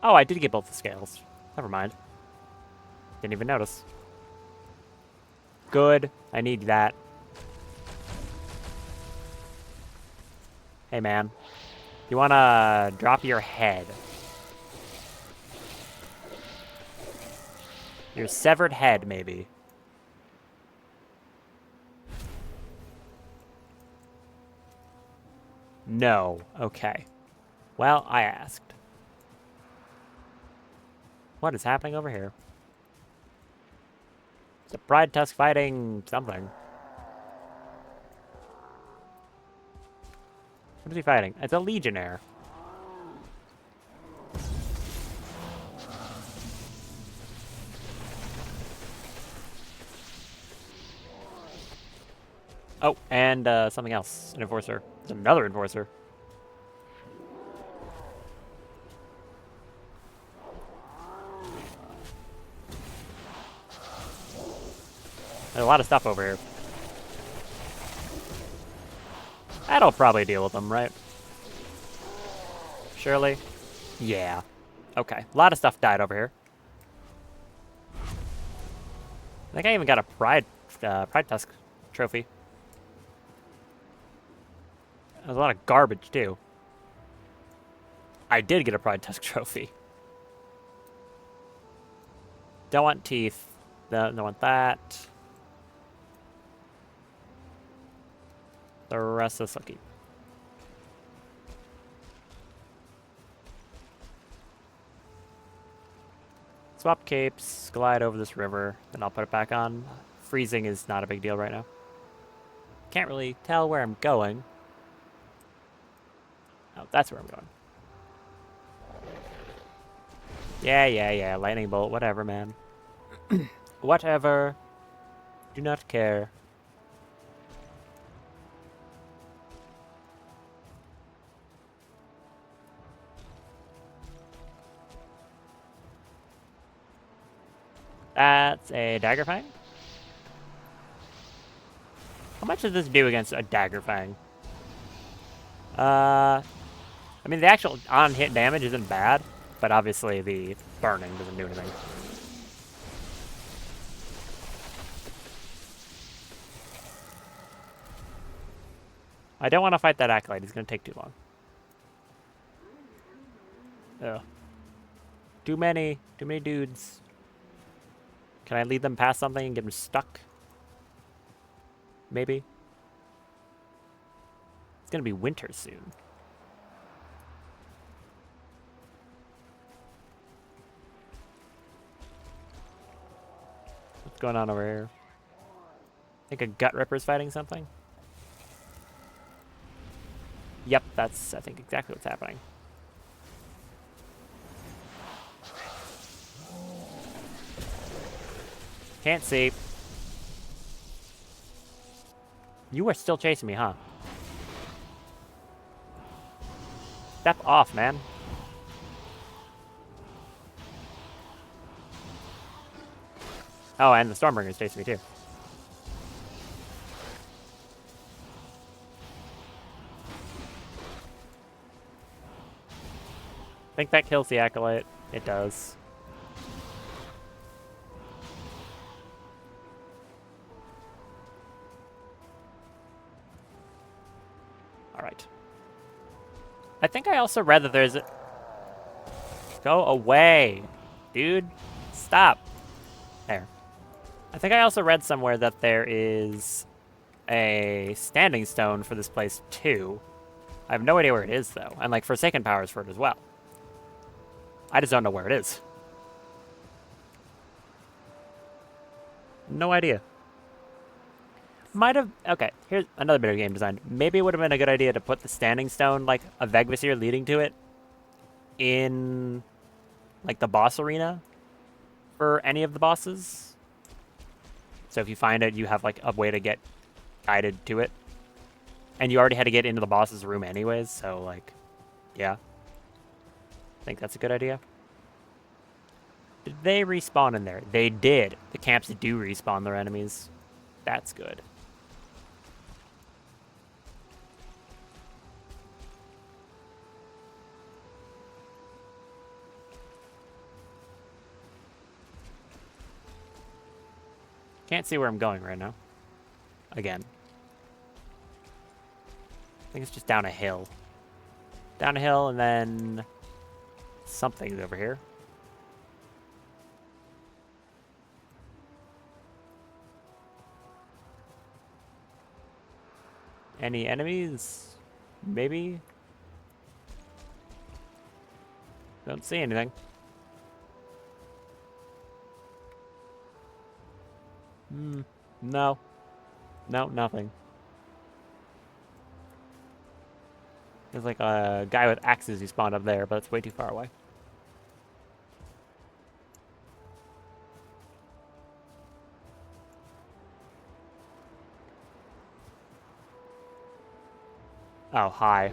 Oh, I did get both the scales. Never mind. Didn't even notice. Good. I need that. Hey, man. You wanna drop your head? Your severed head, maybe. No. Okay. Well, I asked. What is happening over here? It's a Pride Tusk fighting something. What is he fighting? It's a Legionnaire. Oh, and something else. An enforcer. There's another enforcer. There's a lot of stuff over here. That'll probably deal with them, right? Surely? Yeah. Okay. A lot of stuff died over here. I think I even got a Pride Tusk trophy. There's a lot of garbage, too. I did get a Pride Tusk trophy. Don't want teeth. Don't want that. The rest of this I'll keep. Swap capes, glide over this river, then I'll put it back on. Freezing is not a big deal right now. Can't really tell where I'm going. Oh, that's where I'm going. Yeah, lightning bolt, whatever, man. Whatever. Do not care. That's a dagger fang. How much does this do against a dagger fang? I mean, the actual on-hit damage isn't bad, but obviously the burning doesn't do anything. I don't want to fight that acolyte. He's going to take too long. Ugh. Too many dudes. Can I lead them past something and get them stuck? Maybe. It's going to be winter soon. What's going on over here? I think a gut ripper's fighting something. Yep, that's, I think, exactly what's happening. Can't see. You are still chasing me, huh? Step off, man. Oh, and the Stormbringer's chasing me, too. I think that kills the acolyte. It does. Alright. I think I also read that there's a... Go away, dude. Stop. There. I think I also read somewhere that there is a standing stone for this place, too. I have no idea where it is, though. And, like, Forsaken Powers for it as well. I just don't know where it is. No idea. Might have... Okay, here's another bit of game design. Maybe it would have been a good idea to put the standing stone, like, a Vegvisir leading to it, in, like, the boss arena for any of the bosses. So if you find it, you have, like, a way to get guided to it. And you already had to get into the boss's room anyways, so, like, yeah. I think that's a good idea. Did they respawn in there? They did. The camps do respawn their enemies. That's good. Can't see where I'm going right now. Again. I think it's just down a hill. Down a hill and then something's over here. Any enemies? Maybe? Don't see anything. No. No, nothing. There's like a guy with axes who spawned up there, but it's way too far away. Oh, hi.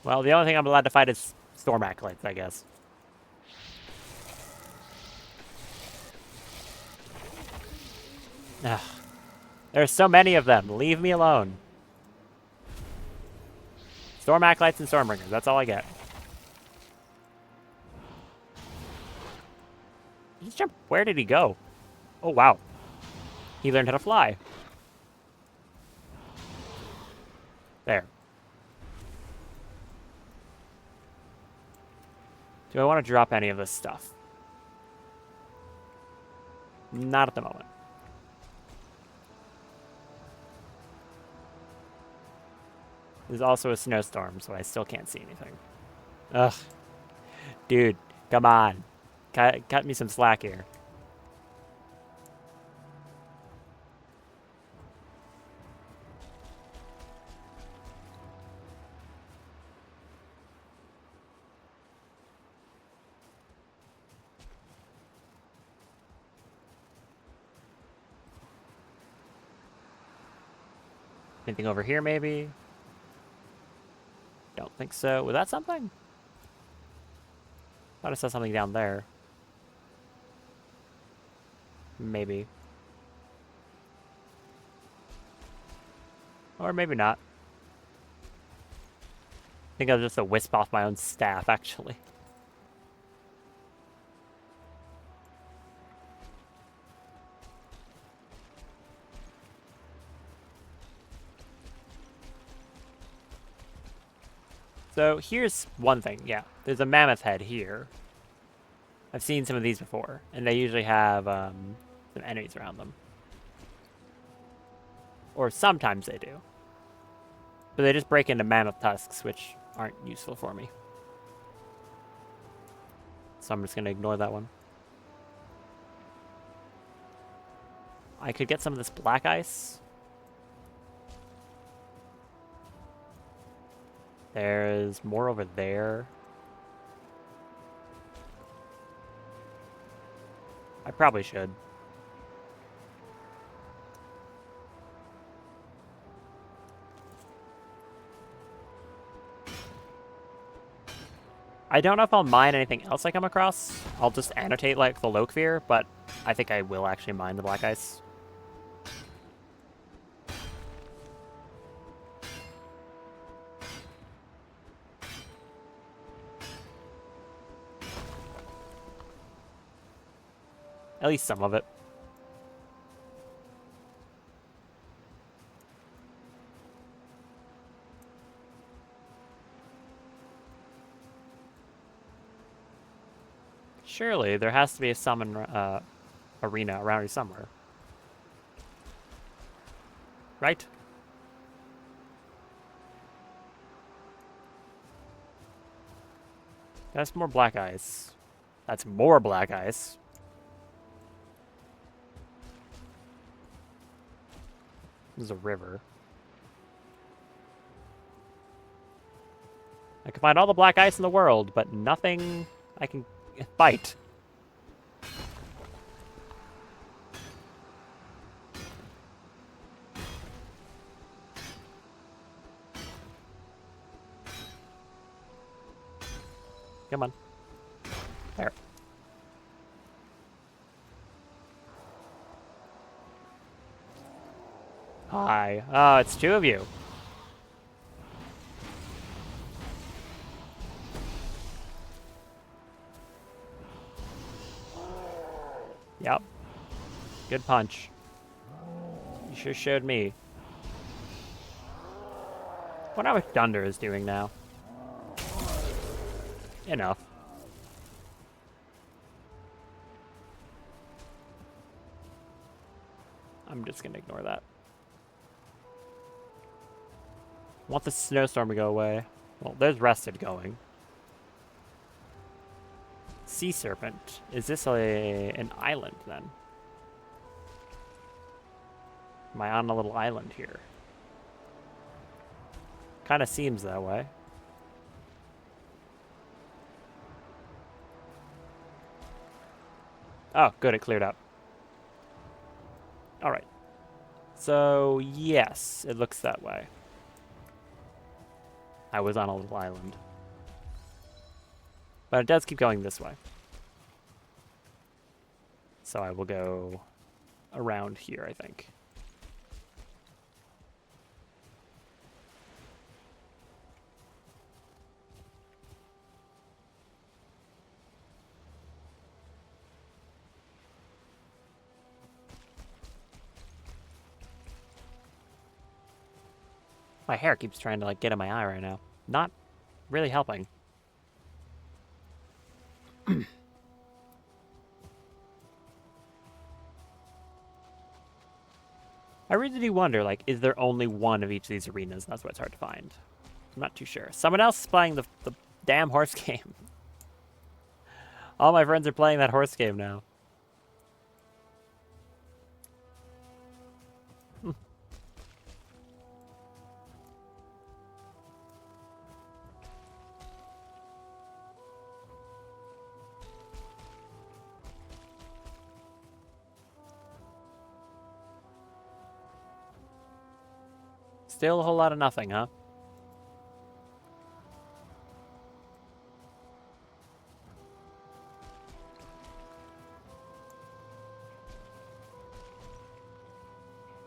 Well, the only thing I'm allowed to fight is storm acolytes, I guess. Ugh. There's so many of them. Leave me alone. Storm acolytes and stormbringers. That's all I get. Just jump. Where did he go? Oh, wow. He learned how to fly. There. Do I want to drop any of this stuff? Not at the moment. There's also a snowstorm, so I still can't see anything. Ugh. Dude, come on. Cut me some slack here. Anything over here, maybe? Don't think so. Was that something? Thought I saw something down there. Maybe. Or maybe not. I think I was just a wisp off my own staff, actually. So here's one thing, yeah. There's a mammoth head here. I've seen some of these before, and they usually have some enemies around them. Or sometimes they do. But they just break into mammoth tusks, which aren't useful for me. So I'm just going to ignore that one. I could get some of this black ice. There's more over there. I probably should. I don't know if I'll mine anything else I come across. I'll just annotate like the Lokvir, but I think I will actually mine the black ice. At least some of it. Surely there has to be a summon arena around here somewhere. Right? That's more black ice. That's more black ice. This is a river. I can find all the black ice in the world, but nothing I can fight. Come on. There. Hi. Oh, it's two of you. Yep. Good punch. You sure showed me. Wonder how much Thunder is doing now. Enough. I'm just gonna ignore that. Want the snowstorm to go away. Well, there's Rested going. Sea Serpent. Is this an island, then? Am I on a little island here? Kind of seems that way. Oh, good, it cleared up. Alright. So, yes, it looks that way. I was on a little island. But it does keep going this way. So I will go around here, I think. My hair keeps trying to, like, get in my eye right now. Not really helping. I really do wonder, like, is there only one of each of these arenas? That's why it's hard to find. I'm not too sure. Someone else is playing the damn horse game. All my friends are playing that horse game now. Still a whole lot of nothing, huh?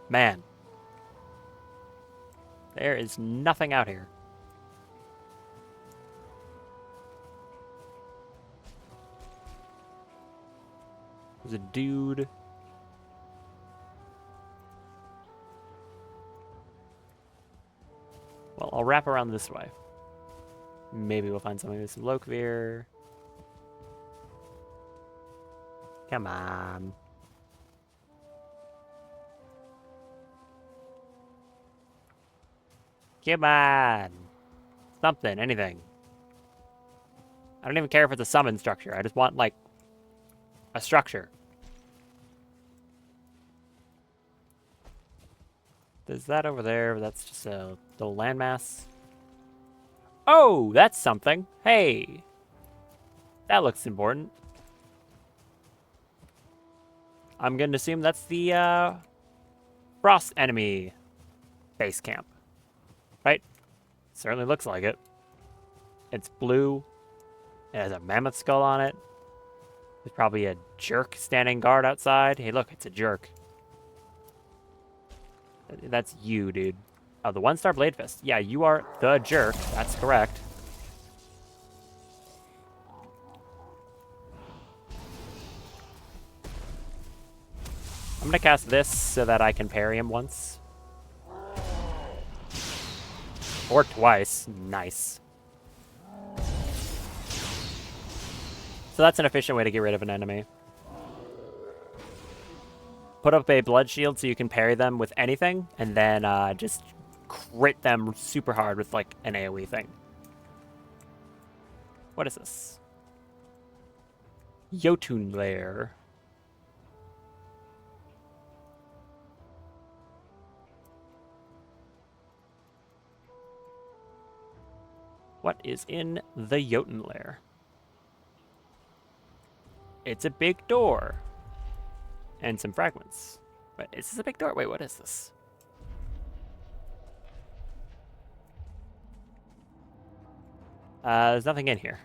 Man. There is nothing out here. There's a dude. Well, I'll wrap around this way. Maybe we'll find something with some Lokvir. Come on. Come on. Something, anything. I don't even care if it's a summon structure. I just want, like, a structure. There's that over there. That's just a little landmass. Oh, that's something. Hey. That looks important. I'm going to assume that's the frost enemy base camp. Right? Certainly looks like it. It's blue. It has a mammoth skull on it. There's probably a jerk standing guard outside. Hey, look, it's a jerk. That's you, dude. Oh, the one-star Blade Fist. Yeah, you are the jerk. That's correct. I'm gonna cast this so that I can parry him once. Or twice. Nice. So that's an efficient way to get rid of an enemy. Put up a blood shield so you can parry them with anything, and then just crit them super hard with, like, an AoE thing. What is this? Jotun Lair. What is in the Jotun Lair? It's a big door. And some fragments. Wait, is this a big door? Wait, what is this? There's nothing in here.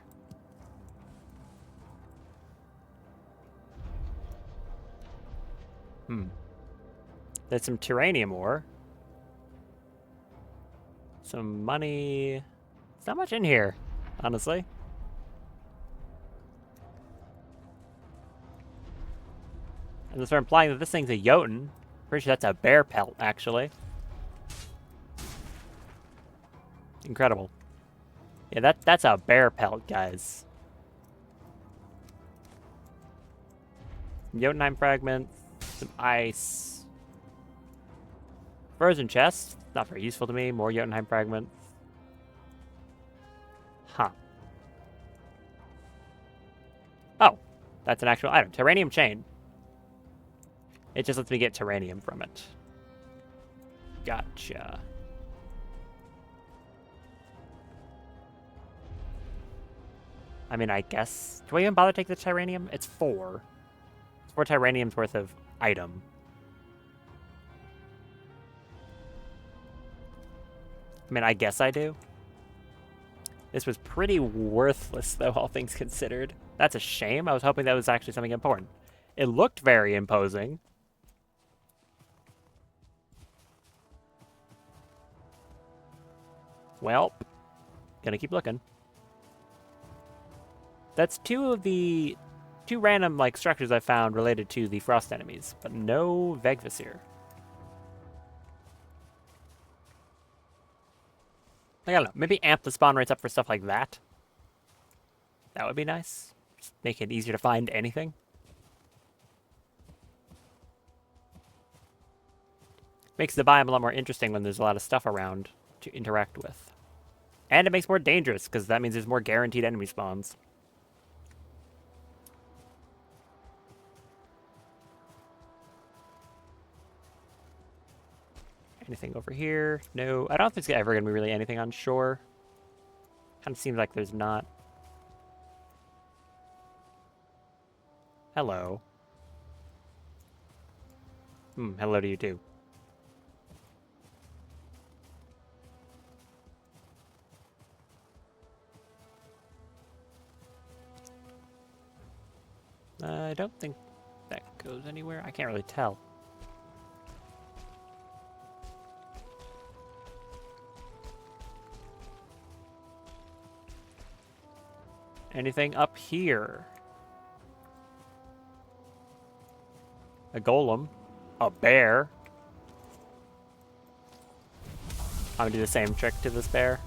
There's some Tyrannium ore. Some money. There's not much in here, honestly. And this are implying that this thing's a Jotun. Pretty sure that's a bear pelt, actually. Incredible. Yeah, that's a bear pelt, guys. Some Jotunheim fragments. Some ice. Frozen chest. Not very useful to me. More Jotunheim fragments. Huh. Oh. That's an actual item. Tyrannium chain. It just lets me get Tyrannium from it. Gotcha. I mean, I guess... Do I even bother to take the Tyrannium? It's 4. It's 4 Tyrannium's worth of item. I mean, I guess I do. This was pretty worthless, though, all things considered. That's a shame. I was hoping that was actually something important. It looked very imposing. Well, gonna keep looking. That's two random like structures I found related to the frost enemies, but no Vegvisir. Like, I don't know, maybe amp the spawn rates up for stuff like that. That would be nice. Just make it easier to find anything. Makes the biome a lot more interesting when there's a lot of stuff around to interact with. And it makes it more dangerous, because that means there's more guaranteed enemy spawns. Anything over here? No. I don't think there's ever going to be really anything on shore. Kind of seems like there's not. Hello. Hello to you too. I don't think that goes anywhere. I can't really tell. Anything up here? A golem. A bear. I'm gonna do the same trick to this bear.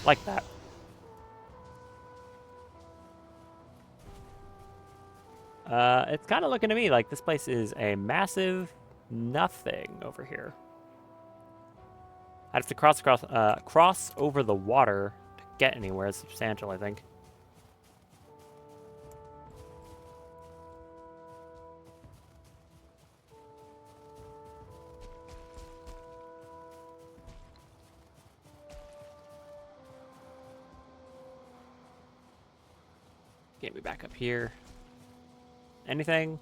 Like that. It's kind of looking to me like this place is a massive nothing over here. I'd have to cross over the water to get anywhere. It's substantial, I think. Get me back up here. Anything?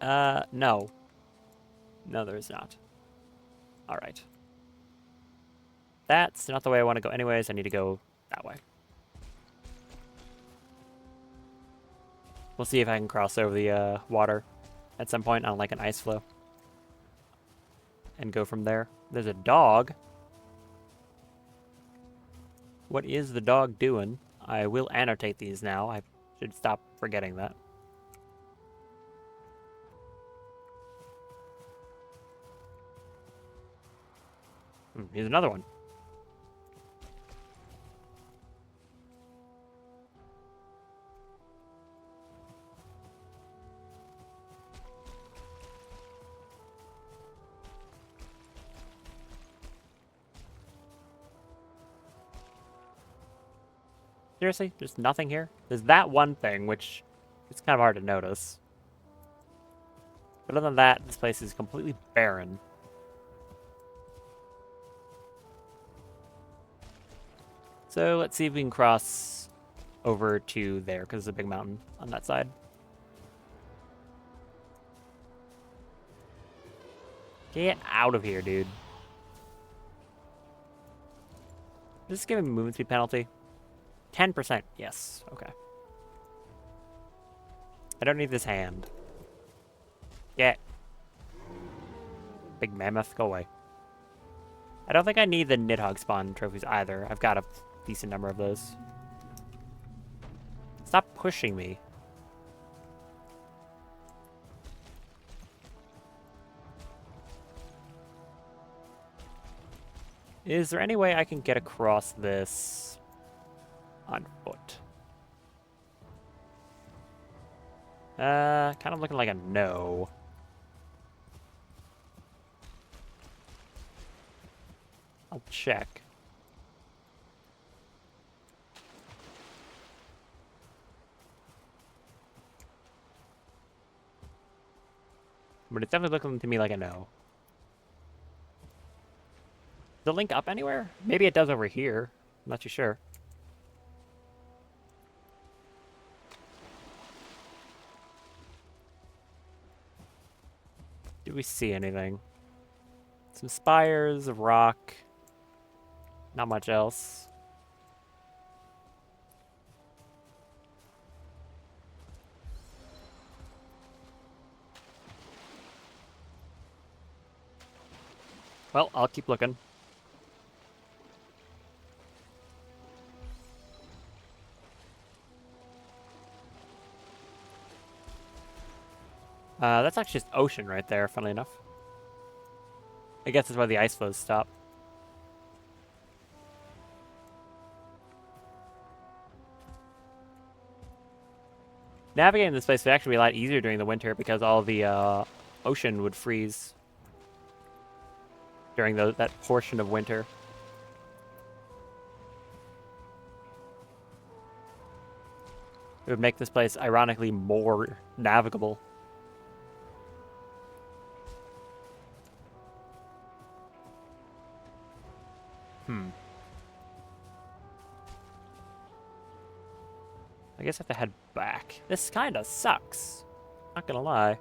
No. No, there is not. Alright. That's not the way I want to go anyways. I need to go that way. We'll see if I can cross over the water at some point on like an ice floe. And go from there. There's a dog. What is the dog doing? I will annotate these now. I should stop forgetting that. Here's another one. Seriously? There's nothing here? There's that one thing, which it's kind of hard to notice. But other than that, this place is completely barren. So let's see if we can cross over to there, because there's a big mountain on that side. Get out of here, dude. Just give him a movement speed penalty. 10%. Yes. Okay. I don't need this hand. Get. Big mammoth, go away. I don't think I need the Nidhogg spawn trophies either. I've got a decent number of those. Stop pushing me. Is there any way I can get across this on foot? Kind of looking like a no. I'll check. But it's definitely looking to me like a no. Does it link up anywhere? Maybe it does over here. I'm not too sure. Do we see anything? Some spires, a rock. Not much else. Well, I'll keep looking. That's actually just ocean right there, funnily enough. I guess that's why the ice flows stop. Navigating this place would actually be a lot easier during the winter because all the ocean would freeze during that portion of winter. It would make this place, ironically, more navigable. I guess I have to head back. This kind of sucks. Not gonna lie.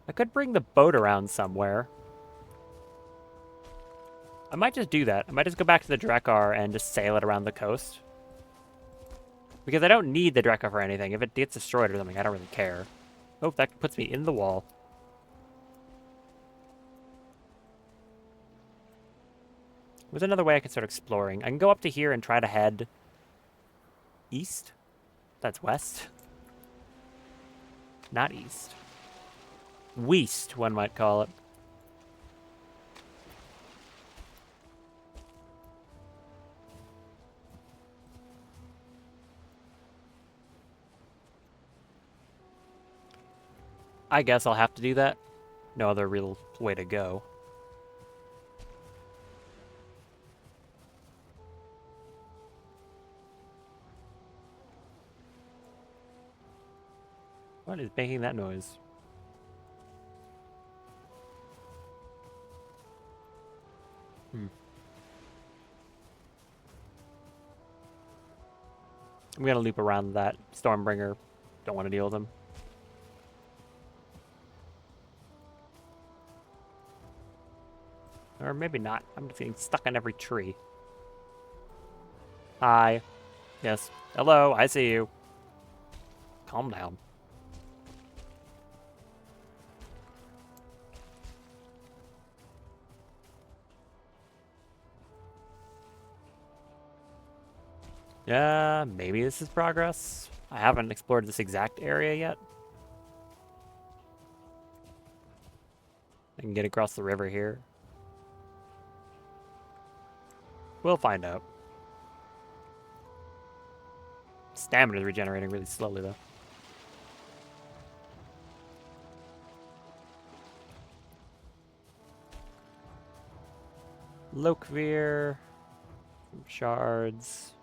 I could bring the boat around somewhere. I might just do that. I might just go back to the Drekar and just sail it around the coast. Because I don't need the Drekar for anything. If it gets destroyed or something, I don't really care. Oh, that puts me in the wall. There's another way I can start exploring. I can go up to here and try to head east. That's west. Not east. West, one might call it. I guess I'll have to do that. No other real way to go. What is making that noise? I'm gonna loop around that Stormbringer. Don't want to deal with him. Or maybe not. I'm just getting stuck on every tree. Hi. Yes. Hello, I see you. Calm down. Yeah, maybe this is progress. I haven't explored this exact area yet. I can get across the river here. We'll find out. Stamina is regenerating really slowly, though. Lokvir. Shards.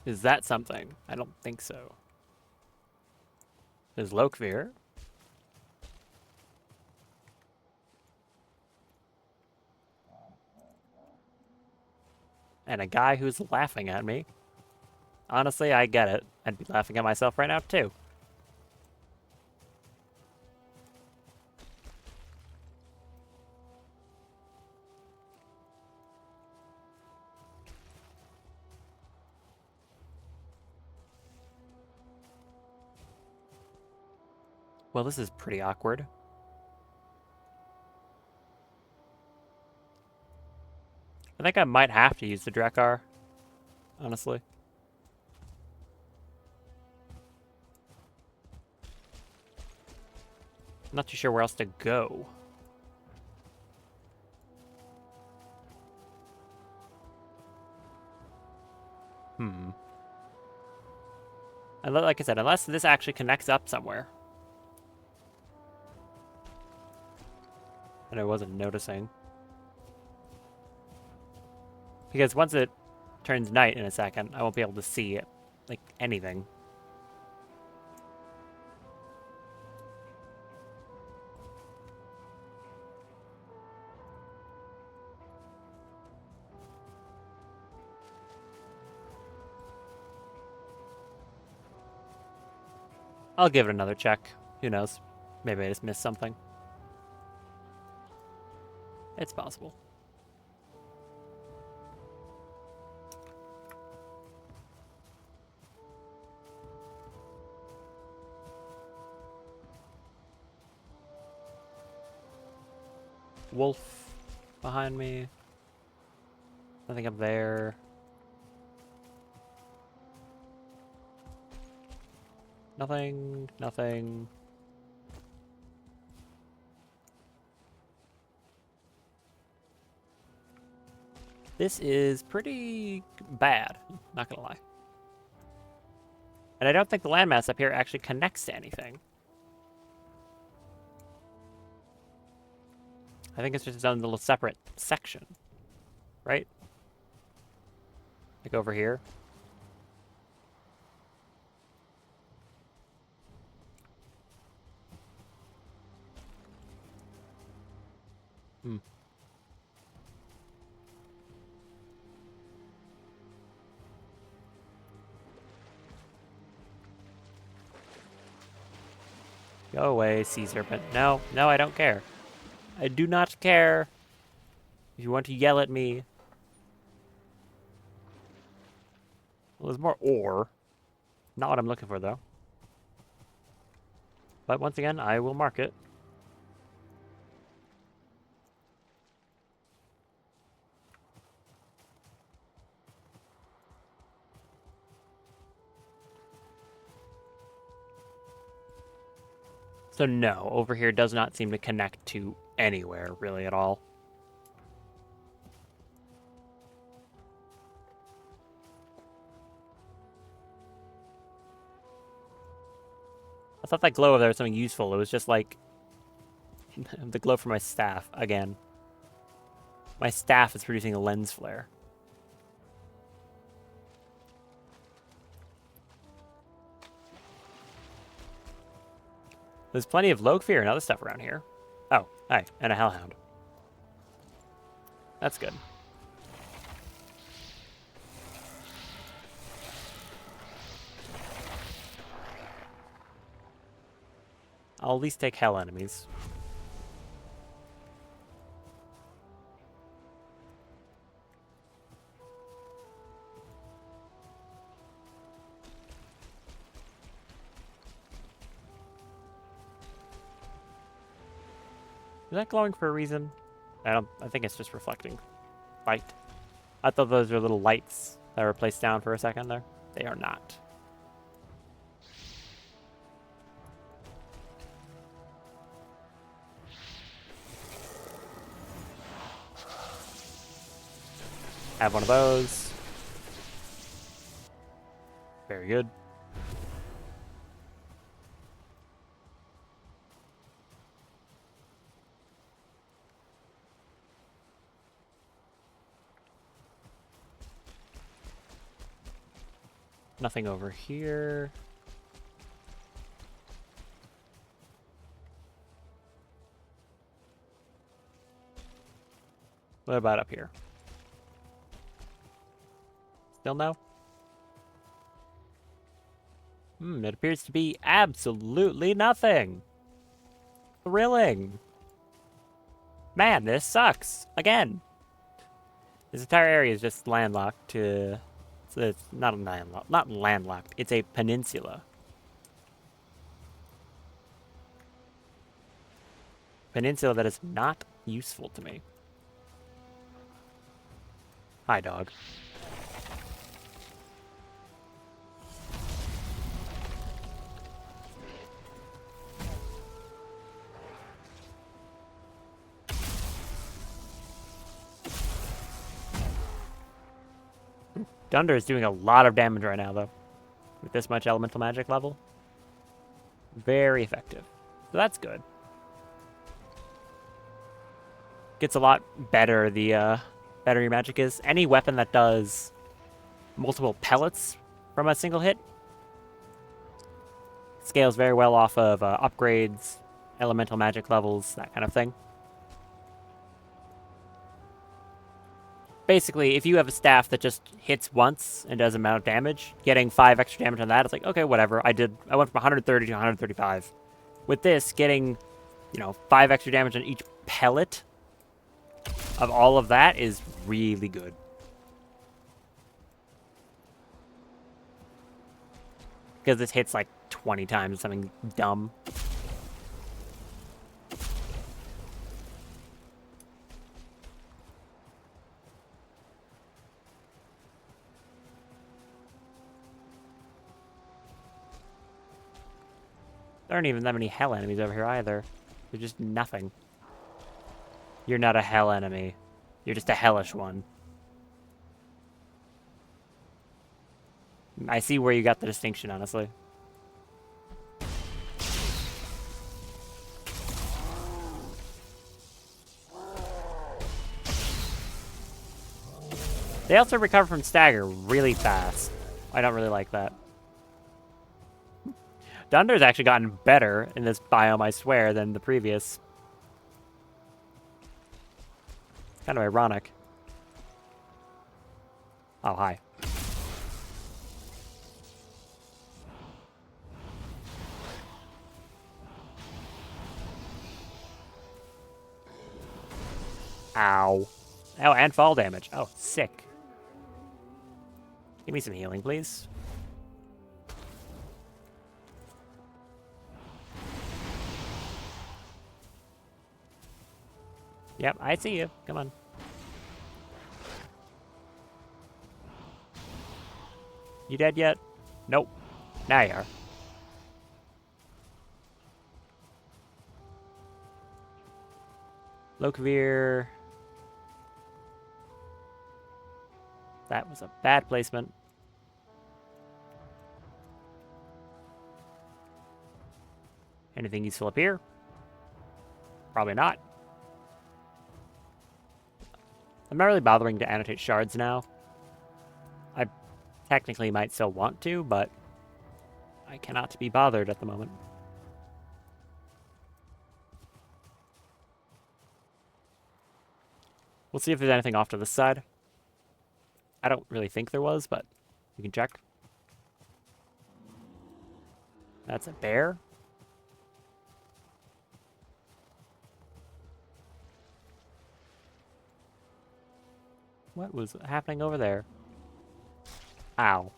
Is that something? I don't think so. There's Lokvir. And a guy who's laughing at me. Honestly, I get it. I'd be laughing at myself right now, too. Well, this is pretty awkward. I think I might have to use the Drekar, honestly. I'm not too sure where else to go. And like I said, unless this actually connects up somewhere. And I wasn't noticing. Because once it turns night in a second, I won't be able to see it, like, anything. I'll give it another check. Who knows? Maybe I just missed something. It's possible. Wolf behind me. Nothing up there. Nothing, nothing. This is pretty bad, not gonna lie. And I don't think the landmass up here actually connects to anything. I think it's just its own little separate section, right? Like over here. Hmm. Go away, sea serpent. No, no, I don't care. I do not care. If you want to yell at me. Well, there's more ore. Not what I'm looking for, though. But once again, I will mark it. So no, over here does not seem to connect to anywhere, really, at all. I thought that glow over there was something useful. It was just like the glow from my staff again. My staff is producing a lens flare. There's plenty of Logfear and other stuff around here. Oh, hi, and a Hellhound. That's good. I'll at least take hell enemies. Is that glowing for a reason? I think it's just reflecting light. I thought those were little lights that were placed down for a second there. They are not. Have one of those. Very good. Nothing over here. What about up here? Still no? It appears to be absolutely nothing. Thrilling. Man, this sucks. Again. This entire area is just landlocked to... It's not landlocked. Not landlocked. It's a peninsula. Peninsula that is not useful to me. Hi, dog. Dunder is doing a lot of damage right now, though. With this much elemental magic level. Very effective. So that's good. Gets a lot better the better your magic is. Any weapon that does multiple pellets from a single hit scales very well off of upgrades, elemental magic levels, that kind of thing. basically, if you have a staff that just hits once and does amount of damage, getting 5 extra damage on that, it's like, okay, whatever. I went from 130 to 135. With this, getting, 5 extra damage on each pellet of all of that is really good. Because this hits like 20 times, something dumb. There aren't even that many hell enemies over here either. They're just nothing. You're not a hell enemy. You're just a hellish one. I see where you got the distinction, honestly. They also recover from stagger really fast. I don't really like that. Dunder's actually gotten better in this biome, I swear, than the previous. Kind of ironic. Oh, hi. Ow. Oh, and fall damage. Oh, sick. Give me some healing, please. Yep, I see you. Come on. You dead yet? Nope. Now you are. Lokavir. That was a bad placement. Anything useful up here? Probably not. I'm not really bothering to annotate shards now. I technically might still want to, but I cannot be bothered at the moment. We'll see if there's anything off to the side. I don't really think there was, but we can check. That's a bear. What was happening over there? Ow.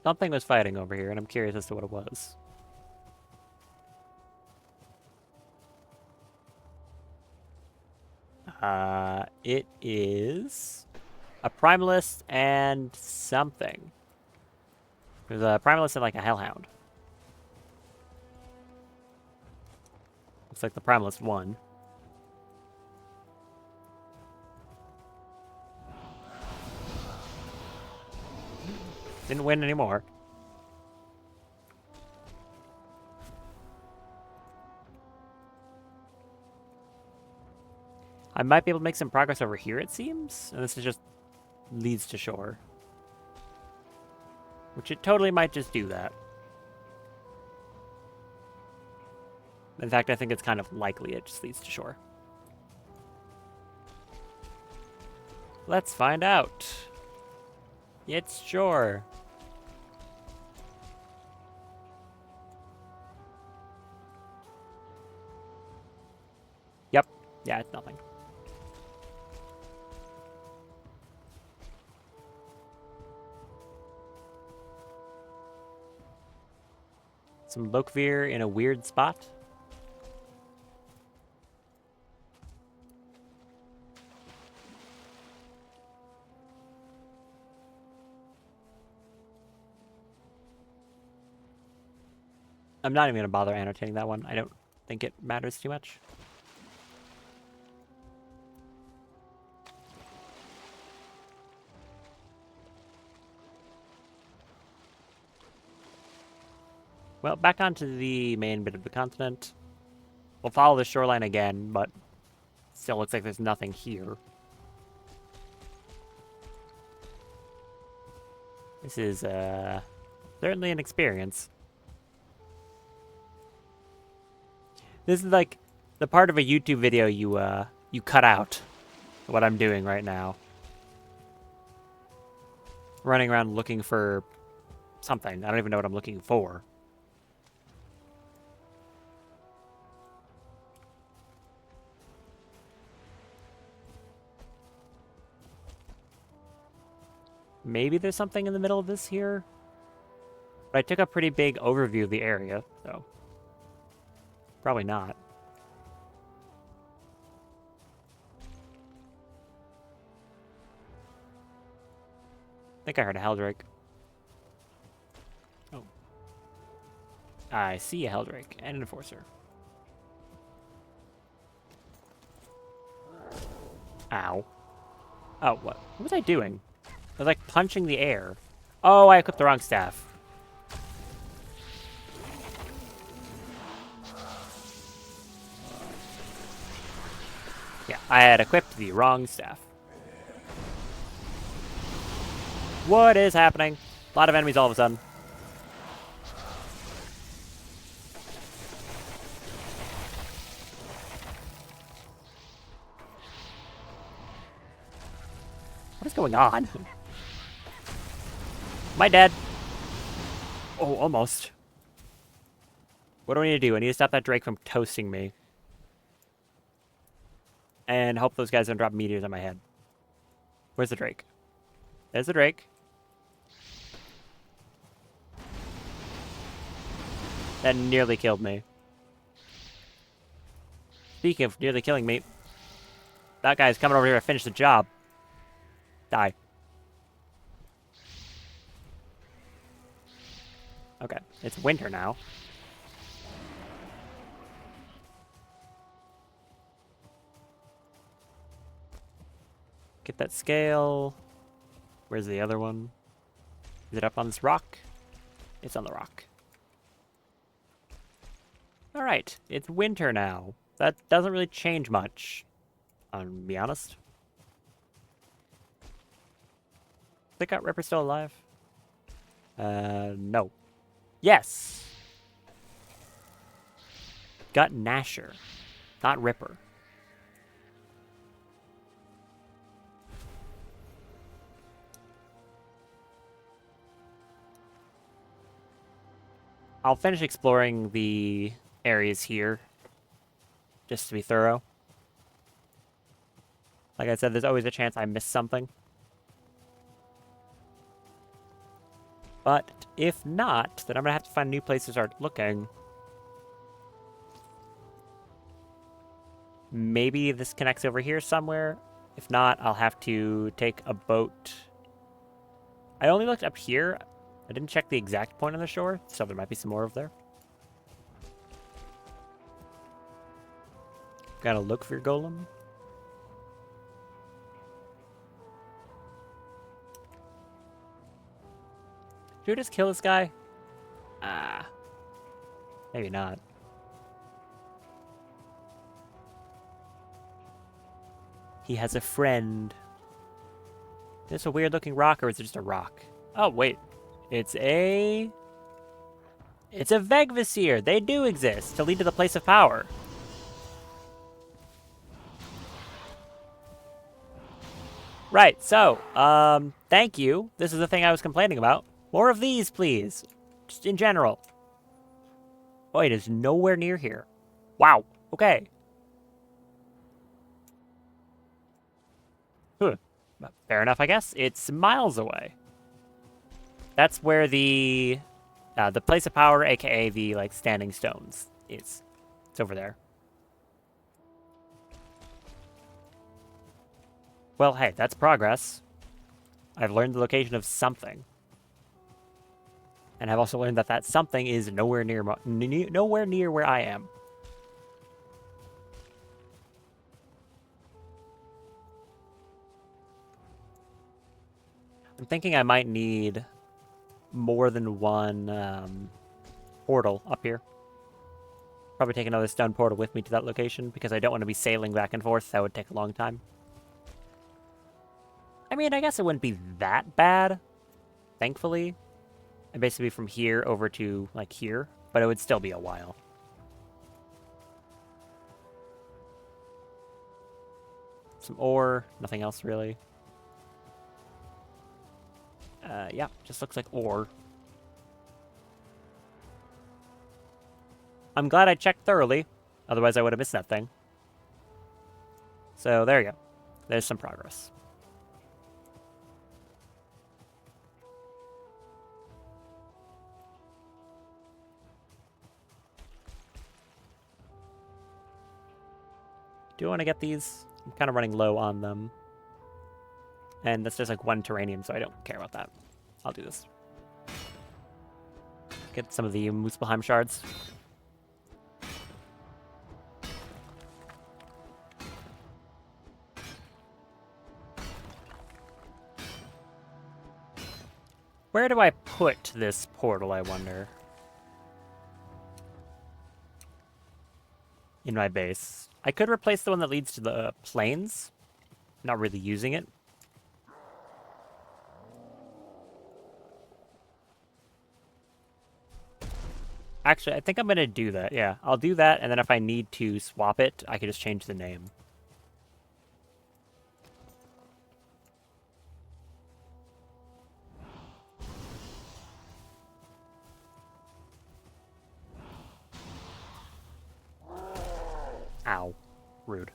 Something was fighting over here, and I'm curious as to what it was. It is a Primalist and something. There's a Primalist and like a Hellhound. Looks like the Primalist won. Didn't win anymore. I might be able to make some progress over here, it seems. And this is just leads to shore. Which it totally might just do that. In fact, I think it's kind of likely it just leads to shore. Let's find out. It's shore. Yep. Yeah, it's nothing. Some Lokvir in a weird spot. I'm not even going to bother annotating that one. I don't think it matters too much. Well, back onto the main bit of the continent. We'll follow the shoreline again, but still looks like there's nothing here. This is certainly an experience. This is like the part of a YouTube video you cut out. What I'm doing right now. Running around looking for something. I don't even know what I'm looking for. Maybe there's something in the middle of this here. But I took a pretty big overview of the area, so probably not. I think I heard a Helldrake. Oh. I see a Helldrake and an Enforcer. Ow. Oh, what was I doing? I was like punching the air. Oh, I equipped the wrong staff. Yeah, I had equipped the wrong staff. What is happening? A lot of enemies all of a sudden. What is going on? Am I dead? Oh, almost. What do I need to do? I need to stop that Drake from toasting me. And hope those guys don't drop meteors on my head. Where's the Drake? There's the Drake. That nearly killed me. Speaking of nearly killing me, that guy's coming over here to finish the job. Die. Okay, it's winter now. Get that scale. Where's the other one? Is it up on this rock? It's on the rock. Alright, it's winter now. That doesn't really change much, to be honest. They got Ripper still alive? No. Yes! Got Nasher, not Ripper. I'll finish exploring the areas here, just to be thorough. Like I said, there's always a chance I missed something. But if not, then I'm gonna have to find a new place to start looking. Maybe this connects over here somewhere. If not, I'll have to take a boat. I only looked up here. I didn't check the exact point on the shore, so there might be some more over there. Gotta look for your golem. Should we just kill this guy? Ah. Maybe not. He has a friend. Is this a weird looking rock or is it just a rock? Oh, wait. It's a Vegvisir. They do exist to lead to the place of power. Right, so, thank you. This is the thing I was complaining about. More of these, please. Just in general. Oh, it is nowhere near here. Wow. Okay. Huh. Fair enough, I guess. It's miles away. That's where the place of power, aka the like standing stones, is. It's over there. Well, hey, that's progress. I've learned the location of something. And I've also learned that that something is nowhere near where I am. I'm thinking I might need more than one portal up here. Probably take another stone portal with me to that location because I don't want to be sailing back and forth. That would take a long time. I mean, I guess it wouldn't be that bad, thankfully. And basically from here over to, like, here. But it would still be a while. some ore. Nothing else, really. Yeah, just looks like ore. I'm glad I checked thoroughly. Otherwise, I would have missed that thing. So, there you go. There's some progress. Do I want to get these? I'm kind of running low on them. And that's just like 1 terranium, so I don't care about that. I'll do this. Get some of the Muspelheim shards. Where do I put this portal, I wonder? In my base. I could replace the one that leads to the plains. Not really using it. Actually, I think I'm going to do that, yeah. I'll do that, and then if I need to swap it, I can just change the name. Ow. Rude.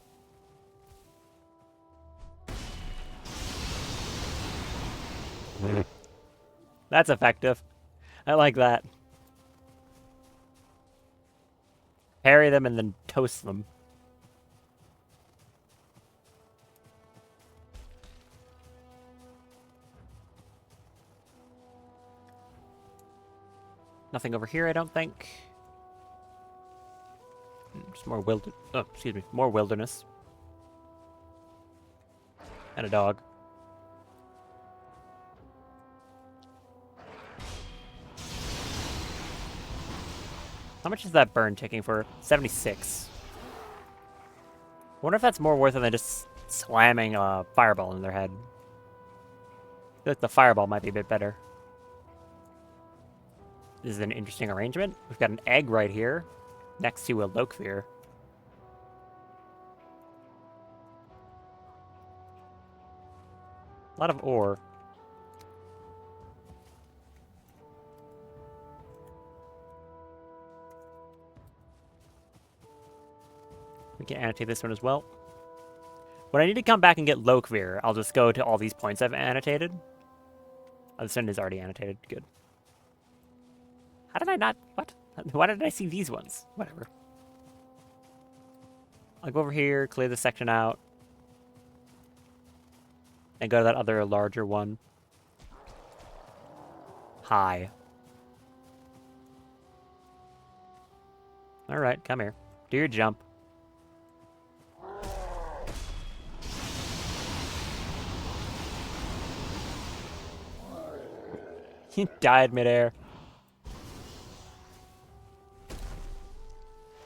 That's effective. I like that. Parry them and then toast them. Nothing over here, I don't think. Just more more wilderness. And a dog. How much is that burn ticking for? 76. I wonder if that's more worth it than just slamming a fireball in their head. I feel like the fireball might be a bit better. This is an interesting arrangement. We've got an egg right here, next to a Lokvir. A lot of ore. We can annotate this one as well. When I need to come back and get Lokvir, I'll just go to all these points I've annotated. Oh, this one is already annotated. Good. How did I not... What? Why did I see these ones? Whatever. I'll go over here, clear this section out. And go to that other larger one. Hi. Alright, come here. Do your jump. He died midair. Do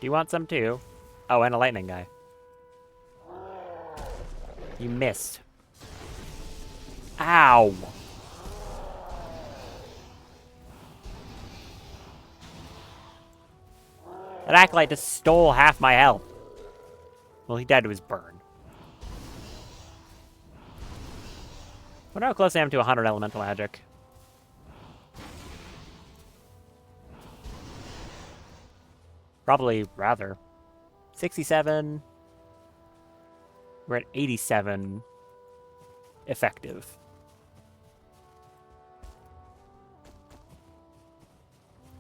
you want some too? Oh, and a lightning guy. You missed. Ow! That acolyte just stole half my health. Well, he died to his burn. Wonder how close I am to 100 elemental magic. Probably rather. 67. We're at 87 effective.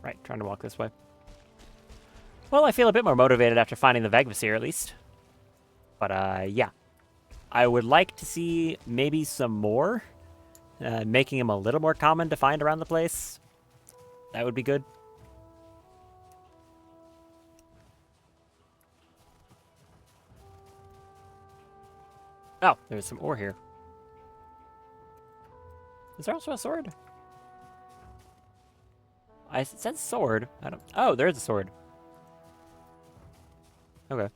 Right, trying to walk this way. Well, I feel a bit more motivated after finding the Vegvasir, at least. But, yeah. I would like to see maybe some more. Making them a little more common to find around the place. That would be good. Oh, there's some ore here. Is there also a sword? It says sword. I don't... Oh, there's a sword. Okay.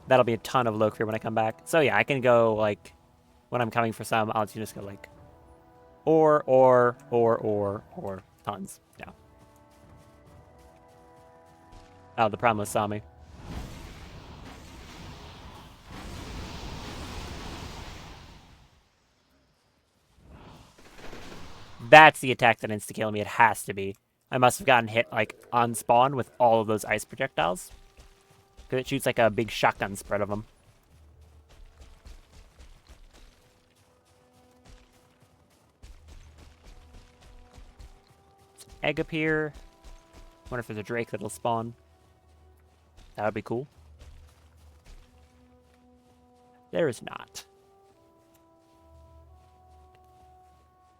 That'll be a ton of Lokvir when I come back. So yeah, I can go, like, when I'm coming for some, I'll just go, like, ore, tons. Yeah. Oh, the Promise saw me. That's the attack that insta-killed me. It has to be. I must have gotten hit, like, on spawn with all of those ice projectiles. Because it shoots, like, a big shotgun spread of them. Egg up here. Wonder if there's a drake that'll spawn. That would be cool. There is not.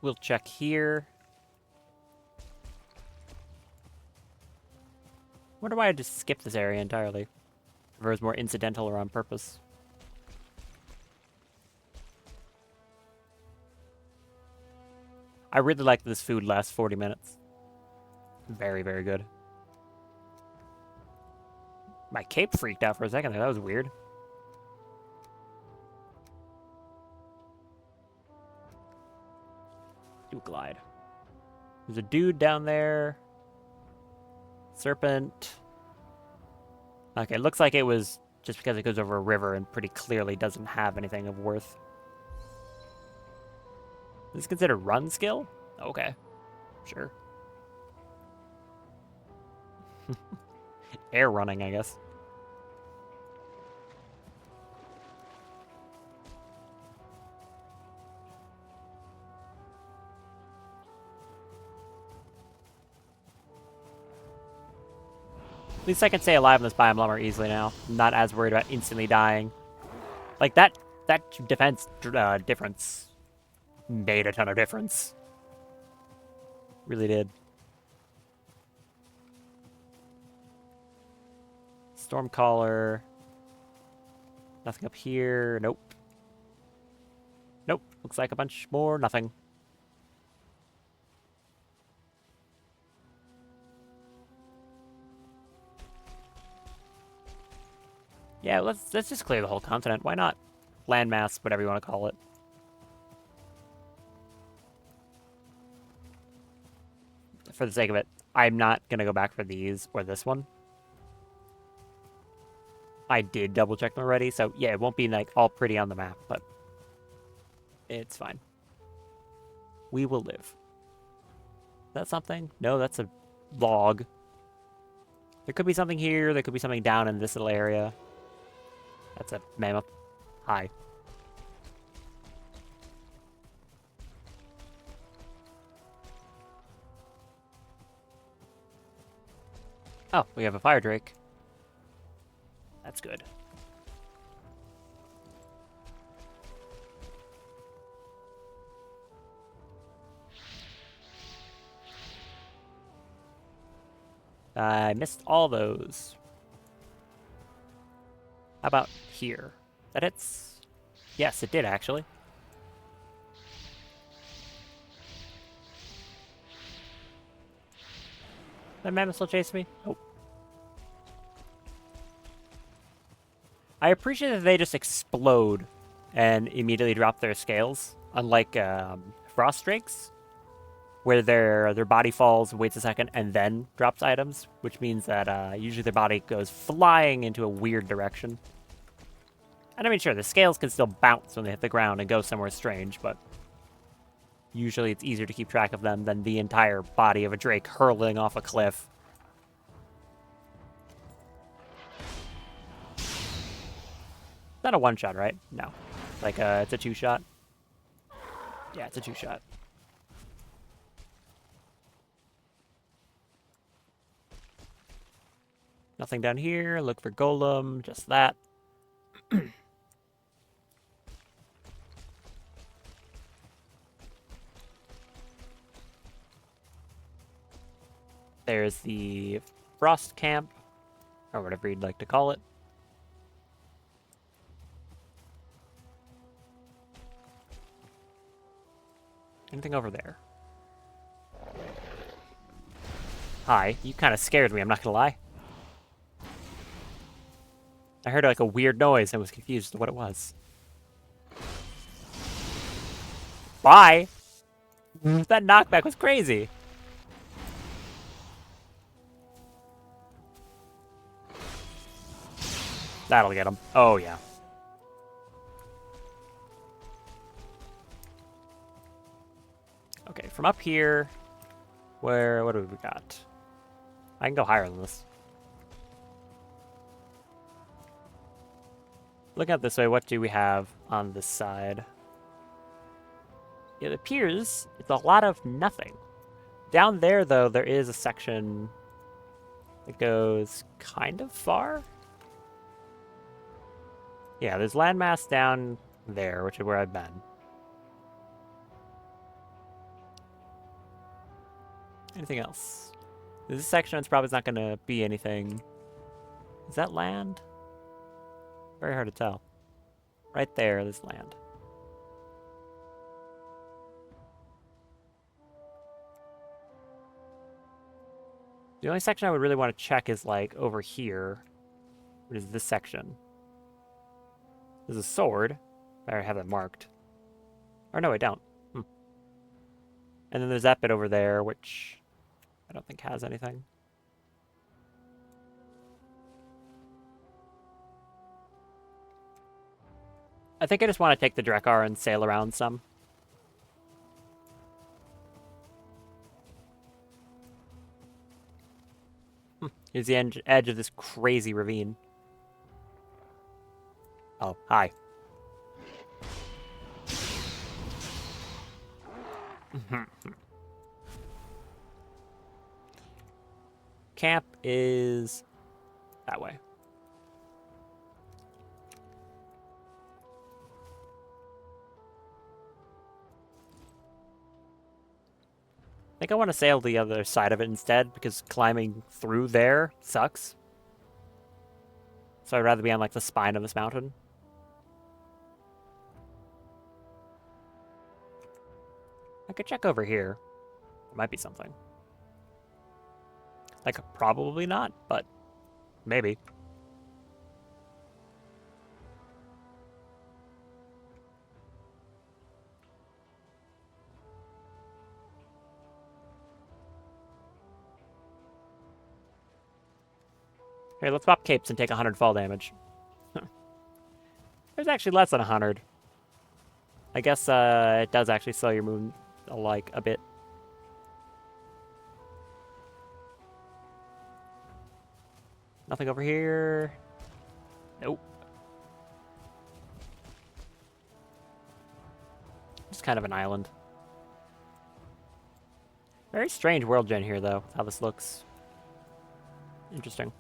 We'll check here. Wonder why I just skipped this area entirely. If it was more incidental or on purpose. I really like this food lasts 40 minutes. Very, very good. My cape freaked out for a second there. That was weird. Do glide. There's a dude down there. Serpent. Okay, looks like it was just because it goes over a river and pretty clearly doesn't have anything of worth. Is this considered run skill? Okay. Sure. Air running, I guess. At least I can stay alive in this biome a lot more easily now. I'm not as worried about instantly dying. Like, that defense difference made a ton of difference. Really did. Stormcaller. Nothing up here. Nope. Nope. Looks like a bunch more. Nothing. Yeah, let's just clear the whole continent. Why not? Landmass, whatever you want to call it. For the sake of it, I'm not going to go back for these or this one. I did double check them already, so yeah, it won't be like all pretty on the map, but it's fine. We will live. Is that something? No, that's a log. There could be something here. There could be something down in this little area. That's a mammoth. Hi. Oh, we have a fire drake. That's good. I missed all those. How about here? That hits? Yes, it did actually. That mammoth still chasing me? Nope. I appreciate that they just explode and immediately drop their scales, unlike frost drakes, where their body falls, waits a second, and then drops items, which means that usually their body goes flying into a weird direction. And I mean, sure, the scales can still bounce when they hit the ground and go somewhere strange, but usually it's easier to keep track of them than the entire body of a drake hurling off a cliff. Not a one-shot, right? No. Like, it's a two-shot. Yeah, it's a two-shot. Nothing down here. Look for golem. Just that. There's the frost camp, or whatever you'd like to call it. Anything over there? Hi, you kind of scared me, I'm not gonna lie. I heard like a weird noise and was confused as to what it was. Bye! That knockback was crazy! That'll get him. Oh, yeah. Okay, from up here, what do we got? I can go higher than this. Looking up this way, what do we have on this side? It appears it's a lot of nothing. Down there, though, there is a section that goes kind of far. Yeah, there's landmass down there, which is where I've been. Anything else? This section is probably not going to be anything. Is that land? Very hard to tell. Right there, there's land. The only section I would really want to check is like over here, which is this section. There's a sword. I have that marked. Or no, I don't. And then there's that bit over there, which I don't think has anything. I think I just want to take the Drekar and sail around some. Here's the edge of this crazy ravine. Oh, hi. Camp is that way. I think I want to sail the other side of it instead, because climbing through there sucks. So I'd rather be on like the spine of this mountain. I could check over here. There might be something. Like, probably not, but maybe. Okay, let's pop capes and take 100 fall damage. There's actually less than 100. I guess it does actually slow your movement like a bit. Nothing over here. Nope. Just kind of an island. Very strange world gen here, though, how this looks. Interesting.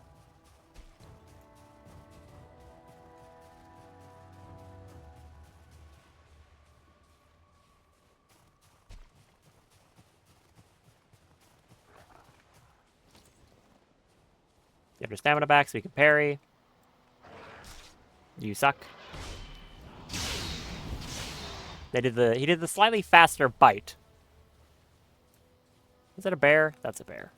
You have your stamina back so you can parry. You suck. He did the slightly faster bite. Is that a bear? That's a bear.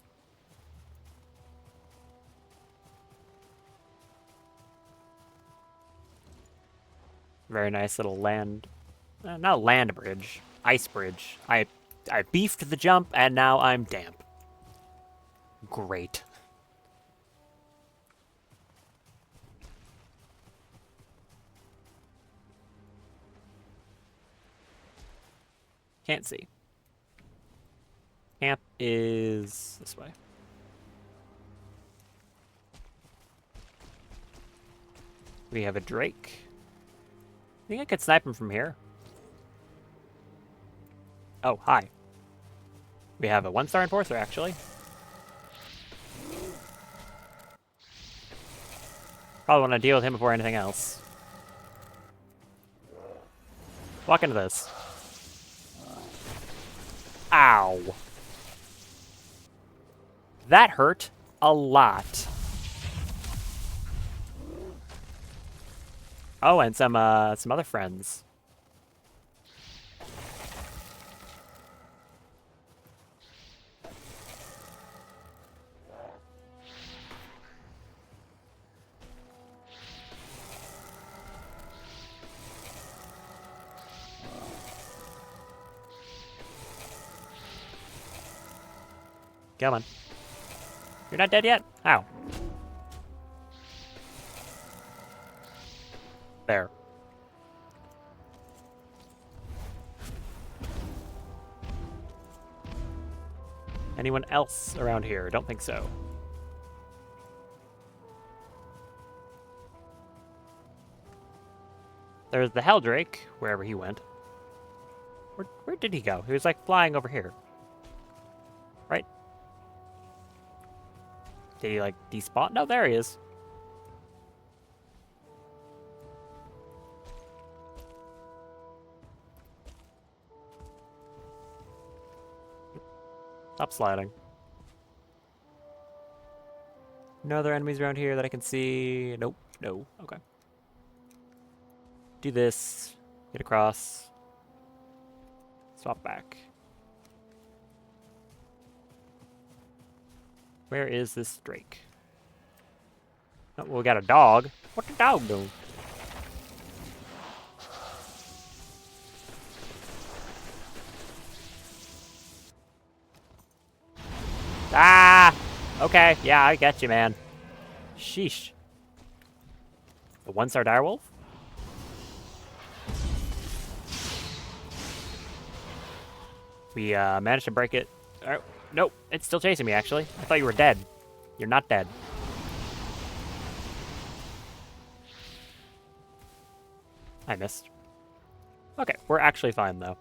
Very nice little land. Not land bridge. Ice bridge. I beefed the jump and now I'm damp. Great. Can't see. Camp is this way. We have a drake. I think I could snipe him from here. Oh, hi. We have a 1-star enforcer, actually. Probably want to deal with him before anything else. Walk into this. Ow. That hurt a lot. Oh, and some other friends. Come on. You're not dead yet? How? There. Anyone else around here? Don't think so. There's the Helldrake, wherever he went. Where did he go? He was like flying over here. Right? Did he like despawn? No, there he is. Stop sliding. No other enemies around here that I can see. Nope. No. Okay. Do this. Get across. Swap back. Where is this Drake? Oh, well, we got a dog. What the dog doing? Ah! Okay, yeah, I get you, man. Sheesh. The one-star direwolf? We managed to break it. Oh, nope, it's still chasing me, actually. I thought you were dead. You're not dead. I missed. Okay, we're actually fine, though.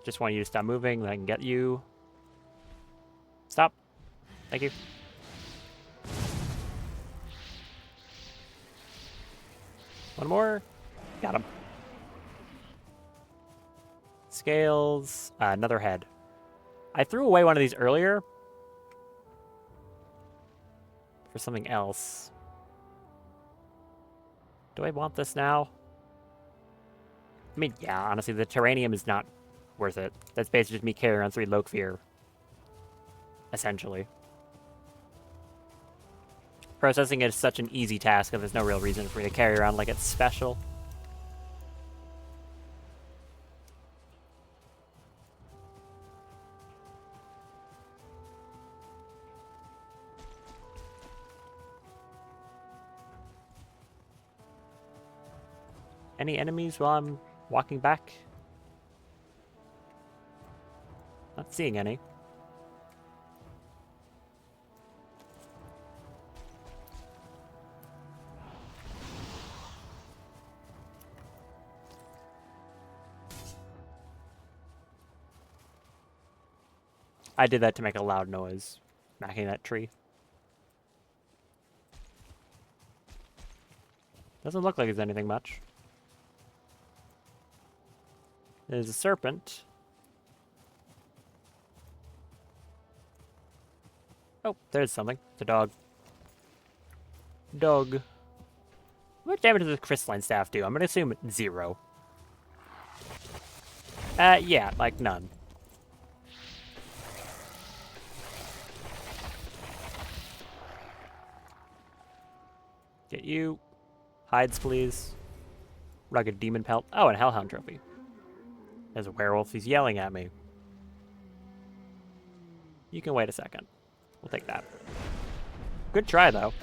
Just want you to stop moving, then I can get you. Stop. Thank you. One more. Got him. Scales. Another head. I threw away one of these earlier for something else. Do I want this now? I mean, yeah, honestly, the Terranium is not worth it. That's basically just me carrying around 3 Lokefear. Essentially. Processing is such an easy task that there's no real reason for me to carry around like it's special. Any enemies while I'm walking back? Not seeing any. I did that to make a loud noise, smacking that tree. Doesn't look like there's anything much. There's a serpent. Oh, there's something. It's a dog. Dog. What damage does the crystalline staff do? I'm gonna assume 0. Yeah, like none. Get you. Hides, please. Rugged demon pelt. Oh, and Hellhound trophy. There's a werewolf. He's yelling at me. You can wait a second. We'll take that. Good try, though.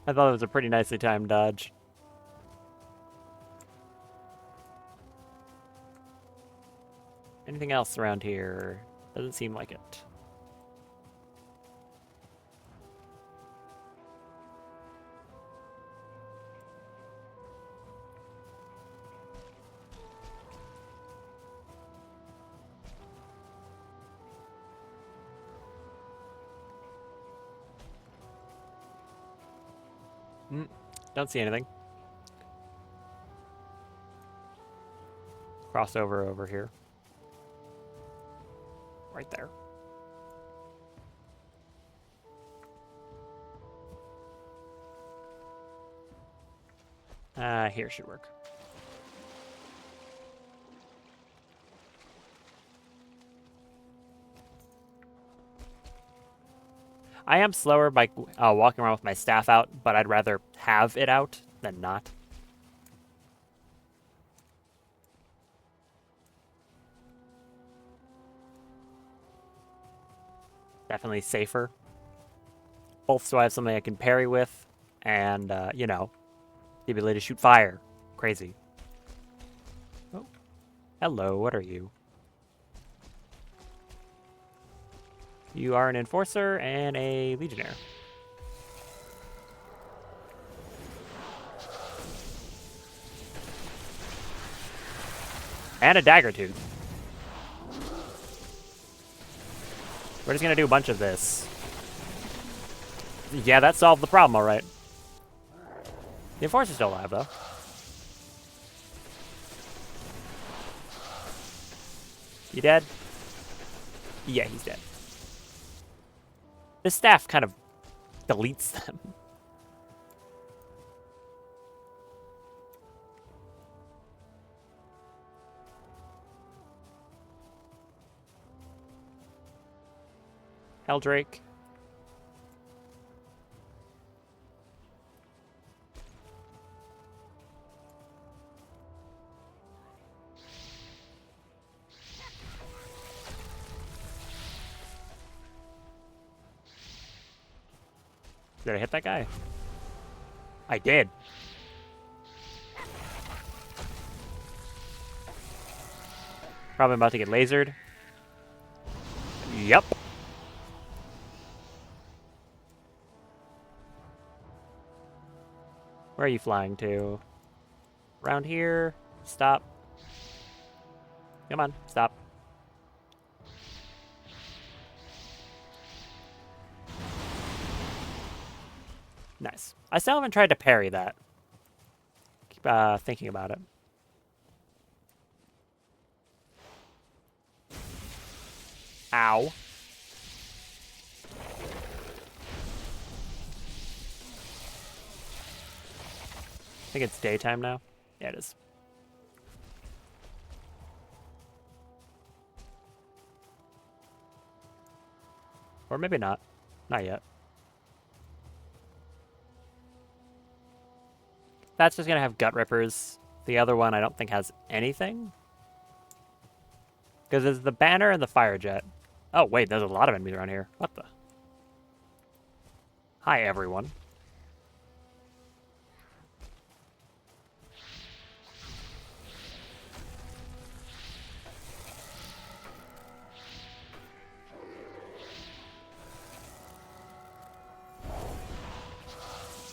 I thought it was a pretty nicely timed dodge. Anything else around here? Doesn't seem like it. Don't see anything. Crossover over here. Right there. Here should work. I am slower by walking around with my staff out, but I'd rather have it out than not. Definitely safer. Both so I have something I can parry with, and, you know, the ability to shoot fire. Crazy. Oh. Hello, what are you? You are an enforcer and a legionnaire. And a dagger tooth. We're just gonna do a bunch of this. Yeah, that solved the problem, alright. The enforcer's still alive, though. You dead? Yeah, he's dead. This staff kind of deletes them. Heldrake. Did I hit that guy? I did. Probably about to get lasered. Yep. Where are you flying to? Around here. Stop. Come on, stop. Nice. I still haven't tried to parry that. Keep thinking about it. Ow. I think it's daytime now. Yeah, it is. Or maybe not. Not yet. That's just gonna have gut rippers. The other one I don't think has anything. Because there's the banner and the fire jet. Oh, wait, there's a lot of enemies around here. What the? Hi, everyone.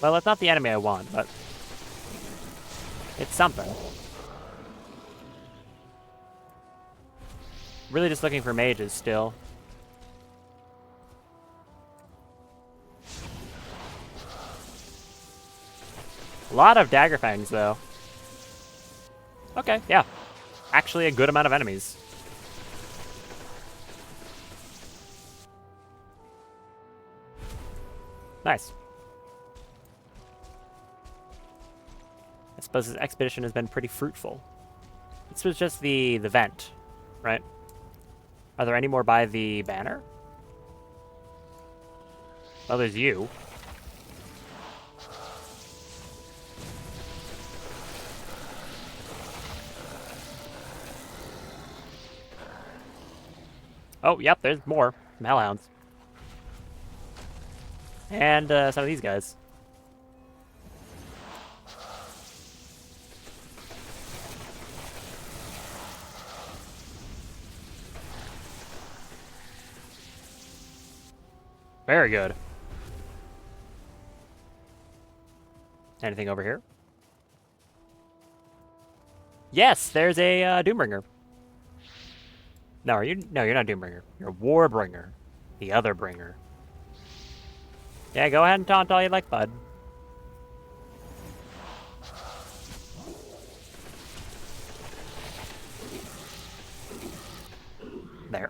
Well, it's not the enemy I want, but it's something. Really just looking for mages still. A lot of dagger fangs, though. Okay, yeah. Actually a good amount of enemies. Nice. I suppose this expedition has been pretty fruitful. This was just the vent, right? Are there any more by the banner? Well, there's you. Oh, yep, there's more. Some hellhounds. And some of these guys. Very good. Anything over here? Yes, there's a Doombringer. No, are you? No, you're not Doombringer. You're Warbringer. The other bringer. Yeah, go ahead and taunt all you like, bud. There.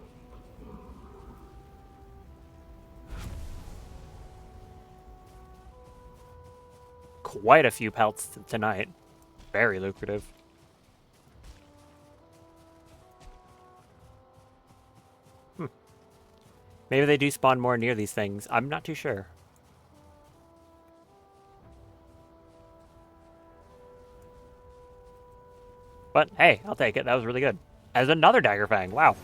Quite a few pelts tonight. Very lucrative. Maybe they do spawn more near these things. I'm not too sure. But hey, I'll take it. That was really good. As another dagger fang. Wow.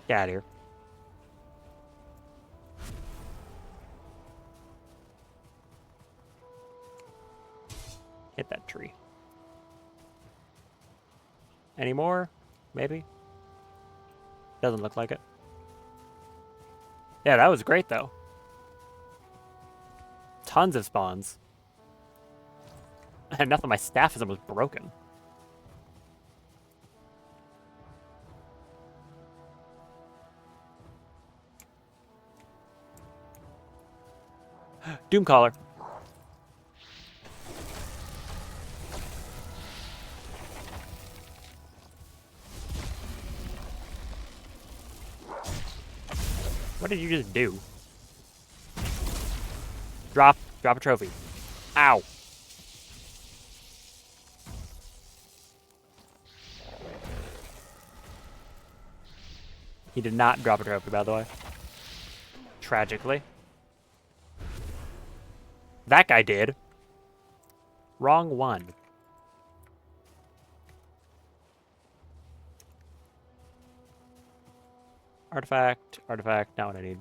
Get out of here. Hit that tree. Any more? Maybe? Doesn't look like it. Yeah, that was great, though. Tons of spawns. Enough that my staff is almost broken. Doomcaller. What did you just do? Drop a trophy. Ow. He did not drop a trophy, by the way. Tragically. That guy did. Wrong one. Artifact, artifact, not what I need.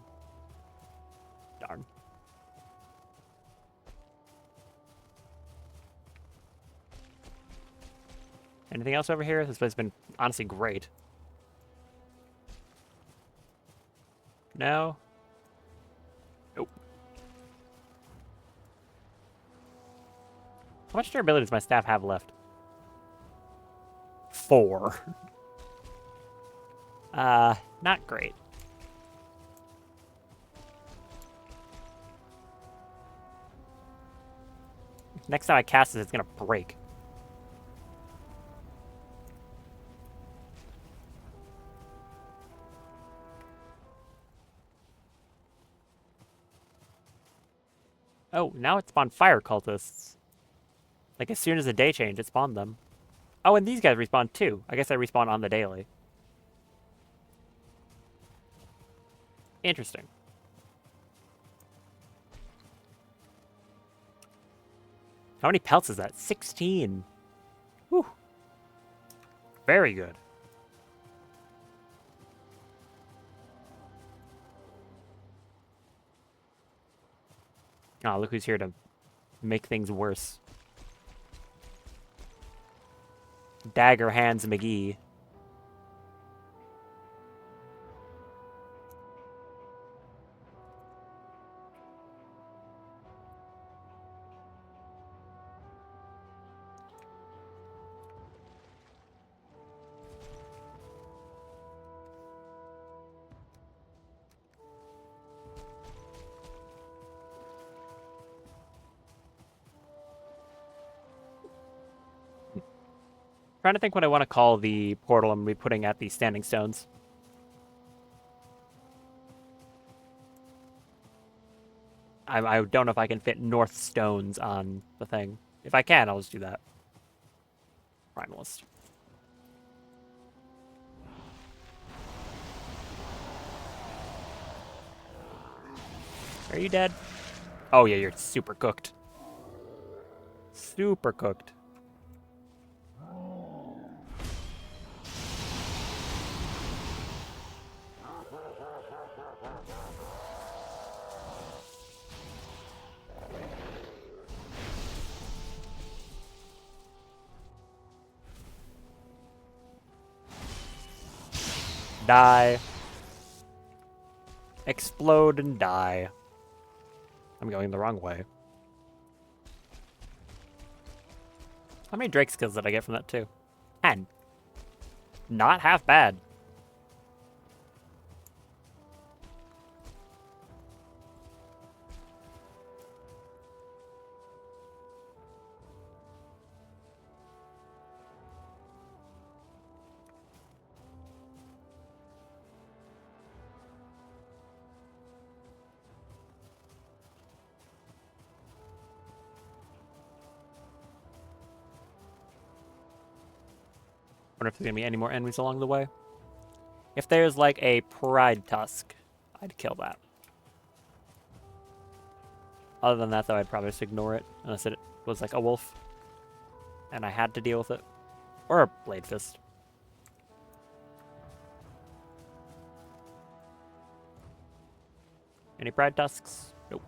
Darn. Anything else over here? This place has been honestly great. No? Nope. How much durability does my staff have left? 4. Not great. Next time I cast this, it's gonna break. Oh, now it spawned fire cultists. Like, as soon as the day changed, it spawned them. Oh, and these guys respawn too. I guess they respawn on the daily. Interesting. How many pelts is that? 16. Whew. Very good. Oh, look who's here to make things worse. Dagger Hands McGee. Trying to think what I want to call the portal I'm going to be putting at the standing stones. I don't know if I can fit north stones on the thing. If I can, I'll just do that. Primalist. Are you dead? Oh yeah, you're super cooked. Super cooked. Die. Explode and die. I'm going the wrong way. How many Drake skills did I get from that too? 10. Not half bad. Wonder if there's gonna be any more enemies along the way. If there's like a Pride Tusk, I'd kill that. Other than that, though, I'd probably just ignore it unless it was like a wolf and I had to deal with it. Or a Blade Fist. Any pride tusks? Nope.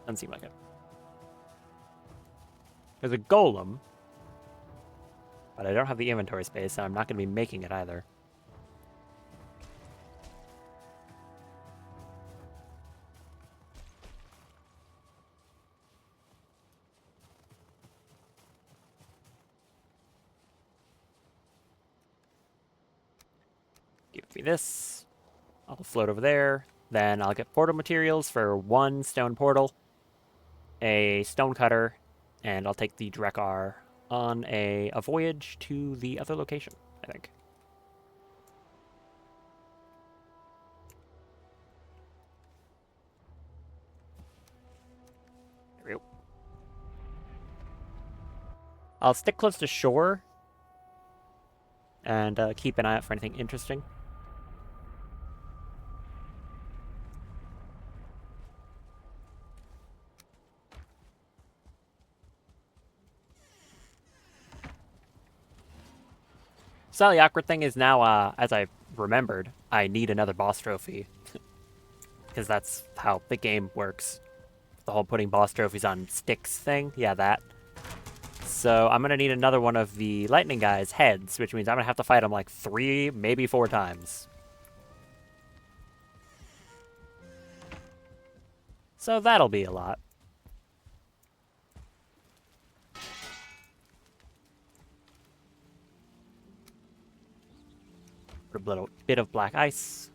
Doesn't seem like it. There's a golem, but I don't have the inventory space, and I'm not going to be making it either. Give me this. I'll float over there. Then I'll get portal materials for 1 stone portal, a stone cutter, and I'll take the Drekar on a voyage to the other location, I think. There we go. I'll stick close to shore and keep an eye out for anything interesting. So the awkward thing is now, as I remembered, I need another boss trophy. Because that's how the game works. The whole putting boss trophies on sticks thing. Yeah, that. So I'm going to need another one of the lightning guy's heads, which means I'm going to have to fight him like 3, maybe 4 times. So that'll be a lot. Put a little bit of black ice.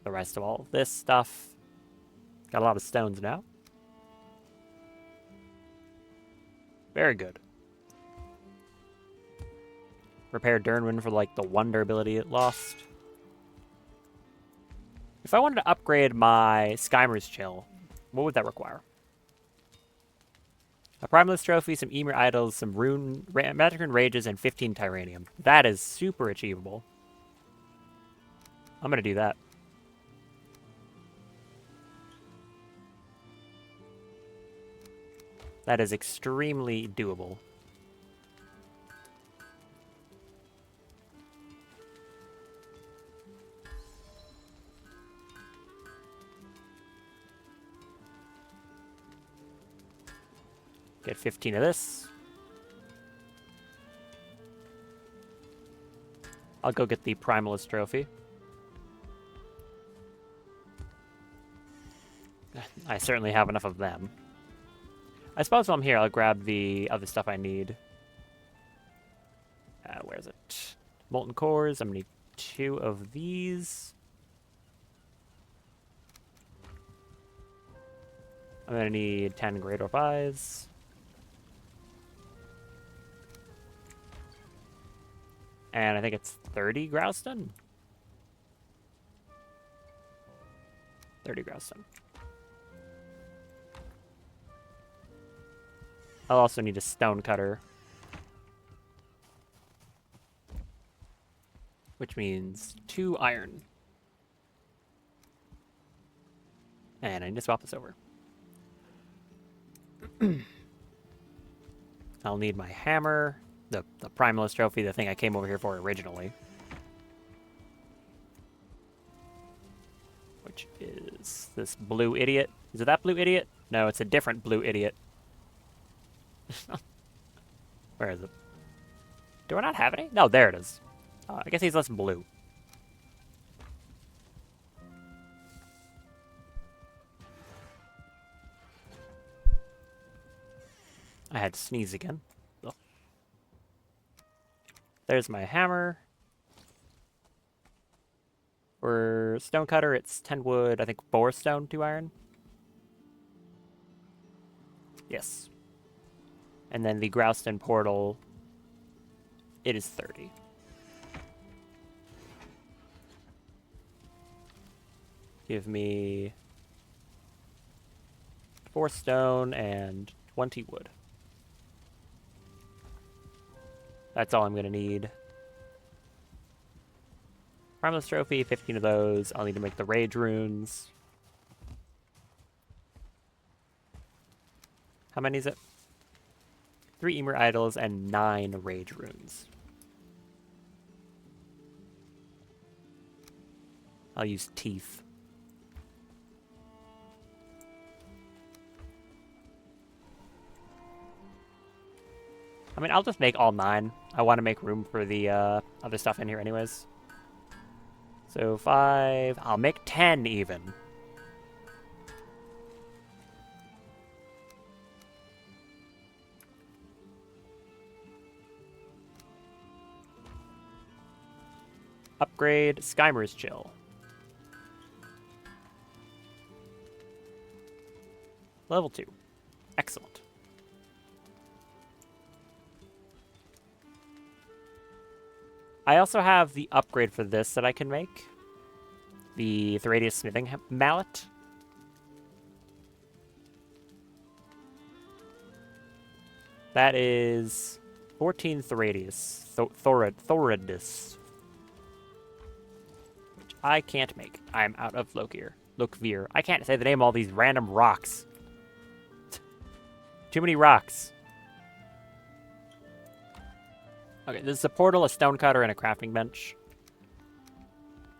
The rest of all this stuff. Got a lot of stones now. Very good. Repair Durnwin for like the 1 durability it lost. If I wanted to upgrade my Skymer's Chill, what would that require? A Primalist Trophy, some Emir Idols, some Magic Rune Rages, and 15 Tyranium. That is super achievable. I'm going to do that. That is extremely doable. Get 15 of this. I'll go get the Primalist Trophy. I certainly have enough of them. I suppose while I'm here, I'll grab the other stuff I need. Where is it? Molten Cores. I'm going to need 2 of these. I'm going to need 10 Great Orb Eyes. And I think it's 30 Growstone? 30 Growstone. I'll also need a stone cutter. Which means 2 iron. And I need to swap this over. I'll need my hammer, the Primalist Trophy, the thing I came over here for originally. Which is this blue idiot. Is it that blue idiot? No, it's a different blue idiot. Where is it? Do I not have any? No, there it is. I guess he's less blue. I had to sneeze again. Ugh. There's my hammer. For stonecutter, it's 10 wood, I think 4 stone, 2 iron. Yes. And then the Growstone portal, it is 30. Give me 4 stone and 20 wood. That's all I'm going to need. Primalist Trophy, 15 of those. I'll need to make the Rage Runes. How many is it? 3 Emir Idols and 9 Rage Runes. I'll use Teeth. mean, I'll just make all 9. I want to make room for the other stuff in here anyways. So 5... I'll make 10 even. Upgrade Skymer's Chill. Level 2. Excellent. I also have the upgrade for this that I can make. The Theridius Smithing Mallet. That is 14 Theridius. Thoridus. Which I can't make. I'm out of Lokvir. I can't say the name of all these random rocks. Too many rocks. Okay, this is a portal, a stonecutter, and a crafting bench.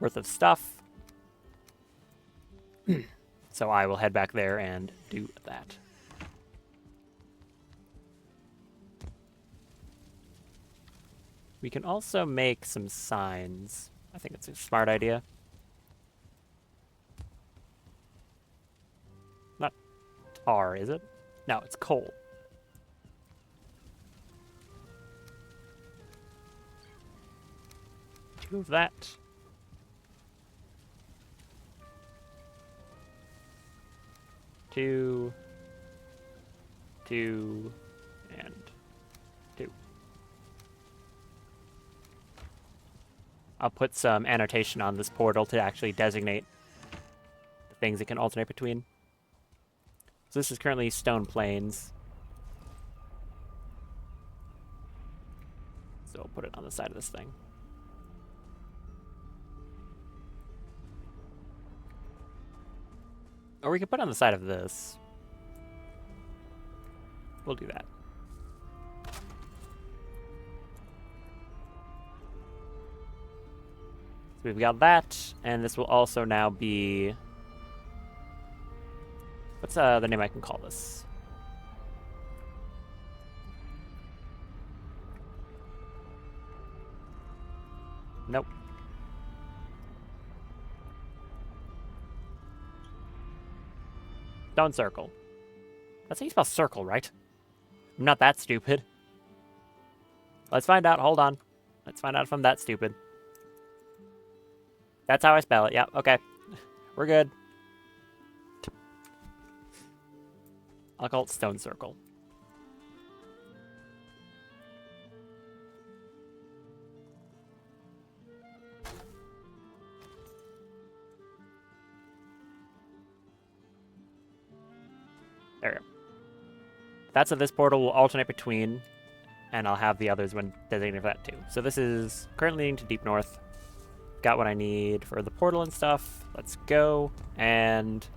Worth of stuff. So I will head back there and do that. We can also make some signs. I think it's a smart idea. Not tar, is it? No, it's coal. Two of that. Two, and 2. I'll put some annotation on this portal to actually designate the things it can alternate between. So this is currently Stone Plains. So I'll put it on the side of this thing. Or we could put it on the side of this. We'll do that. So we've got that, and this will also now be... What's the name I can call this? Nope. Stone Circle. That's how you spell circle, right? I'm not that stupid. Let's find out. Hold on. Let's find out if I'm that stupid. That's how I spell it. Yeah, okay. We're good. I'll call it Stone Circle. There we go. That's what this portal will alternate between, and I'll have the others when designated for that too. So this is currently leading to Deep North. Got what I need for the portal and stuff. Let's go and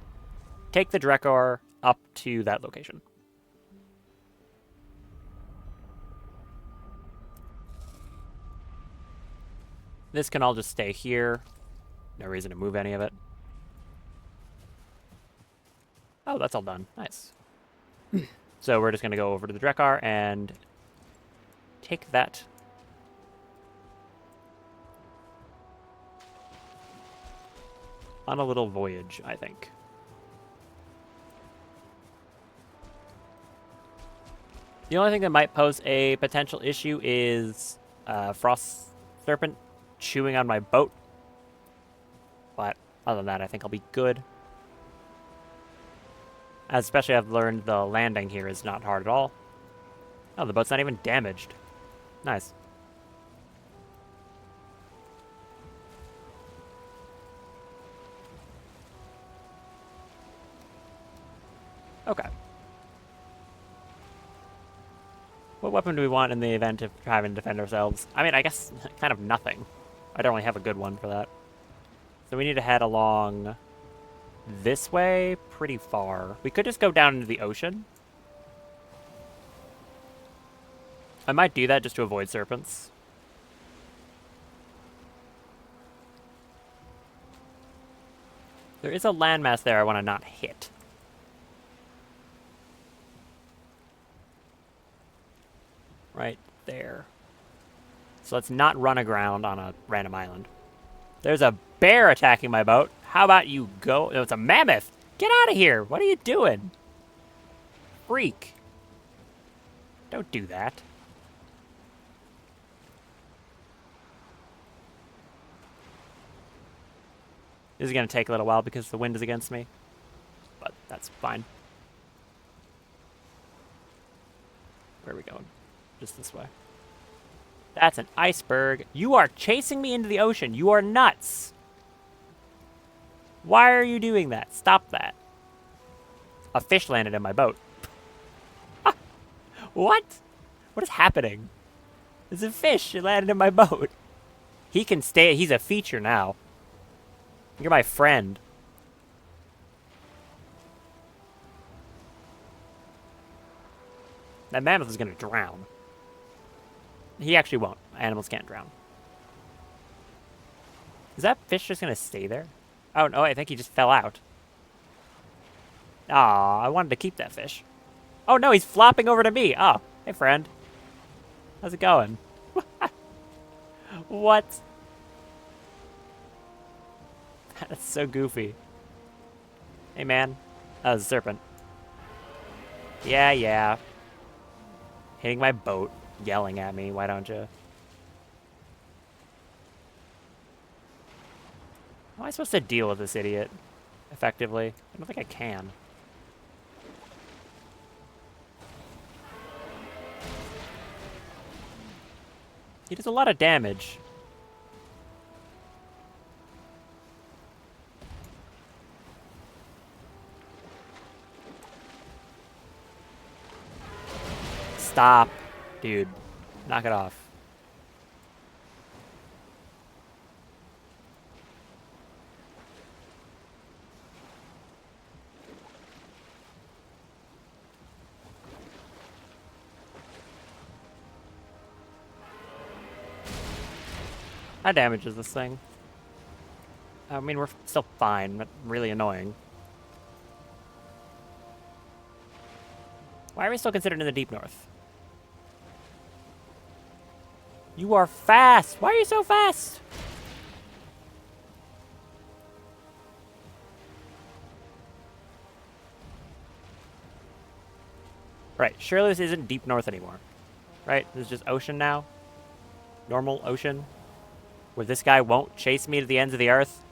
take the Drekar up to that location. This can all just stay here. No reason to move any of it. Oh, that's all done. Nice. So we're just going to go over to the Drekar and take that. On a little voyage, I think. The only thing that might pose a potential issue is Frost Serpent chewing on my boat. But other than that, I think I'll be good. Especially I've learned the landing here is not hard at all. Oh, the boat's not even damaged. Nice. Okay. What weapon do we want in the event of having to defend ourselves? I mean, I guess kind of nothing. I don't really have a good one for that. So we need to head along this way pretty far. We could just go down into the ocean. I might do that just to avoid serpents. There is a landmass there I want to not hit. Right there. So let's not run aground on a random island. There's a bear attacking my boat. How about you go? No, it's a mammoth. Get out of here. What are you doing? Freak. Don't do that. This is going to take a little while because the wind is against me. But that's fine. Where are we going? Just this way. That's an iceberg. You are chasing me into the ocean. You are nuts. Why are you doing that? Stop that. A fish landed in my boat. What? What is happening? There's a fish. It landed in my boat. He can stay. He's a feature now. You're my friend. That mammoth is going to drown. He actually won't. Animals can't drown. Is that fish just going to stay there? Oh, no, I think he just fell out. Aw, I wanted to keep that fish. Oh, no, he's flopping over to me. Oh, hey, friend. How's it going? What? That's so goofy. Hey, man. That was a serpent. Yeah. Hitting my boat. Yelling at me. Why don't you? How am I supposed to deal with this idiot effectively? I don't think I can. He does a lot of damage. Stop. Dude. Knock it off. How damage is this thing? I mean, we're still fine, but really annoying. Why are we still considered in the deep north? You are fast! Why are you so fast? Right, surely this isn't deep north anymore. Right? This is just ocean now? Normal ocean? Where this guy won't chase me to the ends of the earth?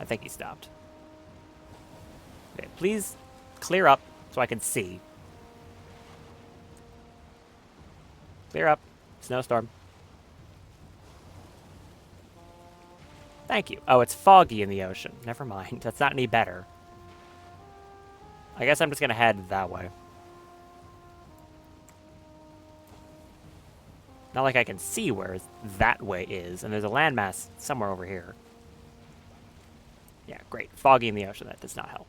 I think he stopped. Okay, please clear up so I can see. Clear up. Snowstorm. Thank you. Oh, it's foggy in the ocean. Never mind. That's not any better. I guess I'm just going to head that way. Not like I can see where that way is, and there's a landmass somewhere over here. Yeah, great. Foggy in the ocean. That does not help.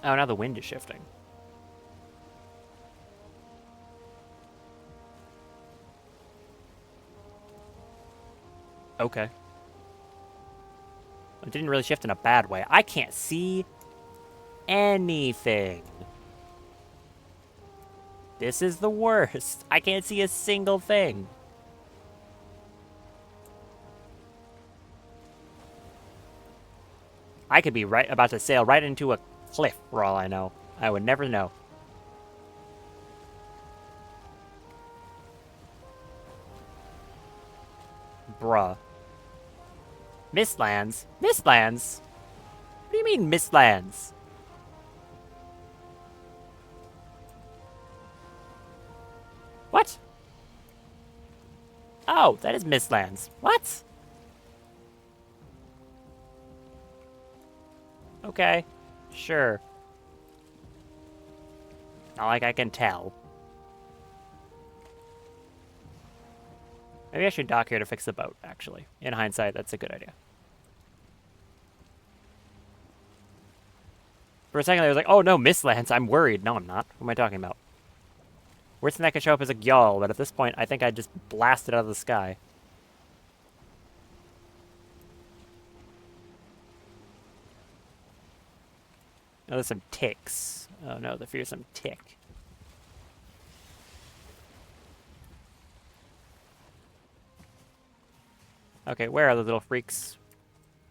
Oh, now the wind is shifting. Okay. It didn't really shift in a bad way. I can't see anything. This is the worst. I can't see a single thing. I could be about to sail right into a cliff for all I know. I would never know. Bruh. Mistlands? Mistlands? What do you mean, Mistlands? What? Oh, that is Mistlands. What? Okay. Sure. Not like I can tell. Maybe I should dock here to fix the boat, actually. In hindsight, that's a good idea. For a second, I was like, oh no, Mistlands, I'm worried. No, I'm not. What am I talking about? Worst thing that could show up is a yawl, but at this point, I think I just blasted out of the sky. Oh, there's some ticks. Oh no, the fearsome tick. Okay, where are the little freaks?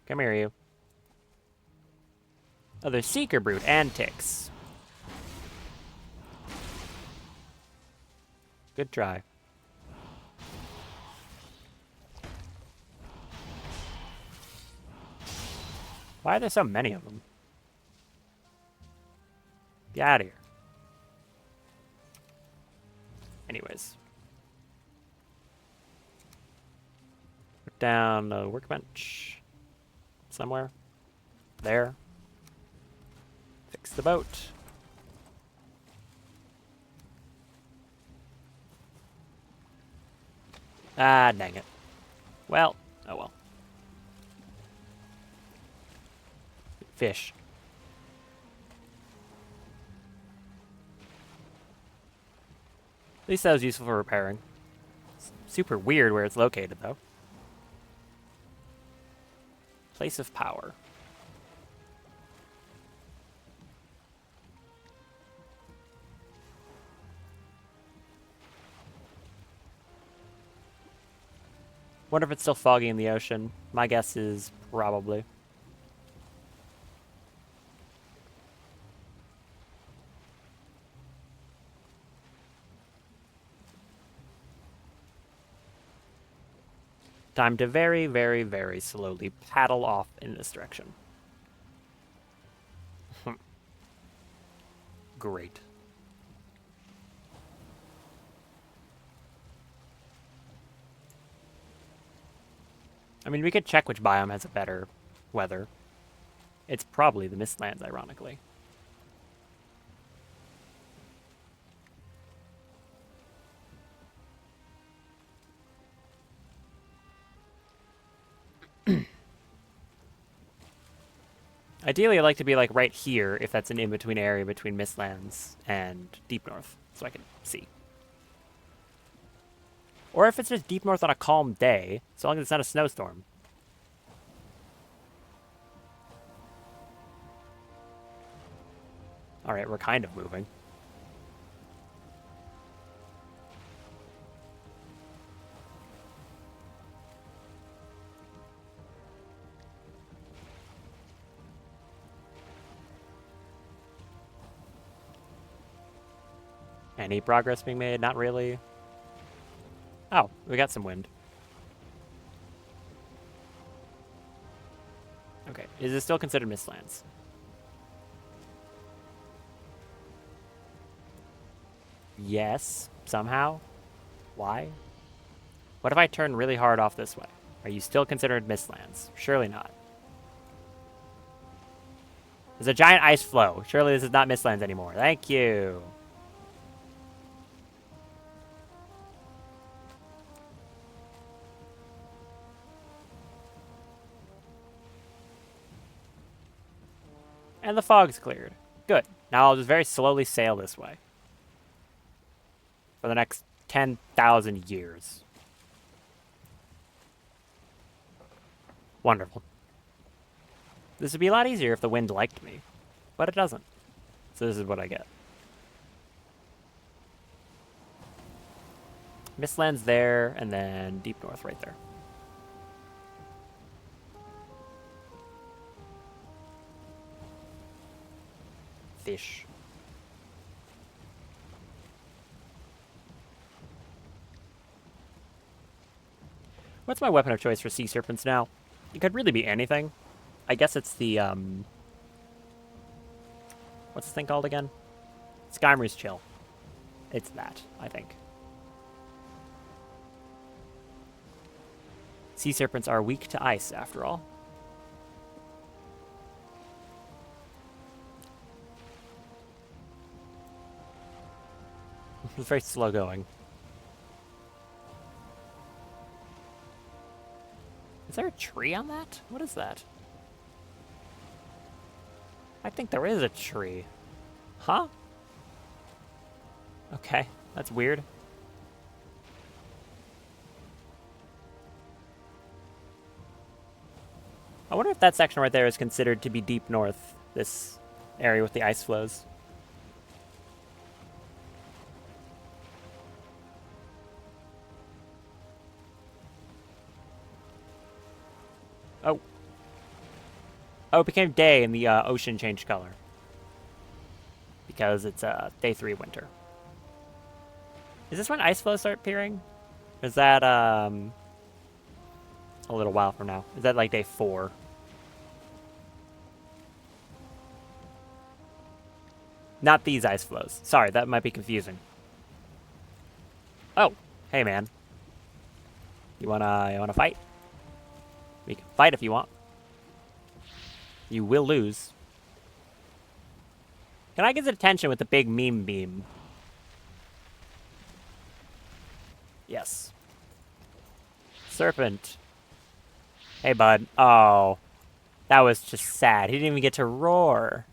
Come here, you. Oh, there's Seeker Brute and ticks. Good try. Why are there so many of them? Get out of here. Anyways. Put down a workbench. Somewhere. There. Fix the boat. Ah, dang it. Well, oh well. Fish. At least that was useful for repairing. It's super weird where it's located, though. Place of power. Wonder if it's still foggy in the ocean. My guess is probably. Time to very, very, very slowly paddle off in this direction. Great. I mean, we could check which biome has a better weather. It's probably the Mistlands, ironically. Ideally, I'd like to be like right here, if that's an in-between area between Mistlands and Deep North, so I can see. Or if it's just Deep North on a calm day, so long as it's not a snowstorm. Alright, we're kind of moving. Any progress being made? Not really. Oh, we got some wind. Okay, is it still considered Mistlands? Yes, somehow. Why? What if I turn really hard off this way? Are you still considered Mistlands? Surely not. There's a giant ice floe. Surely this is not Mistlands anymore. Thank you. And the fog's cleared. Good. Now I'll just very slowly sail this way. For the next 10,000 years. Wonderful. This would be a lot easier if the wind liked me. But it doesn't. So this is what I get. Mistlands there, and then Deep North right there. Fish. What's my weapon of choice for sea serpents now? It could really be anything. I guess it's the, what's this thing called again? Skymre's Chill. It's that, I think. Sea serpents are weak to ice, after all. It's very slow going. Is there a tree on that? What is that? I think there is a tree. Huh? Okay, that's weird. I wonder if that section right there is considered to be Deep North, this area with the ice flows. Oh, it became day and the ocean changed color. Because it's day 3 winter. Is this when ice flows start appearing? Or is that a little while from now? Is that like day 4? Not these ice flows. Sorry, that might be confusing. Oh, hey man. You wanna fight? We can fight if you want. You will lose. Can I get his attention with the big meme beam? Yes. Serpent. Hey, bud. Oh, that was just sad. He didn't even get to roar.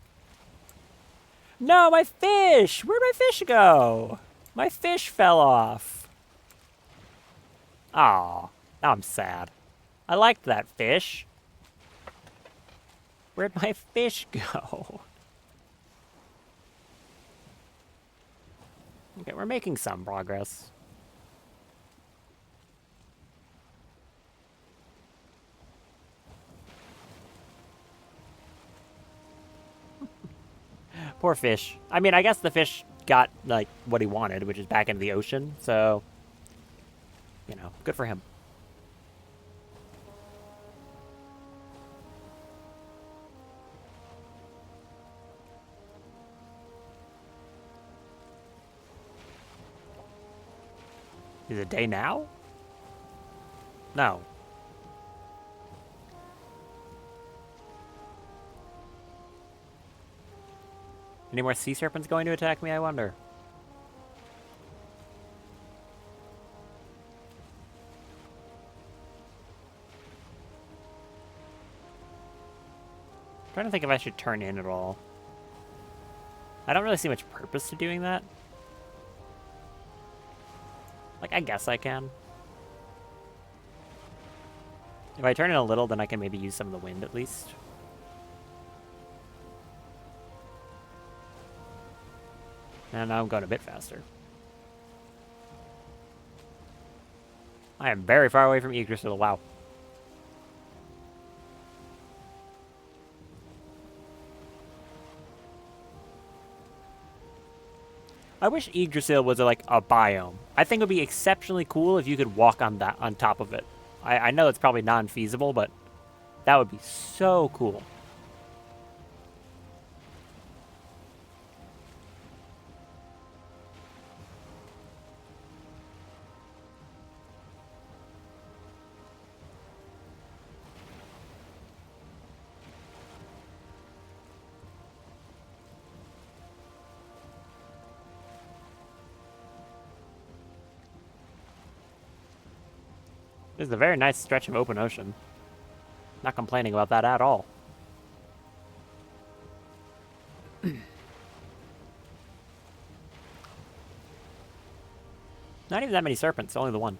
No, my fish! Where'd my fish go? My fish fell off. Aw, now I'm sad. I liked that fish. Where'd my fish go? Okay, we're making some progress. Poor fish. I mean, I guess the fish got, like, what he wanted, which is back into the ocean, so... You know, good for him. Is it day now? No. Any more sea serpents going to attack me, I wonder? I'm trying to think if I should turn in at all. I don't really see much purpose to doing that. Like, I guess I can. If I turn in a little, then I can maybe use some of the wind at least. And now I'm going a bit faster. I am very far away from Yggdrasil, wow. I wish Yggdrasil was like a biome. I think it would be exceptionally cool if you could walk on that on top of it. I know it's probably non-feasible, but that would be so cool. This is a very nice stretch of open ocean. Not complaining about that at all. Not even that many serpents, only the one.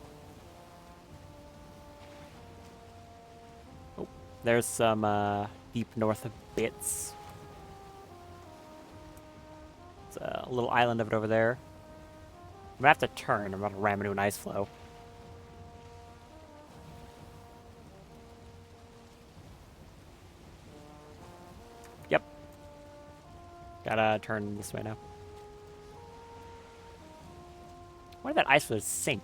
Oh, there's some deep north bits. It's a little island of it over there. I'm gonna have to turn. I'm about to ram into an ice flow. Yep. Gotta turn this way now. Why did that ice flow sink?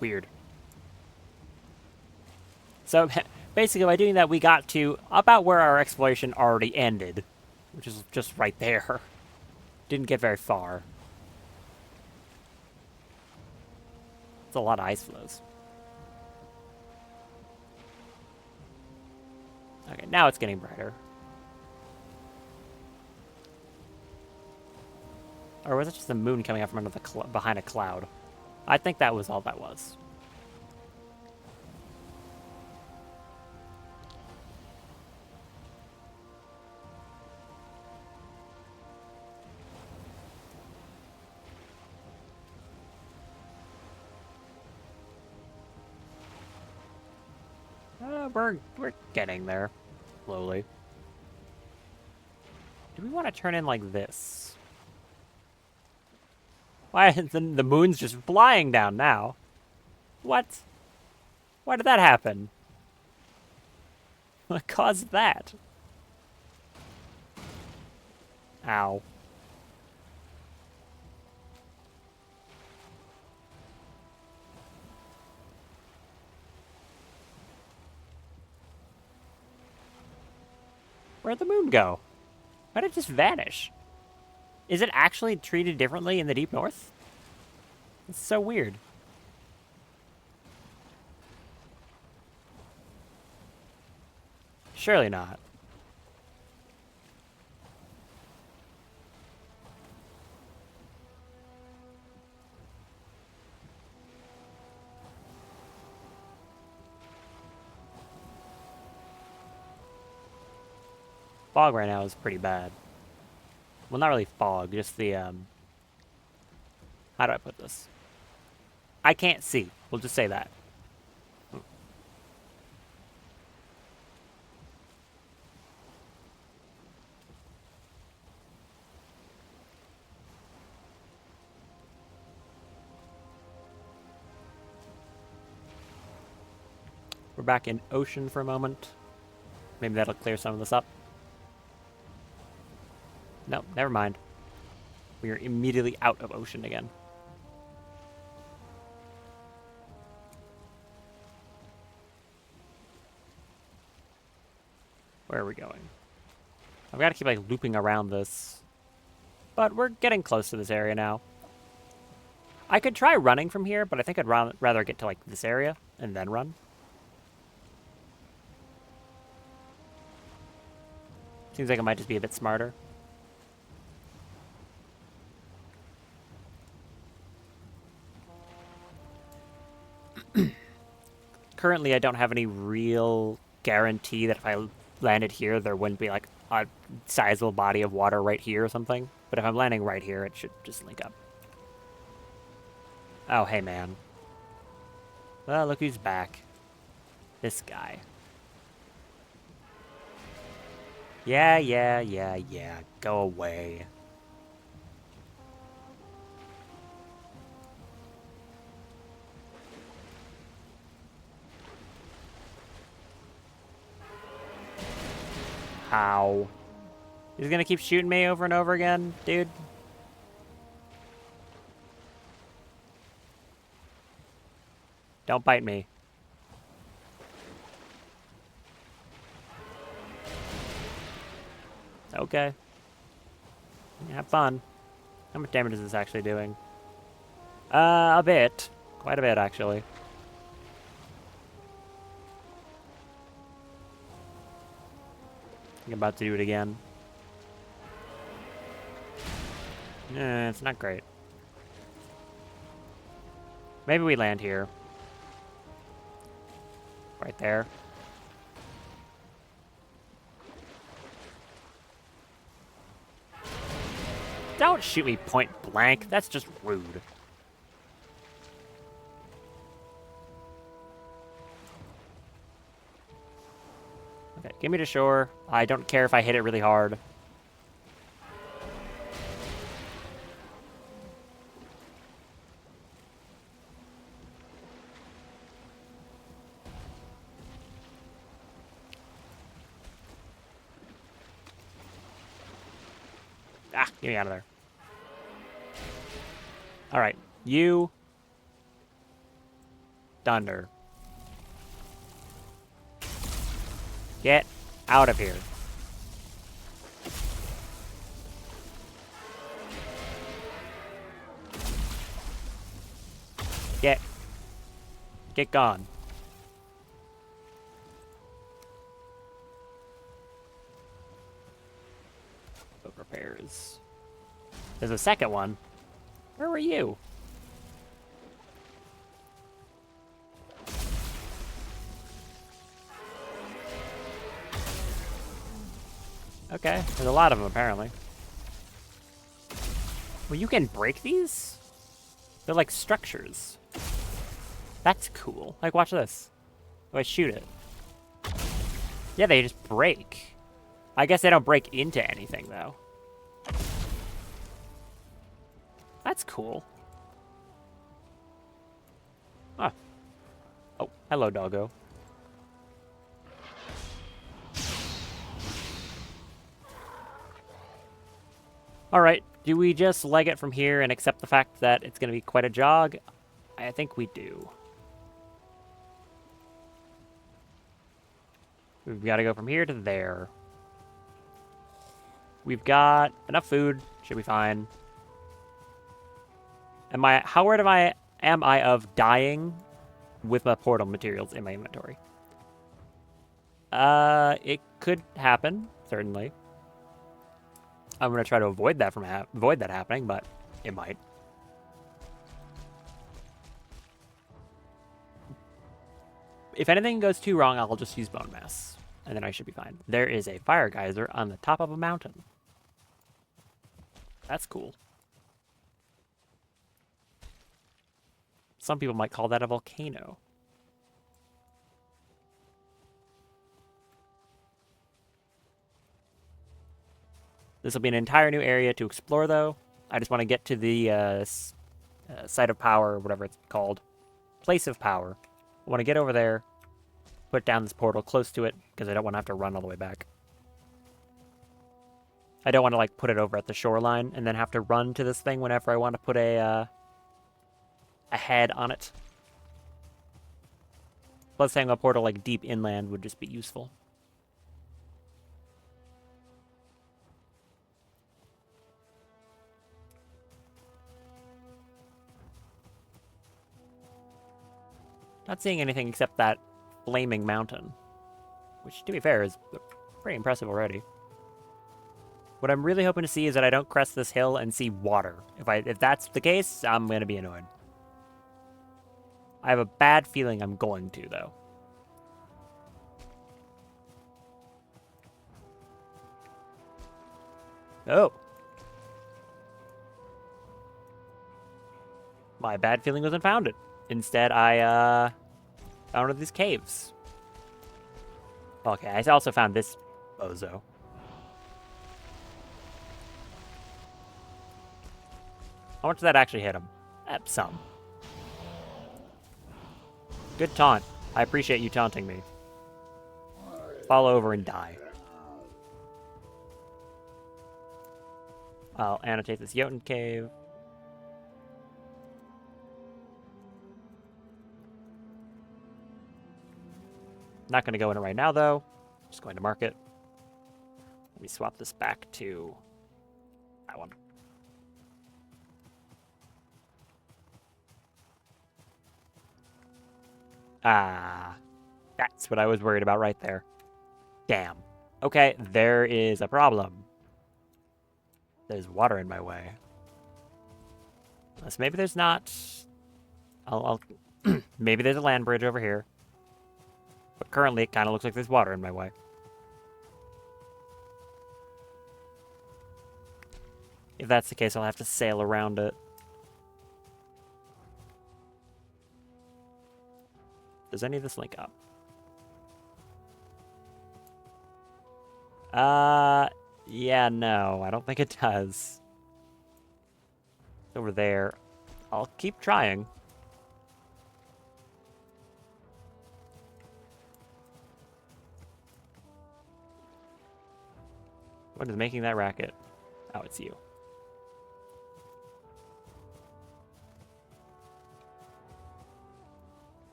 Weird. So, basically, by doing that, we got to about where our exploration already ended. Which is just right there. Didn't get very far. It's a lot of ice flows. Okay, now it's getting brighter. Or was it just the moon coming out from under the behind a cloud? I think that was all that was. We're getting there, slowly. Do we want to turn in like this? Why is the moon's just flying down now? What? Why did that happen? What caused that? Ow. Where'd the moon go? Why did it just vanish? Is it actually treated differently in the Deep North? It's so weird. Surely not. Fog right now is pretty bad. Well, not really fog, just the, how do I put this? I can't see. We'll just say that. We're back in ocean for a moment. Maybe that'll clear some of this up. No, never mind. We are immediately out of ocean again. Where are we going? I've got to keep, like, looping around this. But we're getting close to this area now. I could try running from here, but I think I'd rather get to, like, this area and then run. Seems like it might just be a bit smarter. Currently, I don't have any real guarantee that if I landed here, there wouldn't be, like, a sizable body of water right here or something. But if I'm landing right here, it should just link up. Oh, hey, man. Well, look who's back. This guy. Yeah. Go away. How? He's gonna keep shooting me over and over again, dude? Don't bite me. Okay. Have fun. How much damage is this actually doing? A bit. Quite a bit, actually. I'm about to do it again. It's not great. Maybe we land here. Right there. Don't shoot me point blank. That's just rude. Okay, get me to shore. I don't care if I hit it really hard. Ah, get me out of there. All right, you. Thunder. Get out of here. Get gone. Boat repairs. There's a second one. Where were you? Okay, there's a lot of them apparently. Well, you can break these? They're like structures. That's cool. Like, watch this. Oh, I shoot it. Yeah, they just break. I guess they don't break into anything, though. That's cool. Oh, hello, doggo. Alright, do we just leg it from here and accept the fact that it's going to be quite a jog? I think we do. We've got to go from here to there. We've got enough food. Should be fine. How worried am I of dying with my portal materials in my inventory? It could happen, certainly. I'm gonna try to avoid that happening, but it might. If anything goes too wrong, I'll just use bone mass, and then I should be fine. There is a fire geyser on the top of a mountain. That's cool. Some people might call that a volcano. This will be an entire new area to explore, though. I just want to get to the site of power, or whatever it's called. Place of power. I want to get over there, put down this portal close to it, because I don't want to have to run all the way back. I don't want to, like, put it over at the shoreline and then have to run to this thing whenever I want to put a head on it. Plus, having a portal, like, deep inland would just be useful. Not seeing anything except that flaming mountain. Which, to be fair, is pretty impressive already. What I'm really hoping to see is that I don't crest this hill and see water. If that's the case, I'm going to be annoyed. I have a bad feeling I'm going to, though. Oh. My bad feeling was unfounded. Instead, I found one of these caves. Okay, I also found this bozo. How much did that actually hit him? Some. Good taunt. I appreciate you taunting me. Fall over and die. I'll annotate this Jotun cave. Not going to go in it right now, though. Just going to mark it. Let me swap this back to that one. Ah, that's what I was worried about right there. Damn. Okay, there is a problem. There's water in my way. Unless maybe there's not. I'll maybe there's a land bridge over here. But currently, it kind of looks like there's water in my way. If that's the case, I'll have to sail around it. Does any of this link up? Yeah, no, I don't think it does. It's over there. I'll keep trying. What is making that racket? Oh, it's you.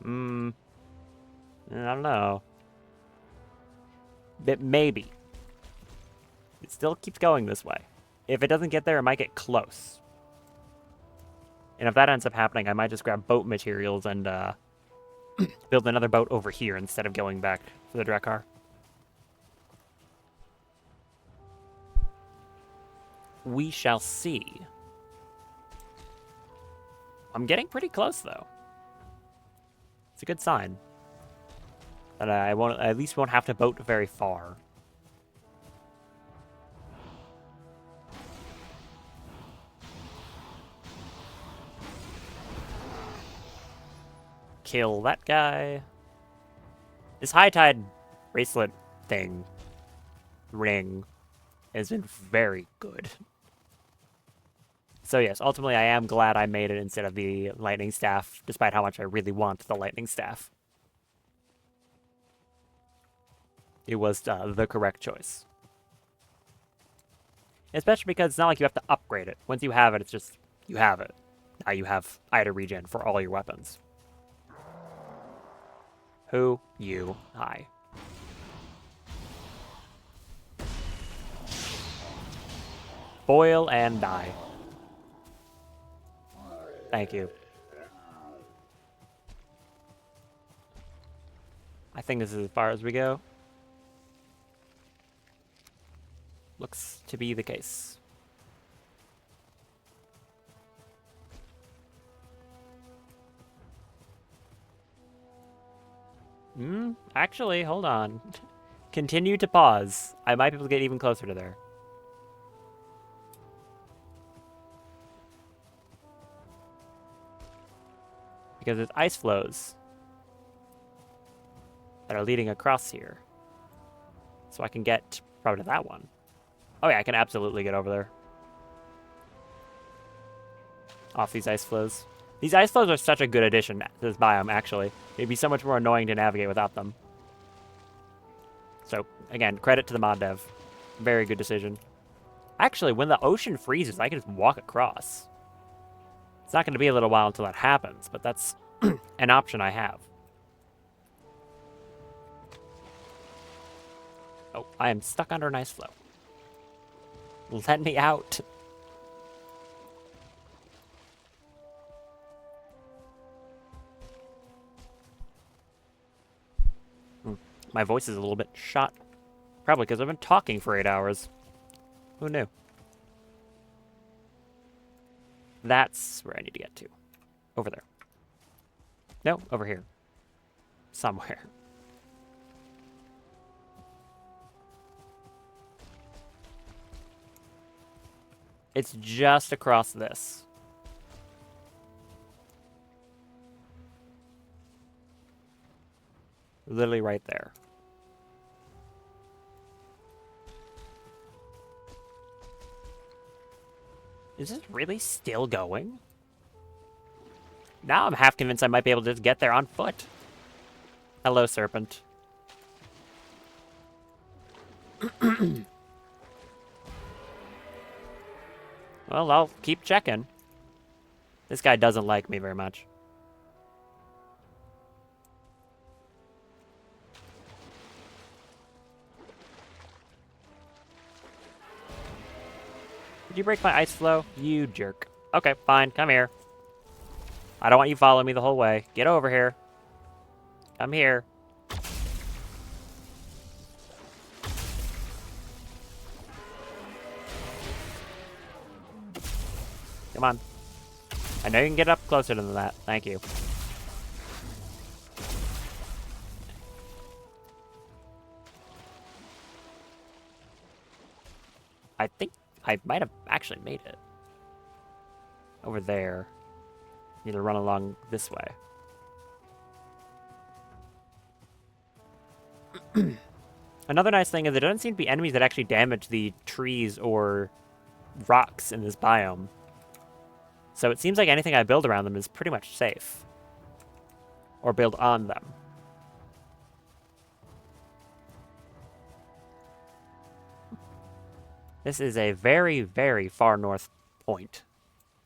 I don't know. But maybe. It still keeps going this way. If it doesn't get there, it might get close. And if that ends up happening, I might just grab boat materials and build another boat over here instead of going back for the Drakkar. We shall see. I'm getting pretty close, though. It's a good sign. That I at least won't have to boat very far. Kill that guy. This high tide bracelet thing, ring, has been very good. So yes, ultimately I am glad I made it instead of the lightning staff, despite how much I really want the lightning staff. It was the correct choice. Especially because it's not like you have to upgrade it. Once you have it, it's just, you have it. Now you have Ida regen for all your weapons. Who? You. Hi. Boil and die. Thank you. I think this is as far as we go. Looks to be the case. Actually, hold on. Continue to pause. I might be able to get even closer to there. Because there's ice flows that are leading across here. So I can get probably to that one. Oh yeah, I can absolutely get over there. Off these ice flows. These ice flows are such a good addition to this biome, actually. It'd be so much more annoying to navigate without them. So, again, credit to the mod dev. Very good decision. Actually, when the ocean freezes, I can just walk across. It's not going to be a little while until that happens, but that's an option I have. Oh, I am stuck under an ice floe. Let me out. My voice is a little bit shot. Probably because I've been talking for 8 hours. Who knew? That's where I need to get to. Over there. No, over here. Somewhere. It's just across this. Literally right there. Is this really still going? Now I'm half convinced I might be able to just get there on foot. Hello, serpent. Well, I'll keep checking. This guy doesn't like me very much. Did you break my ice flow? You jerk. Okay, fine. Come here. I don't want you following me the whole way. Get over here. Come here. Come on. I know you can get up closer than that. Thank you. I think I might have actually made it. Over there. Need to run along this way. Another nice thing is there doesn't seem to be enemies that actually damage the trees or rocks in this biome. So it seems like anything I build around them is pretty much safe. Or build on them. This is a very, very far north point.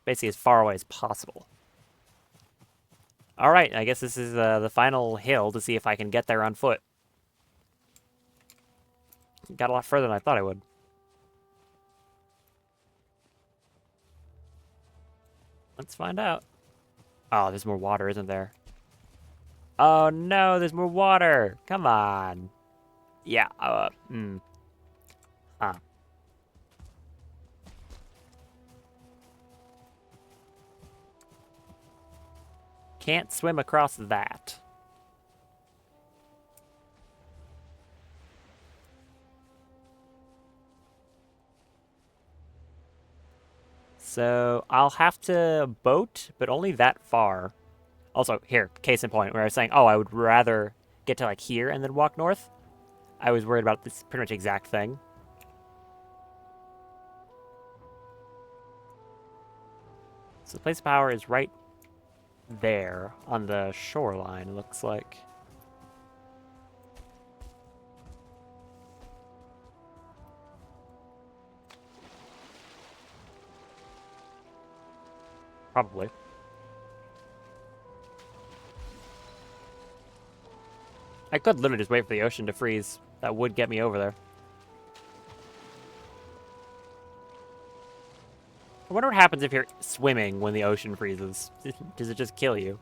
Basically as far away as possible. Alright, I guess this is the final hill to see if I can get there on foot. Got a lot further than I thought I would. Let's find out. Oh, there's more water, isn't there? Oh no, there's more water! Come on! Yeah, Huh. Can't swim across that. So I'll have to boat, but only that far. Also, here, case in point, where I was saying, oh, I would rather get to like here and then walk north. I was worried about this pretty much exact thing. So the place of power is right there on the shoreline, it looks like. Probably. I could literally just wait for the ocean to freeze. That would get me over there. I wonder what happens if you're swimming when the ocean freezes. Does it just kill you?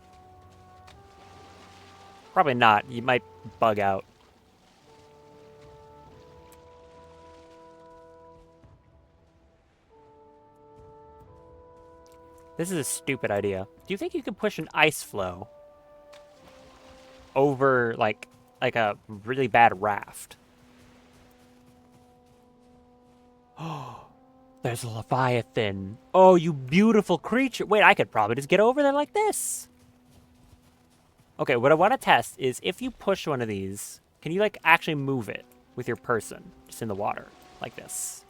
Probably not. You might bug out. This is a stupid idea. Do you think you could push an ice floe over, like a really bad raft? Oh, there's a Leviathan. Oh, you beautiful creature. Wait, I could probably just get over there like this. Okay, what I want to test is if you push one of these, can you, like, actually move it with your person just in the water like this?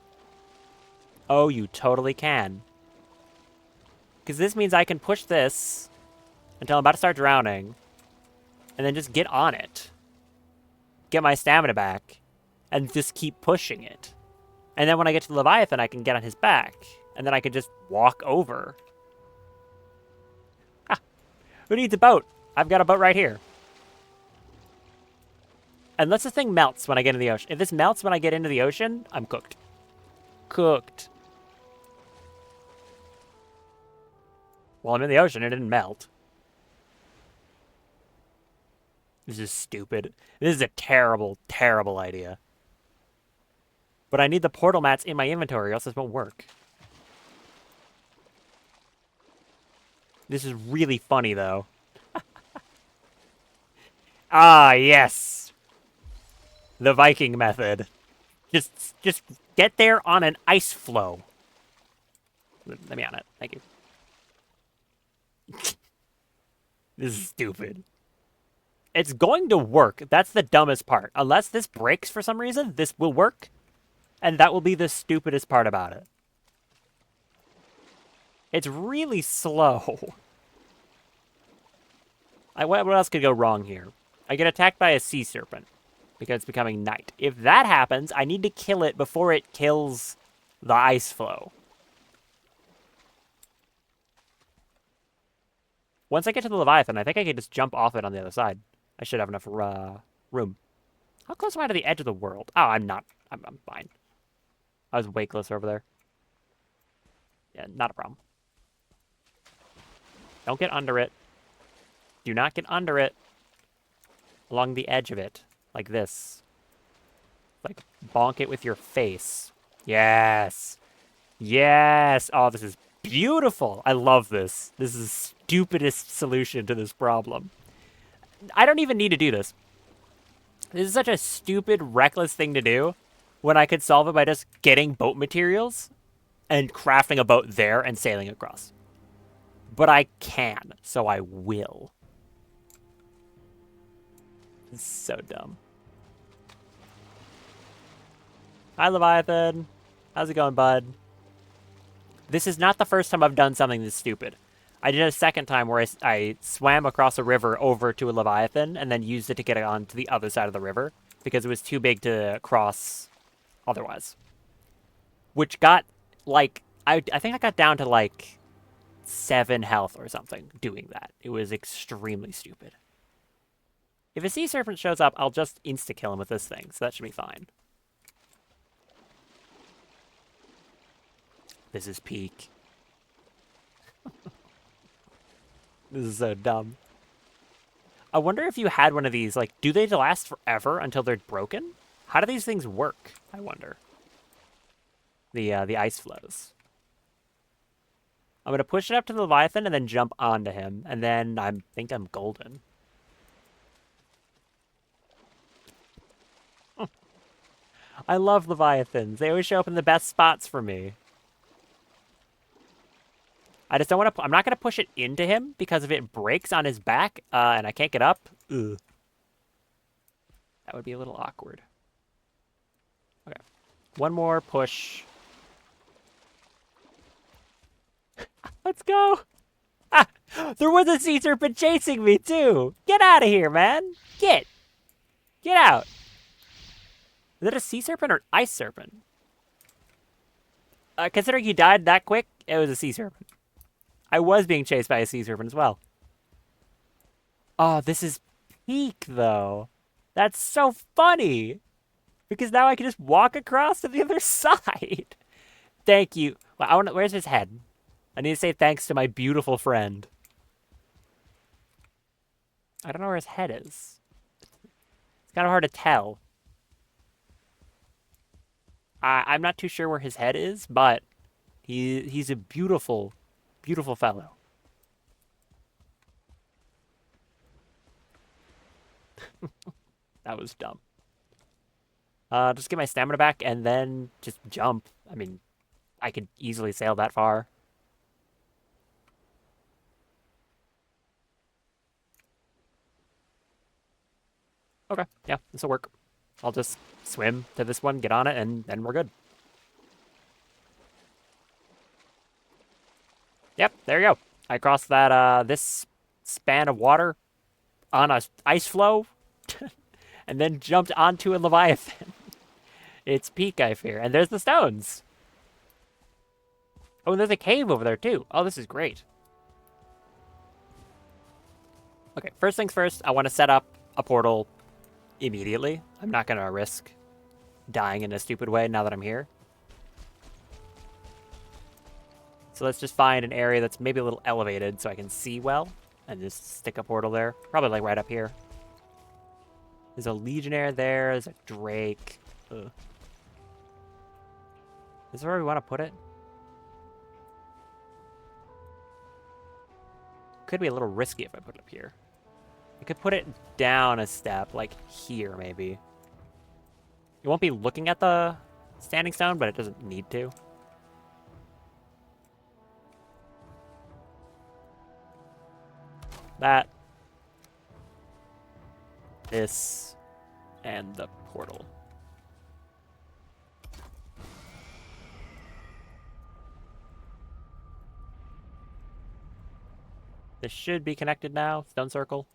Oh, you totally can. Because this means I can push this until I'm about to start drowning, and then just get on it. Get my stamina back, and just keep pushing it. And then when I get to the Leviathan, I can get on his back, and then I can just walk over. Ah, who needs a boat? I've got a boat right here. Unless this thing melts when I get into the ocean. If this melts when I get into the ocean, I'm cooked. Cooked. Well, I'm in the ocean, it didn't melt. This is stupid. This is a terrible, terrible idea. But I need the portal mats in my inventory, or else this won't work. This is really funny, though. Ah, yes! The Viking method. Just get there on an ice floe. Let me on it. Thank you. This is stupid. It's going to work. That's the dumbest part. Unless this breaks for some reason, this will work. And that will be the stupidest part about it. It's really slow. What else could go wrong here? I get attacked by a sea serpent because it's becoming night. If that happens, I need to kill it before it kills the ice floe. Once I get to the Leviathan, I think I can just jump off it on the other side. I should have enough room. How close am I to the edge of the world? Oh, I'm not. I'm fine. I was way closer over there. Yeah, not a problem. Don't get under it. Do not get under it. Along the edge of it. Like this. Like, bonk it with your face. Yes. Yes. Oh, this is beautiful. I love this. This is the stupidest solution to this problem. I don't even need to do this. This is such a stupid, reckless thing to do when I could solve it by just getting boat materials and crafting a boat there and sailing across. But I can, so I will. It's so dumb. Hi, Leviathan. How's it going, bud? This is not the first time I've done something this stupid. I did it a second time where I swam across a river over to a Leviathan and then used it to get on to the other side of the river because it was too big to cross otherwise. Which got, like, I think I got down to, like, 7 health or something doing that. It was extremely stupid. If a sea serpent shows up, I'll just insta-kill him with this thing, so that should be fine. This is peak. This is so dumb. I wonder if you had one of these, like, do they last forever until they're broken? How do these things work, I wonder? The ice flows. I'm going to push it up to the Leviathan and then jump onto him, and then I think I'm golden. I love Leviathans. They always show up in the best spots for me. I just don't want to... I'm not going to push it into him, because if it breaks on his back, and I can't get up, ugh. That would be a little awkward. Okay. One more push. Let's go. Ah, there was a sea serpent chasing me too. Get out of here, man. Get out. Is that a sea serpent or ice serpent? Considering you died that quick, it was a sea serpent. I was being chased by a sea serpent as well. Oh, this is peak though. That's so funny. Because now I can just walk across to the other side. Thank you. Well, where's his head? I need to say thanks to my beautiful friend. I don't know where his head is. It's kind of hard to tell. I'm not too sure where his head is, but he's a beautiful, beautiful fellow. That was dumb. Just get my stamina back and then just jump. I mean, I could easily sail that far. Okay, yeah, this'll work. I'll just swim to this one, get on it, and then we're good. Yep, there you go. I crossed that, this span of water on a ice flow, and then jumped onto a Leviathan. It's peak, I fear. And there's the stones. Oh, and there's a cave over there, too. Oh, this is great. Okay, first things first, I want to set up a portal immediately. I'm not going to risk dying in a stupid way now that I'm here. So let's just find an area that's maybe a little elevated so I can see well. And just stick a portal there. Probably like right up here. There's a Legionnaire there. There's a Drake. Ugh. Is this where we want to put it? Could be a little risky if I put it up here. I could put it down a step, like here maybe. It won't be looking at the standing stone, but it doesn't need to. That. This. And the portal. This should be connected now. Stone circle.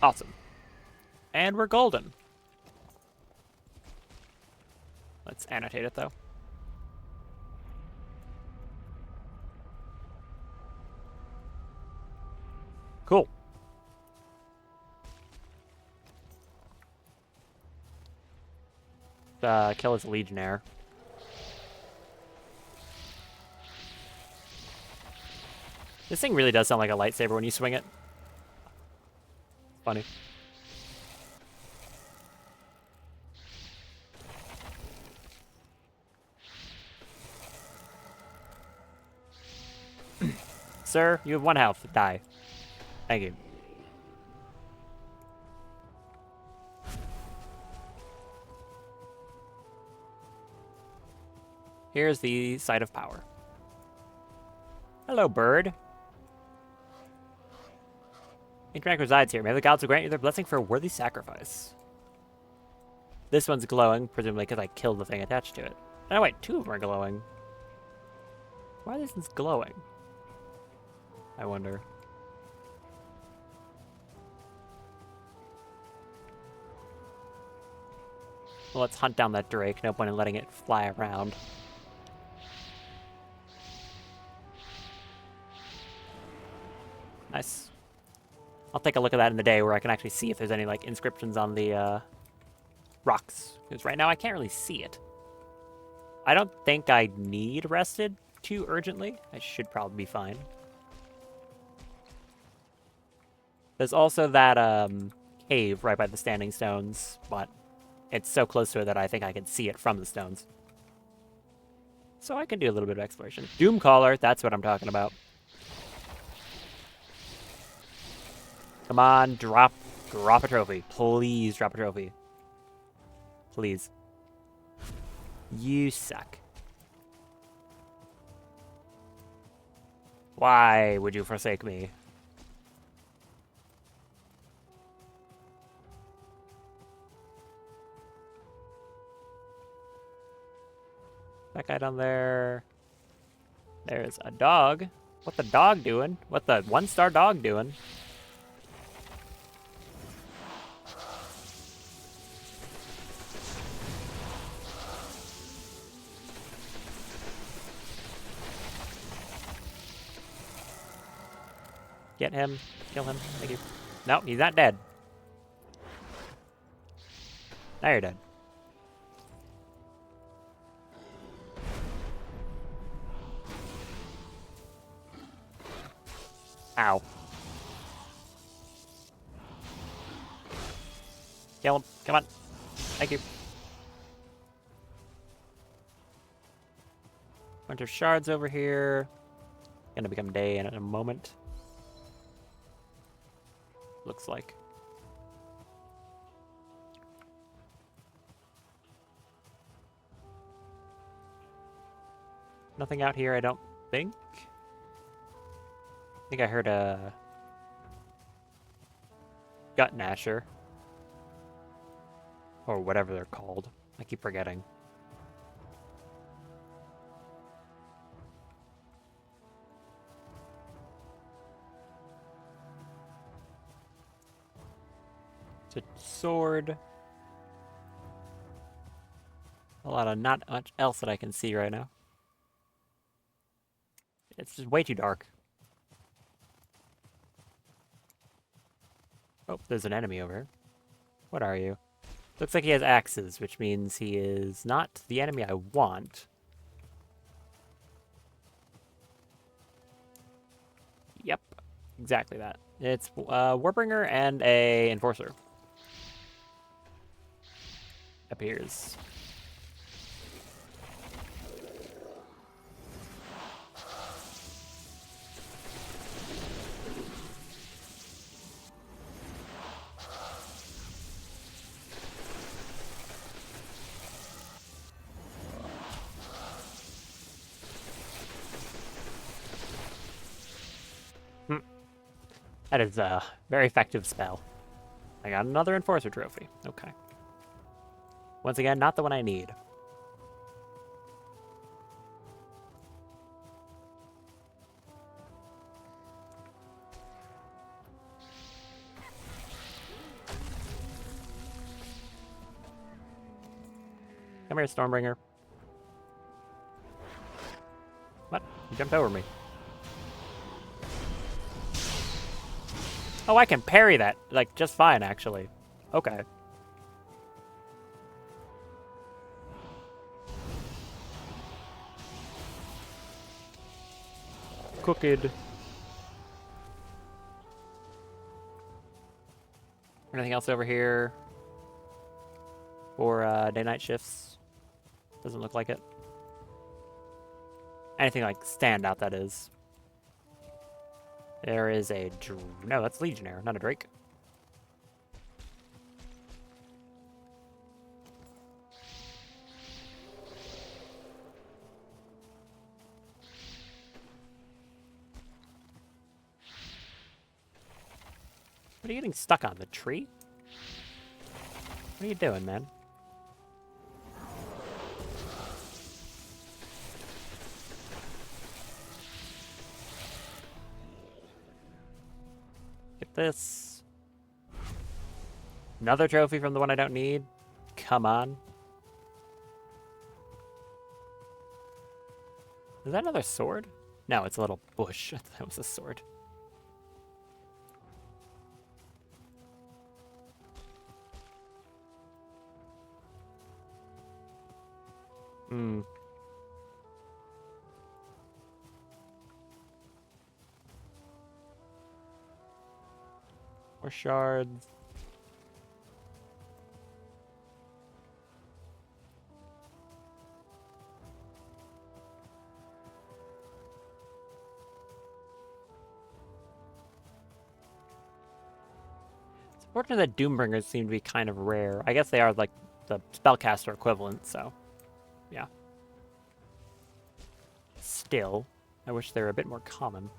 Awesome. And we're golden. Let's annotate it, though. Cool. Kill his Legionnaire. This thing really does sound like a lightsaber when you swing it. Funny. Sir, you have 1 health. Die. Thank you. Here's the site of power. Hello, bird. Interact resides here. May the gods will grant you their blessing for a worthy sacrifice. This one's glowing, presumably because I killed the thing attached to it. Oh wait, 2 of them are glowing. Why is this glowing? I wonder. Well, let's hunt down that Drake. No point in letting it fly around. Nice. I'll take a look at that in the day where I can actually see if there's any, like, inscriptions on the, rocks. Because right now I can't really see it. I don't think I need rested too urgently. I should probably be fine. There's also that, cave right by the standing stones, but it's so close to it that I think I can see it from the stones. So I can do a little bit of exploration. Doomcaller, that's what I'm talking about. Come on, drop a trophy. Please drop a trophy. Please. You suck. Why would you forsake me? That guy down there. There's a dog. What the dog doing? What the one-star dog doing? Get him. Kill him. Thank you. No, he's not dead. Now you're dead. Ow. Kill him. Come on. Thank you. Bunch of shards over here. Gonna become day in a moment. Looks like. Nothing out here, I don't think. I think I heard a gut gnasher. Or whatever they're called. I keep forgetting. It's a sword. A lot of not much else that I can see right now. It's just way too dark. Oh, there's an enemy over here. What are you? Looks like he has axes, which means he is not the enemy I want. Yep, exactly that. It's a Warbringer and a Enforcer. Appears. That is a very effective spell. I got another Enforcer trophy. Okay. Once again, not the one I need. Come here, Stormbringer. What? You jumped over me. Oh, I can parry that, like, just fine, actually. Okay. Cooked. Anything else over here? For day-night shifts? Doesn't look like it. Anything like standout, that is. There is a... No, that's Legionnaire, not a Drake. What are you getting stuck on? The tree? What are you doing, man? Get this. Another trophy from the one I don't need? Come on. Is that another sword? No, it's a little bush. I thought that was a sword. Hmm. More shards. It's unfortunate that Doombringers seem to be kind of rare. I guess they are like the spellcaster equivalent, so yeah. Still, I wish they were a bit more common.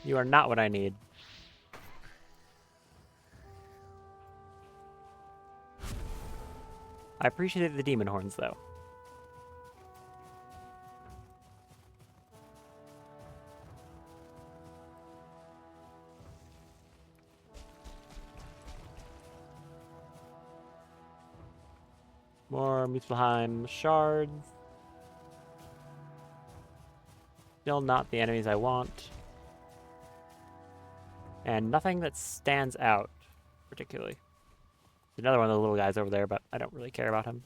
You are not what I need. I appreciate the demon horns, though. More Muspelheim shards. Still not the enemies I want. And nothing that stands out particularly. Another one of the little guys over there, but I don't really care about him.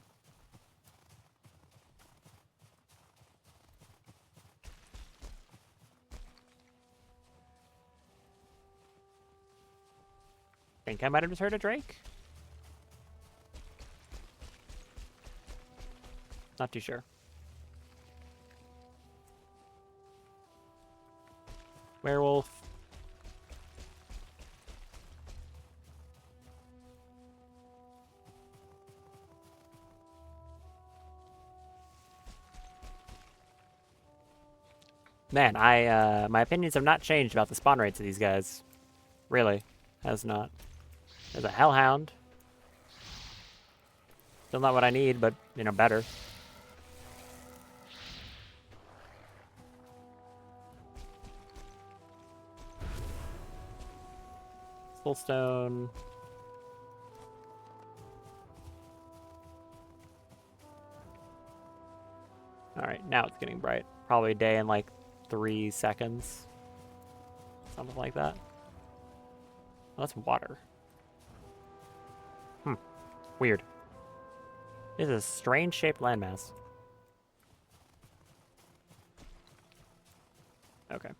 Think I might have just heard a drake? Not too sure. Werewolf. Man, my opinions have not changed about the spawn rates of these guys. Really, has not. There's a hellhound. Still not what I need, but, you know, better. Soulstone. Alright, now it's getting bright. Probably a day in like 3 seconds. Something like that. Well, that's water. Weird. This is a strange shaped landmass. Okay.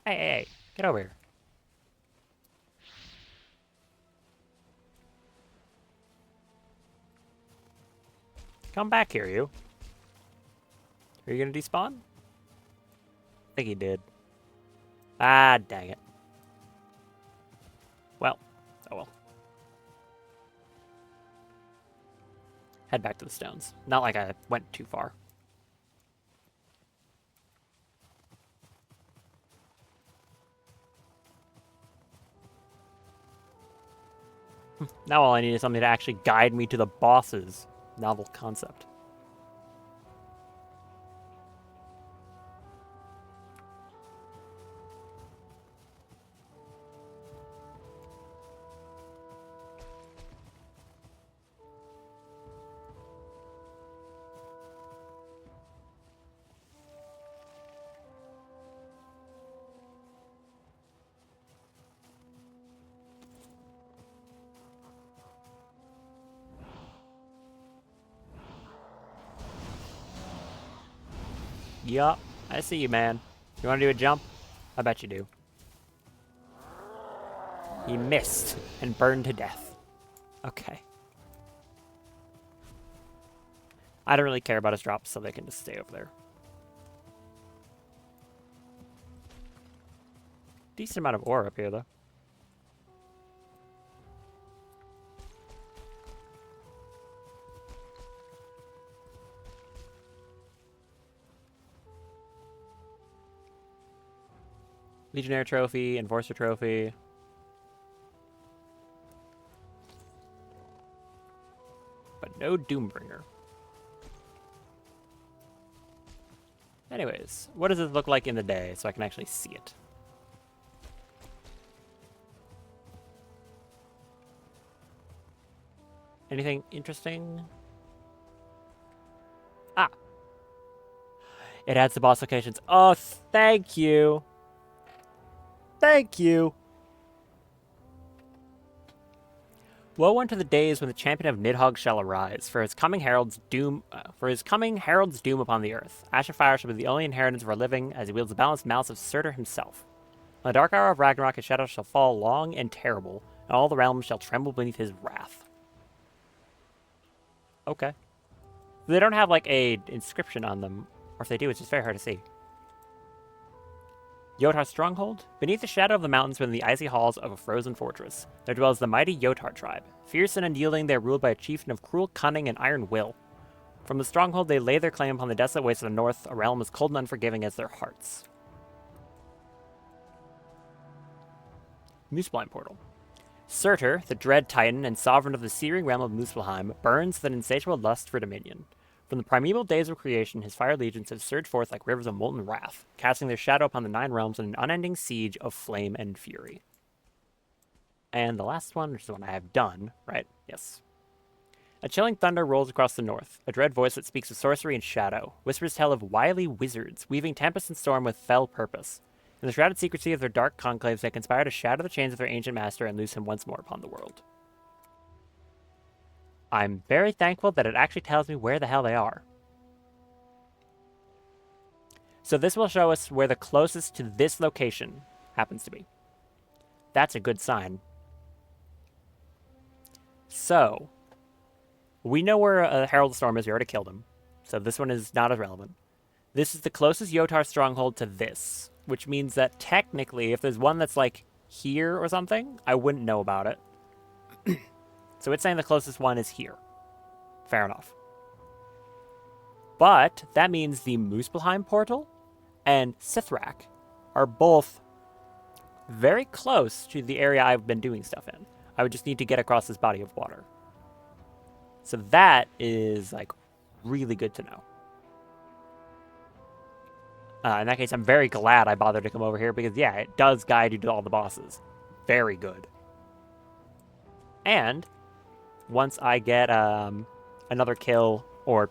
Hey, get over here. Come back here, you. Are you gonna despawn? I think he did. Ah, dang it. Well, oh well. Head back to the stones. Not like I went too far. Now all I need is something to actually guide me to the bosses. Novel concept. Yup, I see you, man. You want to do a jump? I bet you do. He missed and burned to death. Okay. I don't really care about his drops, so they can just stay over there. Decent amount of ore up here, though. Legionnaire trophy, Enforcer trophy. But no Doombringer. Anyways, what does it look like in the day so I can actually see it? Anything interesting? Ah. It adds the boss locations. Oh, thank you. Thank you. Woe unto the days when the champion of Nidhogg shall arise, for his coming heralds doom upon the earth. Ash and fire shall be the only inheritance of our living, as he wields the balanced malice of Surtur himself. On the dark hour of Ragnarok, his shadow shall fall long and terrible, and all the realms shall tremble beneath his wrath. Okay. They don't have like a inscription on them, or if they do, it's just very hard to see. Yotar's stronghold? Beneath the shadow of the mountains within the icy halls of a frozen fortress, there dwells the mighty Yotar tribe. Fierce and unyielding, they are ruled by a chieftain of cruel cunning and iron will. From the stronghold, they lay their claim upon the desolate wastes of the north, a realm as cold and unforgiving as their hearts. Muspelheim portal. Surtur, the dread titan and sovereign of the searing realm of Muspelheim, burns with an insatiable lust for dominion. From the primeval days of creation, his fire legions have surged forth like rivers of molten wrath, casting their shadow upon the 9 realms in an unending siege of flame and fury. And the last one, which is the one I have done, right? Yes. A chilling thunder rolls across the north. A dread voice that speaks of sorcery and shadow whispers tell of wily wizards, weaving tempest and storm with fell purpose. In the shrouded secrecy of their dark conclaves, they conspire to shatter the chains of their ancient master and loose him once more upon the world. I'm very thankful that it actually tells me where the hell they are. So this will show us where the closest to this location happens to be. That's a good sign. So, we know where Herald of Storm is. We already killed him. So this one is not as relevant. This is the closest Yotar stronghold to this, which means that technically, if there's one that's like here or something, I wouldn't know about it. So it's saying the closest one is here. Fair enough. But that means the Muspelheim portal and Sithrak are both very close to the area I've been doing stuff in. I would just need to get across this body of water. So that is like really good to know. In that case, I'm very glad I bothered to come over here because, yeah, it does guide you to all the bosses. Very good. And once I get another kill, or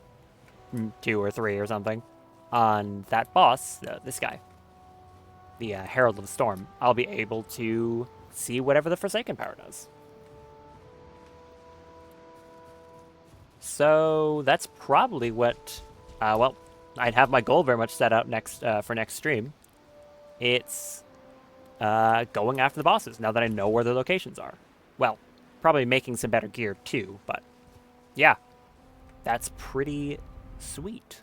2 or 3 or something, on that boss, this guy, the Herald of the Storm, I'll be able to see whatever the Forsaken power does. So that's probably what, well, I'd have my goal very much set out next for next stream. It's going after the bosses now that I know where their locations are. Well, probably making some better gear too, but yeah, that's pretty sweet.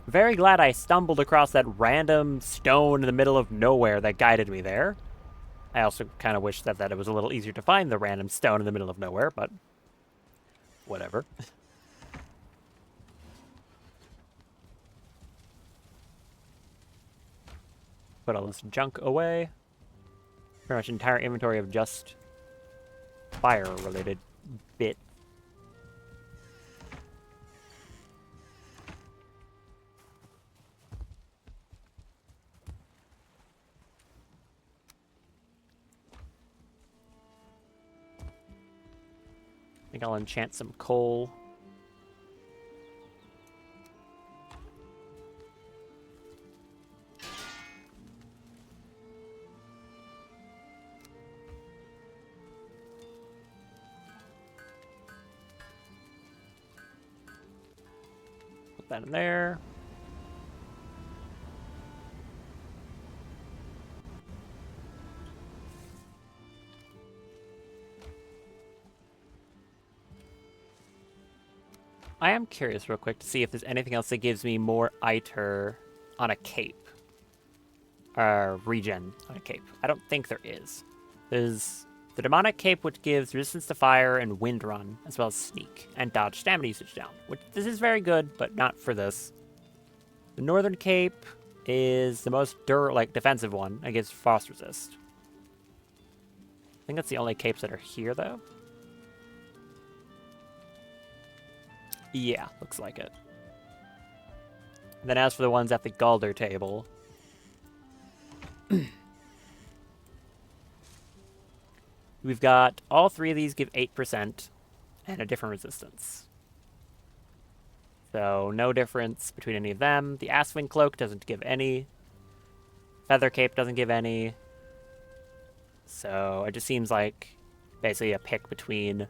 Very glad I stumbled across that random stone in the middle of nowhere that guided me there. I also kind of wish that it was a little easier to find the random stone in the middle of nowhere, but whatever. Put all this junk away. Pretty much entire inventory of just fire-related bit. I think I'll enchant some coal. Put that in there. I am curious real quick to see if there's anything else that gives me more Iter on a cape. Regen on a cape. I don't think there is. There's the Demonic Cape, which gives resistance to fire and wind run, as well as sneak, and dodge stamina usage down. Which, this is very good, but not for this. The Northern Cape is the most defensive one. It gives frost resist. I think that's the only capes that are here, though. Yeah, looks like it. And then as for the ones at the Galder table, we've got all 3 of these give 8% and a different resistance. So no difference between any of them. The Aswing Cloak doesn't give any. Feather Cape doesn't give any. So it just seems like basically a pick between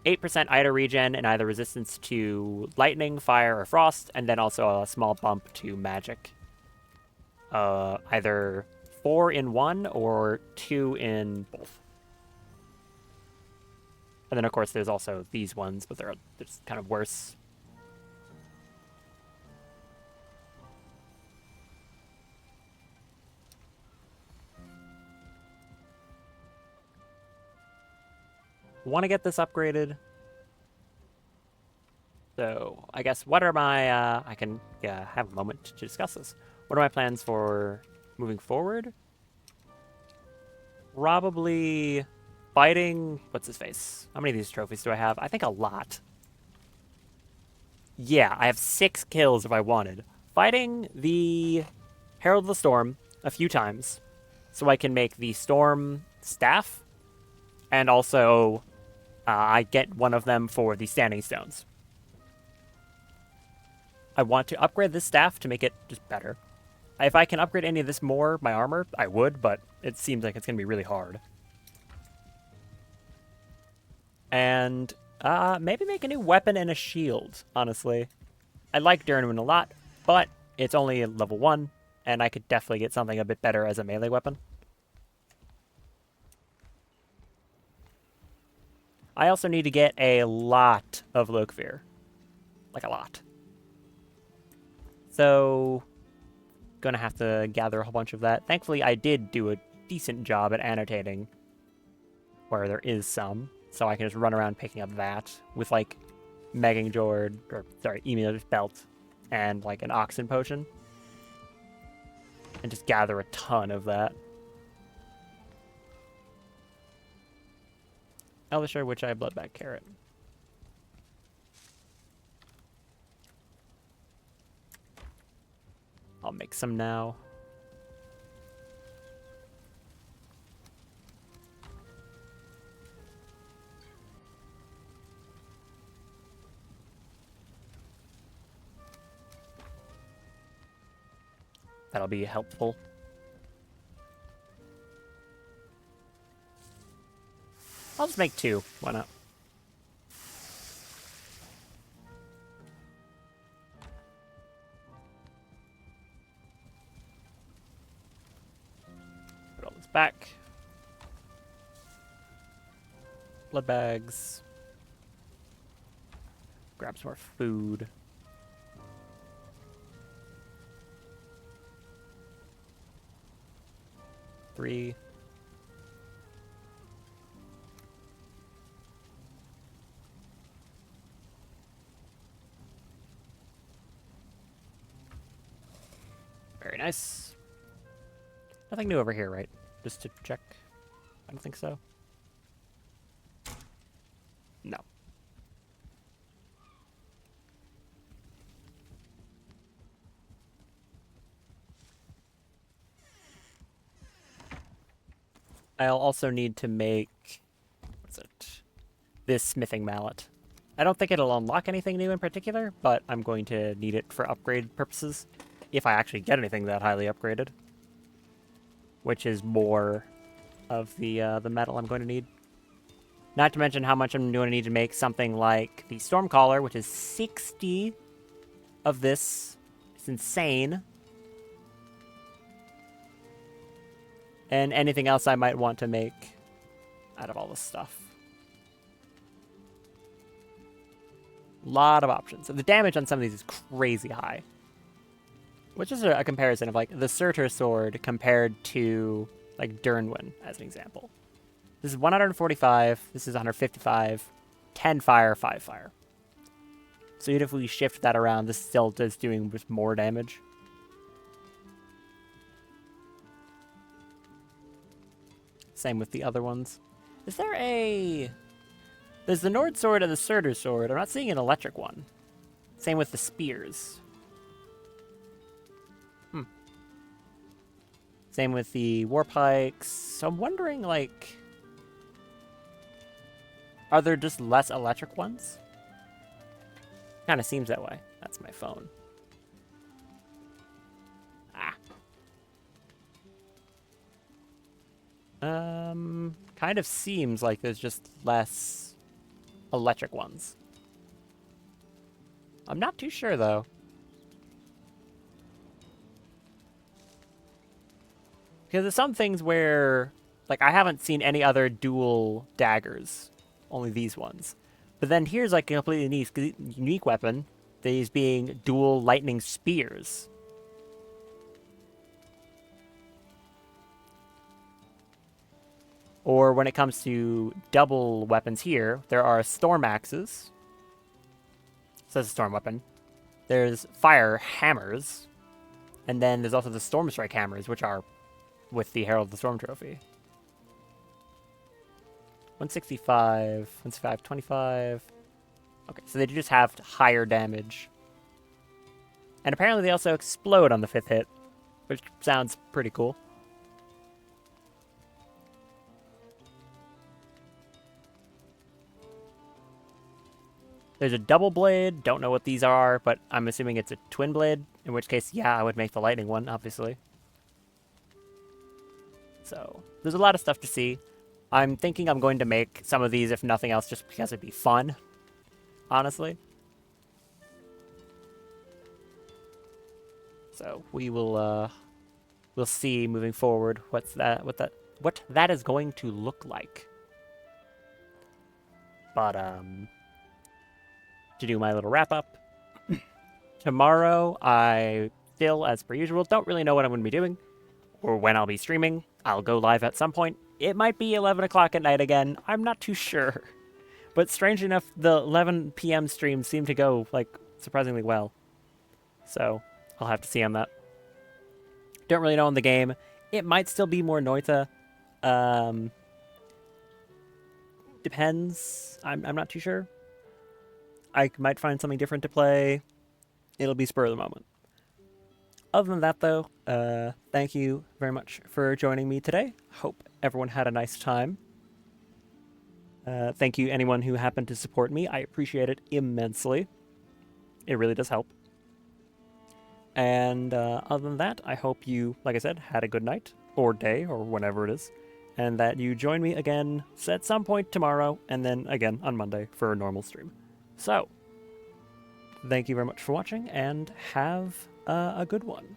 8% Ida regen and either resistance to lightning, fire, or frost, and then also a small bump to magic. Either 4 in 1 or 2 in both. And then, of course, there's also these ones, but they're just kind of worse. Want to get this upgraded. So, I guess, what are my, I can have a moment to discuss this. What are my plans for moving forward. Probably fighting... What's his face? How many of these trophies do I have? I think a lot. Yeah, I have 6 kills if I wanted. Fighting the Herald of the Storm a few times, so I can make the Storm staff, and also I get one of them for the Standing Stones. I want to upgrade this staff to make it just better. If I can upgrade any of this more, my armor, I would, but it seems like it's going to be really hard. And maybe make a new weapon and a shield, honestly. I like Durnwin a lot, but it's only level 1, and I could definitely get something a bit better as a melee weapon. I also need to get a lot of Lokvir. Like a lot. So, gonna have to gather a whole bunch of that. Thankfully, I did do a decent job at annotating where there is some, so I can just run around picking up that with, like, Meganjord, or, sorry, Emir's belt, and, like, an Oxen potion. And just gather a ton of that. Elishar, which I have Bloodback Carrot. I'll make some now. That'll be helpful. I'll just make 2. Why not? Put all this back. Blood bags. Grab some more food. Three. Very nice. Nothing new over here, right? Just to check. I don't think so. No. I'll also need to make... What's it? This smithing mallet. I don't think it'll unlock anything new in particular, but I'm going to need it for upgrade purposes. If I actually get anything that highly upgraded. Which is more of the metal I'm going to need. Not to mention how much I'm going to need to make something like the Stormcaller, which is 60 of this. It's insane. And anything else I might want to make out of all this stuff. A lot of options. The damage on some of these is crazy high. Which is a comparison of, like, the Surtur sword compared to, like, Durnwin, as an example. This is 145, this is 155, 10 fire, 5 fire. So even if we shift that around, this still is doing just more damage. Same with the other ones. Is there a... There's the Nord sword and the Surtur sword. I'm not seeing an electric one. Same with the spears. Same with the war pikes. So I'm wondering, like... Are there just less electric ones? Kind of seems that way. That's my phone. Kind of seems like there's just less electric ones. I'm not too sure, though. Because there's some things where, like, I haven't seen any other dual daggers. Only these ones. But then here's, like, a completely unique weapon. These being dual lightning spears. Or when it comes to double weapons here, there are storm axes. So that's a storm weapon. There's fire hammers. And then there's also the Storm Strike hammers, which are with the Herald of the Storm trophy. 165, 165, 25. Okay, so they just have higher damage. And apparently they also explode on the 5th hit, which sounds pretty cool. There's a double blade. Don't know what these are, but I'm assuming it's a twin blade. In which case, yeah, I would make the lightning one, obviously. So, there's a lot of stuff to see. I'm thinking I'm going to make some of these, if nothing else, just because it'd be fun. Honestly. So, we'll see moving forward what that is going to look like. But, to do my little wrap up, tomorrow I still, as per usual, don't really know what I'm going to be doing or when I'll be streaming. I'll go live at some point. It might be 11 o'clock at night again. I'm not too sure. But strange enough, the 11 p.m. streams seem to go, like, surprisingly well. So, I'll have to see on that. Don't really know in the game. It might still be more Noita. Depends. I'm not too sure. I might find something different to play. It'll be spur of the moment. Other than that, though, thank you very much for joining me today. Hope everyone had a nice time. Thank you, anyone who happened to support me. I appreciate it immensely. It really does help. And other than that, I hope you, like I said, had a good night, or day, or whenever it is, and that you join me again at some point tomorrow, and then again on Monday for a normal stream. So, thank you very much for watching, and have a good one.